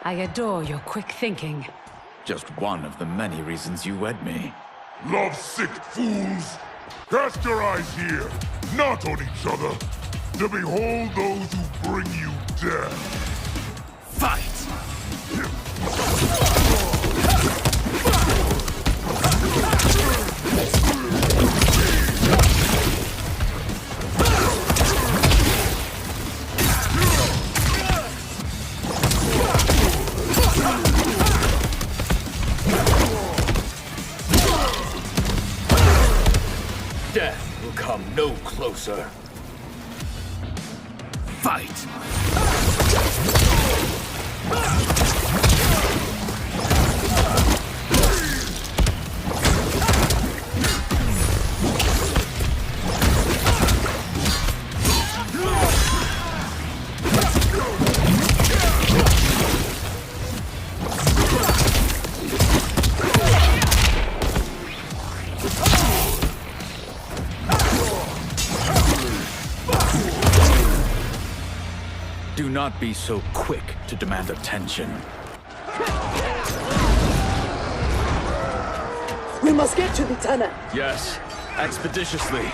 I adore your quick thinking. Just one of the many reasons you wed me. Love-sick fools! Cast your eyes here, not on each other, to behold those who bring you death. Fight! Death will come no closer. Fight! Do not be so quick to demand attention. We must get to the tunnel. Yes, expeditiously.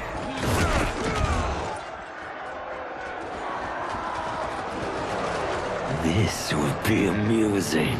This will be amusing.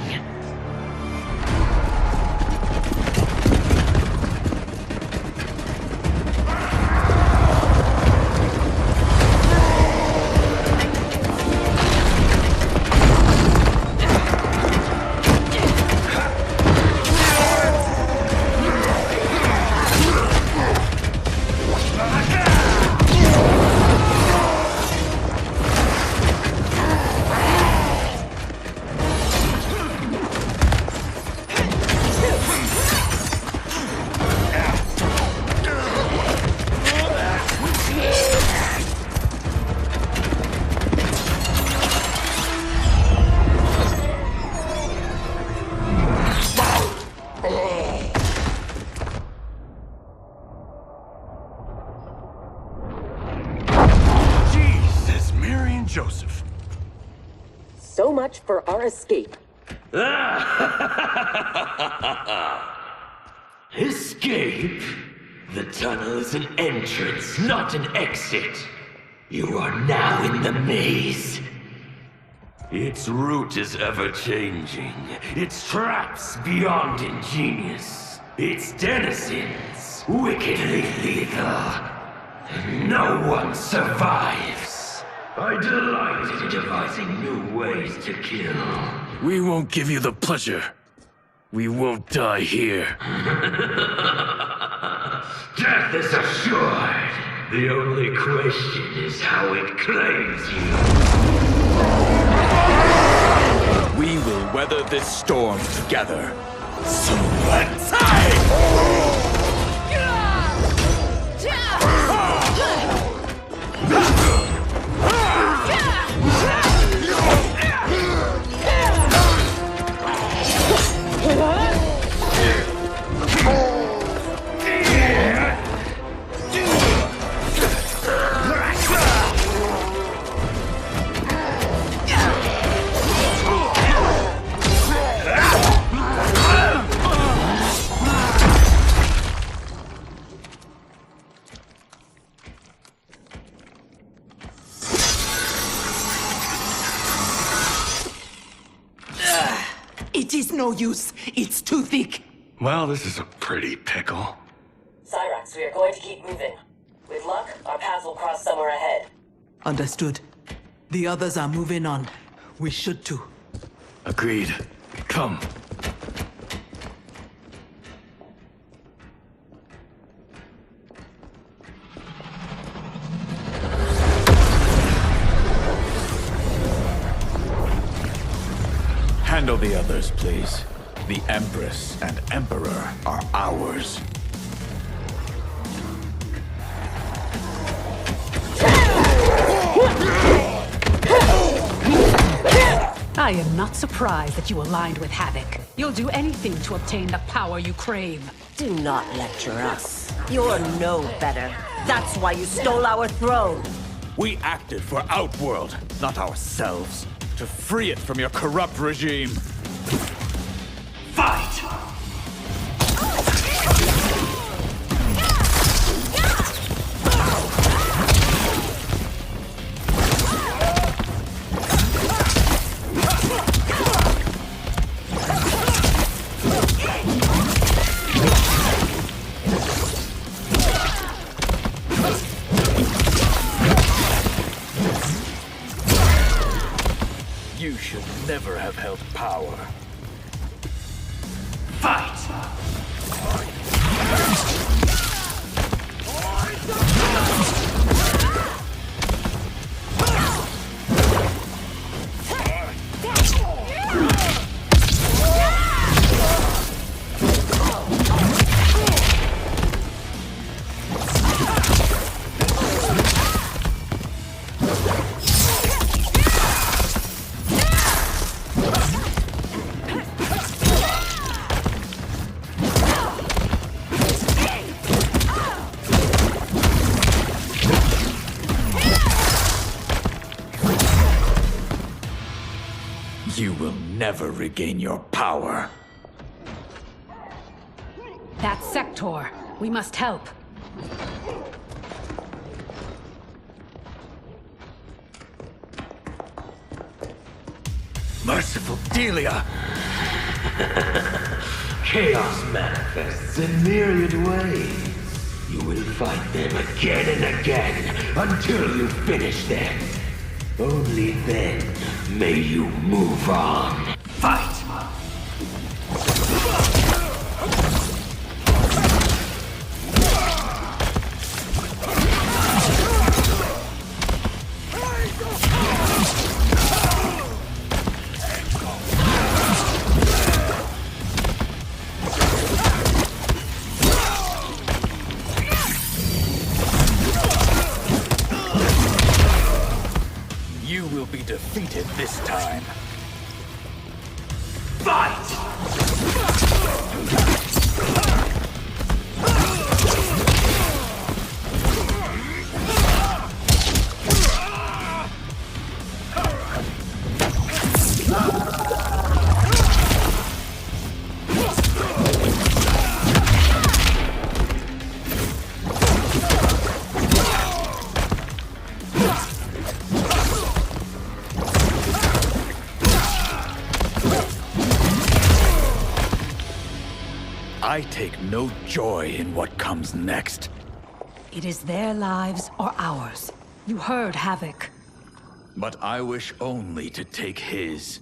Joseph. So much for our escape. Escape? The tunnel is an entrance, not an exit. You are now in the maze. Its route is ever-changing. Its traps beyond ingenious. Its denizens wickedly lethal. No one survives. I delight in devising new ways to kill. We won't give you the pleasure. We won't die here. Death is assured. The only question is how it claims you. We will weather this storm together. It is no use. It's too thick. Well, this is a pretty pickle. Cyrax, we are going to keep moving. With luck, our paths will cross somewhere ahead. Understood. The others are moving on. We should too. Agreed. Come. Handle the others, please. The Empress and Emperor are ours. I am not surprised that you aligned with Havoc. You'll do anything to obtain the power you crave. Do not lecture us. You're no better. That's why you stole our throne. We acted for Outworld, not ourselves. To free it from your corrupt regime. Fight! You should never have held power. Fight! You will never regain your power. That Sector. We must help. Merciful Delia! Chaos manifests in myriad ways. You will fight them again and again until you finish them. Only then may you move on. Fight! You will be defeated this time. Fight! I take no joy in what comes next. It is their lives or ours. You heard Havoc. But I wish only to take his.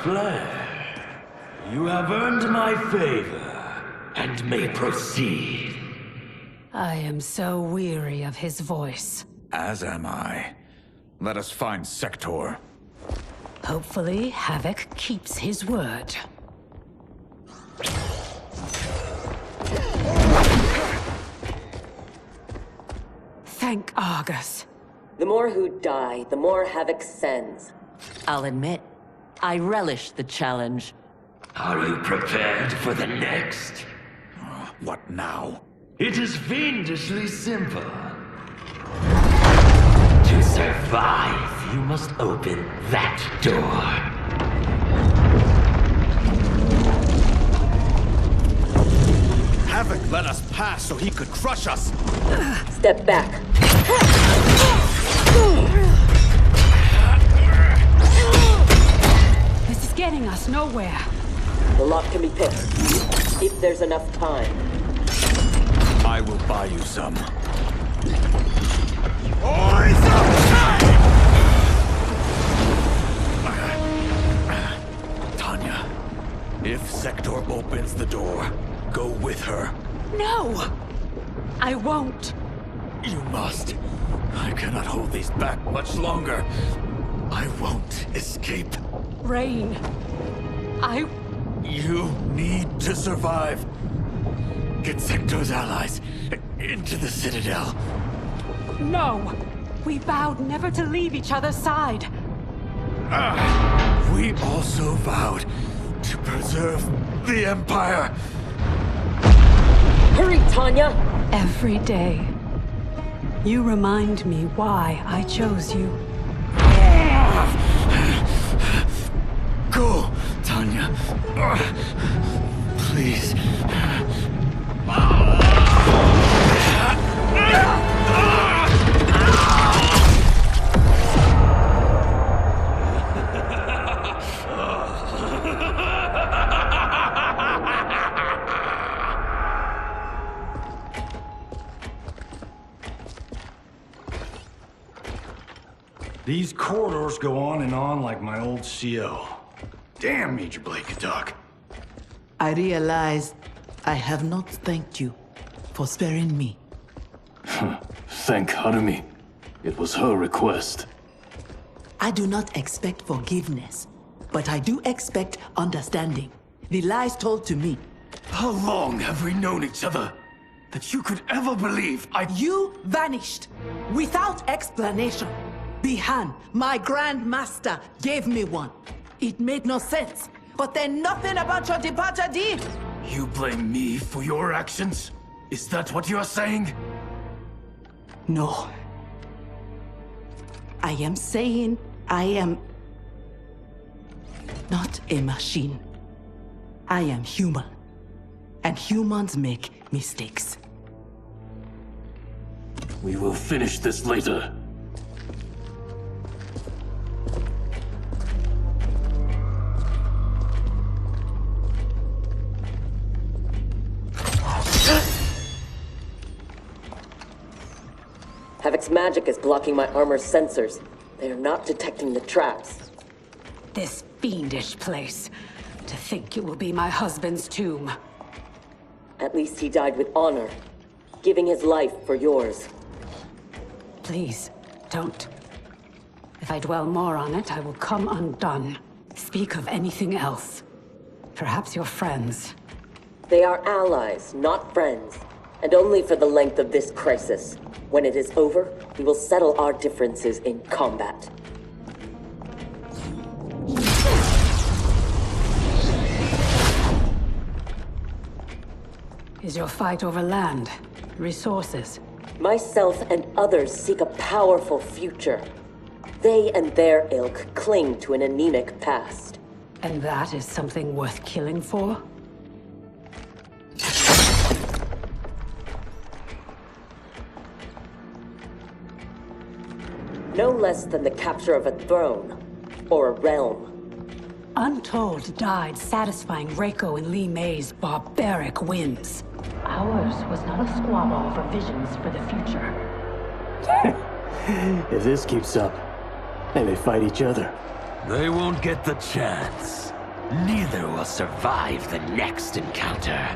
Claire, you have earned my favor, and may proceed. I am so weary of his voice. As am I. Let us find Sector. Hopefully, Havoc keeps his word. Thank Argus. The more who die, the more Havoc sends. I'll admit, I relish the challenge. Are you prepared for the next? What now? It is fiendishly simple. To survive, you must open that door. Havoc let us pass so he could crush us! Step back. This is getting us nowhere. The lock can be picked, if there's enough time. I will buy you some. Tanya, if Sector opens the door, go with her. No! I won't. You must. I cannot hold these back much longer. I won't escape. Rain. You need to survive. Get Sector's allies into the Citadel. No! We vowed never to leave each other's side. We also vowed to preserve the Empire. Hurry, Tanya! Every day, you remind me why I chose you. Go, Tanya. Please. These corridors go on and on like my old CO. Damn, Major Blade could talk. I realized I have not thanked you for sparing me. Thank Harumi. It was her request. I do not expect forgiveness, but I do expect understanding. The lies told to me. How long have we known each other? That you could ever believe You vanished without explanation. Bihan, my Grand Master, gave me one. It made no sense, but then nothing about your departure did. You blame me for your actions? Is that what you are saying? No. I am saying I am not a machine. I am human. And humans make mistakes. We will finish this later. Havoc's magic is blocking my armor's sensors. They are not detecting the traps. This fiendish place. To think it will be my husband's tomb. At least he died with honor, giving his life for yours. Please, don't. If I dwell more on it, I will come undone. Speak of anything else. Perhaps your friends. They are allies, not friends. And only for the length of this crisis. When it is over, we will settle our differences in combat. Is your fight over land? Resources? Myself and others seek a powerful future. They and their ilk cling to an anemic past. And that is something worth killing for? No less than the capture of a throne, or a realm. Untold died satisfying Reiko and Li Mei's barbaric whims. Ours was not a squabble over visions for the future. If this keeps up, they may fight each other. They won't get the chance. neither will survive the next encounter.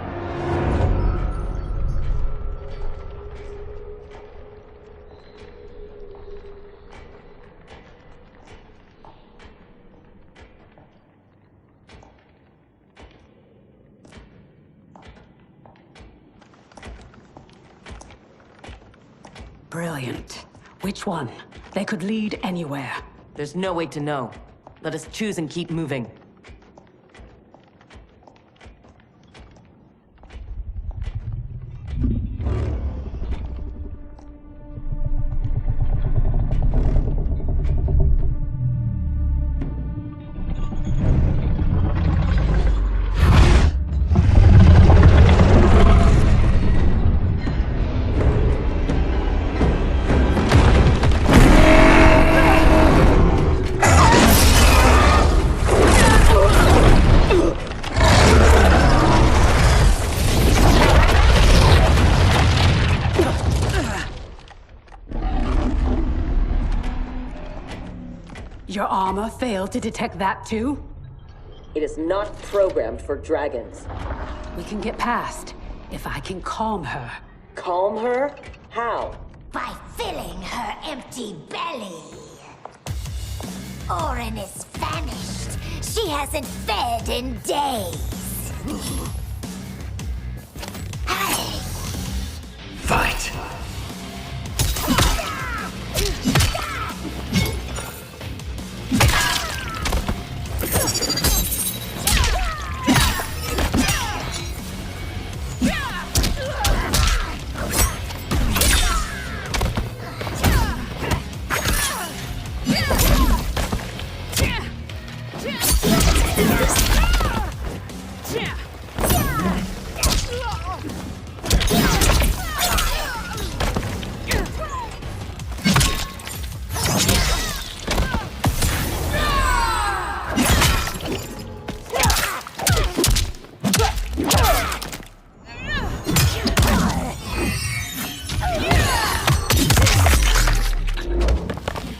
Brilliant. Which one? They could lead anywhere. There's no way to know. Let us choose and keep moving. Your armor failed to detect that too? It is not programmed for dragons. We can get past, if I can calm her. Calm her? How? By filling her empty belly. Orin is famished. She hasn't fed in days. Fight!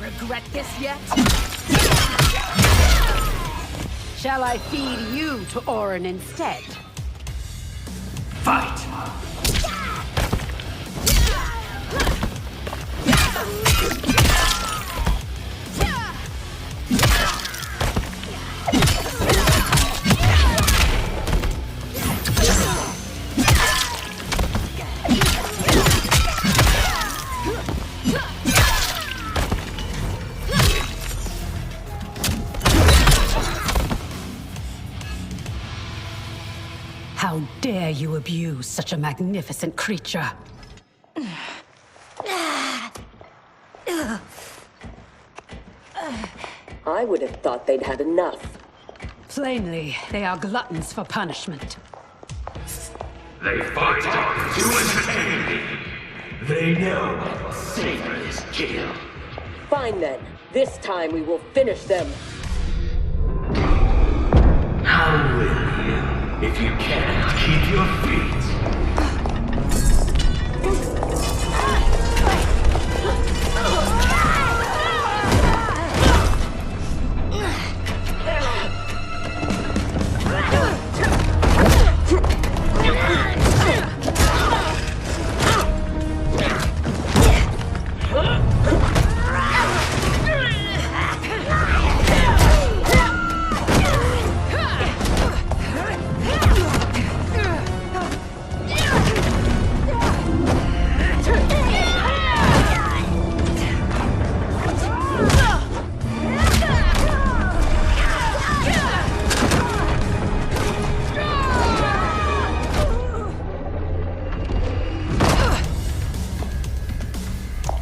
Regret this yet? Shall I feed you to Orin instead? Fight! How dare you abuse such a magnificent creature? I would have thought they'd had enough. Plainly, they are gluttons for punishment. They fight to entertain me. They know what savor is kill. Fine then. This time we will finish them. How will you, if you can't keep your feet?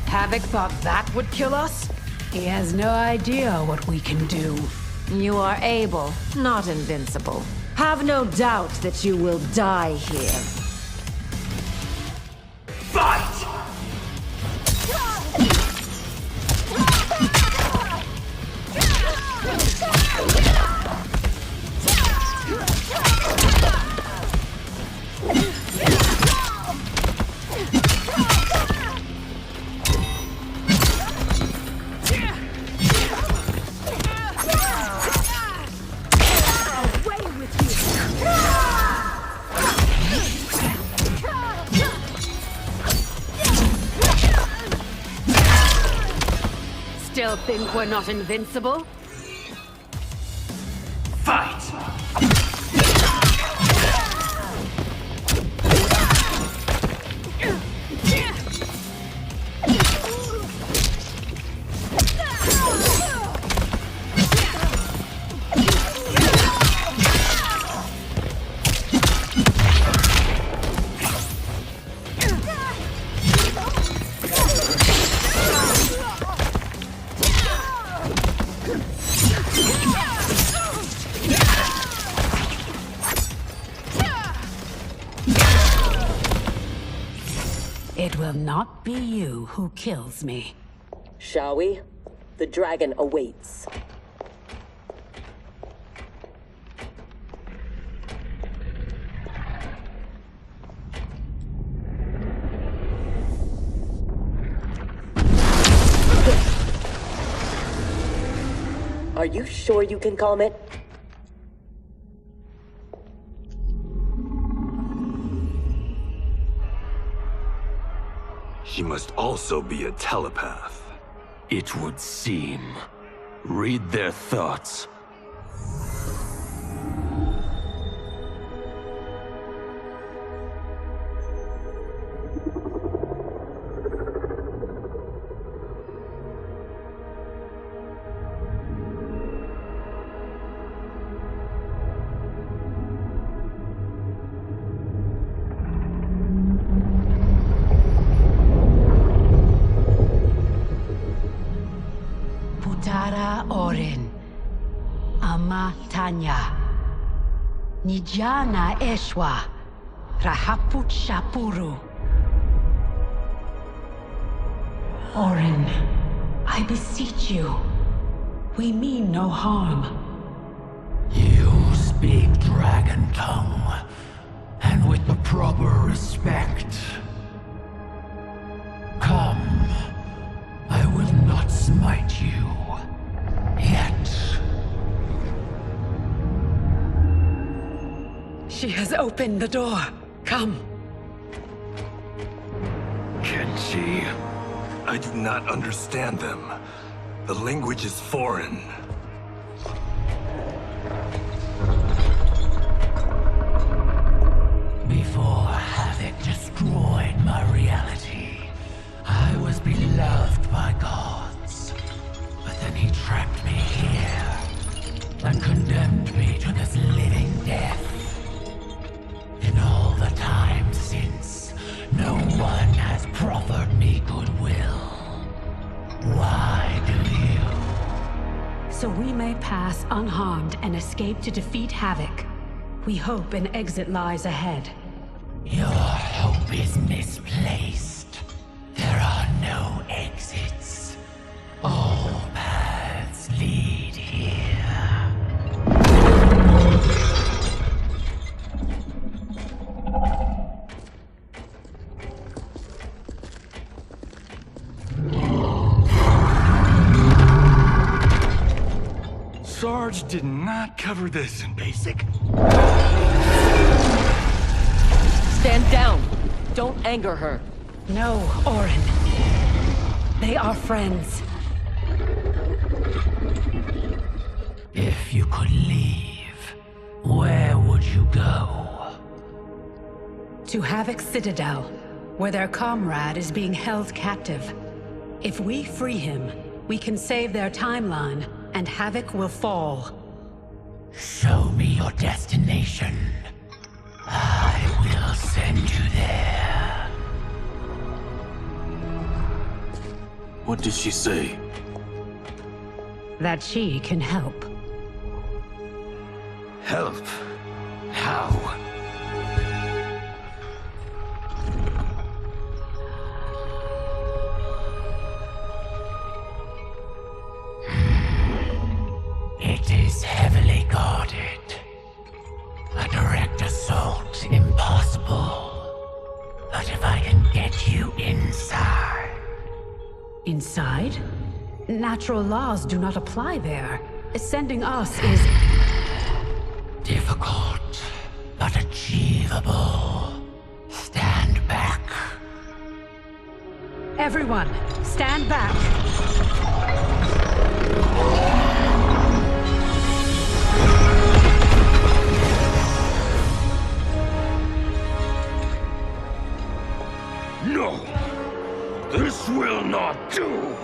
Havoc thought that would kill us? He has no idea what we can do. You are able, not invincible. Have no doubt that you will die here. Fight! still think we're not invincible? Fight! It will not be you who kills me. Shall we? The dragon awaits. Are you sure you can calm it? She must also be a telepath. It would seem. Read their thoughts. Putara Orin, Ama Tanya, Nijana Eshwa, Rahaput Shapuru. Orin, I beseech you, we mean no harm. You speak dragon tongue, and with the proper respect. Come, I will not smite you. Yet. She has opened the door. Come. Kenshi, I do not understand them. The language is foreign. Before Havoc destroyed my reality, I was beloved by gods. But then he trapped me here and condemned me to this living death. In all the time since, no one has proffered me goodwill. Why do you? So we may pass unharmed and escape to defeat Havoc. We hope an exit lies ahead. Your hope is misplaced. There are no exits. All paths lead here. Sarge did not cover this in basic. Stand down. Don't anger her. No, Orin. They are friends. If you could leave, where would you go? To Havoc's Citadel, where their comrade is being held captive. If we free him, we can save their timeline, and Havoc will fall. Show me your destination. I will send you there. What did she say? That she can help. Help? How? It is heavily guarded. A direct assault impossible. But if I can get you inside... Inside? Natural laws do not apply there. Sending us is... difficult, but achievable. Stand back. Everyone, stand back. No! This will not do!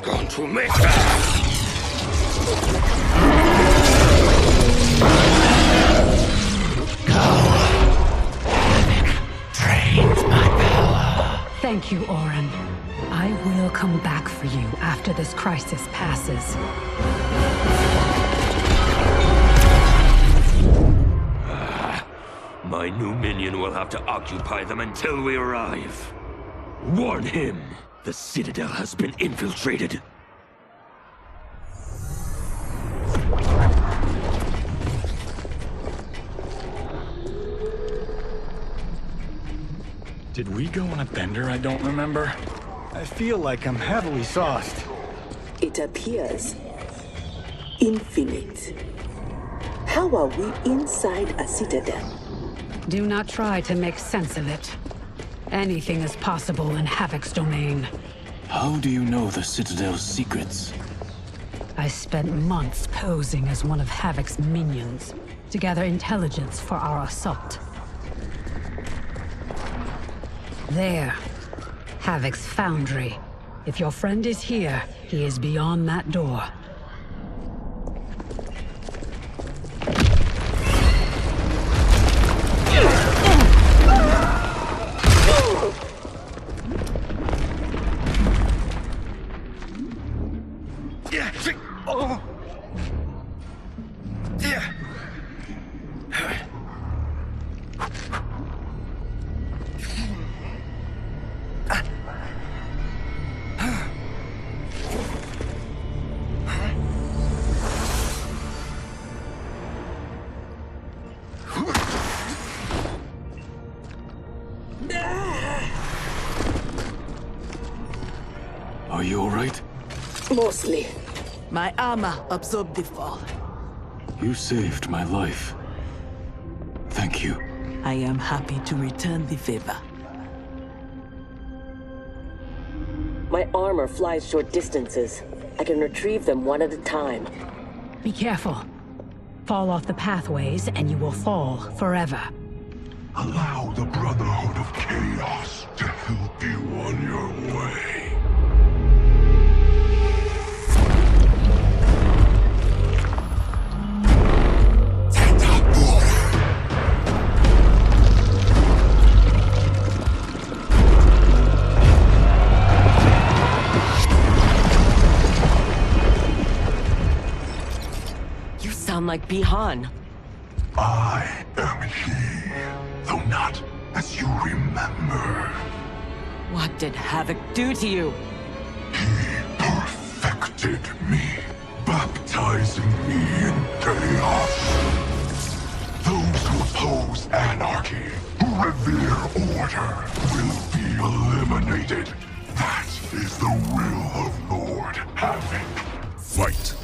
Going to make that! Drains my power. Thank you, Orin. I will come back for you after this crisis passes. My new minion will have to occupy them until we arrive. Warn him! The Citadel has been infiltrated. Did we go on a bender I don't remember? I feel like I'm heavily sauced. It appears infinite. How are we inside a citadel? Do not try to make sense of it. Anything is possible in Havoc's domain. How do you know the Citadel's secrets? I spent months posing as one of Havoc's minions to gather intelligence for our assault. There. Havoc's foundry. If your friend is here, he is beyond that door. Are you alright? Mostly. My armor absorbed the fall. You saved my life. Thank you. I am happy to return the favor. My armor flies short distances. I can retrieve them one at a time. Be careful. Fall off the pathways and you will fall forever. Allow the Brotherhood of Chaos to help you on your way. You sound like Bihan. I am he, though not as you remember. What did Havoc do to you? He perfected me, baptizing me in chaos. Those who oppose anarchy, who revere order, will be eliminated. That is the will of Lord Havoc. Fight!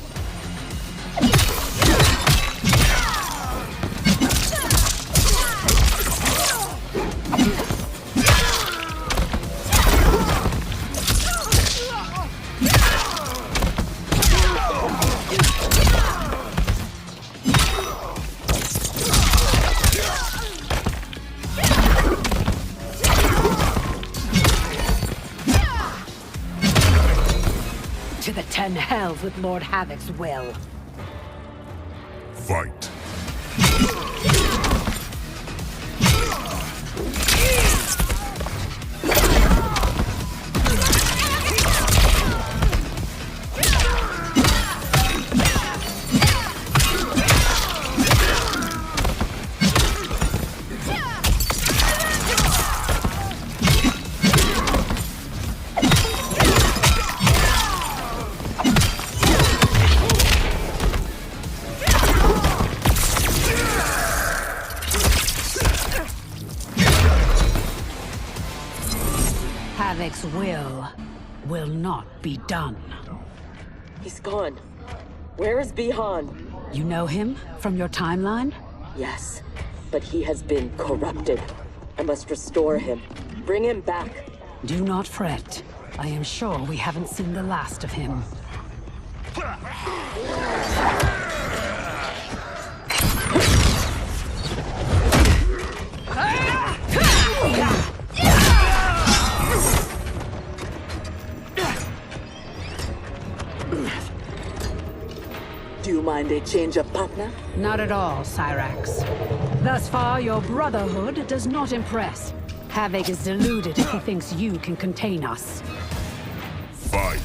To the 10 hells with Lord Havoc's will. Fight. Havoc's will not be done. He's gone. Where is Bihan? You know him from your timeline? Yes, but he has been corrupted. I must restore him. Bring him back. Do not fret. I am sure we haven't seen the last of him. Do you mind a change of partner? Not at all, Cyrax. Thus far, your brotherhood does not impress. Havoc is deluded if he thinks you can contain us. Fight!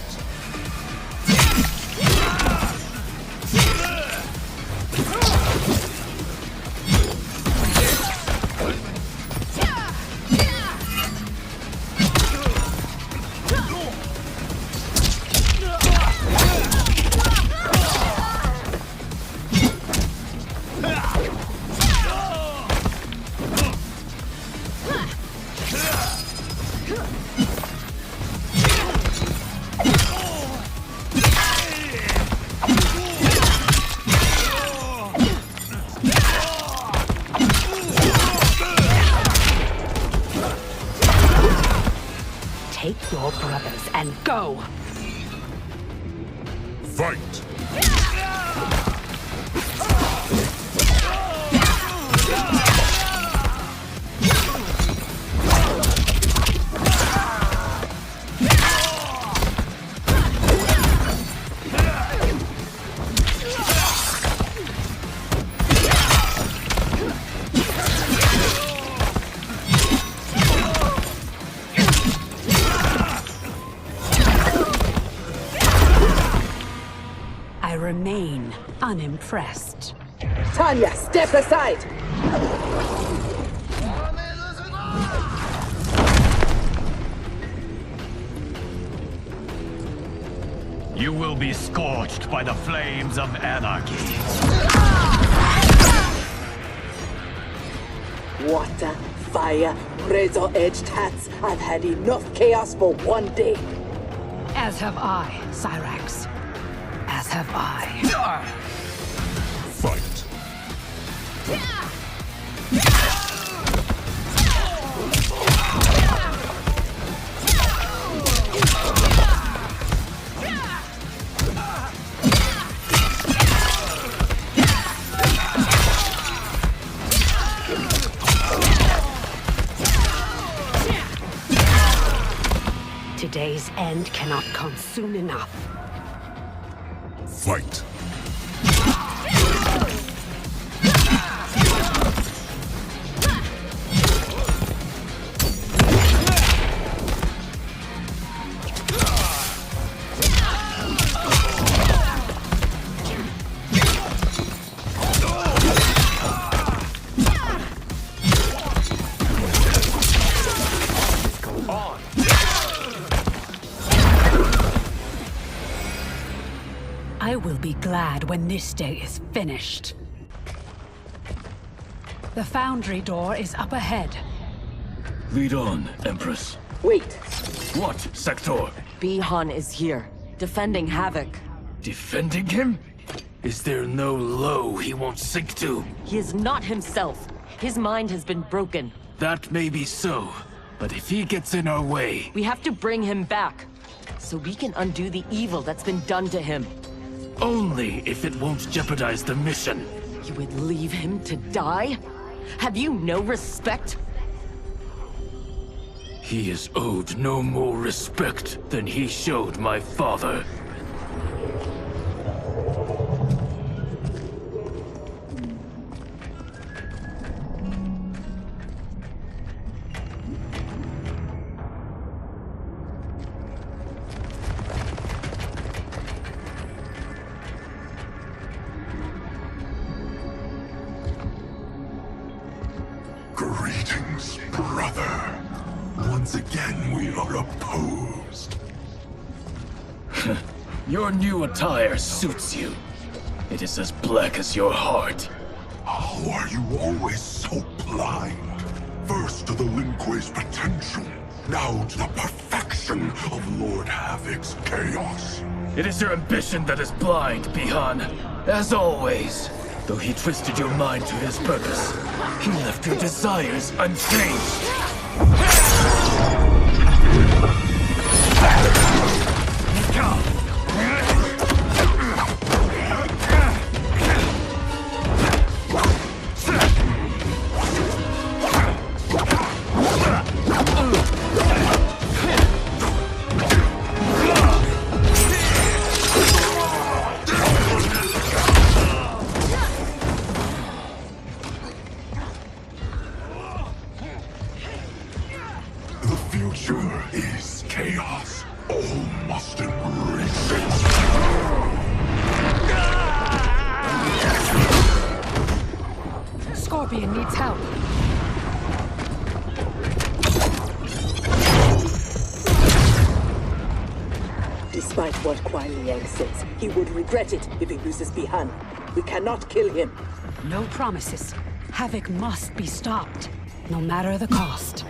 Take your brothers and go! Fight! I remain unimpressed. Tanya, step aside! You will be scorched by the flames of anarchy. Water, fire, razor-edged hats. I've had enough chaos for one day. As have I, Cyrax. As have I. Fight! Today's end cannot come soon enough. Fight! I will be glad when this day is finished. The foundry door is up ahead. Lead on, Empress. Wait. What, Sector? Bihan is here, defending Havoc. Defending him? Is there no low he won't sink to? He is not himself. His mind has been broken. That may be so, but if he gets in our way... We have to bring him back, so we can undo the evil that's been done to him. Only if it won't jeopardize the mission. You would leave him to die? Have you no respect? He is owed no more respect than he showed my father. Greetings, brother. Once again, we are opposed. Your new attire suits you. It is as black as your heart. How are you always so blind? First to the Lin Kuei's potential, now to the perfection of Lord Havoc's chaos. It is your ambition that is blind, Bihan. As always. Though he twisted your mind to his purpose, he left your desires unchanged. chaos. All must embrace it. Scorpion needs help. Despite what Kuai Liang says, he would regret it if he loses Bihan. We cannot kill him. No promises. Havoc must be stopped, no matter the cost.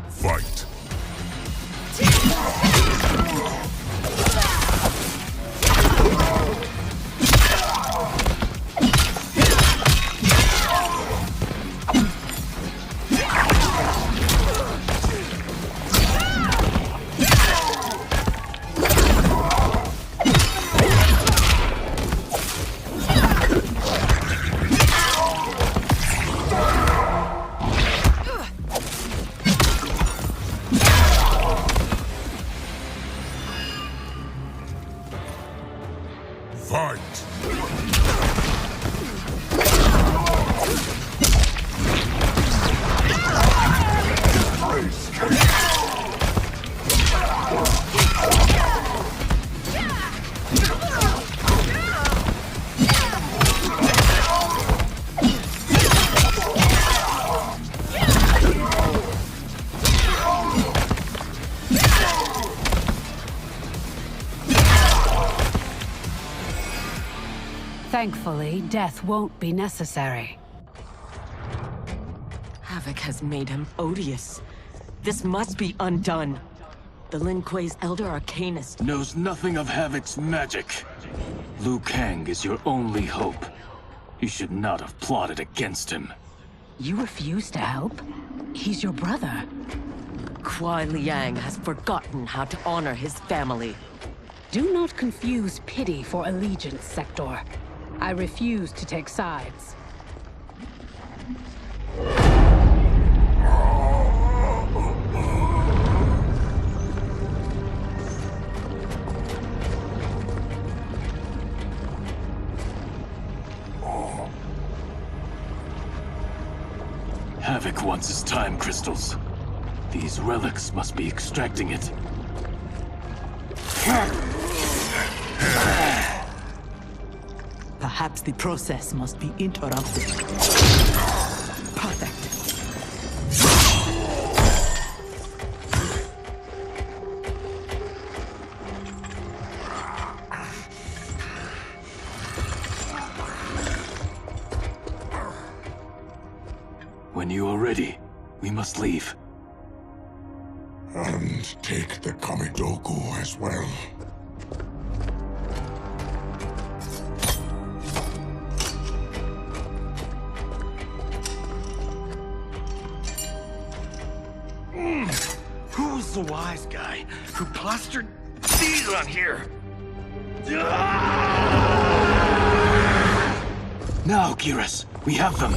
Fight. Thankfully, death won't be necessary. Havoc has made him odious. This must be undone. The Lin Kuei's Elder Arcanist knows nothing of Havoc's magic. Liu Kang is your only hope. You should not have plotted against him. You refuse to help? He's your brother. Kuai Liang has forgotten how to honor his family. Do not confuse pity for allegiance, Sector. I refuse to take sides. Havoc wants his time crystals. These relics must be extracting it. Perhaps the process must be interrupted. Perfect. When you are ready, we must leave. And take the Kamidoku as well. Who's the wise guy who plastered these on here? Now, Kiras, we have them.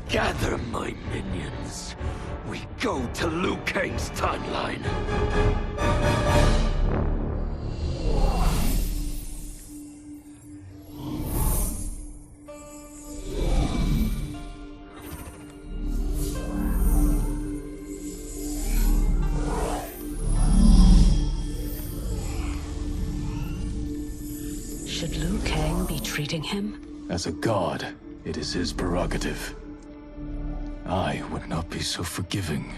Gather my minions. We go to Liu Kang's timeline. Should Liu Kang be treating him? As a god, it is his prerogative. I would not be so forgiving.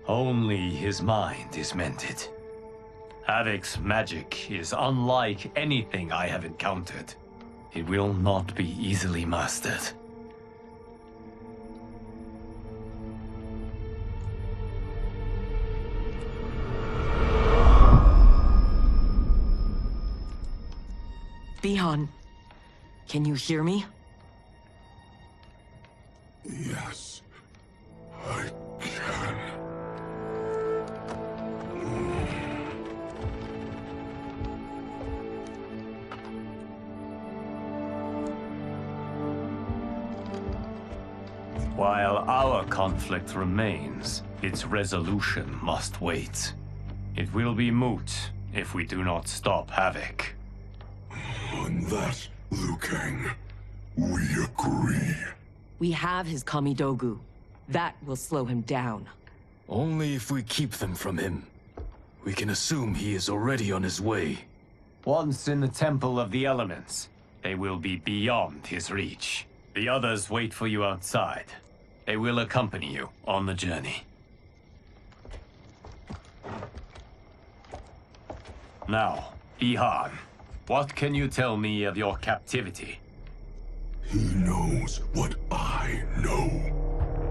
Only his mind is mended. Havoc's magic is unlike anything I have encountered. It will not be easily mastered. Bihan, can you hear me? Yes, I can. While our conflict remains, its resolution must wait. It will be moot if we do not stop Havoc. On that, Liu Kang, we agree. We have his Kamidogu. That will slow him down. Only if we keep them from him. We can assume he is already on his way. Once in the Temple of the Elements, they will be beyond his reach. The others wait for you outside. They will accompany you on the journey. Now, Bihan, what can you tell me of your captivity? He knows what I know.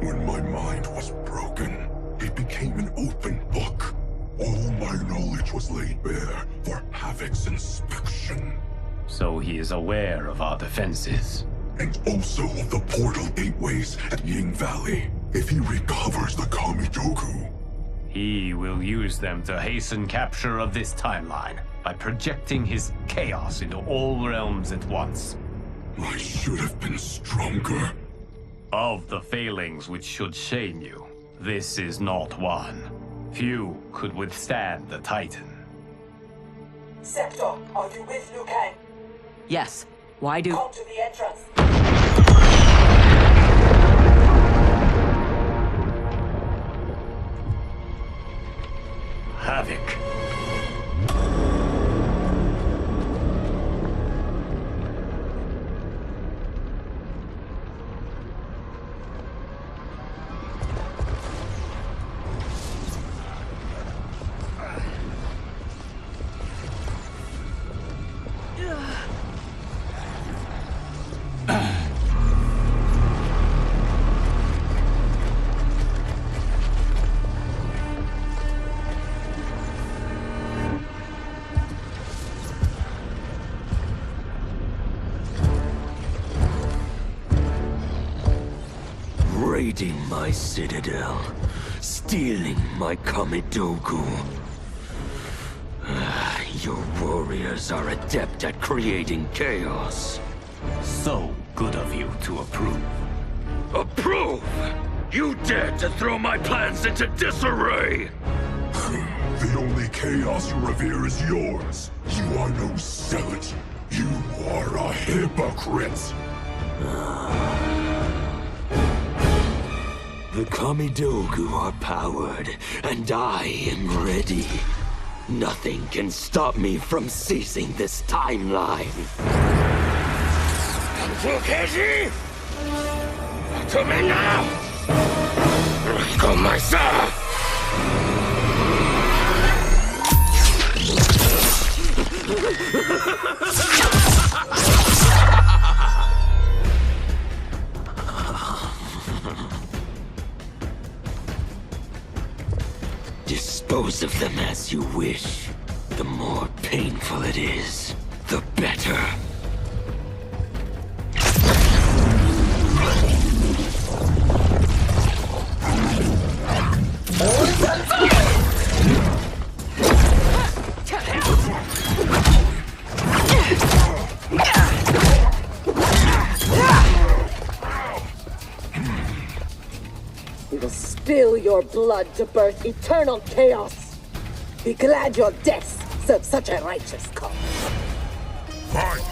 When my mind was broken, it became an open book. All my knowledge was laid bare for Havoc's inspection. So he is aware of our defenses. And also of the portal gateways at Ying Valley. If he recovers the Kamidogu, he will use them to hasten capture of this timeline by projecting his chaos into all realms at once. I should have been stronger. Of the failings which should shame you, this is not one. Few could withstand the Titan. Sector, are you with Liu Kang? Yes. Why do... Come to the entrance. Havoc. Raiding my citadel, stealing my Kamidogu. Your warriors are adept at creating chaos. So good of you to approve. Approve? You dared to throw my plans into disarray! The only chaos you revere is yours. You are no zealot. You are a hypocrite. The Kamidogu are powered, and I am ready. Nothing can stop me from seizing this timeline. Fukeji! To me now! Go myself! Dispose of them as you wish. The more painful it is, the better. We will spill your blood to birth eternal chaos. Be glad your deaths serve such a righteous cause. Fight!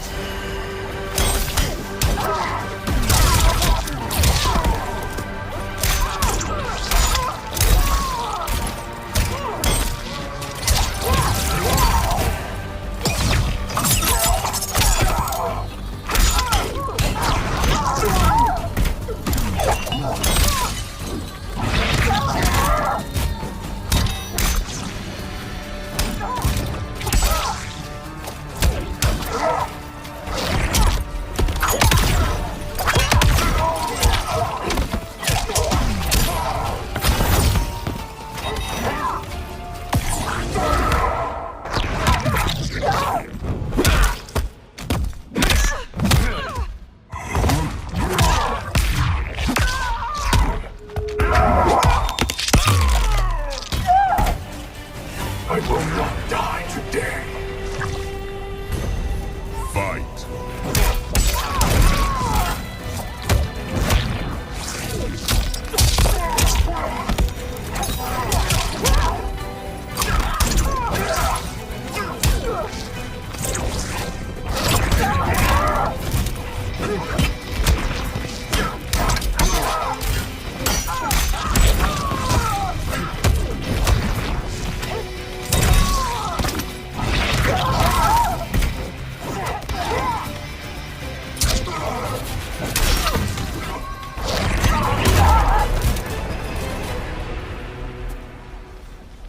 Fight!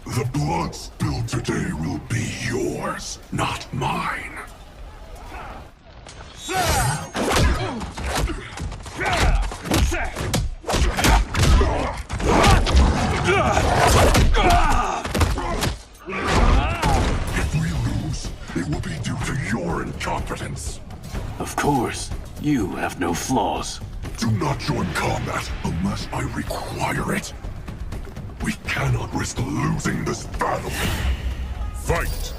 The blood spilled today will be yours, not mine. If we lose, it will be due to your incompetence. Of course, you have no flaws. Do not join combat unless I require it. We cannot risk losing this battle. Fight!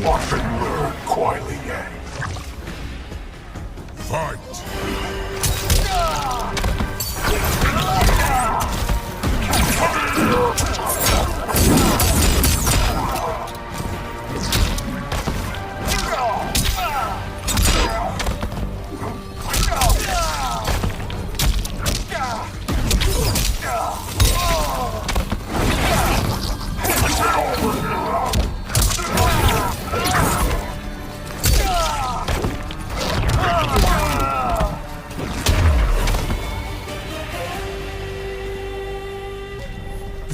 Watch and learn, Kuai Liang. Fight!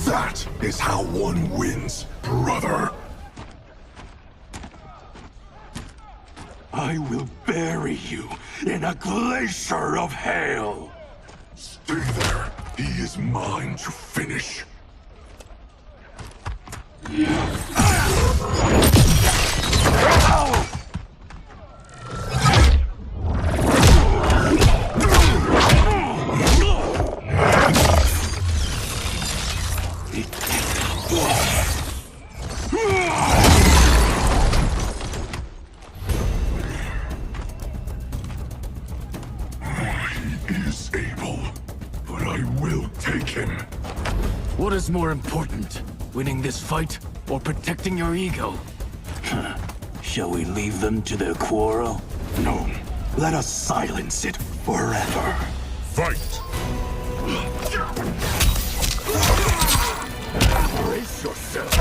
That is how one wins, brother. I will bury you in a glacier of hail. Stay there. He is mine to finish. He is able, but I will take him. What is more important, winning this fight or protecting your ego? Shall we leave them to their quarrel? No. Let us silence it forever. Fight! Brace yourself.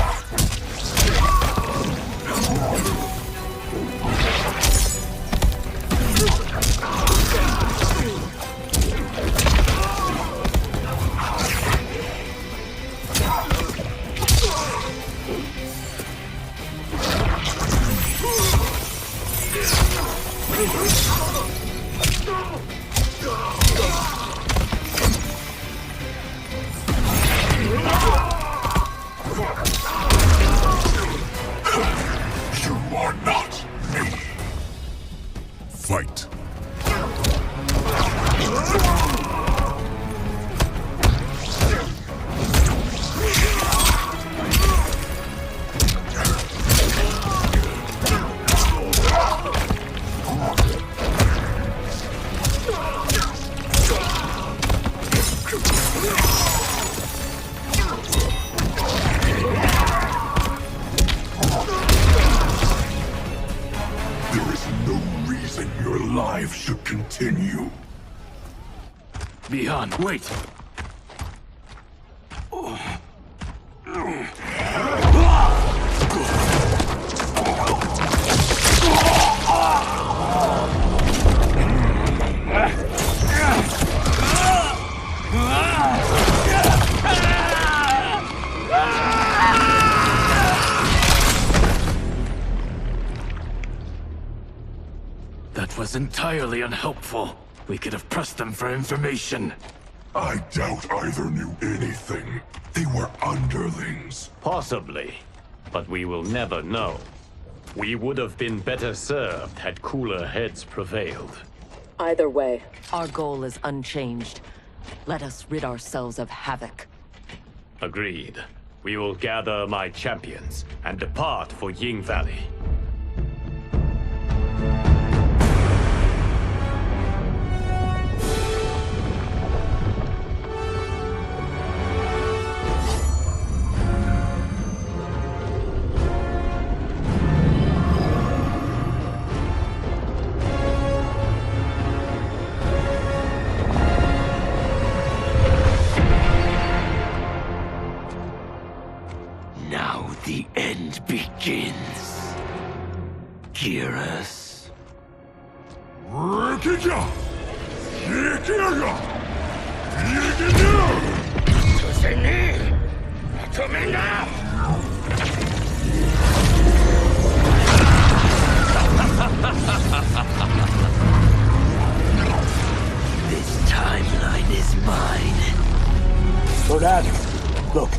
You are not me. Fight. There is no reason your life should continue. Bihan, wait! entirely unhelpful. We could have pressed them for information. I doubt either knew anything. They were underlings. Possibly, but we will never know. We would have been better served had cooler heads prevailed. Either way, Our goal is unchanged. Let us rid ourselves of Havoc. Agreed. We will gather my champions and depart for Ying Valley. Now the end begins. Gearus. Rikija! Yikirga! Yikinu! To me now! This timeline is mine. Lord Admiral, look.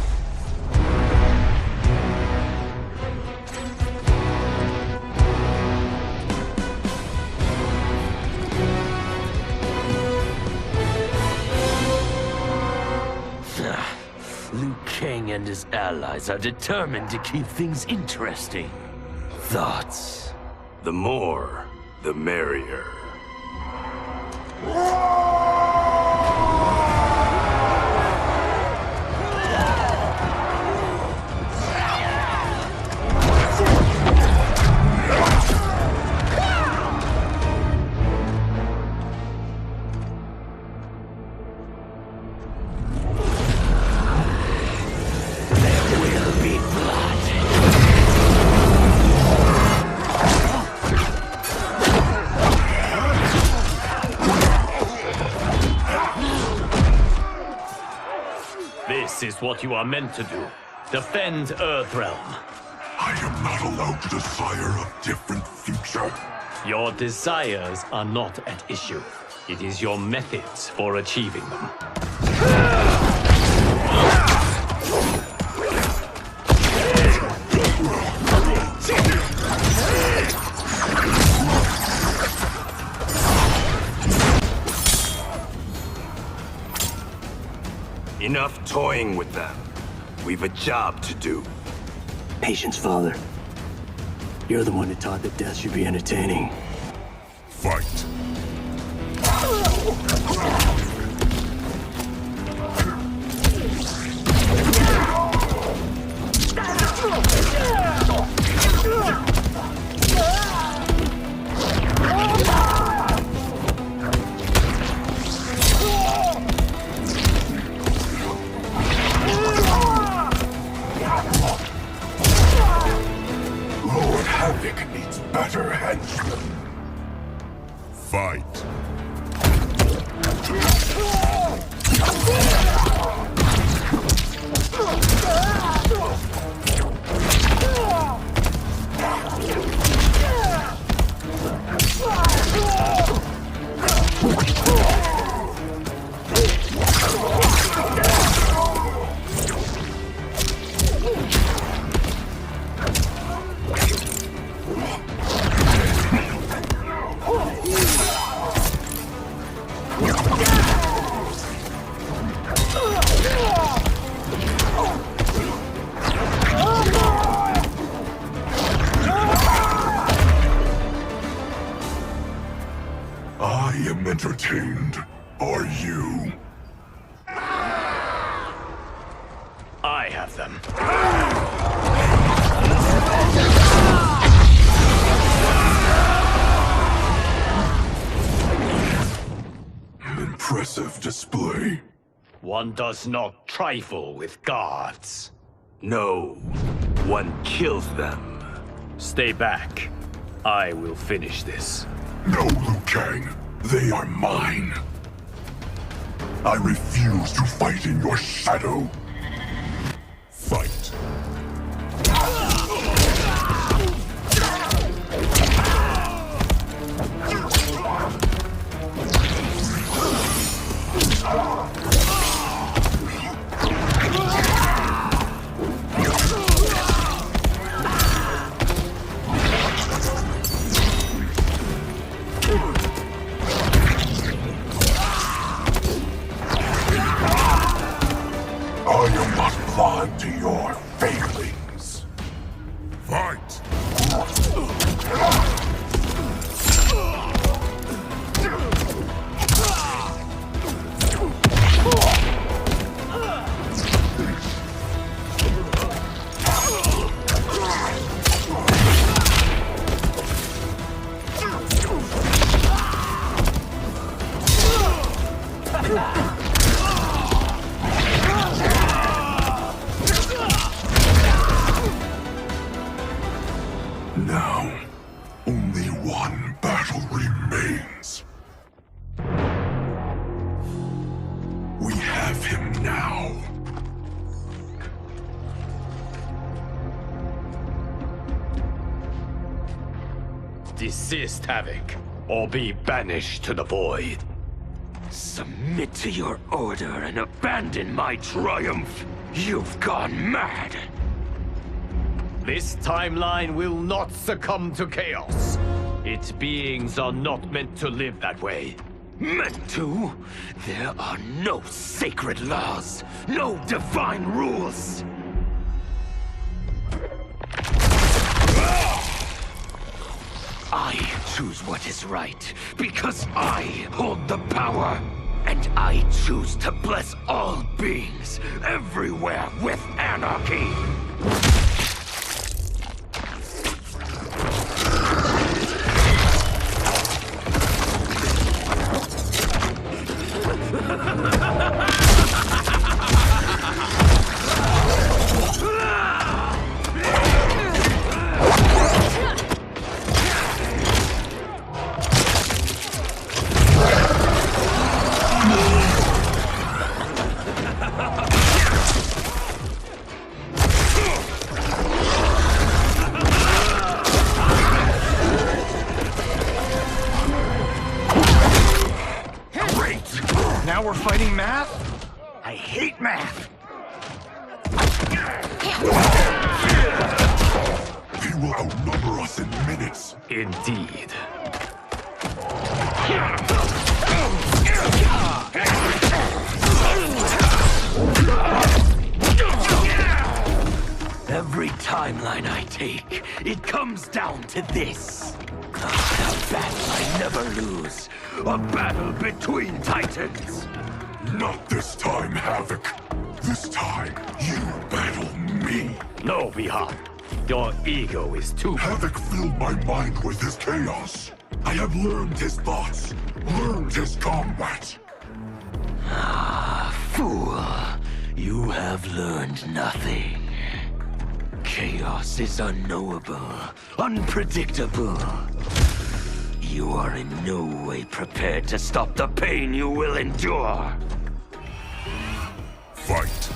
Liu Kang and his allies are determined to keep things interesting. Thoughts? The more, the merrier. This is what you are meant to do. Defend Earthrealm. I am not allowed to desire a different future. Your desires are not at issue. It is your methods for achieving them. Enough toying with them. We've a job to do. Patience, Father. You're the one who taught that death should be entertaining. Fight. Lord Havoc needs better henchmen. Fight. I am entertained. Are you? I have them. Impressive display. One does not trifle with gods. No, one kills them. Stay back. I will finish this. No, Liu Kang. They are mine. I refuse to fight in your shadow. Fight. I am not blind to your failings. Fight! Now, only one battle remains. We have him now. Desist, Havoc, or be banished to the void. Submit to your order and abandon my triumph. You've gone mad. This timeline will not succumb to chaos. Its beings are not meant to live that way. Meant to? There are no sacred laws, no divine rules. I choose what is right, because I hold the power. And I choose to bless all beings, everywhere, with anarchy. Now we're fighting math? I hate math. He will outnumber us in minutes. Indeed. Every timeline I take, it comes down to this. A battle I never lose. A battle between titans. Not this time, Havoc. This time, you battle me. No, Bihar. Your ego is too... Havoc filled my mind with his chaos. I have learned his thoughts, learned his combat. Ah, fool. You have learned nothing. Chaos is unknowable, unpredictable. You are in no way prepared to stop the pain you will endure. Fight.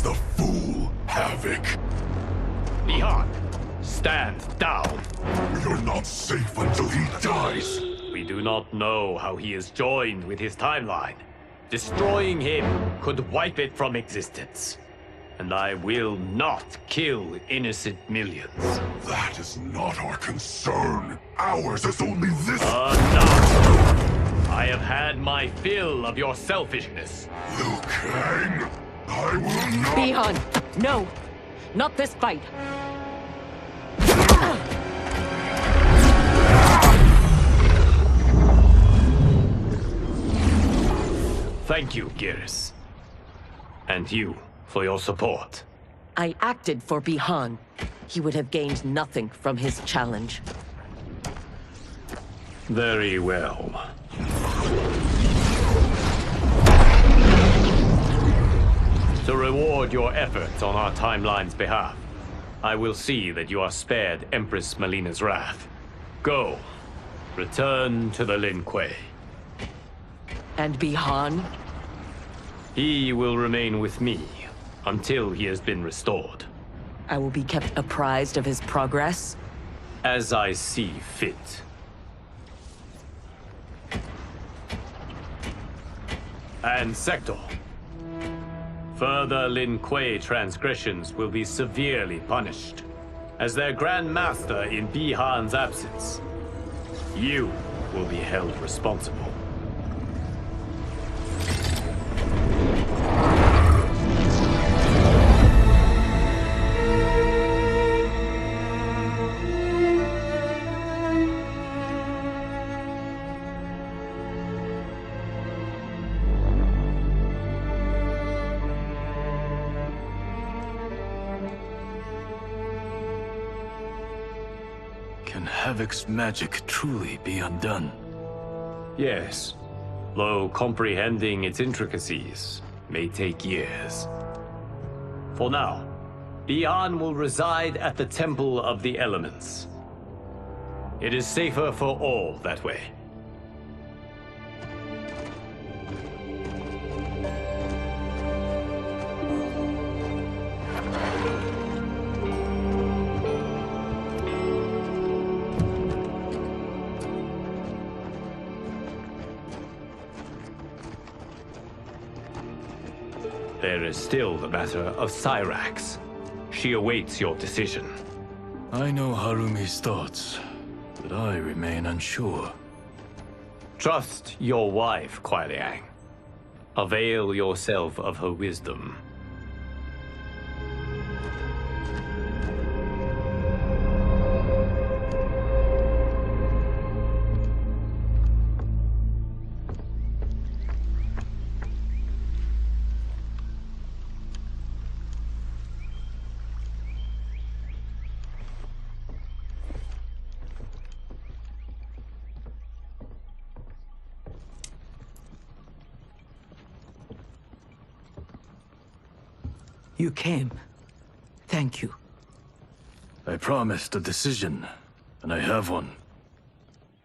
the fool, Havoc. Bihan, stand down. You're not safe until he dies. We do not know how he is joined with his timeline. Destroying him could wipe it from existence. And I will not kill innocent millions. That is not our concern. Ours is only this— Enough! I have had my fill of your selfishness. Liu Kang, I will not— Bihan, no! Not this fight! Thank you, Geras. And you, for your support. I acted for Bihan. He would have gained nothing from his challenge. Very well. To reward your efforts on our timeline's behalf, I will see that you are spared Empress Melina's wrath. Go. Return to the Lin Kuei. And Bihan? He will remain with me until he has been restored. I will be kept apprised of his progress? As I see fit. And Sector. Further Lin Kuei transgressions will be severely punished. As their Grand Master in Bihan's absence, you will be held responsible. Can Havoc's magic truly be undone? Yes, though comprehending its intricacies may take years. For now, Bihan will reside at the Temple of the Elements. It is safer for all that way. There is still the matter of Cyrax. She awaits your decision. I know Harumi's thoughts, but I remain unsure. Trust your wife, Kuai Liang. Avail yourself of her wisdom. You came. Thank you. I promised a decision, and I have one.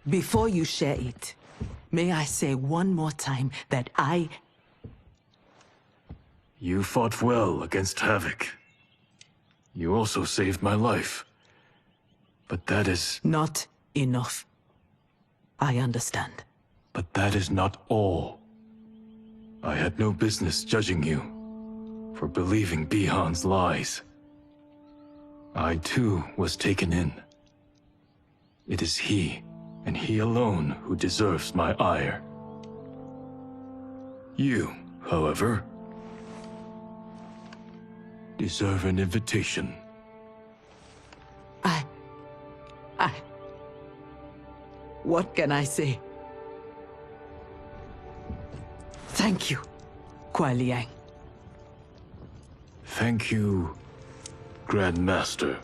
Before you share it, may I say one more time that You fought well against Havoc. You also saved my life. But that is— Not enough. I understand. But that is not all. I had no business judging you for believing Bihan's lies. I too was taken in. It is he, and he alone, who deserves my ire. You, however, deserve an invitation. What can I say? Thank you, Kuai Liang. Thank you, Grand Master.